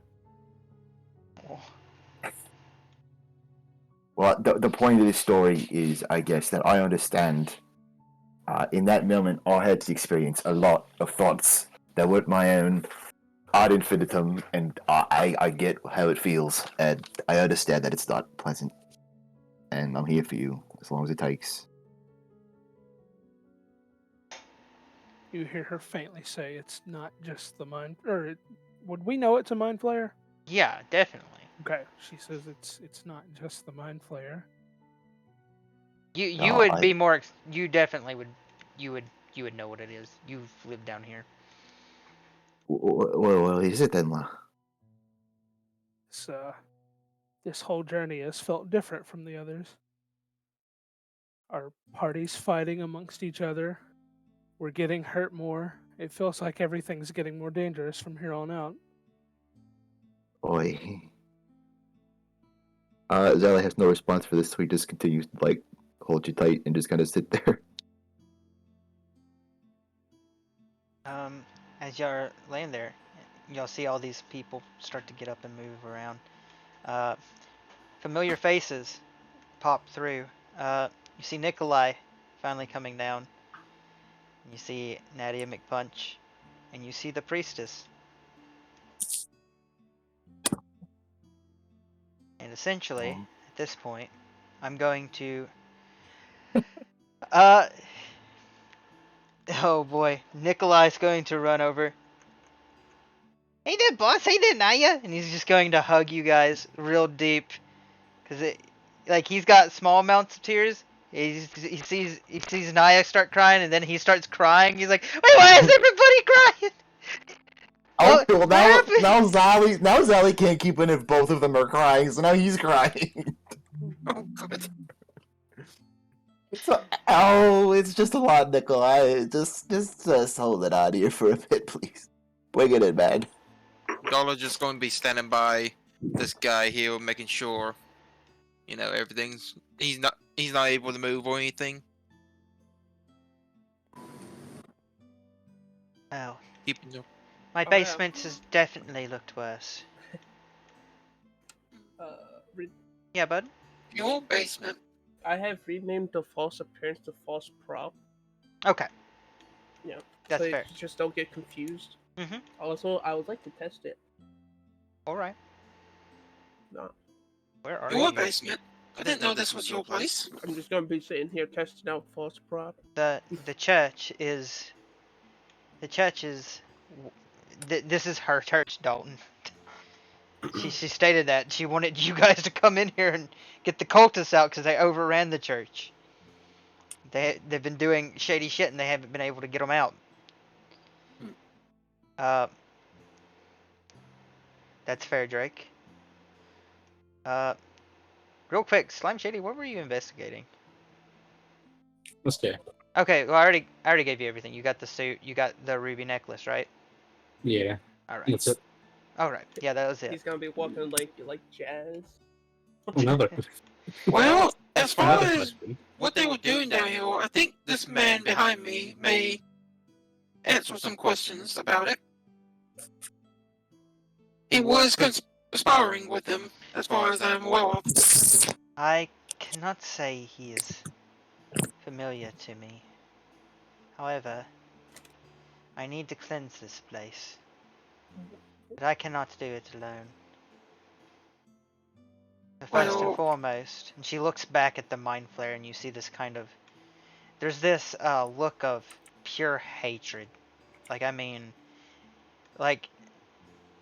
Speaker 2: Oh.
Speaker 7: Well, the point of this story is, I guess, that I understand in that moment I had to experience a lot of thoughts that weren't my own ad infinitum, and I get how it feels, and I understand that it's not pleasant. And I'm here for you, as long as it takes.
Speaker 4: You hear her faintly say, "It's not just the mind." Would we know it's a mind flayer?
Speaker 2: Yeah, definitely.
Speaker 4: Okay. She says it's not just the mind flayer.
Speaker 2: You
Speaker 7: No,
Speaker 2: would be more. You definitely would. You would know what it is. You've lived down here.
Speaker 7: What is it then, La?
Speaker 4: This whole journey has felt different from the others. Our parties fighting amongst each other. We're getting hurt more. It feels like everything's getting more dangerous from here on out.
Speaker 7: Oi. Zella has no response for this, so he just continues to, like, hold you tight and just kind of sit there.
Speaker 2: As y'all laying there, y'all see all these people start to get up and move around. Familiar faces pop through. You see Nikolai finally coming down. You see Nadia McPunch, and you see the priestess. And essentially, at this point, I'm going to. Oh boy, Nikolai's going to run over. Hey there, boss. Hey there, Naya. And he's just going to hug you guys real deep, cause he's got small amounts of tears. He sees Naya start crying, and then he starts crying. He's like, "Wait, why is everybody crying?"
Speaker 7: Okay, well
Speaker 2: What happened?
Speaker 7: now Zally can't keep in if both of them are crying, so now he's crying.
Speaker 5: Oh god.
Speaker 7: It's just a lot, Nikolai. Just hold it on here for a bit, please. Bring it in, man.
Speaker 5: Dollar just going to be standing by this guy here, making sure, everything's. He's not able to move or anything.
Speaker 2: Oh,
Speaker 5: Keeping him.
Speaker 2: my
Speaker 6: yeah.
Speaker 2: basement has definitely looked worse. Yeah, bud.
Speaker 5: Your basement.
Speaker 6: I have renamed the false appearance to false prop.
Speaker 2: Okay.
Speaker 6: Yeah.
Speaker 2: That's
Speaker 6: so
Speaker 2: fair.
Speaker 6: You just don't get confused.
Speaker 2: Mm-hmm.
Speaker 6: Also, I would like to test it.
Speaker 2: All right.
Speaker 6: No.
Speaker 2: Where are
Speaker 5: Your
Speaker 2: you?
Speaker 5: basement? I didn't know this was your place.
Speaker 6: I'm just gonna be sitting here testing out false prop.
Speaker 2: The church is. This is her church, Dalton. She stated that she wanted you guys to come in here and get the cultists out because they overran the church. They've been doing shady shit and they haven't been able to get them out. That's fair, Drake. Real quick, Slime Shady, what were you investigating?
Speaker 1: Okay.
Speaker 2: Okay, well I already gave you everything. You got the suit, you got the ruby necklace, right?
Speaker 1: Yeah.
Speaker 2: All right.
Speaker 1: That's it.
Speaker 2: All right. Yeah, that was it.
Speaker 6: He's gonna be walking like jazz.
Speaker 1: Another.
Speaker 5: Well, as far
Speaker 1: Another
Speaker 5: as
Speaker 1: question.
Speaker 5: what they were doing down here, I think this man behind me may answer some questions about it. He was conspiring with them, as far as I'm aware of.
Speaker 2: I cannot say he is familiar to me. However, I need to cleanse this place. But I cannot do it alone. So first and
Speaker 5: Well-
Speaker 2: foremost, and she looks back at the mind flare and you see this kind of... There's this look of pure hatred. Like, I mean... Like,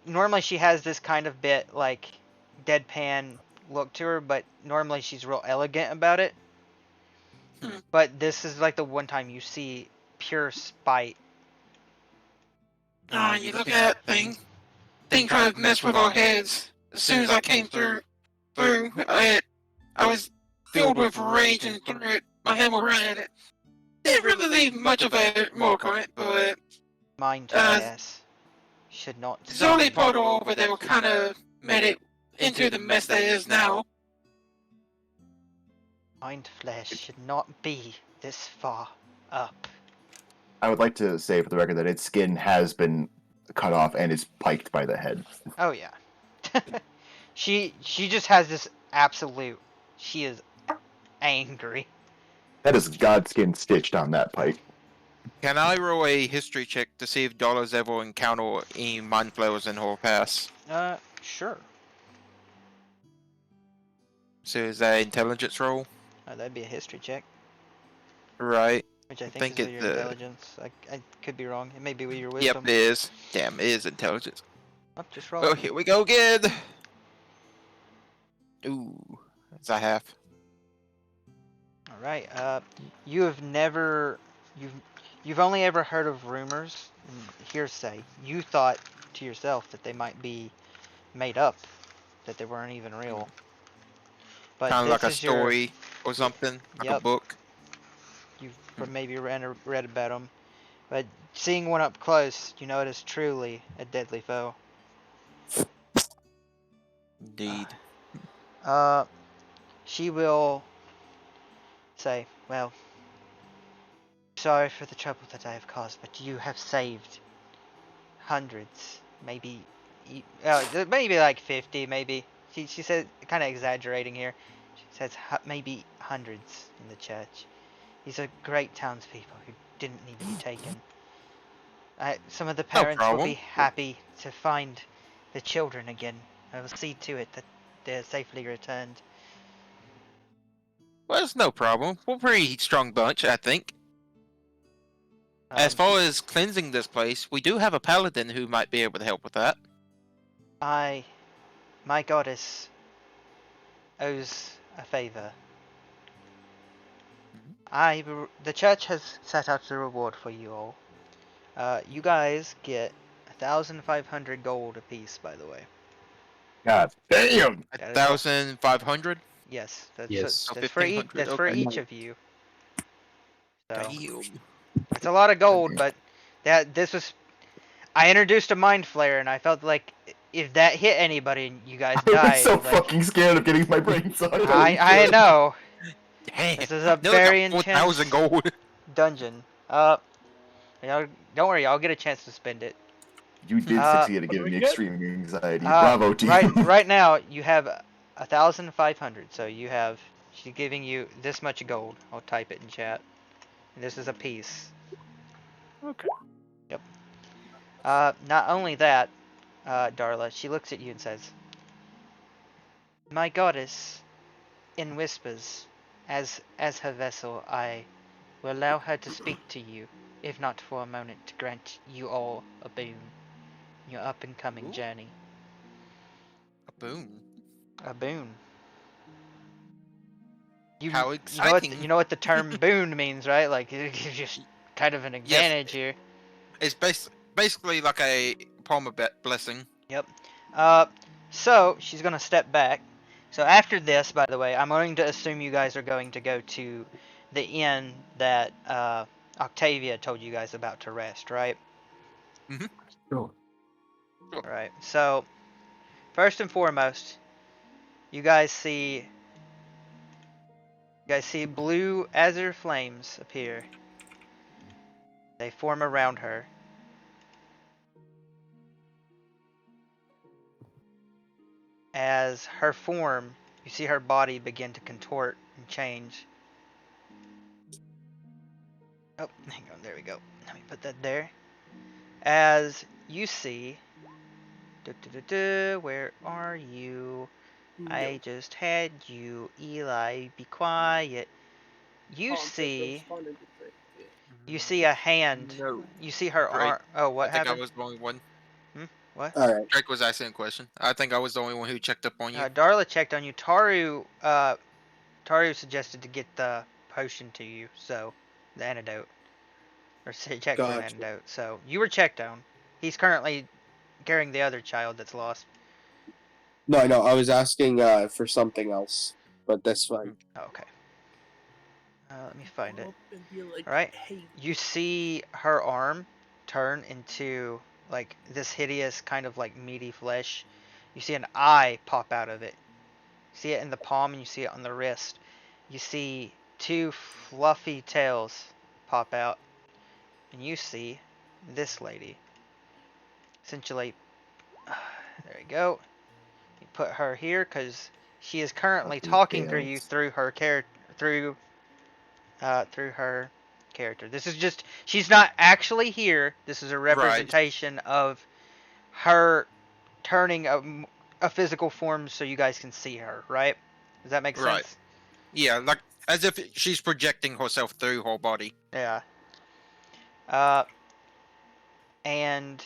Speaker 2: normally she has this kind of bit, like, deadpan look to her, but normally she's real elegant about it. But this is like the one time you see pure spite.
Speaker 5: You look at that thing. Thing tried to mess with our heads. As soon as I came through, I was filled with rage and threw it. My hammer ran at it. Didn't really leave much of a mark on it, but
Speaker 2: Mind flares should not...
Speaker 5: Zoli portal over there kind of made it into the mess that it is now.
Speaker 2: Mind flesh should not be this far up.
Speaker 7: I would like to say for the record that its skin has been cut off and is piked by the head.
Speaker 2: Oh yeah. She just has this absolute... She is angry.
Speaker 7: That is Godskin stitched on that pike.
Speaker 5: Can I roll a history check to see if Dollars ever encountered any mind flayers in her past?
Speaker 2: Sure.
Speaker 5: So is that an intelligence roll?
Speaker 2: That'd be a history check.
Speaker 5: Right.
Speaker 2: Which I
Speaker 5: I
Speaker 2: think
Speaker 5: think
Speaker 2: is with
Speaker 5: it's
Speaker 2: your intelligence. I could be wrong. It may be with your
Speaker 5: Yep,
Speaker 2: wisdom.
Speaker 5: it is. Damn, it is intelligence.
Speaker 2: Oh, just roll
Speaker 5: Oh,
Speaker 2: it.
Speaker 5: here we go again. Ooh, it's a half.
Speaker 2: All right. You have never, you've, you've only ever heard of rumors and hearsay. You thought to yourself that they might be made up, that they weren't even real. But
Speaker 5: Kind of like
Speaker 2: this
Speaker 5: a
Speaker 2: is your,
Speaker 5: story or something, like a
Speaker 2: yep.
Speaker 5: book.
Speaker 2: You've maybe read about them, but seeing one up close, you know it is truly a deadly foe.
Speaker 5: Indeed.
Speaker 2: Uh, she will say, "Well, sorry for the trouble that I have caused, but you have saved hundreds, maybe, maybe like 50, maybe." She said, kind of exaggerating here. She says maybe hundreds in the church. These are great townspeople who didn't need to be taken. Some of the
Speaker 5: No
Speaker 2: parents will be
Speaker 5: problem.
Speaker 2: happy to find the children again. I will see to it that they're safely returned.
Speaker 5: Well, it's no problem. We're a pretty strong bunch, I think. As
Speaker 2: Um,
Speaker 5: far as cleansing this place, we do have a paladin who might be able to help with that.
Speaker 2: my goddess owes a favor. The church has set up the reward for you all. You guys get 1,500 gold apiece, by the way.
Speaker 7: God damn!
Speaker 2: That is all.
Speaker 5: 1,500?
Speaker 2: Yes,
Speaker 1: Yes.
Speaker 5: So
Speaker 2: that's for
Speaker 5: 1,500.
Speaker 2: that's for
Speaker 5: Okay.
Speaker 2: each of you. So
Speaker 5: Damn.
Speaker 2: it's a lot of gold, but this was. I introduced a mind flare, and I felt like if that hit anybody and you guys
Speaker 7: I
Speaker 2: died,
Speaker 7: was so
Speaker 2: like,
Speaker 7: fucking scared of getting my brain sucked.
Speaker 2: I know.
Speaker 5: Damn.
Speaker 2: This is a
Speaker 5: Nearly got
Speaker 2: very
Speaker 5: 4,000
Speaker 2: intense
Speaker 5: gold.
Speaker 2: dungeon. Y'all, don't worry, y'all get a chance to spend it.
Speaker 7: You did
Speaker 2: Uh,
Speaker 7: succeed at
Speaker 4: what do
Speaker 7: giving
Speaker 4: we
Speaker 7: me
Speaker 4: get?
Speaker 7: extreme anxiety. Bravo, team.
Speaker 2: right now you have 1,500. So you have. She's giving you this much gold. I'll type it in chat. And this is a piece.
Speaker 4: Okay.
Speaker 2: Yep. Not only that, Darla, she looks at you and says, "My goddess, in whispers, as her vessel, I will allow her to speak to you, if not for a moment, to grant you all a boon in your up and coming
Speaker 5: Ooh.
Speaker 2: journey.
Speaker 5: A boon.
Speaker 2: A boon.
Speaker 5: How
Speaker 2: You know what
Speaker 5: exciting.
Speaker 2: you know what the term boon means, right? Like it gives you kind of an
Speaker 5: Yes.
Speaker 2: advantage here.
Speaker 5: It's basically like a palm blessing.
Speaker 2: Yep. So she's gonna step back. So after this, by the way, I'm going to assume you guys are going to go to the inn that Octavia told you guys about to rest, right?
Speaker 1: Sure.
Speaker 2: Right. So first and foremost, you guys see blue azure flames appear. They form around her. As her form, you see her body begin to contort and change. Oh, hang on, there we go. Let me put that there. As you see, where are you? I just had you, Eli. Be quiet. You see a hand.
Speaker 5: No.
Speaker 2: You see her
Speaker 5: Right.
Speaker 2: arm. Oh, what
Speaker 5: I think
Speaker 2: happened?
Speaker 5: I was the only one.
Speaker 2: What?
Speaker 3: All right.
Speaker 5: Drake was asking a question. I think I was the only one who checked up on you.
Speaker 2: Darla checked on you. Taru suggested to get the potion to you, so the antidote, or check for an
Speaker 3: Gotcha.
Speaker 2: antidote. So you were checked on. He's currently carrying the other child that's lost.
Speaker 3: No, I know. I was asking for something else, but that's fine.
Speaker 2: Oh, okay. Let me find it.
Speaker 6: Up and be like,
Speaker 2: Alright.
Speaker 6: hey,
Speaker 2: You see her arm turn into like this hideous kind of like meaty flesh. You see an eye pop out of it. You see it in the palm and you see it on the wrist. You see two fluffy tails pop out. And you see this lady. Essentially, there you go. You put her here because she is currently talking to you through her through her character. This is just, she's not actually here. This is a representation of her turning a physical form so you guys can see her, right? Does that make sense?
Speaker 5: Right. Yeah, like As if she's projecting herself through her body.
Speaker 2: Yeah. And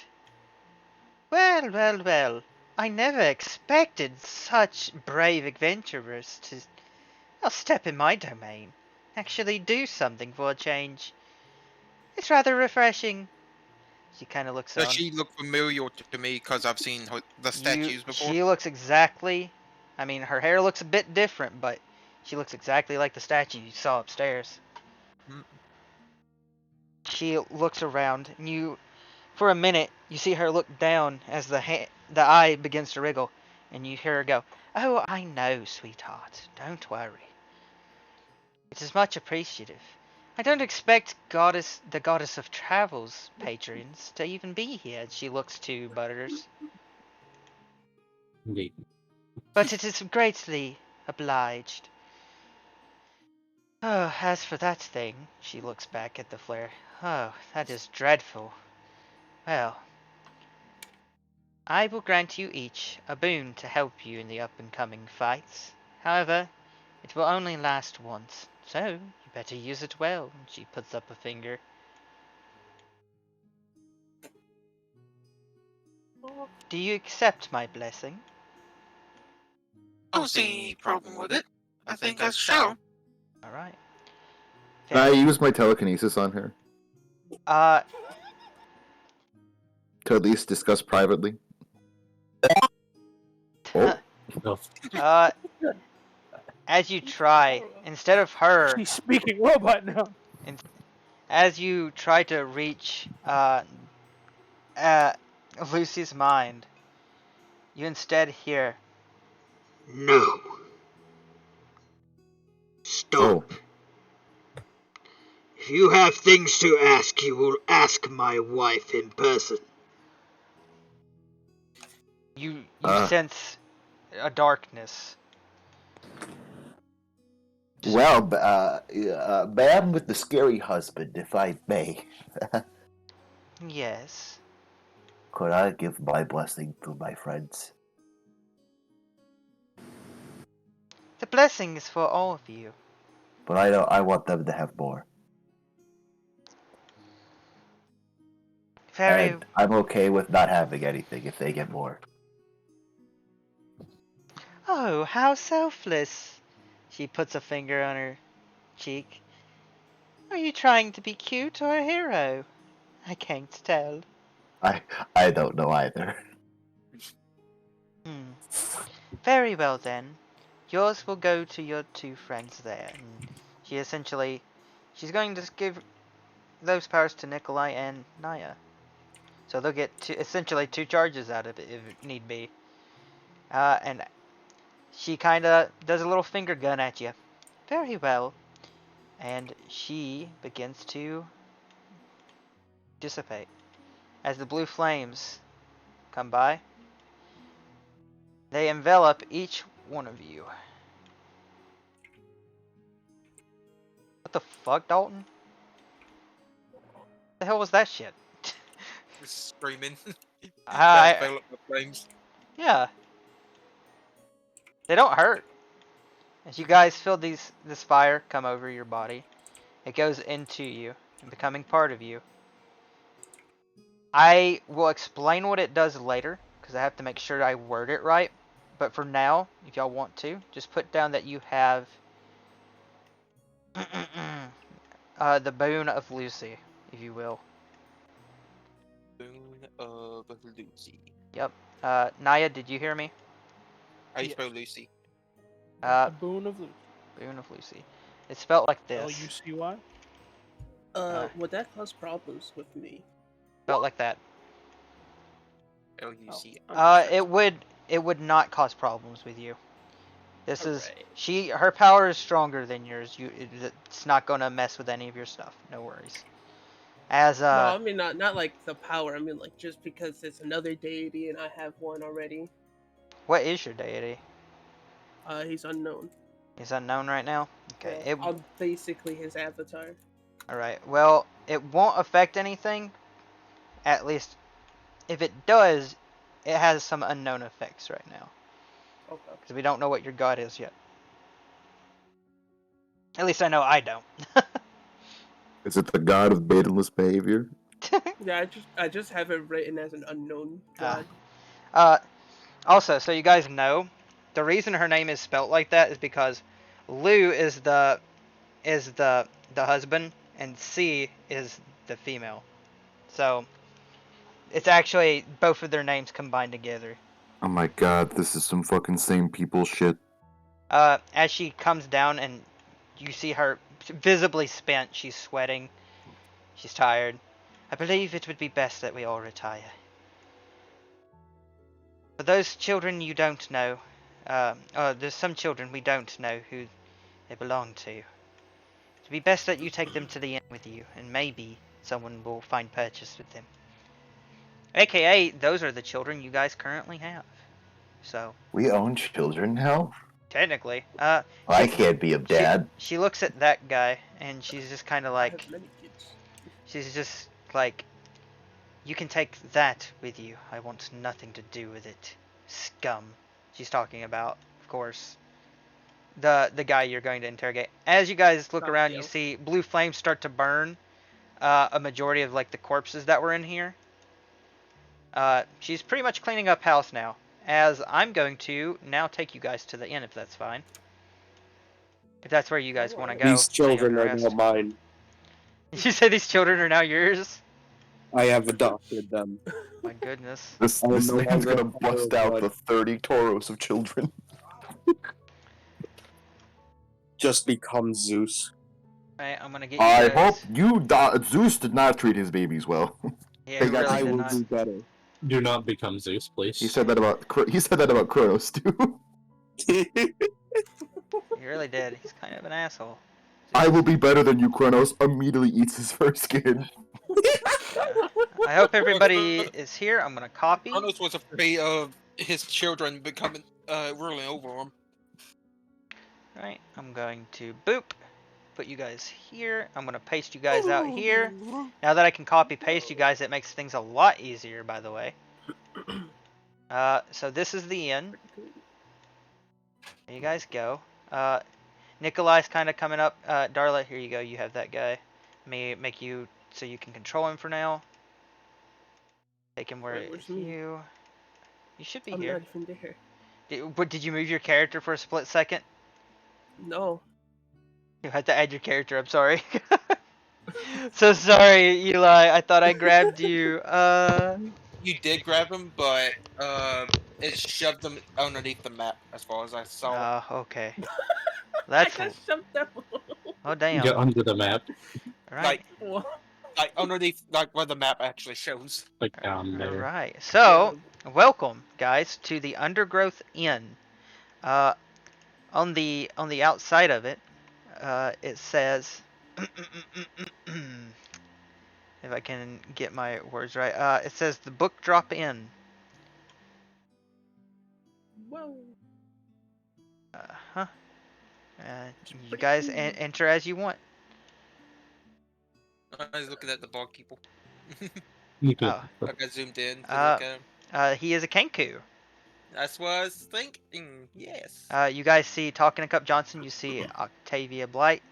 Speaker 2: well. I never expected such brave adventurers to step in my domain. Actually do something for a change. It's rather refreshing. She kind of looks
Speaker 5: Does
Speaker 2: on.
Speaker 5: she look familiar to me because I've seen the statues before?
Speaker 2: She looks exactly. I mean, her hair looks a bit different, but she looks exactly like the statue you saw upstairs.
Speaker 5: Mm.
Speaker 2: She looks around, and for a minute, you see her look down as the eye begins to wriggle, and you hear her go, "Oh, I know, sweetheart. Don't worry. It is much appreciative. I don't expect the goddess of travel's patrons to even be here." She looks to Butters.
Speaker 1: Indeed.
Speaker 2: But it is greatly obliged. Oh, as for that thing, she looks back at the flare. Oh, that is dreadful. Well, I will grant you each a boon to help you in the up-and-coming fights. However, it will only last once, so you better use it well. She puts up a finger. Do you accept my blessing?
Speaker 5: I don't see any problem with it. I think I shall.
Speaker 2: Alright.
Speaker 7: Can I use my telekinesis on her to at least discuss privately? Oh.
Speaker 1: No.
Speaker 2: As you try, instead of her,
Speaker 4: She's speaking robot now.
Speaker 2: as you try to reach Lucy's mind, you instead hear,
Speaker 10: No. Stop.
Speaker 7: Oh.
Speaker 10: If you have things to ask, you will ask my wife in person.
Speaker 2: you
Speaker 7: Ah.
Speaker 2: sense a darkness.
Speaker 7: Well, man with the scary husband, if I may.
Speaker 2: Yes.
Speaker 7: Could I give my blessing to my friends?
Speaker 2: The blessing is for all of you.
Speaker 7: But I want them to have more.
Speaker 2: Very.
Speaker 7: And I'm okay with not having anything if they get more.
Speaker 2: Oh, how selfless. She puts a finger on her cheek. Are you trying to be cute or a hero? I can't tell.
Speaker 7: I don't know either.
Speaker 2: Very well then. Yours will go to your two friends there. And she's going to give those powers to Nikolai and Naya. So they'll get essentially 2 charges out of it if need be. And she kind of does a little finger gun at you. Very well. And she begins to dissipate. As the blue flames come by, they envelop each one of you. What the fuck, Dalton? The hell was that shit?
Speaker 5: Screaming.
Speaker 2: I-
Speaker 5: Fell up the flames.
Speaker 2: Yeah. They don't hurt. As you guys feel this fire come over your body, it goes into you and becoming part of you. I will explain what it does later, because I have to make sure I word it right. But for now, if y'all want to, just put down that you have the boon of Lucy, if you will.
Speaker 5: Boon of Lucy.
Speaker 2: Yep. Naya, did you hear me?
Speaker 5: How you spell Lucy?
Speaker 4: The boon of Lucy.
Speaker 2: Boon of Lucy. It's spelled like this.
Speaker 4: Lucy.
Speaker 6: Would that cause problems with me?
Speaker 2: Spelled like that.
Speaker 5: Lucy.
Speaker 2: It would not cause problems with you. This is
Speaker 6: Alright.
Speaker 2: her power is stronger than yours. It's not gonna mess with any of your stuff. No worries. As
Speaker 6: No, I mean not like the power. I mean like just because it's another deity and I have one already.
Speaker 2: what is your deity?
Speaker 6: He's unknown.
Speaker 2: He's unknown right now. Okay.
Speaker 6: Yeah, I'm basically his avatar.
Speaker 2: All right. Well, it won't affect anything. At least, if it does, it has some unknown effects right now.
Speaker 6: Okay.
Speaker 2: Because we don't know what your god is yet. At least I know I don't.
Speaker 7: Is it the god of baitless behavior?
Speaker 6: Yeah, I just have it written as an unknown god.
Speaker 2: Uh, also, so you guys know, the reason her name is spelt like that is because Lou is the husband and C is the female. So it's actually both of their names combined together.
Speaker 7: Oh my god, this is some fucking same people shit.
Speaker 2: As she comes down and you see her visibly spent, she's sweating, she's tired. I believe it would be best that we all retire. For those children you don't know, there's some children we don't know who they belong to. It'd be best that you take them to the inn with you, and maybe someone will find purchase with them. AKA, those are the children you guys currently have. So,
Speaker 7: We own children now?
Speaker 2: technically,
Speaker 7: I can't be a dad.
Speaker 2: she looks at that guy, and she's just kind of
Speaker 6: I
Speaker 2: like,
Speaker 6: have many kids.
Speaker 2: she's just like, you can take that with you. I want nothing to do with it. Scum. She's talking about, of course, the guy you're going to interrogate. As you guys look around, you see blue flames start to burn a majority of like the corpses that were in here. She's pretty much cleaning up house now. As I'm going to now take you guys to the inn, if that's fine. If that's where you guys want to go.
Speaker 3: These children are now mine.
Speaker 2: You say these children are now yours?
Speaker 3: I have adopted them.
Speaker 2: My goodness.
Speaker 7: This
Speaker 3: I
Speaker 7: man's
Speaker 3: no longer
Speaker 7: gonna
Speaker 3: a
Speaker 7: bust
Speaker 3: child,
Speaker 7: out
Speaker 3: but-
Speaker 7: the 30 Tauros of children.
Speaker 3: Just become Zeus.
Speaker 2: Alright, I'm gonna get you
Speaker 7: I
Speaker 2: guys.
Speaker 7: hope Zeus did not treat his babies well.
Speaker 2: Yeah,
Speaker 7: They
Speaker 2: he
Speaker 7: got-
Speaker 2: really
Speaker 3: I
Speaker 2: did
Speaker 3: will
Speaker 2: not.
Speaker 3: do better.
Speaker 1: Do not become Zeus, please.
Speaker 7: He said that about Kronos too.
Speaker 2: He really did. He's kind of an asshole.
Speaker 7: I will be better than you, Kronos. Immediately eats his first kid.
Speaker 2: I hope everybody is here. I'm gonna copy.
Speaker 5: Kronos was afraid of his children becoming ruling over him.
Speaker 2: Right, I'm going to boop. Put you guys here. I'm gonna paste you guys out here. Now that I can copy paste you guys, it makes things a lot easier, by the way. So this is the inn. There you guys go. Nikolai's kind of coming up. Darla, here you go. You have that guy. Make you so you can control him for now. Take him where
Speaker 6: Wait, where's me?
Speaker 2: you should be
Speaker 6: I'm
Speaker 2: here.
Speaker 6: not even there.
Speaker 2: Did you move your character for a split second?
Speaker 6: No.
Speaker 2: You had to add your character. I'm sorry. So sorry, Eli. I thought I grabbed you.
Speaker 5: You did grab him, but it shoved him underneath the map, as far as I saw.
Speaker 2: Okay. That's
Speaker 6: I got shoved down.
Speaker 2: oh damn.
Speaker 1: Get under the map,
Speaker 2: Right.
Speaker 5: Like underneath, like where the map actually shows.
Speaker 1: like down
Speaker 2: All
Speaker 1: there.
Speaker 2: right. So welcome, guys, to the Undergrowth Inn. On the outside of it, it says. If I can get my words right, it says the Book Drop Inn.
Speaker 6: Whoa.
Speaker 2: Huh. You guys enter as you want.
Speaker 5: I was looking at the barkeeper.
Speaker 1: You could.
Speaker 2: Oh.
Speaker 5: I got zoomed in to look at him.
Speaker 2: He is a Kenku.
Speaker 5: That's what I was thinking. Yes.
Speaker 2: You guys see Talking to Cup Johnson. You see Octavia Blight.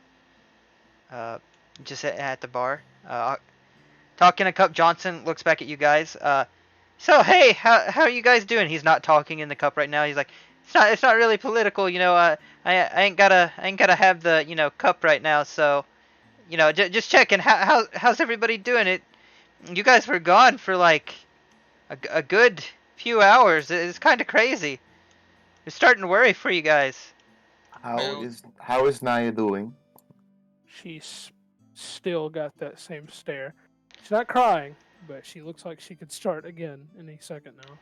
Speaker 2: Just at the bar. Talking to Cup Johnson looks back at you guys. So hey, how are you guys doing? He's not talking in the cup right now. He's like, it's not really political, you know. I ain't gotta have the cup right now. So, just checking. How's everybody doing? You guys were gone for like a good few hours. It's kind of crazy. It's starting to worry for you guys.
Speaker 7: How is Naya doing?
Speaker 4: She's still got that same stare. She's not crying, but she looks like she could start again any second now.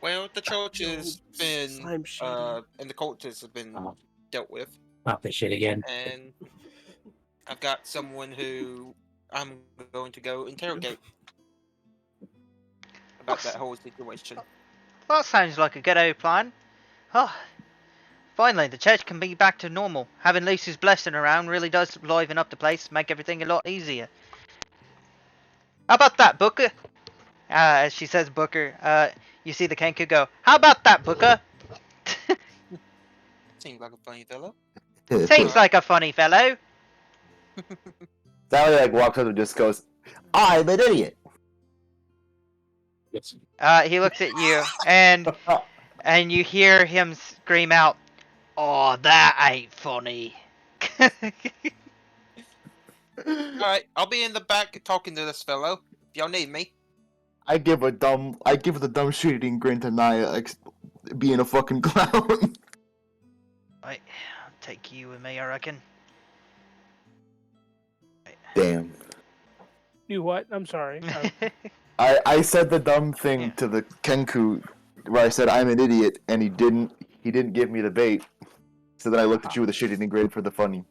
Speaker 5: Well, the church has been,
Speaker 6: Slime shady.
Speaker 5: and the cultists have been dealt with,
Speaker 1: Not this shit again.
Speaker 5: and I've got someone who I'm going to go interrogate about that whole situation.
Speaker 2: Well, that sounds like a good old plan. Oh, finally, the church can be back to normal. Having Lucy's blessing around really does liven up the place, make everything a lot easier. How about that, Booker? As she says Booker, you see the Kenku go, how about that, Booker?
Speaker 5: Seems like a funny fellow.
Speaker 2: Seems like a funny fellow.
Speaker 7: Sally like walks up and just goes, "I'm an idiot."
Speaker 1: Yes.
Speaker 2: He looks at you, and you hear him scream out, "Oh, that ain't funny."
Speaker 5: Alright, I'll be in the back talking to this fellow. If y'all need me.
Speaker 7: I give the dumb shooting grin to Naya, like being a fucking clown.
Speaker 2: Right, I'll take you with me, I reckon.
Speaker 7: Damn.
Speaker 4: You what? I'm sorry.
Speaker 7: I said the dumb thing
Speaker 2: Yeah.
Speaker 7: to the Kenku where I said I'm an idiot, and he didn't give me the bait. So then I looked at you with a shit-eating grin for the funny.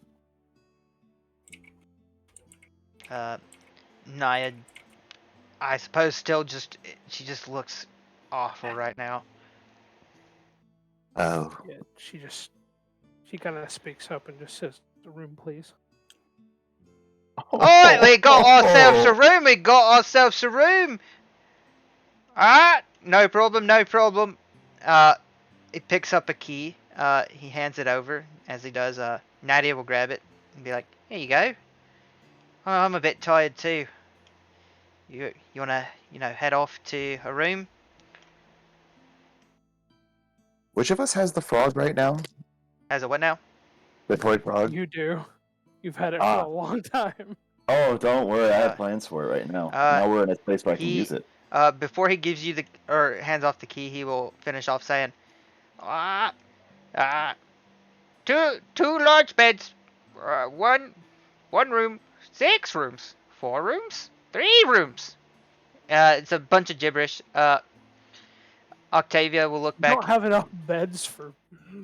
Speaker 2: Naya, I suppose she just looks awful right now.
Speaker 7: Oh.
Speaker 4: Yeah, she kind of speaks up and just says, "The room, please."
Speaker 2: Alright, we got ourselves a room, Alright, no problem, no problem. He picks up a key, he hands it over. As he does, Nadia will grab it and be like, "Here you go. Oh, I'm a bit tired too. You wanna, head off to a room?"
Speaker 7: Which of us has the frog right now?
Speaker 2: Has a what now?
Speaker 7: The toy frog?
Speaker 4: You do. You've had it for a long time.
Speaker 7: Oh, don't worry. I have plans for it right now. Now we're in a place where I can use it.
Speaker 2: Before he gives you or hands off the key, he will finish off saying, two large beds, one room, 6 rooms, 4 rooms, 3 rooms. It's a bunch of gibberish. Octavia will look
Speaker 4: We
Speaker 2: back.
Speaker 4: don't have enough beds for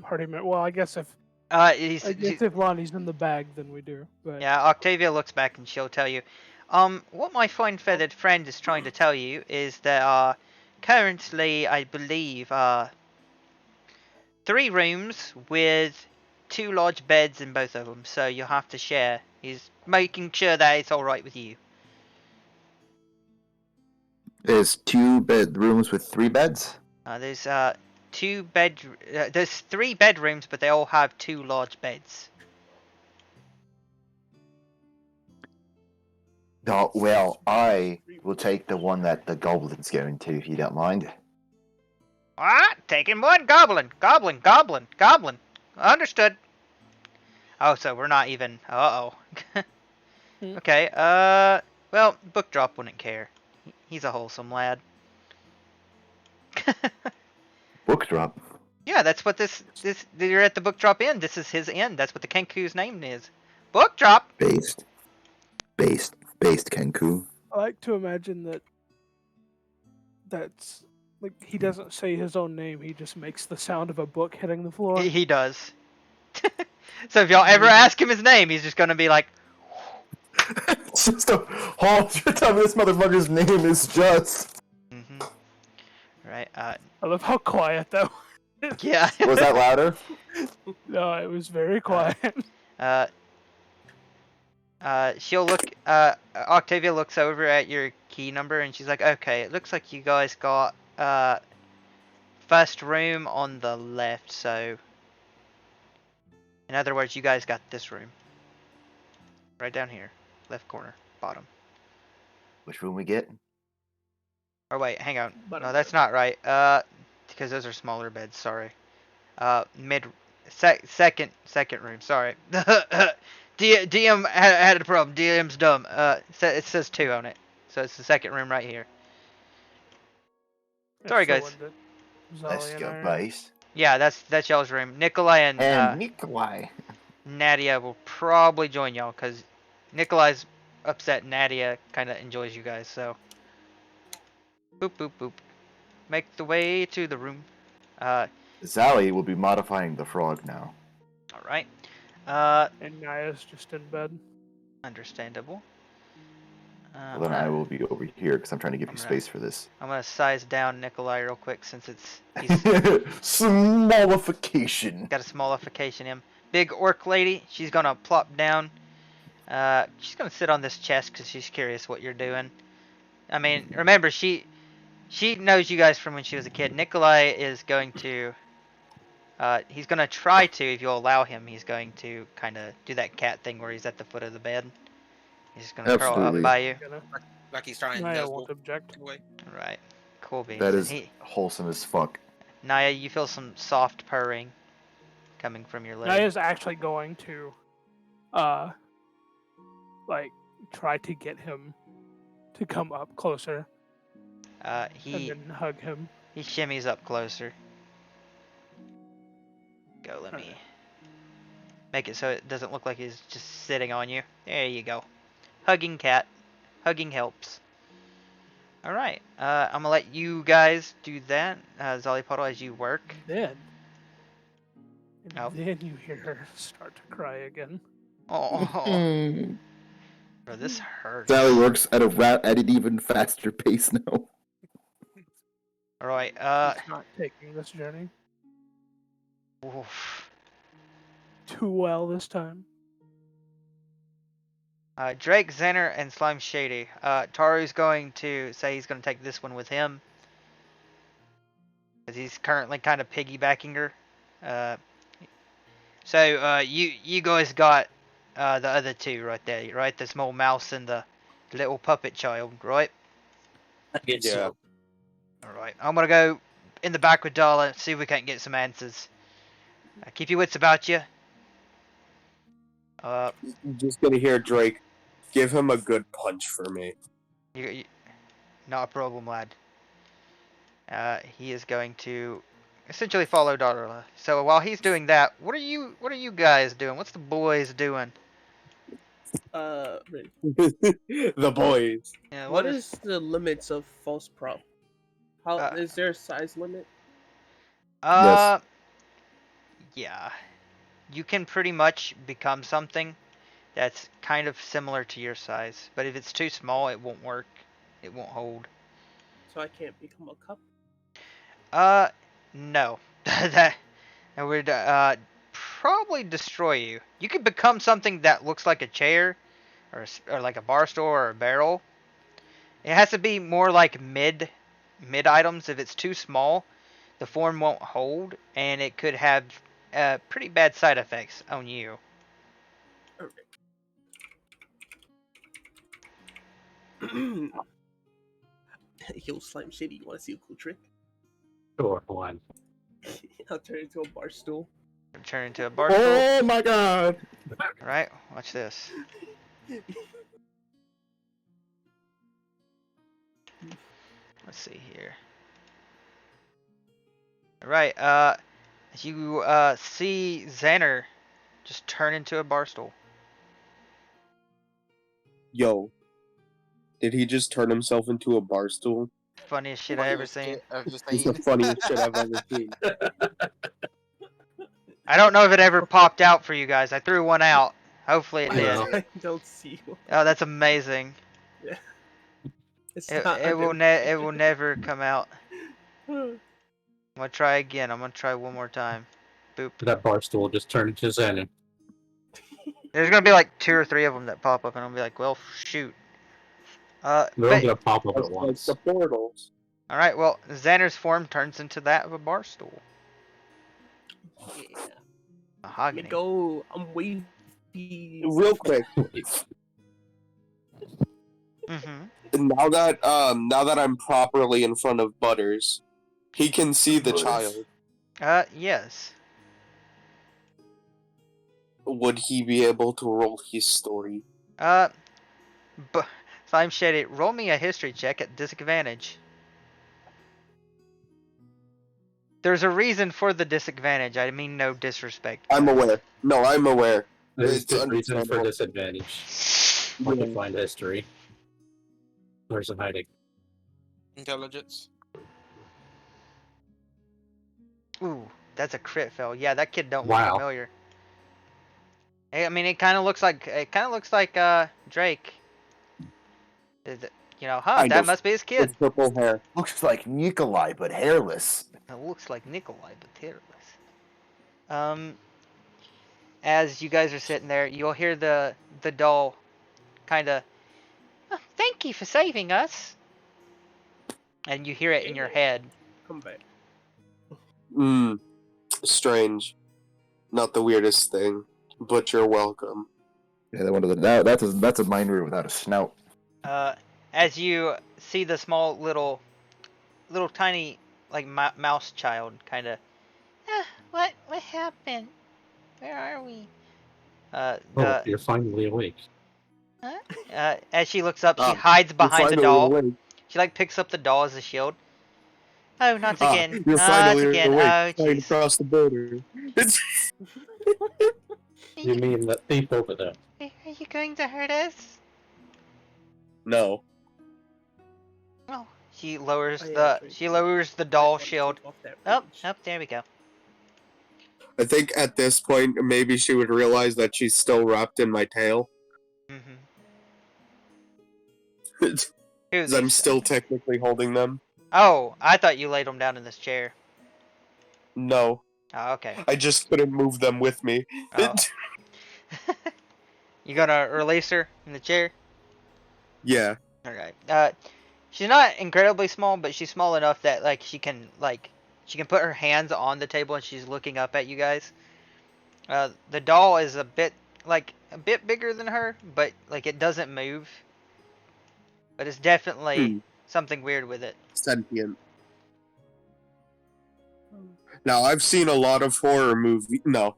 Speaker 4: party members. Well, I guess if if Lonnie's in the bag, then we do. But
Speaker 2: Yeah, Octavia looks back and she'll tell you. What my fine feathered friend is trying to tell you is there currently, I believe, 3 rooms with 2 large beds in both of them, so you'll have to share. He's making sure that it's alright with you.
Speaker 7: There's 2 bedrooms with 3 beds?
Speaker 2: There's 3 bedrooms, but they all have 2 large beds.
Speaker 7: Oh, well, I will take the one that the goblin's going to, if you don't mind.
Speaker 2: Alright, taking one. Goblin. Understood. Oh, so we're not even. Uh-oh. Okay, well, Book Drop wouldn't care. He's a wholesome lad.
Speaker 7: Book drop?
Speaker 2: Yeah, that's what you're at the Book Drop Inn. This is his inn. That's what the Kenku's name is. Book Drop!
Speaker 7: Based Kenku.
Speaker 4: I like to imagine that's like he doesn't say his own name. He just makes the sound of a book hitting the floor.
Speaker 2: He does. So if y'all ever ask him his name, he's just gonna be like,
Speaker 7: It's just a whole tell me this motherfucker's name is just.
Speaker 2: Right,
Speaker 4: I love how quiet though.
Speaker 2: yeah.
Speaker 7: Was that louder?
Speaker 4: No, it was very quiet.
Speaker 2: She'll look, Octavia looks over at your key number and she's like, okay, it looks like you guys got, first room on the left, so. In other words, you guys got this room. Right down here. Left corner. Bottom.
Speaker 7: Which room we get?
Speaker 2: Or wait, hang on.
Speaker 6: Bottom
Speaker 2: No, that's not right. Because those are smaller beds, sorry. Second room, sorry. DM had a problem. DM's dumb. It says 2 on it. So it's the second room right here. Sorry, guys.
Speaker 7: Let's go, base.
Speaker 2: Yeah, that's y'all's room. Nikolai and
Speaker 7: Nikolai.
Speaker 2: Nadia will probably join y'all because Nikolai's upset. Nadia kind of enjoys you guys, so. Boop, boop, boop. Make the way to the room.
Speaker 7: Sally will be modifying the frog now.
Speaker 2: Alright.
Speaker 4: And Naya's just in bed.
Speaker 2: Understandable.
Speaker 7: Well, then I will be over here because I'm trying to give you space for this.
Speaker 2: I'm gonna size down Nikolai real quick since he's
Speaker 7: Smallification.
Speaker 2: got a smallification him. Big orc lady, she's gonna plop down. She's gonna sit on this chest because she's curious what you're doing. I mean, remember, she knows you guys from when she was a kid. Nikolai is going to He's gonna try to, if you'll allow him, he's going to kind of do that cat thing where he's at the foot of the bed. He's just gonna curl up
Speaker 7: Absolutely.
Speaker 2: by you.
Speaker 5: Like he's trying to
Speaker 4: Naya
Speaker 5: nuzzle
Speaker 4: won't object.
Speaker 5: away.
Speaker 2: Right. Cool beans.
Speaker 7: That
Speaker 2: And
Speaker 7: is
Speaker 2: he,
Speaker 7: wholesome as fuck.
Speaker 2: Naya, you feel some soft purring coming from your leg.
Speaker 4: Naya's actually going to, like, try to get him to come up closer and
Speaker 2: He
Speaker 4: then hug him.
Speaker 2: shimmies up closer. Go, let me make it so it doesn't look like he's just sitting on you. There you go. Hugging cat. Hugging helps. Alright, I'm gonna let you guys do that, Zollypuddle, as you work.
Speaker 4: Then, and
Speaker 2: Oh.
Speaker 4: then you hear her start to cry again.
Speaker 2: Oh, bro, this hurts.
Speaker 7: Sally works at an even faster pace now.
Speaker 2: Alright,
Speaker 4: She's not taking this journey
Speaker 2: oof.
Speaker 4: too well this time.
Speaker 2: Drake, Xander, and Slime Shady. Taru's going to say he's going to take this one with him. Because he's currently kind of piggybacking her. So, you guys got the other two right there, right? The small mouse and the little puppet child, right?
Speaker 1: I guess
Speaker 3: Yeah.
Speaker 1: so.
Speaker 2: Alright, I'm going to go in the back with Darla and see if we can't get some answers. Keep your wits about you.
Speaker 3: I'm just gonna hear Drake. Give him a good punch for me.
Speaker 2: You, not a problem, lad. He is going to essentially follow Darla. So while he's doing that, what are you guys doing? What's the boys doing?
Speaker 6: Ready.
Speaker 3: The boys.
Speaker 2: Yeah,
Speaker 6: What is the limits of false prop? How
Speaker 2: Uh,
Speaker 6: is there a size limit?
Speaker 7: Yes.
Speaker 2: Yeah. You can pretty much become something that's kind of similar to your size, but if it's too small, it won't work. It won't hold.
Speaker 6: So I can't become a cup.
Speaker 2: No. that would probably destroy you. You could become something that looks like a chair, or like a bar stool or a barrel. It has to be more like mid items. If it's too small, the form won't hold, and it could have pretty bad side effects on you.
Speaker 6: Yo, Slime Shady, you want to see a cool trick?
Speaker 1: Sure, one.
Speaker 6: I'll turn it into a bar stool.
Speaker 2: Turn into a bar stool.
Speaker 7: Oh my god!
Speaker 2: Right? Watch this. Let's see here. Alright, you see Xander just turn into a bar stool.
Speaker 3: Yo. Did he just turn himself into a bar stool?
Speaker 2: Funniest shit I ever seen.
Speaker 3: It's the funniest shit I've ever seen.
Speaker 2: I don't know if it ever popped out for you guys. I threw one out. Hopefully it
Speaker 1: I
Speaker 2: did.
Speaker 1: know.
Speaker 6: I don't see one.
Speaker 2: Oh, that's amazing.
Speaker 6: It's
Speaker 2: It,
Speaker 6: not
Speaker 2: it will
Speaker 6: under-
Speaker 2: it will never come out. I'm gonna try again. I'm gonna try one more time. Boop.
Speaker 1: That bar stool just turned into Xander.
Speaker 2: There's gonna be like 2 or 3 of them that pop up, and I'll be like, well, shoot.
Speaker 1: They're all
Speaker 2: But
Speaker 1: gonna pop up
Speaker 3: That's
Speaker 1: at
Speaker 3: like
Speaker 1: once.
Speaker 3: the portals.
Speaker 2: all right. Well, Xander's form turns into that of a bar stool.
Speaker 6: Yeah.
Speaker 2: Mahogany.
Speaker 6: Go. I'm wavy.
Speaker 3: Real quick,
Speaker 2: Mm-hmm.
Speaker 3: now that I'm properly in front of Butters, he can see the child.
Speaker 2: Yes.
Speaker 3: Would he be able to roll his story?
Speaker 2: But Slime Shady, roll me a history check at disadvantage. There's a reason for the disadvantage. I mean no disrespect.
Speaker 3: I'm aware. No, I'm aware.
Speaker 1: There's
Speaker 3: It's
Speaker 1: good reason for
Speaker 3: understandable.
Speaker 1: disadvantage. Let me find history. Where's it hiding?
Speaker 5: Intelligence.
Speaker 2: Ooh, that's a crit fail. Yeah, that kid don't
Speaker 1: Wow.
Speaker 2: look familiar. I mean, it kind of looks like Drake. Is it, that
Speaker 3: Kind of.
Speaker 2: must be his kid.
Speaker 3: With purple hair.
Speaker 7: Looks like Nikolai, but hairless.
Speaker 2: It looks like Nikolai, but hairless. As you guys are sitting there, you'll hear the doll kind of, thank you for saving us. And you hear it in your head.
Speaker 6: Come back.
Speaker 3: strange. Not the weirdest thing, but you're welcome.
Speaker 7: Yeah, that's a mind reader without a snout.
Speaker 2: As you see the small little tiny like mouse child kind of. What happened? Where are we?
Speaker 1: Oh,
Speaker 2: The
Speaker 1: you're finally awake.
Speaker 2: as she looks up, she
Speaker 3: Ah,
Speaker 2: hides behind the
Speaker 3: you're
Speaker 2: doll.
Speaker 3: finally awake.
Speaker 2: She like picks up the doll as a shield. Oh, not again!
Speaker 3: You're
Speaker 2: Not
Speaker 3: finally
Speaker 2: again!
Speaker 3: awake.
Speaker 2: Oh,
Speaker 3: Flying
Speaker 2: jeez.
Speaker 3: across the border.
Speaker 1: You mean that thief over there?
Speaker 2: Are you going to hurt us?
Speaker 3: No.
Speaker 2: Oh, she lowers
Speaker 6: Oh, yeah, that's right.
Speaker 2: the doll
Speaker 6: Take
Speaker 2: shield.
Speaker 6: off that
Speaker 2: Oh,
Speaker 6: rage.
Speaker 2: there we go.
Speaker 3: I think at this point, maybe she would realize that she's still wrapped in my tail.
Speaker 2: Mm-hmm.
Speaker 3: Because I'm still technically holding them.
Speaker 2: Oh, I thought you laid them down in this chair.
Speaker 3: No.
Speaker 2: Oh, okay.
Speaker 3: I just couldn't move them with me.
Speaker 2: Oh. You gonna release her in the chair?
Speaker 3: Yeah.
Speaker 2: Alright. She's not incredibly small, but she's small enough that like she can put her hands on the table and she's looking up at you guys. The doll is a bit bigger than her, but like it doesn't move. But it's definitely something weird with it.
Speaker 3: Sentient. Now, I've seen a lot of horror movies. No.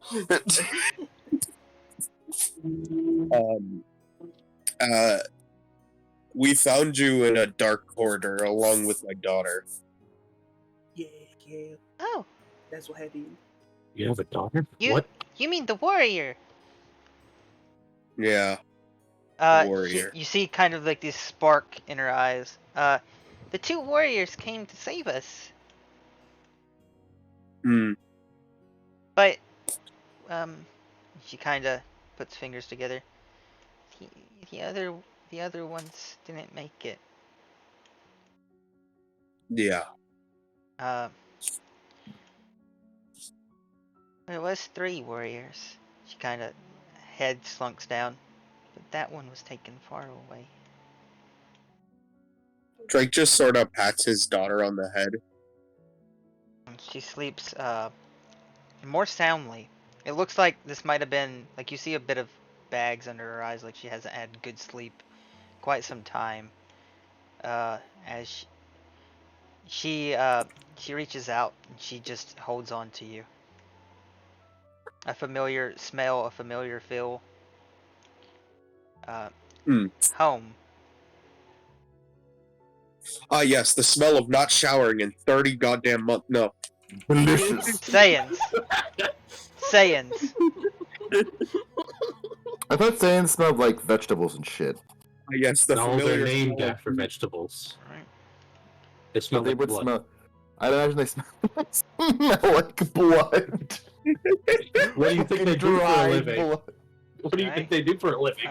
Speaker 3: We found you in a dark corridor along with my daughter.
Speaker 6: Yeah.
Speaker 2: Oh,
Speaker 6: That's what happened.
Speaker 1: You have a daughter?
Speaker 2: You-
Speaker 1: What?
Speaker 2: you mean the warrior?
Speaker 3: Yeah. Warrior.
Speaker 2: You see kind of like this spark in her eyes. The two warriors came to save us. But, she kind of puts fingers together. The other ones didn't make it.
Speaker 3: Yeah.
Speaker 2: There was 3 warriors. She kind of head slunks down, but that one was taken far away.
Speaker 3: Drake just sort of pats his daughter on the head.
Speaker 2: And she sleeps more soundly. It looks like this might have been like you see a bit of bags under her eyes, like she hasn't had good sleep quite some time. As she reaches out and she just holds on to you. A familiar smell, a familiar feel. Home.
Speaker 3: Yes, the smell of not showering in 30 goddamn months. No.
Speaker 7: Delicious.
Speaker 2: Saiyans. Saiyans.
Speaker 7: I thought Saiyan smelled like vegetables and shit.
Speaker 3: Yes, the
Speaker 1: No,
Speaker 3: familiar
Speaker 1: they're named
Speaker 3: smell.
Speaker 1: after vegetables.
Speaker 2: Right.
Speaker 1: They smell
Speaker 7: But they
Speaker 1: like
Speaker 7: would
Speaker 1: blood.
Speaker 7: smell. I'd imagine they smell like blood.
Speaker 1: What do you think they do for a
Speaker 7: Dried
Speaker 1: living?
Speaker 7: blood.
Speaker 1: What do you think they do for a living?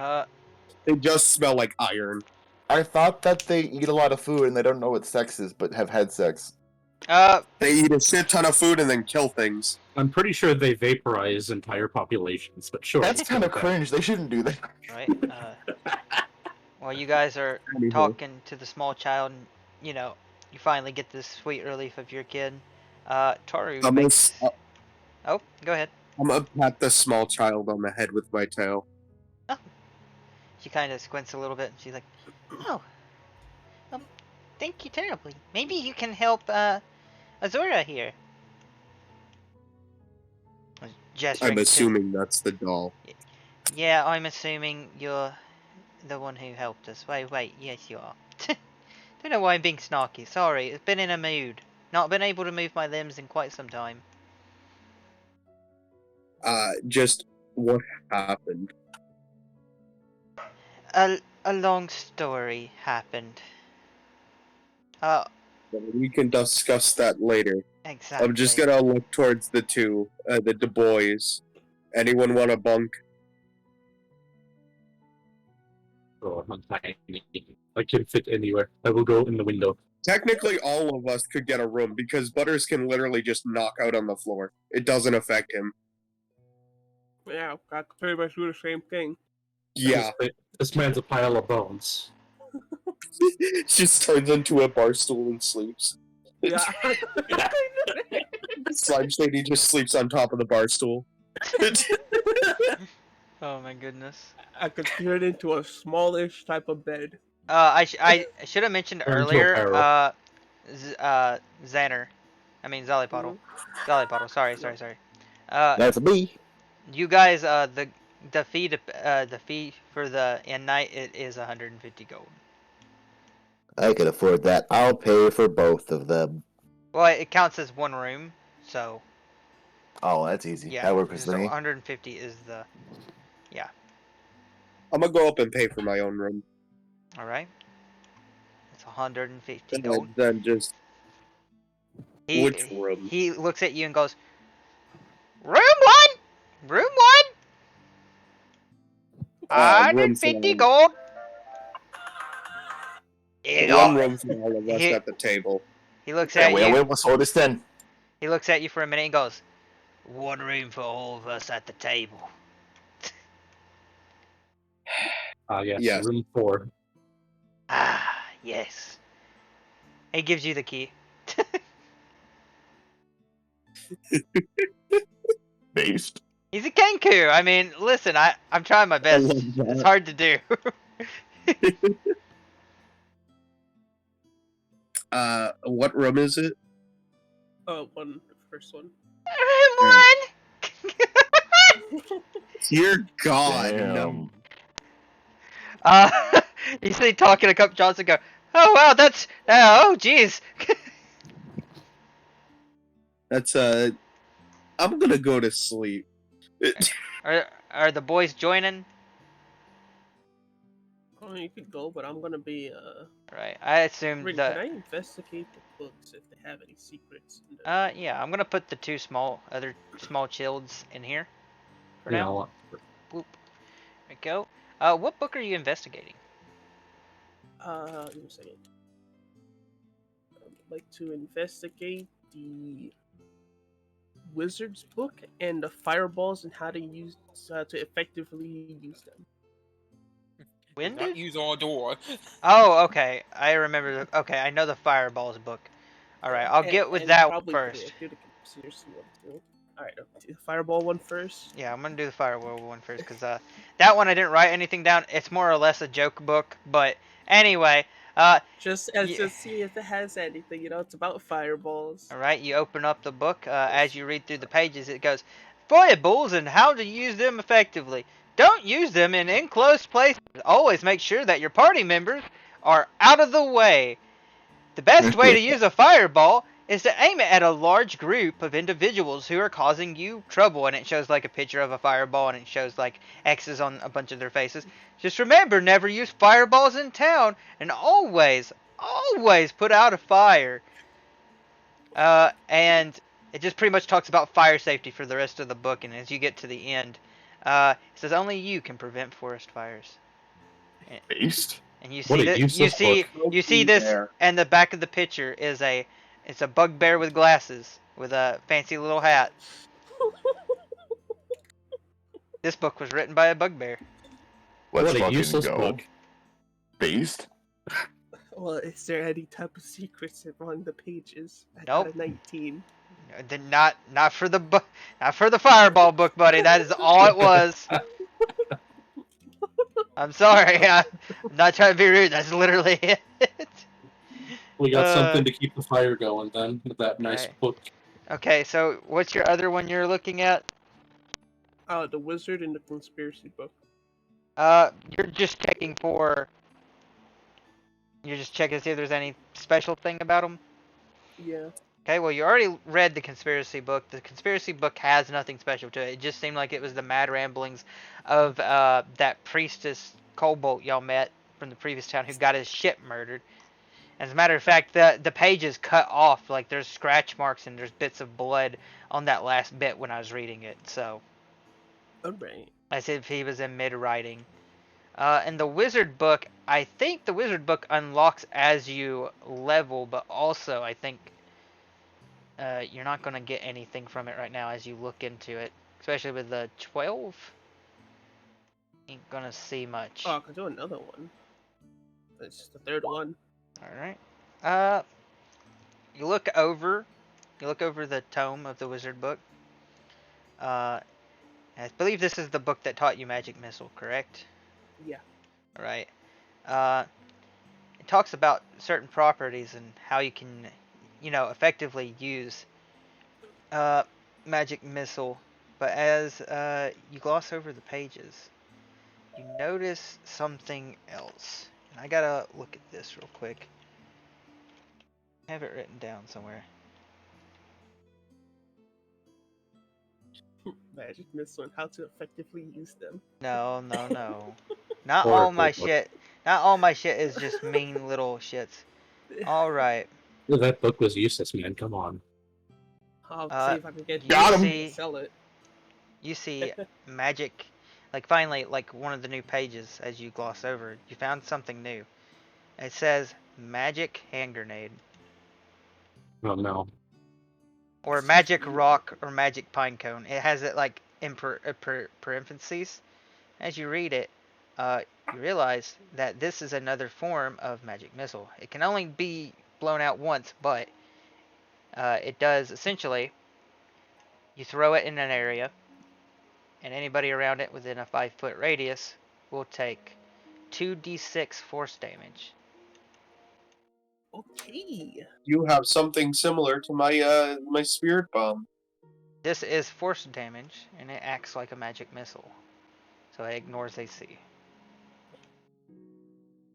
Speaker 3: They just smell like iron.
Speaker 7: I thought that they eat a lot of food and they don't know what sex is, but have had sex.
Speaker 3: They eat a shit ton of food and then kill things.
Speaker 1: I'm pretty sure they vaporize entire populations, but sure.
Speaker 7: That's
Speaker 1: let's
Speaker 7: kind
Speaker 1: go
Speaker 7: of
Speaker 1: with that.
Speaker 7: cringe. They shouldn't do that.
Speaker 2: Right. While you guys are
Speaker 3: Anywho.
Speaker 2: talking to the small child, and, you know, you finally get this sweet relief of your kid. Toru
Speaker 3: I'm
Speaker 2: makes. Oh, go ahead.
Speaker 3: gonna pat the small child on the head with my tail.
Speaker 2: Oh. She kind of squints a little bit, and she's like, "Oh, thank you terribly. Maybe you can help Azura here." Gesturing
Speaker 3: I'm
Speaker 2: to-
Speaker 3: assuming that's the doll.
Speaker 2: Yeah, I'm assuming you're the one who helped us. Wait, yes you are. Don't know why I'm being snarky. Sorry, I've been in a mood. Not been able to move my limbs in quite some time.
Speaker 3: Just what happened?
Speaker 2: A long story happened.
Speaker 3: We can discuss that later.
Speaker 2: Exactly.
Speaker 3: I'm just gonna look towards the two, the Du Bois. Anyone want a bunk?
Speaker 1: Oh, I'm tiny. I can fit anywhere. I will go in the window.
Speaker 3: Technically, all of us could get a room because Butters can literally just knock out on the floor. It doesn't affect him.
Speaker 6: Yeah, I could pretty much do the same thing.
Speaker 3: Yeah.
Speaker 1: This man's a pile of bones.
Speaker 3: Just turns into a bar stool and sleeps.
Speaker 6: Yeah.
Speaker 3: Slime Shady just sleeps on top of the bar stool.
Speaker 2: Oh my goodness.
Speaker 6: I could turn it into a smallish type of bed.
Speaker 2: I should have mentioned
Speaker 1: Turn into a
Speaker 2: earlier.
Speaker 1: pyro.
Speaker 2: Xander. I mean Zollypoddle.
Speaker 6: Mhm.
Speaker 2: Zollypoddle. Sorry. Uh,
Speaker 7: That's me.
Speaker 2: you guys, the fee for the in night it is 150 gold.
Speaker 7: I can afford that. I'll pay for both of them.
Speaker 2: Well, it counts as one room, so
Speaker 7: Oh, that's easy.
Speaker 2: yeah.
Speaker 7: That works for
Speaker 2: So
Speaker 7: me.
Speaker 2: 150 is the
Speaker 3: I'm gonna go up and pay for my own room.
Speaker 2: all right. It's 150
Speaker 3: And
Speaker 2: gold.
Speaker 3: then just
Speaker 2: He
Speaker 3: which room?
Speaker 2: he looks at you and goes, "Room one, room one,
Speaker 3: Room for
Speaker 2: 150 gold." Here you go.
Speaker 3: one room for all of us
Speaker 2: He-
Speaker 3: at the table.
Speaker 2: He looks
Speaker 7: Yeah,
Speaker 2: at you.
Speaker 7: wait, what's all this then?
Speaker 2: He looks at you for a minute and goes, "One room for all of us at the table."
Speaker 1: Yes,
Speaker 3: Yes.
Speaker 1: room 4.
Speaker 2: Ah, yes. He gives you the key.
Speaker 7: Based.
Speaker 2: He's a Kenku. I mean, listen, I'm trying my best.
Speaker 3: love that.
Speaker 2: It's hard to do.
Speaker 3: What room is it?
Speaker 6: First one.
Speaker 2: Room one.
Speaker 3: Dear God, no.
Speaker 7: Damn.
Speaker 2: You see talking to Cup Johnson go, "Oh wow, that's oh jeez."
Speaker 3: That's I'm gonna go to sleep.
Speaker 2: Are the boys joining?
Speaker 6: Oh, you could go, but I'm gonna be
Speaker 2: Right. I assume
Speaker 6: Rick,
Speaker 2: the
Speaker 6: can I investigate the books if they have any secrets?
Speaker 2: yeah, I'm gonna put the other small childs in here for
Speaker 1: Yeah,
Speaker 2: now. Boop. There we go. What book are you investigating?
Speaker 6: Give me a second. I'd like to investigate the wizard's book and the fireballs and how to use to effectively use them.
Speaker 2: When
Speaker 5: Not
Speaker 2: did?
Speaker 5: use our door.
Speaker 2: Oh, okay. I remember. Okay, I know the fireballs book. All right, I'll get with that one
Speaker 6: probably
Speaker 2: first.
Speaker 6: do the conspiracy one too. All right, the fireball one first.
Speaker 2: Yeah, I'm gonna do the fireball one first because that one I didn't write anything down. It's more or less a joke book, but anyway,
Speaker 6: Just see if it has anything. You know, it's about fireballs.
Speaker 2: all right, you open up the book. As you read through the pages, it goes, "Fireballs and how to use them effectively. Don't use them in enclosed places. Always make sure that your party members are out of the way. The best way to use a fireball is to aim it at a large group of individuals who are causing you trouble." And it shows like a picture of a fireball and it shows like X's on a bunch of their faces. "Just remember, never use fireballs in town and always put out a fire." And it just pretty much talks about fire safety for the rest of the book. And as you get to the end, it says only you can prevent forest fires.
Speaker 7: Based.
Speaker 2: And you
Speaker 1: What
Speaker 2: see
Speaker 1: a
Speaker 2: that
Speaker 1: useless
Speaker 2: you see this,
Speaker 3: There.
Speaker 2: and the back of the picture is it's a bugbear with glasses with a fancy little hat. This book was written by a bugbear.
Speaker 7: Let's
Speaker 1: What a
Speaker 7: fucking
Speaker 1: useless
Speaker 7: go.
Speaker 1: book.
Speaker 7: Based.
Speaker 6: Well, is there any type of secrets among the pages? I
Speaker 2: Nope.
Speaker 6: got a 19.
Speaker 2: Not for the not for the fireball book, buddy. That is all it was. I'm sorry. I'm not trying to be rude. That's literally it.
Speaker 1: We got something to keep the fire going then with that nice
Speaker 2: Right.
Speaker 1: book.
Speaker 2: Okay, so what's your other one you're looking at?
Speaker 6: The wizard and the conspiracy book.
Speaker 2: You're just checking for. You're just checking to see if there's any special thing about them.
Speaker 6: Yeah.
Speaker 2: Okay, well, you already read the conspiracy book. The conspiracy book has nothing special to it. It just seemed like it was the mad ramblings of that priestess Cobalt y'all met from the previous town who got his ship murdered. As a matter of fact, the page is cut off. Like, there's scratch marks and there's bits of blood on that last bit when I was reading it. So,
Speaker 6: Alright.
Speaker 2: as if he was in mid-writing. And the wizard book, I think the wizard book unlocks as you level, but also I think you're not going to get anything from it right now as you look into it. Especially with the 12. Ain't going to see much.
Speaker 6: Oh, I could do another one. It's the third one.
Speaker 2: Alright. you look over the tome of the wizard book. I believe this is the book that taught you magic missile, correct?
Speaker 6: Yeah.
Speaker 2: All right. Uh, it talks about certain properties and how you can, effectively use magic missile. But as you gloss over the pages, you notice something else. And I gotta look at this real quick. I have it written down somewhere.
Speaker 6: Magic missile and how to effectively use them.
Speaker 2: No. Not
Speaker 1: Or
Speaker 2: all my
Speaker 1: book.
Speaker 2: shit. Not all my shit is just mean little shits. All right.
Speaker 1: That book was useless, man. Come on.
Speaker 6: I'll
Speaker 2: Uh,
Speaker 6: see if I can get
Speaker 2: you
Speaker 7: Got 'em.
Speaker 2: see,
Speaker 6: sell it.
Speaker 2: you see magic, like finally, like one of the new pages as you gloss over, you found something new. It says magic hand grenade,
Speaker 1: Oh no.
Speaker 2: or magic rock, or magic pine cone. It has it like in parentheses. As you read it, you realize that this is another form of magic missile. It can only be blown out once, but it does essentially. You throw it in an area, and anybody around it within a 5-foot radius will take 2d6 force damage.
Speaker 6: Okay.
Speaker 3: You have something similar to my my spirit bomb.
Speaker 2: This is force damage, and it acts like a magic missile, so it ignores AC.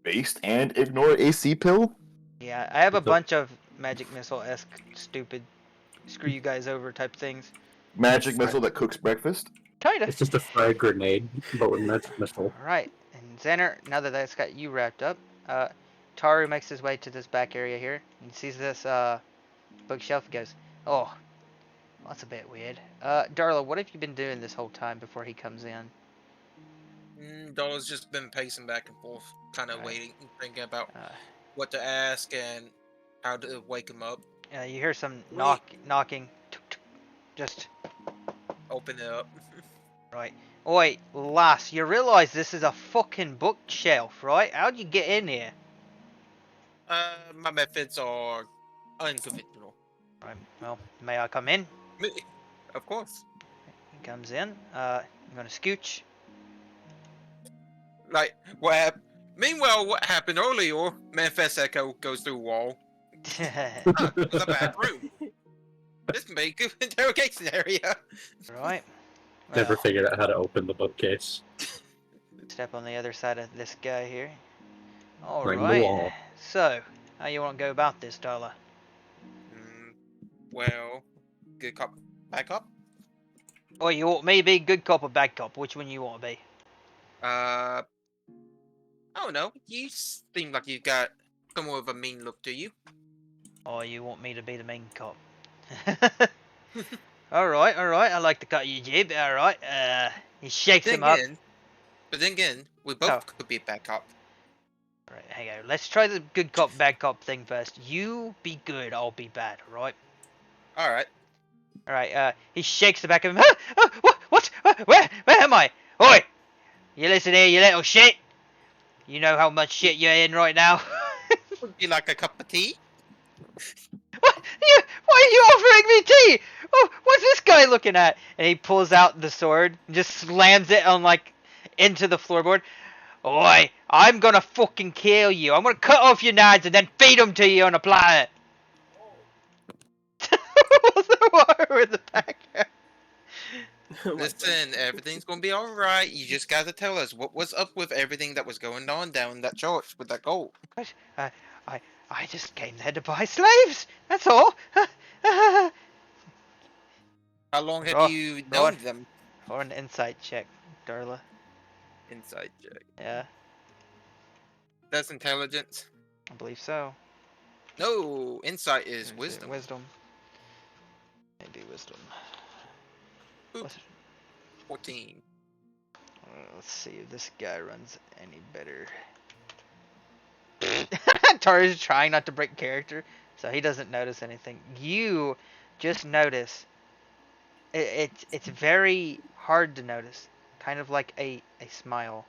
Speaker 7: Based and ignore AC pill?
Speaker 2: Yeah, I have a
Speaker 1: So-
Speaker 2: bunch of magic missile-esque stupid screw you guys over type things.
Speaker 7: Magic missile that cooks breakfast?
Speaker 2: Kinda.
Speaker 1: It's just a frag grenade, but with magic missile.
Speaker 2: Alright, and Xander, now that that's got you wrapped up, Taru makes his way to this back area here. He sees this bookshelf. He goes, oh, that's a bit weird. Darla, what have you been doing this whole time before he comes in?
Speaker 5: Dollar's just been pacing back and forth, kind of
Speaker 2: Right.
Speaker 5: waiting, thinking about
Speaker 2: Uh,
Speaker 5: what to ask and how to wake him up.
Speaker 2: you hear some
Speaker 5: Wait.
Speaker 2: knocking. Just,
Speaker 5: Open it up.
Speaker 2: right. Oi, lass, you realise this is a fucking bookshelf, right? How'd you get in here?
Speaker 5: My methods are unconventional.
Speaker 2: Right, well, may I come in?
Speaker 5: Of course.
Speaker 2: He comes in. I'm gonna scooch.
Speaker 5: Like, meanwhile, what happened earlier? Manifest Echo goes through wall. Ah, it was a back room. This may be a good interrogation area.
Speaker 2: Right.
Speaker 1: Never
Speaker 2: Well,
Speaker 1: figured out how to open the bookcase.
Speaker 2: step on the other side of this guy here.
Speaker 1: Ring the
Speaker 2: Alright.
Speaker 1: wall.
Speaker 2: So, how you want to go about this, Darla?
Speaker 5: Well, good cop, bad cop.
Speaker 2: Or you want me to be good cop or bad cop? Which one you want to be?
Speaker 5: I don't know. You seem like you've got somewhat of a mean look to you.
Speaker 2: Or you want me to be the main cop? Alright, I like to cut your jib, alright. He shakes him up.
Speaker 5: But then again, we both
Speaker 2: Oh.
Speaker 5: could be a bad cop.
Speaker 2: Alright, hang on. Let's try the good cop, bad cop thing first. You be good, I'll be bad, alright?
Speaker 5: Alright.
Speaker 2: Alright, he shakes the back of him. What? Where am I? Oi! You listen here, you little shit! You know how much shit you're in right now?
Speaker 5: Would you like a cup of tea?
Speaker 2: What? Why are you offering me tea? Oh, what's this guy looking at? And he pulls out the sword and just slams it on, like, into the floorboard. Oi, I'm gonna fucking kill you. I'm gonna cut off your nods and then feed them to you on a platter. What's the matter with the background?
Speaker 5: Listen, everything's gonna be alright. You just gotta tell us what was up with everything that was going on down in that church with that gold.
Speaker 2: What? I just came there to buy slaves. That's all.
Speaker 5: How long have
Speaker 2: Oh,
Speaker 5: you
Speaker 2: God.
Speaker 5: known them?
Speaker 2: Or an insight check, Darla.
Speaker 5: Inside check.
Speaker 2: Yeah,
Speaker 5: That's intelligence.
Speaker 2: I believe so.
Speaker 5: No, insight is
Speaker 2: Or
Speaker 5: wisdom.
Speaker 2: Wisdom. Maybe wisdom.
Speaker 5: Oop.
Speaker 2: What's-
Speaker 5: 14.
Speaker 2: Let's see if this guy runs any better. Taru's trying not to break character, so he doesn't notice anything. You just notice. It's very hard to notice. Kind of like a smile.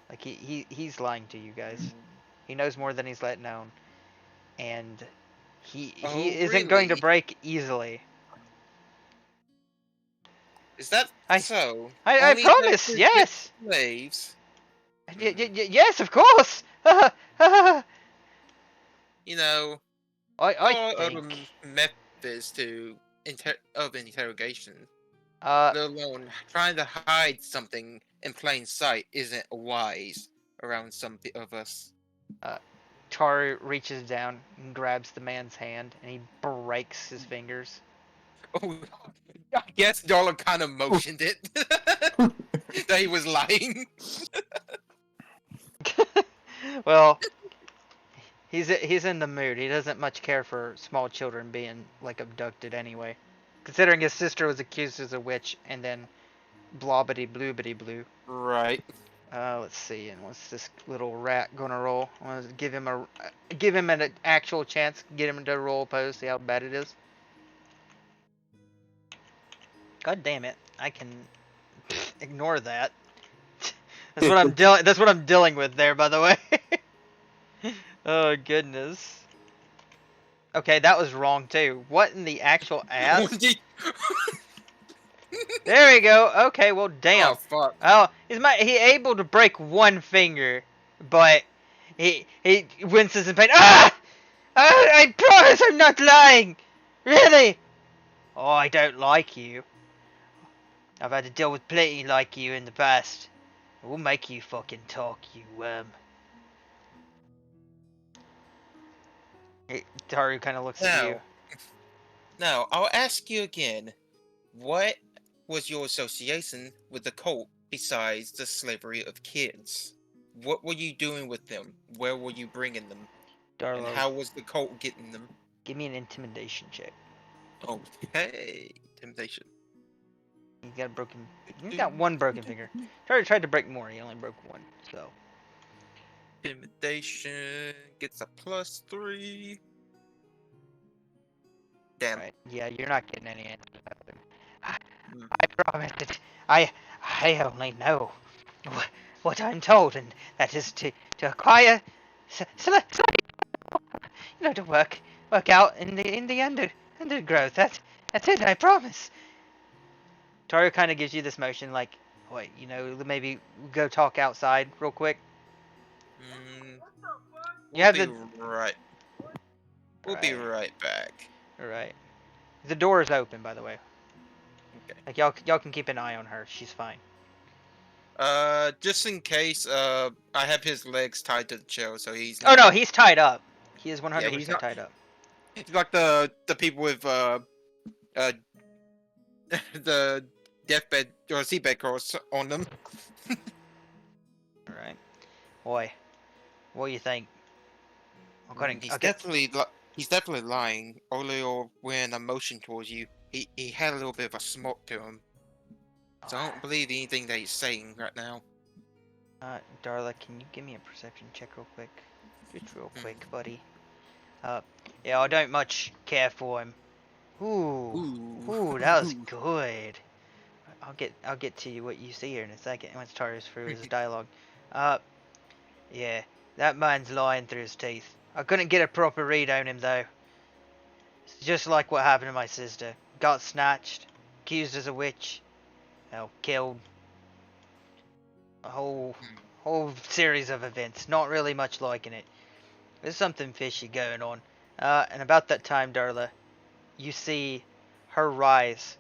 Speaker 2: Like he's lying to you guys. He knows more than he's let known. And He
Speaker 5: Oh,
Speaker 2: isn't going to
Speaker 5: really?
Speaker 2: break easily.
Speaker 5: Is that
Speaker 2: I
Speaker 5: so?
Speaker 2: I
Speaker 5: Only the
Speaker 2: promise. Yes.
Speaker 5: slaves.
Speaker 2: Yes, of course.
Speaker 5: You know,
Speaker 2: I
Speaker 5: there are other
Speaker 2: think.
Speaker 5: methods to of interrogation.
Speaker 2: Uh,
Speaker 5: Let alone trying to hide something in plain sight isn't wise around some of us.
Speaker 2: Taru reaches down and grabs the man's hand, and he breaks his fingers.
Speaker 5: Oh, I guess Dollar kind of motioned it that he was lying.
Speaker 2: Well, he's in the mood. He doesn't much care for small children being like abducted anyway. Considering his sister was accused as a witch and then blobbity bloobity blue.
Speaker 5: Right.
Speaker 2: Let's see. And what's this little rat gonna roll? I want to give him an actual chance. Get him to roll pose. See how bad it is. God damn it! I can ignore that. That's what I'm dealing. That's what I'm dealing with there, by the way. Oh goodness. Okay, that was wrong too. What in the actual ass? There we go. Okay, well, damn.
Speaker 5: Oh fuck.
Speaker 2: Oh, he able to break one finger, but he winces in pain. Ah! I promise I'm not lying. Really? Oh, I don't like you. I've had to deal with plenty like you in the past. We'll make you fucking talk, you worm. Taru kind of looks at you.
Speaker 5: Now, I'll ask you again. What was your association with the cult besides the slavery of kids? What were you doing with them? Where were you bringing them? And
Speaker 2: Darlo,
Speaker 5: how was the cult getting them?
Speaker 2: give me an intimidation check.
Speaker 5: Okay. Temptation.
Speaker 2: You got a broken. You got one broken finger. Taru tried to break more. He only broke one. So.
Speaker 5: Intimidation gets a +3. Damn.
Speaker 2: Right. Yeah, you're not getting any answers out of him.
Speaker 5: Hmm.
Speaker 2: I promise it. I only know what I'm told, and that is to acquire, to work out in the undergrowth. That's it. I promise. Taru kind of gives you this motion, like, wait, maybe go talk outside real quick. You have the
Speaker 5: right. We'll be right back.
Speaker 2: Alright. The door is open, by the way.
Speaker 5: Okay.
Speaker 2: Like y'all can keep an eye on her. She's fine.
Speaker 5: Just in case, I have his legs tied to the chair, so he's.
Speaker 2: Oh no, he's tied up. He is 100%
Speaker 5: he's not
Speaker 2: tied up.
Speaker 5: He's like the people with the deathbed or seatbed cross on them.
Speaker 2: Alright. Boy, what do you think?
Speaker 5: He's definitely lying. Only when a motion towards you, he had a little bit of a smoke to him. So I don't believe anything that he's saying right now.
Speaker 2: Darla, can you give me a perception check real quick? Just real quick, buddy. Yeah, I don't much care for him. Ooh, that was good. I'll get to you what you see here in a second once Taru's through his dialogue. Yeah, that man's lying through his teeth. I couldn't get a proper read on him though. It's just like what happened to my sister. Got snatched, accused as a witch, killed. A whole series of events. Not really much liking it. There's something fishy going on. And about that time, Darla, you see her rise,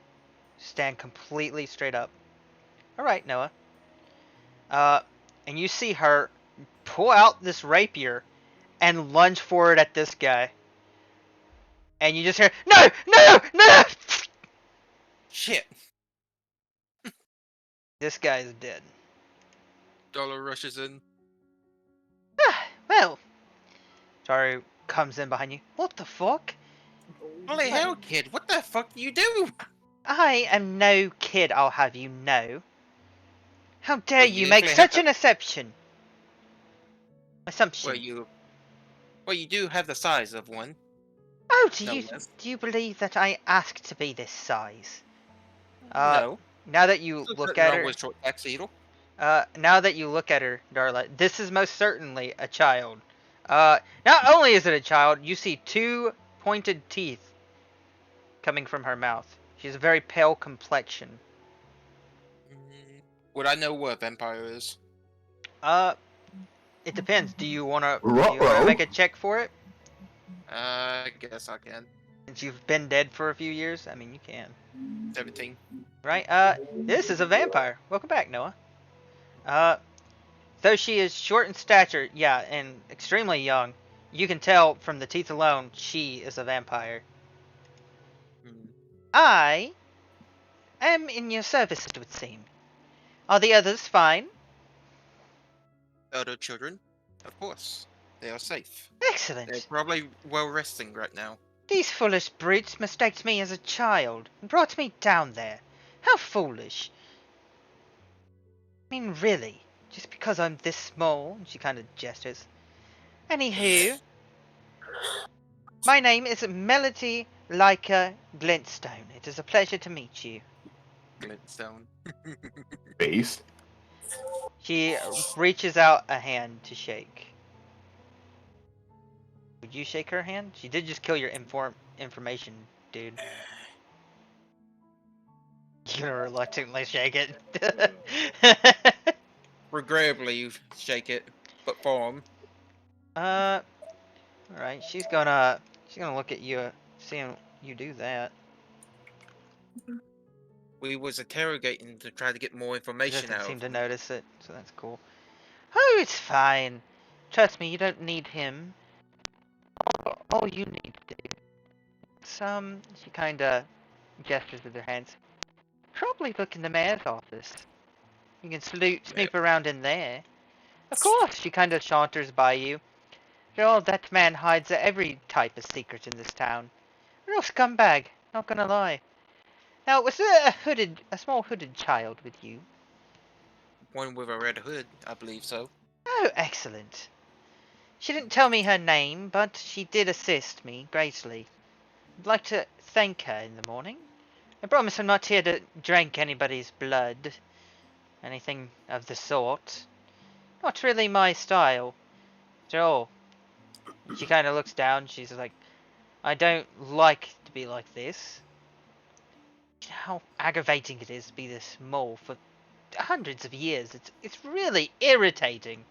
Speaker 2: stand completely straight up. Alright, Noah. And you see her pull out this rapier and lunge forward at this guy. And you just hear, no!
Speaker 5: Shit.
Speaker 2: This guy's dead.
Speaker 5: Dollar rushes in.
Speaker 2: Well, Taru comes in behind you. What the fuck?
Speaker 5: Holy hell, kid! What the fuck do you do?
Speaker 2: I am no kid, I'll have you know. How dare
Speaker 5: Well,
Speaker 2: you
Speaker 5: you
Speaker 2: make
Speaker 5: definitely
Speaker 2: such
Speaker 5: have
Speaker 2: an assumption?
Speaker 5: Well, you do have the size of one.
Speaker 2: Oh,
Speaker 5: No,
Speaker 2: do
Speaker 5: yes.
Speaker 2: you believe that I asked to be this size?
Speaker 5: No.
Speaker 2: Now that you look at her,
Speaker 5: Short tuxedo.
Speaker 2: now that you look at her, Darla, this is most certainly a child. Not only is it a child, you see two pointed teeth coming from her mouth. She has a very pale complexion.
Speaker 5: Would I know what a vampire is?
Speaker 2: It depends. Do you wanna
Speaker 7: Ruh-roh.
Speaker 2: make a check for it?
Speaker 5: I guess I can.
Speaker 2: Since you've been dead for a few years, I mean you can.
Speaker 5: 17.
Speaker 2: Right? This is a vampire. Welcome back, Noah. Though she is short in stature, yeah, and extremely young, you can tell from the teeth alone she is a vampire. I am in your service, it would seem. Are the others fine?
Speaker 5: Other children? Of course. They are safe.
Speaker 2: Excellent.
Speaker 5: They're probably well resting right now.
Speaker 2: These foolish brutes mistaked me as a child and brought me down there. How foolish. I mean, really, just because I'm this small, and she kind of gestures. Anywho, my name is Melody Leica Glintstone. It is a pleasure to meet you.
Speaker 5: Glintstone.
Speaker 7: Based.
Speaker 2: She reaches out a hand to shake. Would you shake her hand? She did just kill your information, dude. You're gonna reluctantly shake it.
Speaker 5: Regrettably, you shake it, but form.
Speaker 2: Alright, she's gonna look at you, seeing you do that.
Speaker 5: We was interrogating to try to get more
Speaker 2: She
Speaker 5: information
Speaker 2: doesn't
Speaker 5: out
Speaker 2: seem
Speaker 5: of
Speaker 2: to
Speaker 5: him.
Speaker 2: notice it, so that's cool. Oh, it's fine. Trust me, you don't need him. All you need to do. She kinda gestures with her hands. Probably look in the mayor's office. You can snoop around in there. Of course, she kinda saunters by you. Oh, that man hides every type of secret in this town. Real scumbag, not gonna lie. Now, was there a small hooded child with you?
Speaker 5: One with a red hood, I believe so.
Speaker 2: Oh, excellent. She didn't tell me her name, but she did assist me greatly. I'd like to thank her in the morning. I promise I'm not here to drink anybody's blood. Anything of the sort. Not really my style. At all. She kind of looks down. She's like, I don't like to be like this. You know how aggravating it is to be this small for hundreds of years. It's really irritating.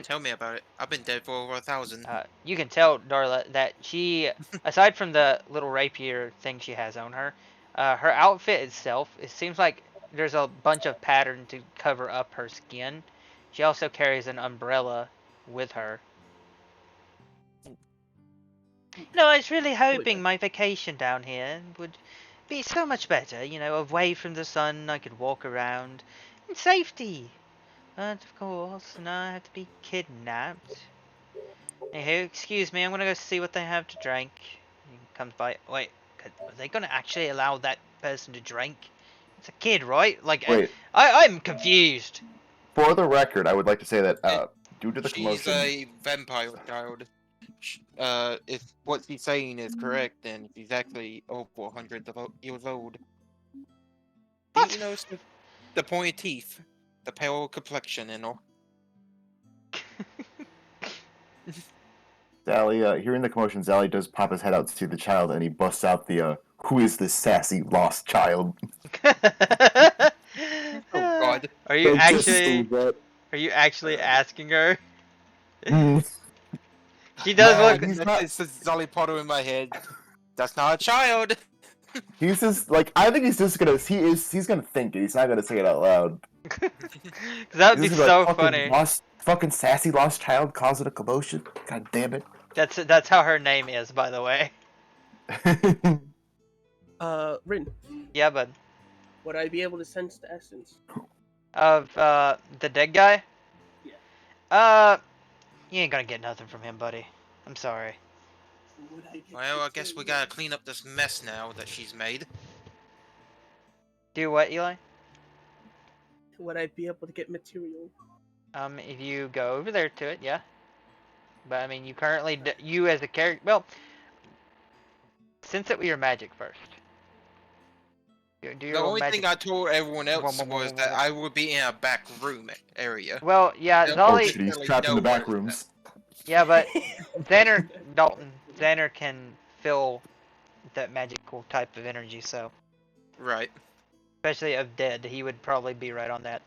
Speaker 5: Tell me about it. I've been dead for over 1,000.
Speaker 2: You can tell, Darla, that she, aside from the little rapier thing she has on her, her outfit itself, it seems like there's a bunch of pattern to cover up her skin. She also carries an umbrella with her. No, I was really hoping my vacation down here would be so much better, you know, away from the sun, I could walk around in safety. But of course, now I have to be kidnapped. Anywho, excuse me, I'm gonna go see what they have to drink. He comes by. Wait, are they gonna actually allow that person to drink? It's a kid, right? Like,
Speaker 7: Wait.
Speaker 2: I'm confused.
Speaker 7: For the record, I would like to say that due to the
Speaker 5: She's
Speaker 7: commotion,
Speaker 5: a vampire child. If what she's saying is correct, then she's actually over 100 years old.
Speaker 2: What?
Speaker 5: Didn't you notice the pointed teeth, the pale complexion, and all?
Speaker 7: Sally, hearing the commotion, Sally does pop his head out to see the child, and he busts out the "Who is this sassy lost child?"
Speaker 5: Oh God!
Speaker 2: Are you
Speaker 3: Don't just
Speaker 2: actually?
Speaker 3: do that.
Speaker 2: Are you actually asking her?
Speaker 7: Mm.
Speaker 2: She does
Speaker 7: Man,
Speaker 2: look.
Speaker 7: he's
Speaker 5: That's
Speaker 7: not-
Speaker 5: just Dolly Potter in my head. That's not a child.
Speaker 7: He's just like, I think he's just gonna he's gonna think it. He's not gonna say it out loud.
Speaker 2: That would be
Speaker 7: He's gonna
Speaker 2: so
Speaker 7: fucking
Speaker 2: funny.
Speaker 7: Fucking sassy lost child causing a commotion. God damn it.
Speaker 2: That's how her name is, by the way.
Speaker 6: Rin,
Speaker 2: Yeah, bud.
Speaker 6: would I be able to sense the essence?
Speaker 2: Of the dead guy.
Speaker 6: Yeah.
Speaker 2: You ain't gonna get nothing from him, buddy. I'm sorry.
Speaker 6: Would I get
Speaker 5: Well, I
Speaker 6: to
Speaker 5: guess we
Speaker 6: say
Speaker 5: gotta clean up this mess now that she's made.
Speaker 2: Do what, Eli?
Speaker 6: Would I be able to get material?
Speaker 2: If you go over there to it, yeah. But I mean, you currently, you as a character, well, since it was your magic first. Do your
Speaker 5: The
Speaker 2: own
Speaker 5: only
Speaker 2: magic.
Speaker 5: thing I told everyone else was that I would be in a back room area.
Speaker 2: Well, yeah,
Speaker 5: Yeah,
Speaker 7: Oh
Speaker 2: Zolly.
Speaker 7: shit, he's trapped in the back rooms.
Speaker 2: Yeah, but Xander, Dalton, Xander can feel that magical type of energy, so
Speaker 5: Right.
Speaker 2: especially of dead, he would probably be right on that.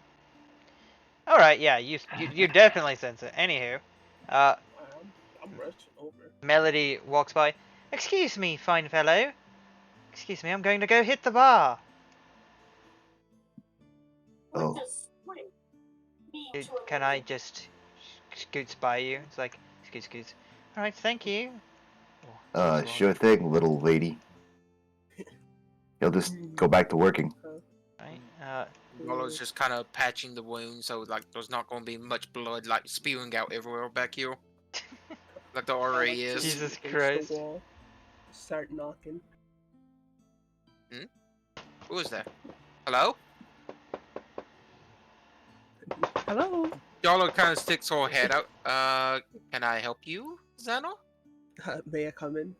Speaker 2: All right, yeah, you definitely sense it. Anywho,
Speaker 6: I'm rushing over.
Speaker 2: Melody walks by. Excuse me, fine fellow. Excuse me, I'm going to go hit the bar.
Speaker 7: Oh,
Speaker 2: Can I just scoots by you? It's like scoots. All right, thank you. Oh,
Speaker 7: sure thing, little lady. He'll just go back to working.
Speaker 2: Right.
Speaker 5: Yolo's just kind of patching the wound, so like there's not going to be much blood like spewing out everywhere back here, like there already is.
Speaker 2: Jesus
Speaker 6: Against the
Speaker 2: Christ.
Speaker 6: wall, start knocking.
Speaker 5: Who is that? Hello?
Speaker 4: Hello.
Speaker 5: Yolo kind of sticks her head out. Can I help you, Zano?
Speaker 6: May I come in?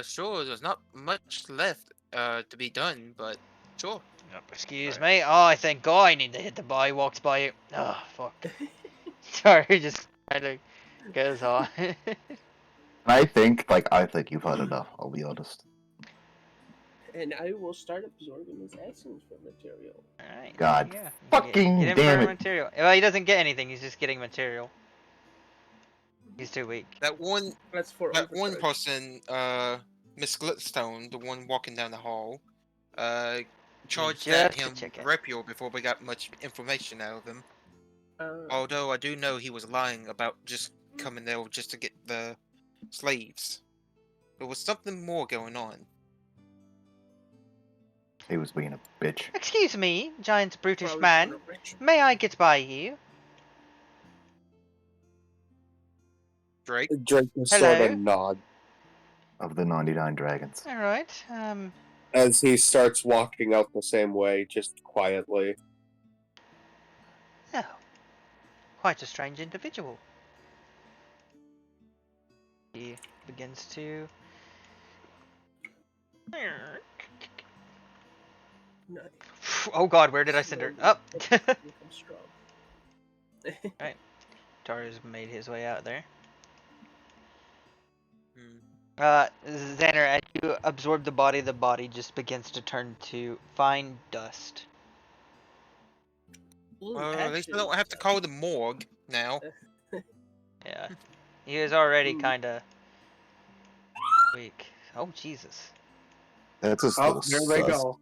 Speaker 5: Sure. There's not much left to be done, but sure.
Speaker 2: Excuse me. Oh, I think I need to hit the bar. He walks by you. Oh, fuck. Sorry, just kind of goes on.
Speaker 7: I think you've had enough. I'll be honest.
Speaker 6: And I will start absorbing his essence for material.
Speaker 2: Alright.
Speaker 7: God
Speaker 2: yeah.
Speaker 7: fucking
Speaker 2: Get him
Speaker 7: damn
Speaker 2: for
Speaker 7: it.
Speaker 2: material. Well, he doesn't get anything. He's just getting material. He's too weak.
Speaker 5: That one
Speaker 6: That's
Speaker 5: one person, Miss Glitstone, the one walking down the hall, charged at
Speaker 2: Just to
Speaker 5: him
Speaker 2: check it.
Speaker 5: rapier before we got much information out of him.
Speaker 6: Oh.
Speaker 5: Although I do know he was lying about just coming there just to get the slaves. There was something more going on.
Speaker 7: He was being a bitch.
Speaker 2: Excuse me, giant brutish
Speaker 6: Probably
Speaker 2: man.
Speaker 6: for a rich-
Speaker 2: May I get by you?
Speaker 5: Drake?
Speaker 3: Drake will sort
Speaker 2: Hello?
Speaker 3: of nod
Speaker 7: Of the 99 dragons.
Speaker 2: Alright.
Speaker 3: as he starts walking out the same way, just quietly.
Speaker 2: Oh. Quite a strange individual. He begins to...
Speaker 6: Nice.
Speaker 2: Oh god, where did I send her? Up!
Speaker 6: Become strong.
Speaker 2: Taru's made his way out there.
Speaker 5: Hmm.
Speaker 2: Xander, as you absorb the body just begins to turn to fine dust.
Speaker 6: Ooh,
Speaker 5: Well, at least I
Speaker 6: ashes.
Speaker 5: don't have to call the morgue now.
Speaker 2: Yeah. He is already
Speaker 6: Ooh.
Speaker 2: kinda weak. Oh, Jesus.
Speaker 7: That's just
Speaker 3: Oh, there they go.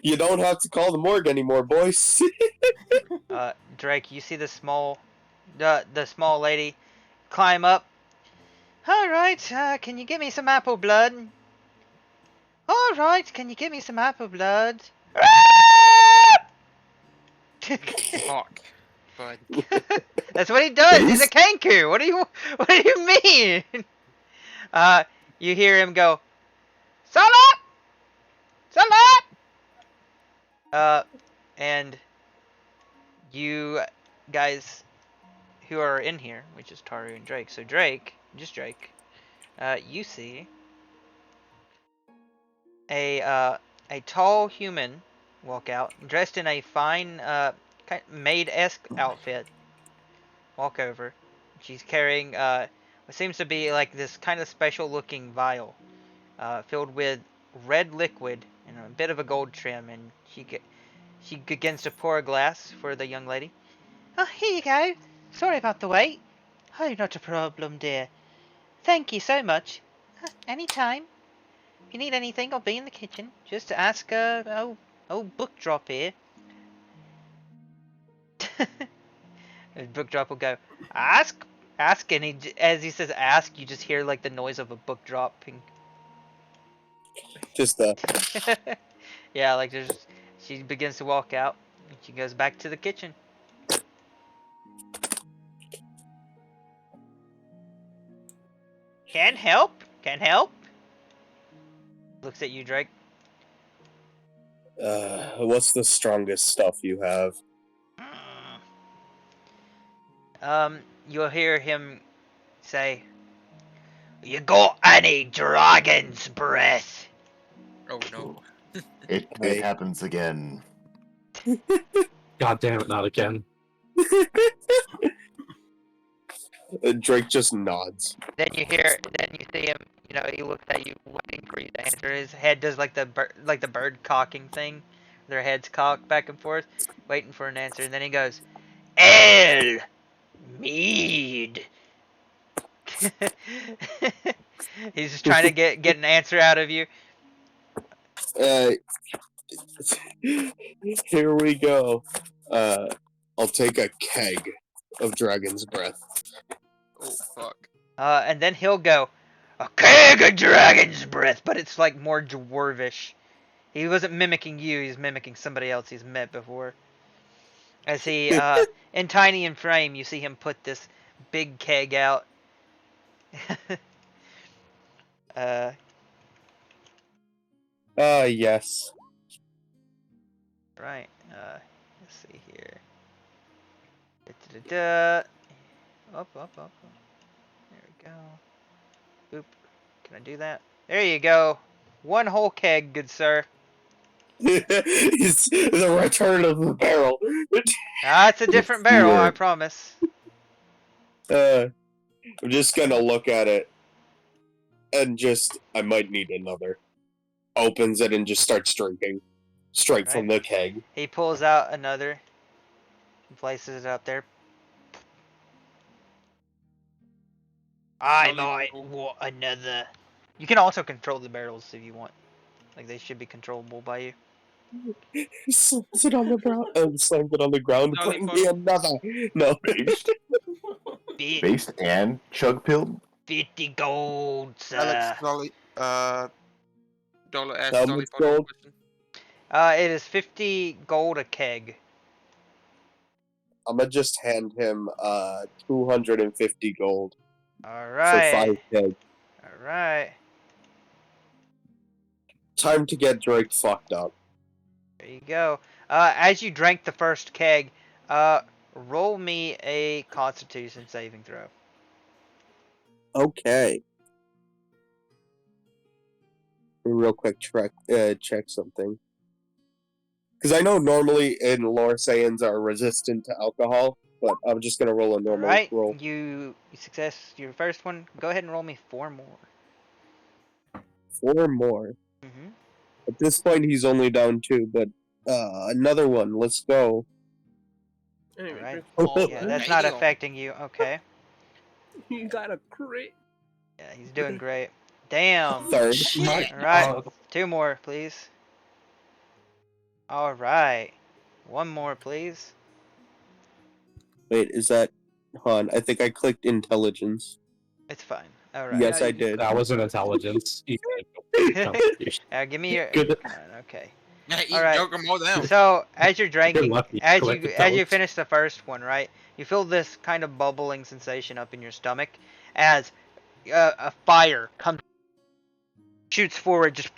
Speaker 3: You don't have to call the morgue anymore, boys.
Speaker 2: Drake, you see the small lady climb up. Alright, can you give me some apple blood? Alright, can you give me some apple blood?
Speaker 5: Fuck. But
Speaker 2: That's what he does. He's a kanku. What do you mean? You hear him go, "Salop! Salop!" And you guys who are in here, which is Taru and Drake. So Drake, you see a tall human walk out, dressed in a fine maid-esque outfit. Walk over. She's carrying what seems to be like this kind of special-looking vial, filled with red liquid and a bit of a gold trim, and she begins to pour a glass for the young lady. Oh, here you go. Sorry about the wait. Oh, not a problem, dear. Thank you so much. Anytime. If you need anything, I'll be in the kitchen. Just ask, Book Drop here. Book Drop will go, ask, and as he says ask, you just hear like the noise of a book dropping.
Speaker 3: Just
Speaker 2: Yeah, like she begins to walk out, and she goes back to the kitchen. Can help. Looks at you, Drake.
Speaker 3: What's the strongest stuff you have?
Speaker 2: You'll hear him say, "You got any dragon's breath?"
Speaker 5: oh no.
Speaker 7: It happens again.
Speaker 1: God damn it, not again.
Speaker 3: Drake just nods.
Speaker 2: Then you see him. You know, he looks at you, waiting for you to answer. His head does like the bird cocking thing. Their heads cock back and forth, waiting for an answer. And then he goes, "Ale, mead." He's just trying to get an answer out of you.
Speaker 3: Here we go. I'll take a keg of dragon's breath.
Speaker 5: Oh fuck.
Speaker 2: And then he'll go, "A keg of dragon's breath," but it's like more dwarvish. He wasn't mimicking you, he's mimicking somebody else he's met before. As he, in tiny in frame, you see him put this big keg out.
Speaker 3: Yes.
Speaker 2: Right, let's see here. Da-da-da-da. Up. There we go. Boop. Can I do that? There you go. One whole keg, good sir.
Speaker 3: It's the return of the barrel.
Speaker 2: It's a different barrel,
Speaker 3: Yeah.
Speaker 2: I promise.
Speaker 3: I'm just gonna look at it and I might need another. Opens it and just starts drinking. Straight from the keg.
Speaker 2: He pulls out another and places it up there. I might want another. You can also control the barrels if you want. Like, they should be controllable by you.
Speaker 3: Slams it on the ground. Slams it on the ground. Bring me another. No.
Speaker 7: Based and chug pill.
Speaker 2: 50 gold, sir.
Speaker 5: Alex, Dolly, Dollar asked
Speaker 3: How
Speaker 5: Dolly
Speaker 3: much
Speaker 5: Parton a
Speaker 3: gold?
Speaker 5: question.
Speaker 2: It is 50 gold a keg.
Speaker 3: I'm gonna just hand him 250 gold.
Speaker 2: Alright.
Speaker 3: For 5 kegs.
Speaker 2: Alright.
Speaker 3: Time to get Drake fucked up.
Speaker 2: There you go. As you drank the first keg, roll me a Constitution saving throw.
Speaker 3: Okay. Real quick check something. Because I know normally in lore Saiyans are resistant to alcohol, but I'm just gonna roll a normal
Speaker 2: Alright,
Speaker 3: roll.
Speaker 2: you success your first one. Go ahead and roll me 4 more.
Speaker 3: 4 more.
Speaker 2: Mm-hmm.
Speaker 3: At this point he's only down 2, but another one. Let's go.
Speaker 6: Anyway,
Speaker 2: Alright.
Speaker 6: drink all
Speaker 2: Yeah,
Speaker 6: that.
Speaker 2: that's not affecting you. Okay.
Speaker 6: You got a crit.
Speaker 2: Yeah, he's doing great. Damn.
Speaker 3: Third.
Speaker 2: Alright, 2 more, please. Alright. 1 more, please.
Speaker 3: Wait, is that... Hold on, I think I clicked intelligence.
Speaker 2: It's fine. Alright.
Speaker 3: Yes, I did.
Speaker 1: That was an intelligence.
Speaker 2: Give me your...
Speaker 1: Good.
Speaker 2: Okay.
Speaker 5: Yeah, you
Speaker 2: Alright.
Speaker 5: joke them all down.
Speaker 2: So, as you're drinking,
Speaker 1: lucky.
Speaker 2: as
Speaker 1: Collect
Speaker 2: you
Speaker 1: intelligence.
Speaker 2: finish the first one, right, you feel this kind of bubbling sensation up in your stomach as a fire comes, shoots forward, just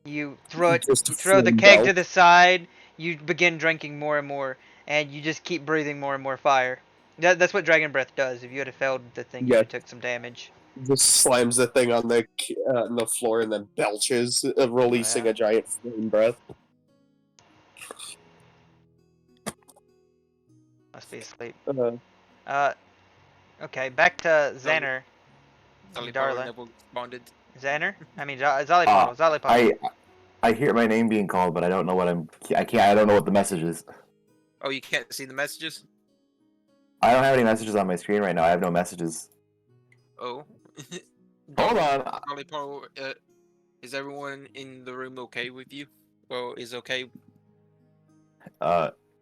Speaker 2: you throw it,
Speaker 3: Just
Speaker 2: you throw the
Speaker 3: flame
Speaker 2: keg
Speaker 3: belt.
Speaker 2: to the side, you begin drinking more and more, and you just keep breathing more and more fire. That's what Dragon Breath does. If you had failed the thing, you
Speaker 3: Yeah.
Speaker 2: would have took some damage.
Speaker 3: Just slams the thing on the floor and then belches, releasing
Speaker 2: yeah.
Speaker 3: a giant flame breath.
Speaker 2: Must be asleep.
Speaker 3: Uh,
Speaker 2: Okay, back to Xander.
Speaker 5: Dolly Parton
Speaker 2: Darla.
Speaker 5: never responded.
Speaker 2: Xander? I mean, Zollypop.
Speaker 7: I hear my name being called, but I don't know what I don't know what the message is.
Speaker 5: Oh, you can't see the messages?
Speaker 7: I don't have any messages on my screen right now. I have no messages.
Speaker 5: Oh.
Speaker 7: Hold on.
Speaker 5: Dolly Parton, is everyone in the room okay with you? Well, is okay?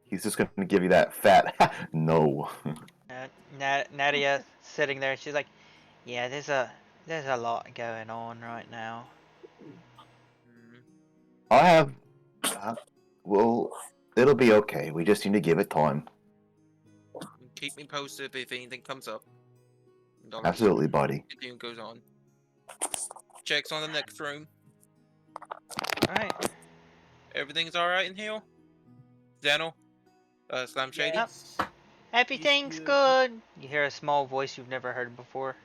Speaker 7: He's just gonna give you that fat no.
Speaker 2: Nadia sitting there. She's like, "Yeah, there's a lot going on right now."
Speaker 7: I'll have. Well, it'll be okay. We just need to give it time.
Speaker 5: Keep me posted if anything comes up. Dolly
Speaker 7: Absolutely, buddy.
Speaker 5: Anything goes on. Checks on the next room.
Speaker 2: Alright.
Speaker 5: Everything's alright in here? Zano? Slam Shady?
Speaker 2: Yep. Everything's good. You hear a small voice you've never heard before.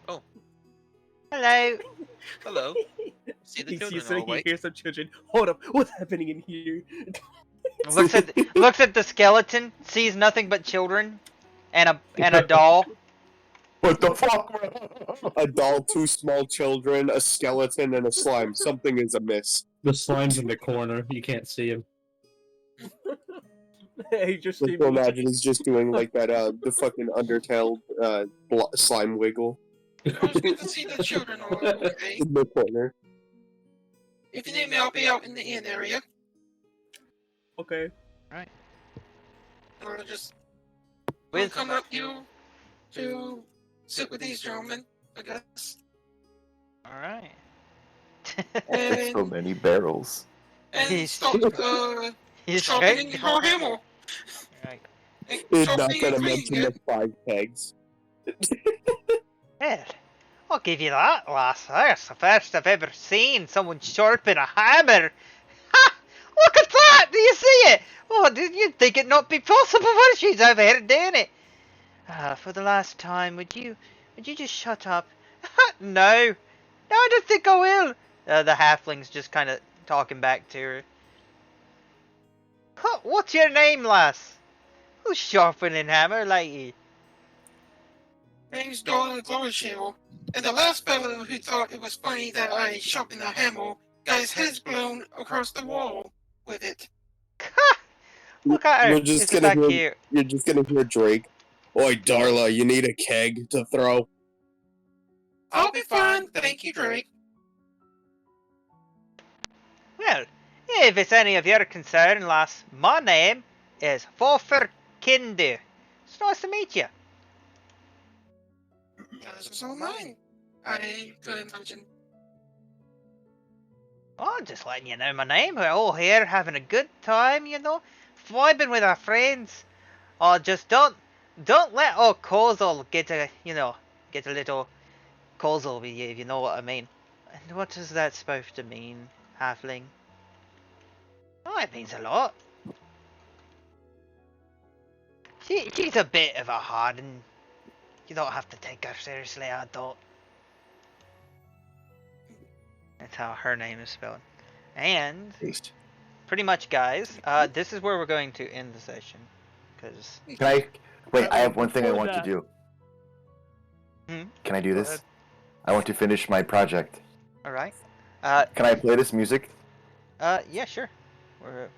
Speaker 5: Oh.
Speaker 2: Hello.
Speaker 5: Hello. See the
Speaker 6: He
Speaker 5: children
Speaker 6: sees
Speaker 5: all
Speaker 6: he
Speaker 5: awake.
Speaker 6: hears some children. Hold up, what's happening in here?
Speaker 2: Looks at the skeleton. Sees nothing but children. and a doll.
Speaker 7: What the fuck?
Speaker 3: A doll, 2 small children, a skeleton, and a slime. Something is amiss.
Speaker 1: The slime's in the corner. You can't see him.
Speaker 6: He just
Speaker 3: Like, imagine he's just doing like that, the fucking Undertale, slime wiggle
Speaker 5: It was good to see the children all day.
Speaker 3: in the corner.
Speaker 5: If you need me, I'll be out in the inn area.
Speaker 6: Okay.
Speaker 5: Or just
Speaker 2: With
Speaker 5: come up here to sit with these gentlemen, I guess.
Speaker 2: all right.
Speaker 7: There's so
Speaker 5: And,
Speaker 7: many barrels.
Speaker 2: He's-
Speaker 5: start
Speaker 2: He's
Speaker 5: sharpening
Speaker 2: straight.
Speaker 5: your hammer.
Speaker 2: Right.
Speaker 5: And
Speaker 3: He's not
Speaker 5: sharpening
Speaker 3: gonna
Speaker 5: and
Speaker 3: mention
Speaker 5: cleaning
Speaker 3: the 5 pegs.
Speaker 2: Well, I'll give you that, lass. That's the first I've ever seen someone sharpen a hammer. Ha! Look at that! Do you see it? Oh, you'd think it not be possible when she's over here doing it. For the last time, would you just shut up? No. No, I don't think I will. The halfling's just kind of talking back to her. Huh, what's your name, lass? Who's sharpening hammer like you?
Speaker 5: Name's Donald Glorshill. And the last fellow who thought it was funny that I sharpened a hammer got his head blown across the wall with it.
Speaker 2: Look at her.
Speaker 3: You're just
Speaker 2: Isn't
Speaker 3: gonna
Speaker 2: that
Speaker 3: hear,
Speaker 2: cute?
Speaker 3: you're just gonna hear Drake. Oi, Darla, you need a keg to throw.
Speaker 5: I'll be fine, thank you, Drake.
Speaker 2: Well, if it's any of your concern, lass, my name is Theiceikendemon. It's nice to meet you.
Speaker 5: This is all mine. I could imagine.
Speaker 2: Oh, just letting you know my name. We're all here having a good time, you know, vibing with our friends. Oh, just don't let old Kozel get a little Kozel with you, if you know what I mean. And what is that supposed to mean, halfling? Oh, it means a lot. She's a bit of a harden. You don't have to take her seriously, I don't. That's how her name is spelled. And pretty much, guys, this is where we're going to end the session. Because
Speaker 7: Can I wait? I have one thing I want to do.
Speaker 2: Hmm?
Speaker 7: Can I do
Speaker 4: Go
Speaker 7: this?
Speaker 4: ahead.
Speaker 7: I want to finish my project.
Speaker 2: all right.
Speaker 7: Can I play this music?
Speaker 2: Yeah, sure.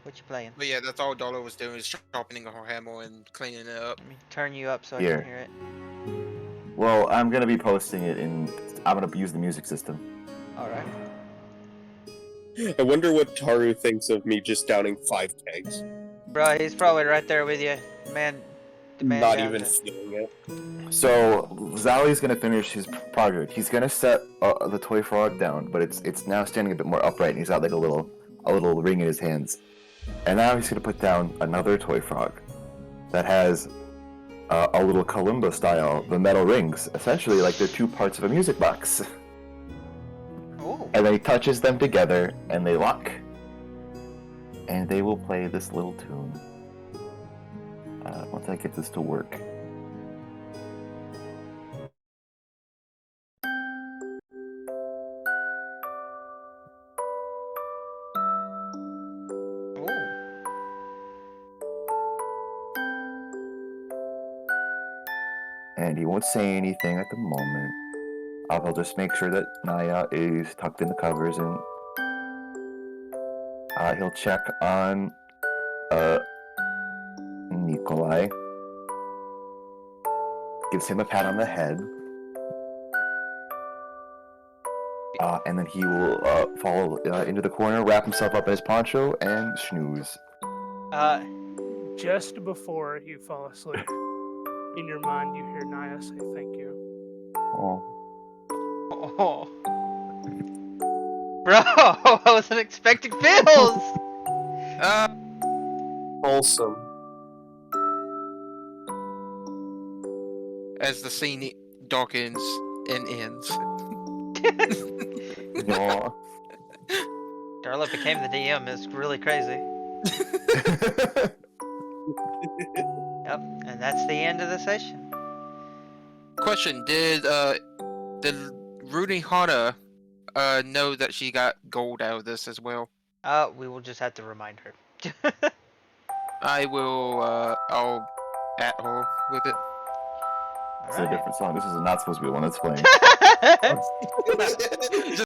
Speaker 2: What you playing?
Speaker 5: But yeah, that's all Dollar was doing, is sharpening her hammer and cleaning it up.
Speaker 2: Let me turn you up so I
Speaker 7: Here.
Speaker 2: can hear it.
Speaker 7: Well, I'm gonna be posting it in. I'm gonna use the music system.
Speaker 2: All right.
Speaker 3: I wonder what Taru thinks of me just downing 5 kegs.
Speaker 2: Bro, he's probably right there with you, man. The man
Speaker 3: Not
Speaker 2: down
Speaker 3: even
Speaker 2: there.
Speaker 3: feeling it.
Speaker 7: So Zali's gonna finish his project. He's gonna set the toy frog down, but it's now standing a bit more upright, and he's got like a little ring in his hands. And now he's gonna put down another toy frog that has a little kalimba style, the metal rings, essentially like they're 2 parts of a music box.
Speaker 2: Oh.
Speaker 7: And then he touches them together, and they lock. And they will play this little tune. Once I get this to work.
Speaker 2: Oh.
Speaker 7: And he won't say anything at the moment. I'll just make sure that Naya is tucked in the covers, and he'll check on Nikolai. Gives him a pat on the head. And then he will fall into the corner, wrap himself up in his poncho, and snooze.
Speaker 4: Just before you fall asleep, in your mind you hear Naya say thank you.
Speaker 7: Oh.
Speaker 2: Oh. Bro, I wasn't expecting bills.
Speaker 3: Wholesome.
Speaker 5: As the scene darkens and ends.
Speaker 7: Aw.
Speaker 2: Darla became the DM. It's really crazy. Yep, and that's the end of the session.
Speaker 5: Question: Did Rudy Hana know that she got gold out of this as well?
Speaker 2: We will just have to remind her.
Speaker 5: I will. I'll at her with it.
Speaker 7: It's a different song. This is not supposed to be the one that's playing.
Speaker 2: Alright.
Speaker 5: Just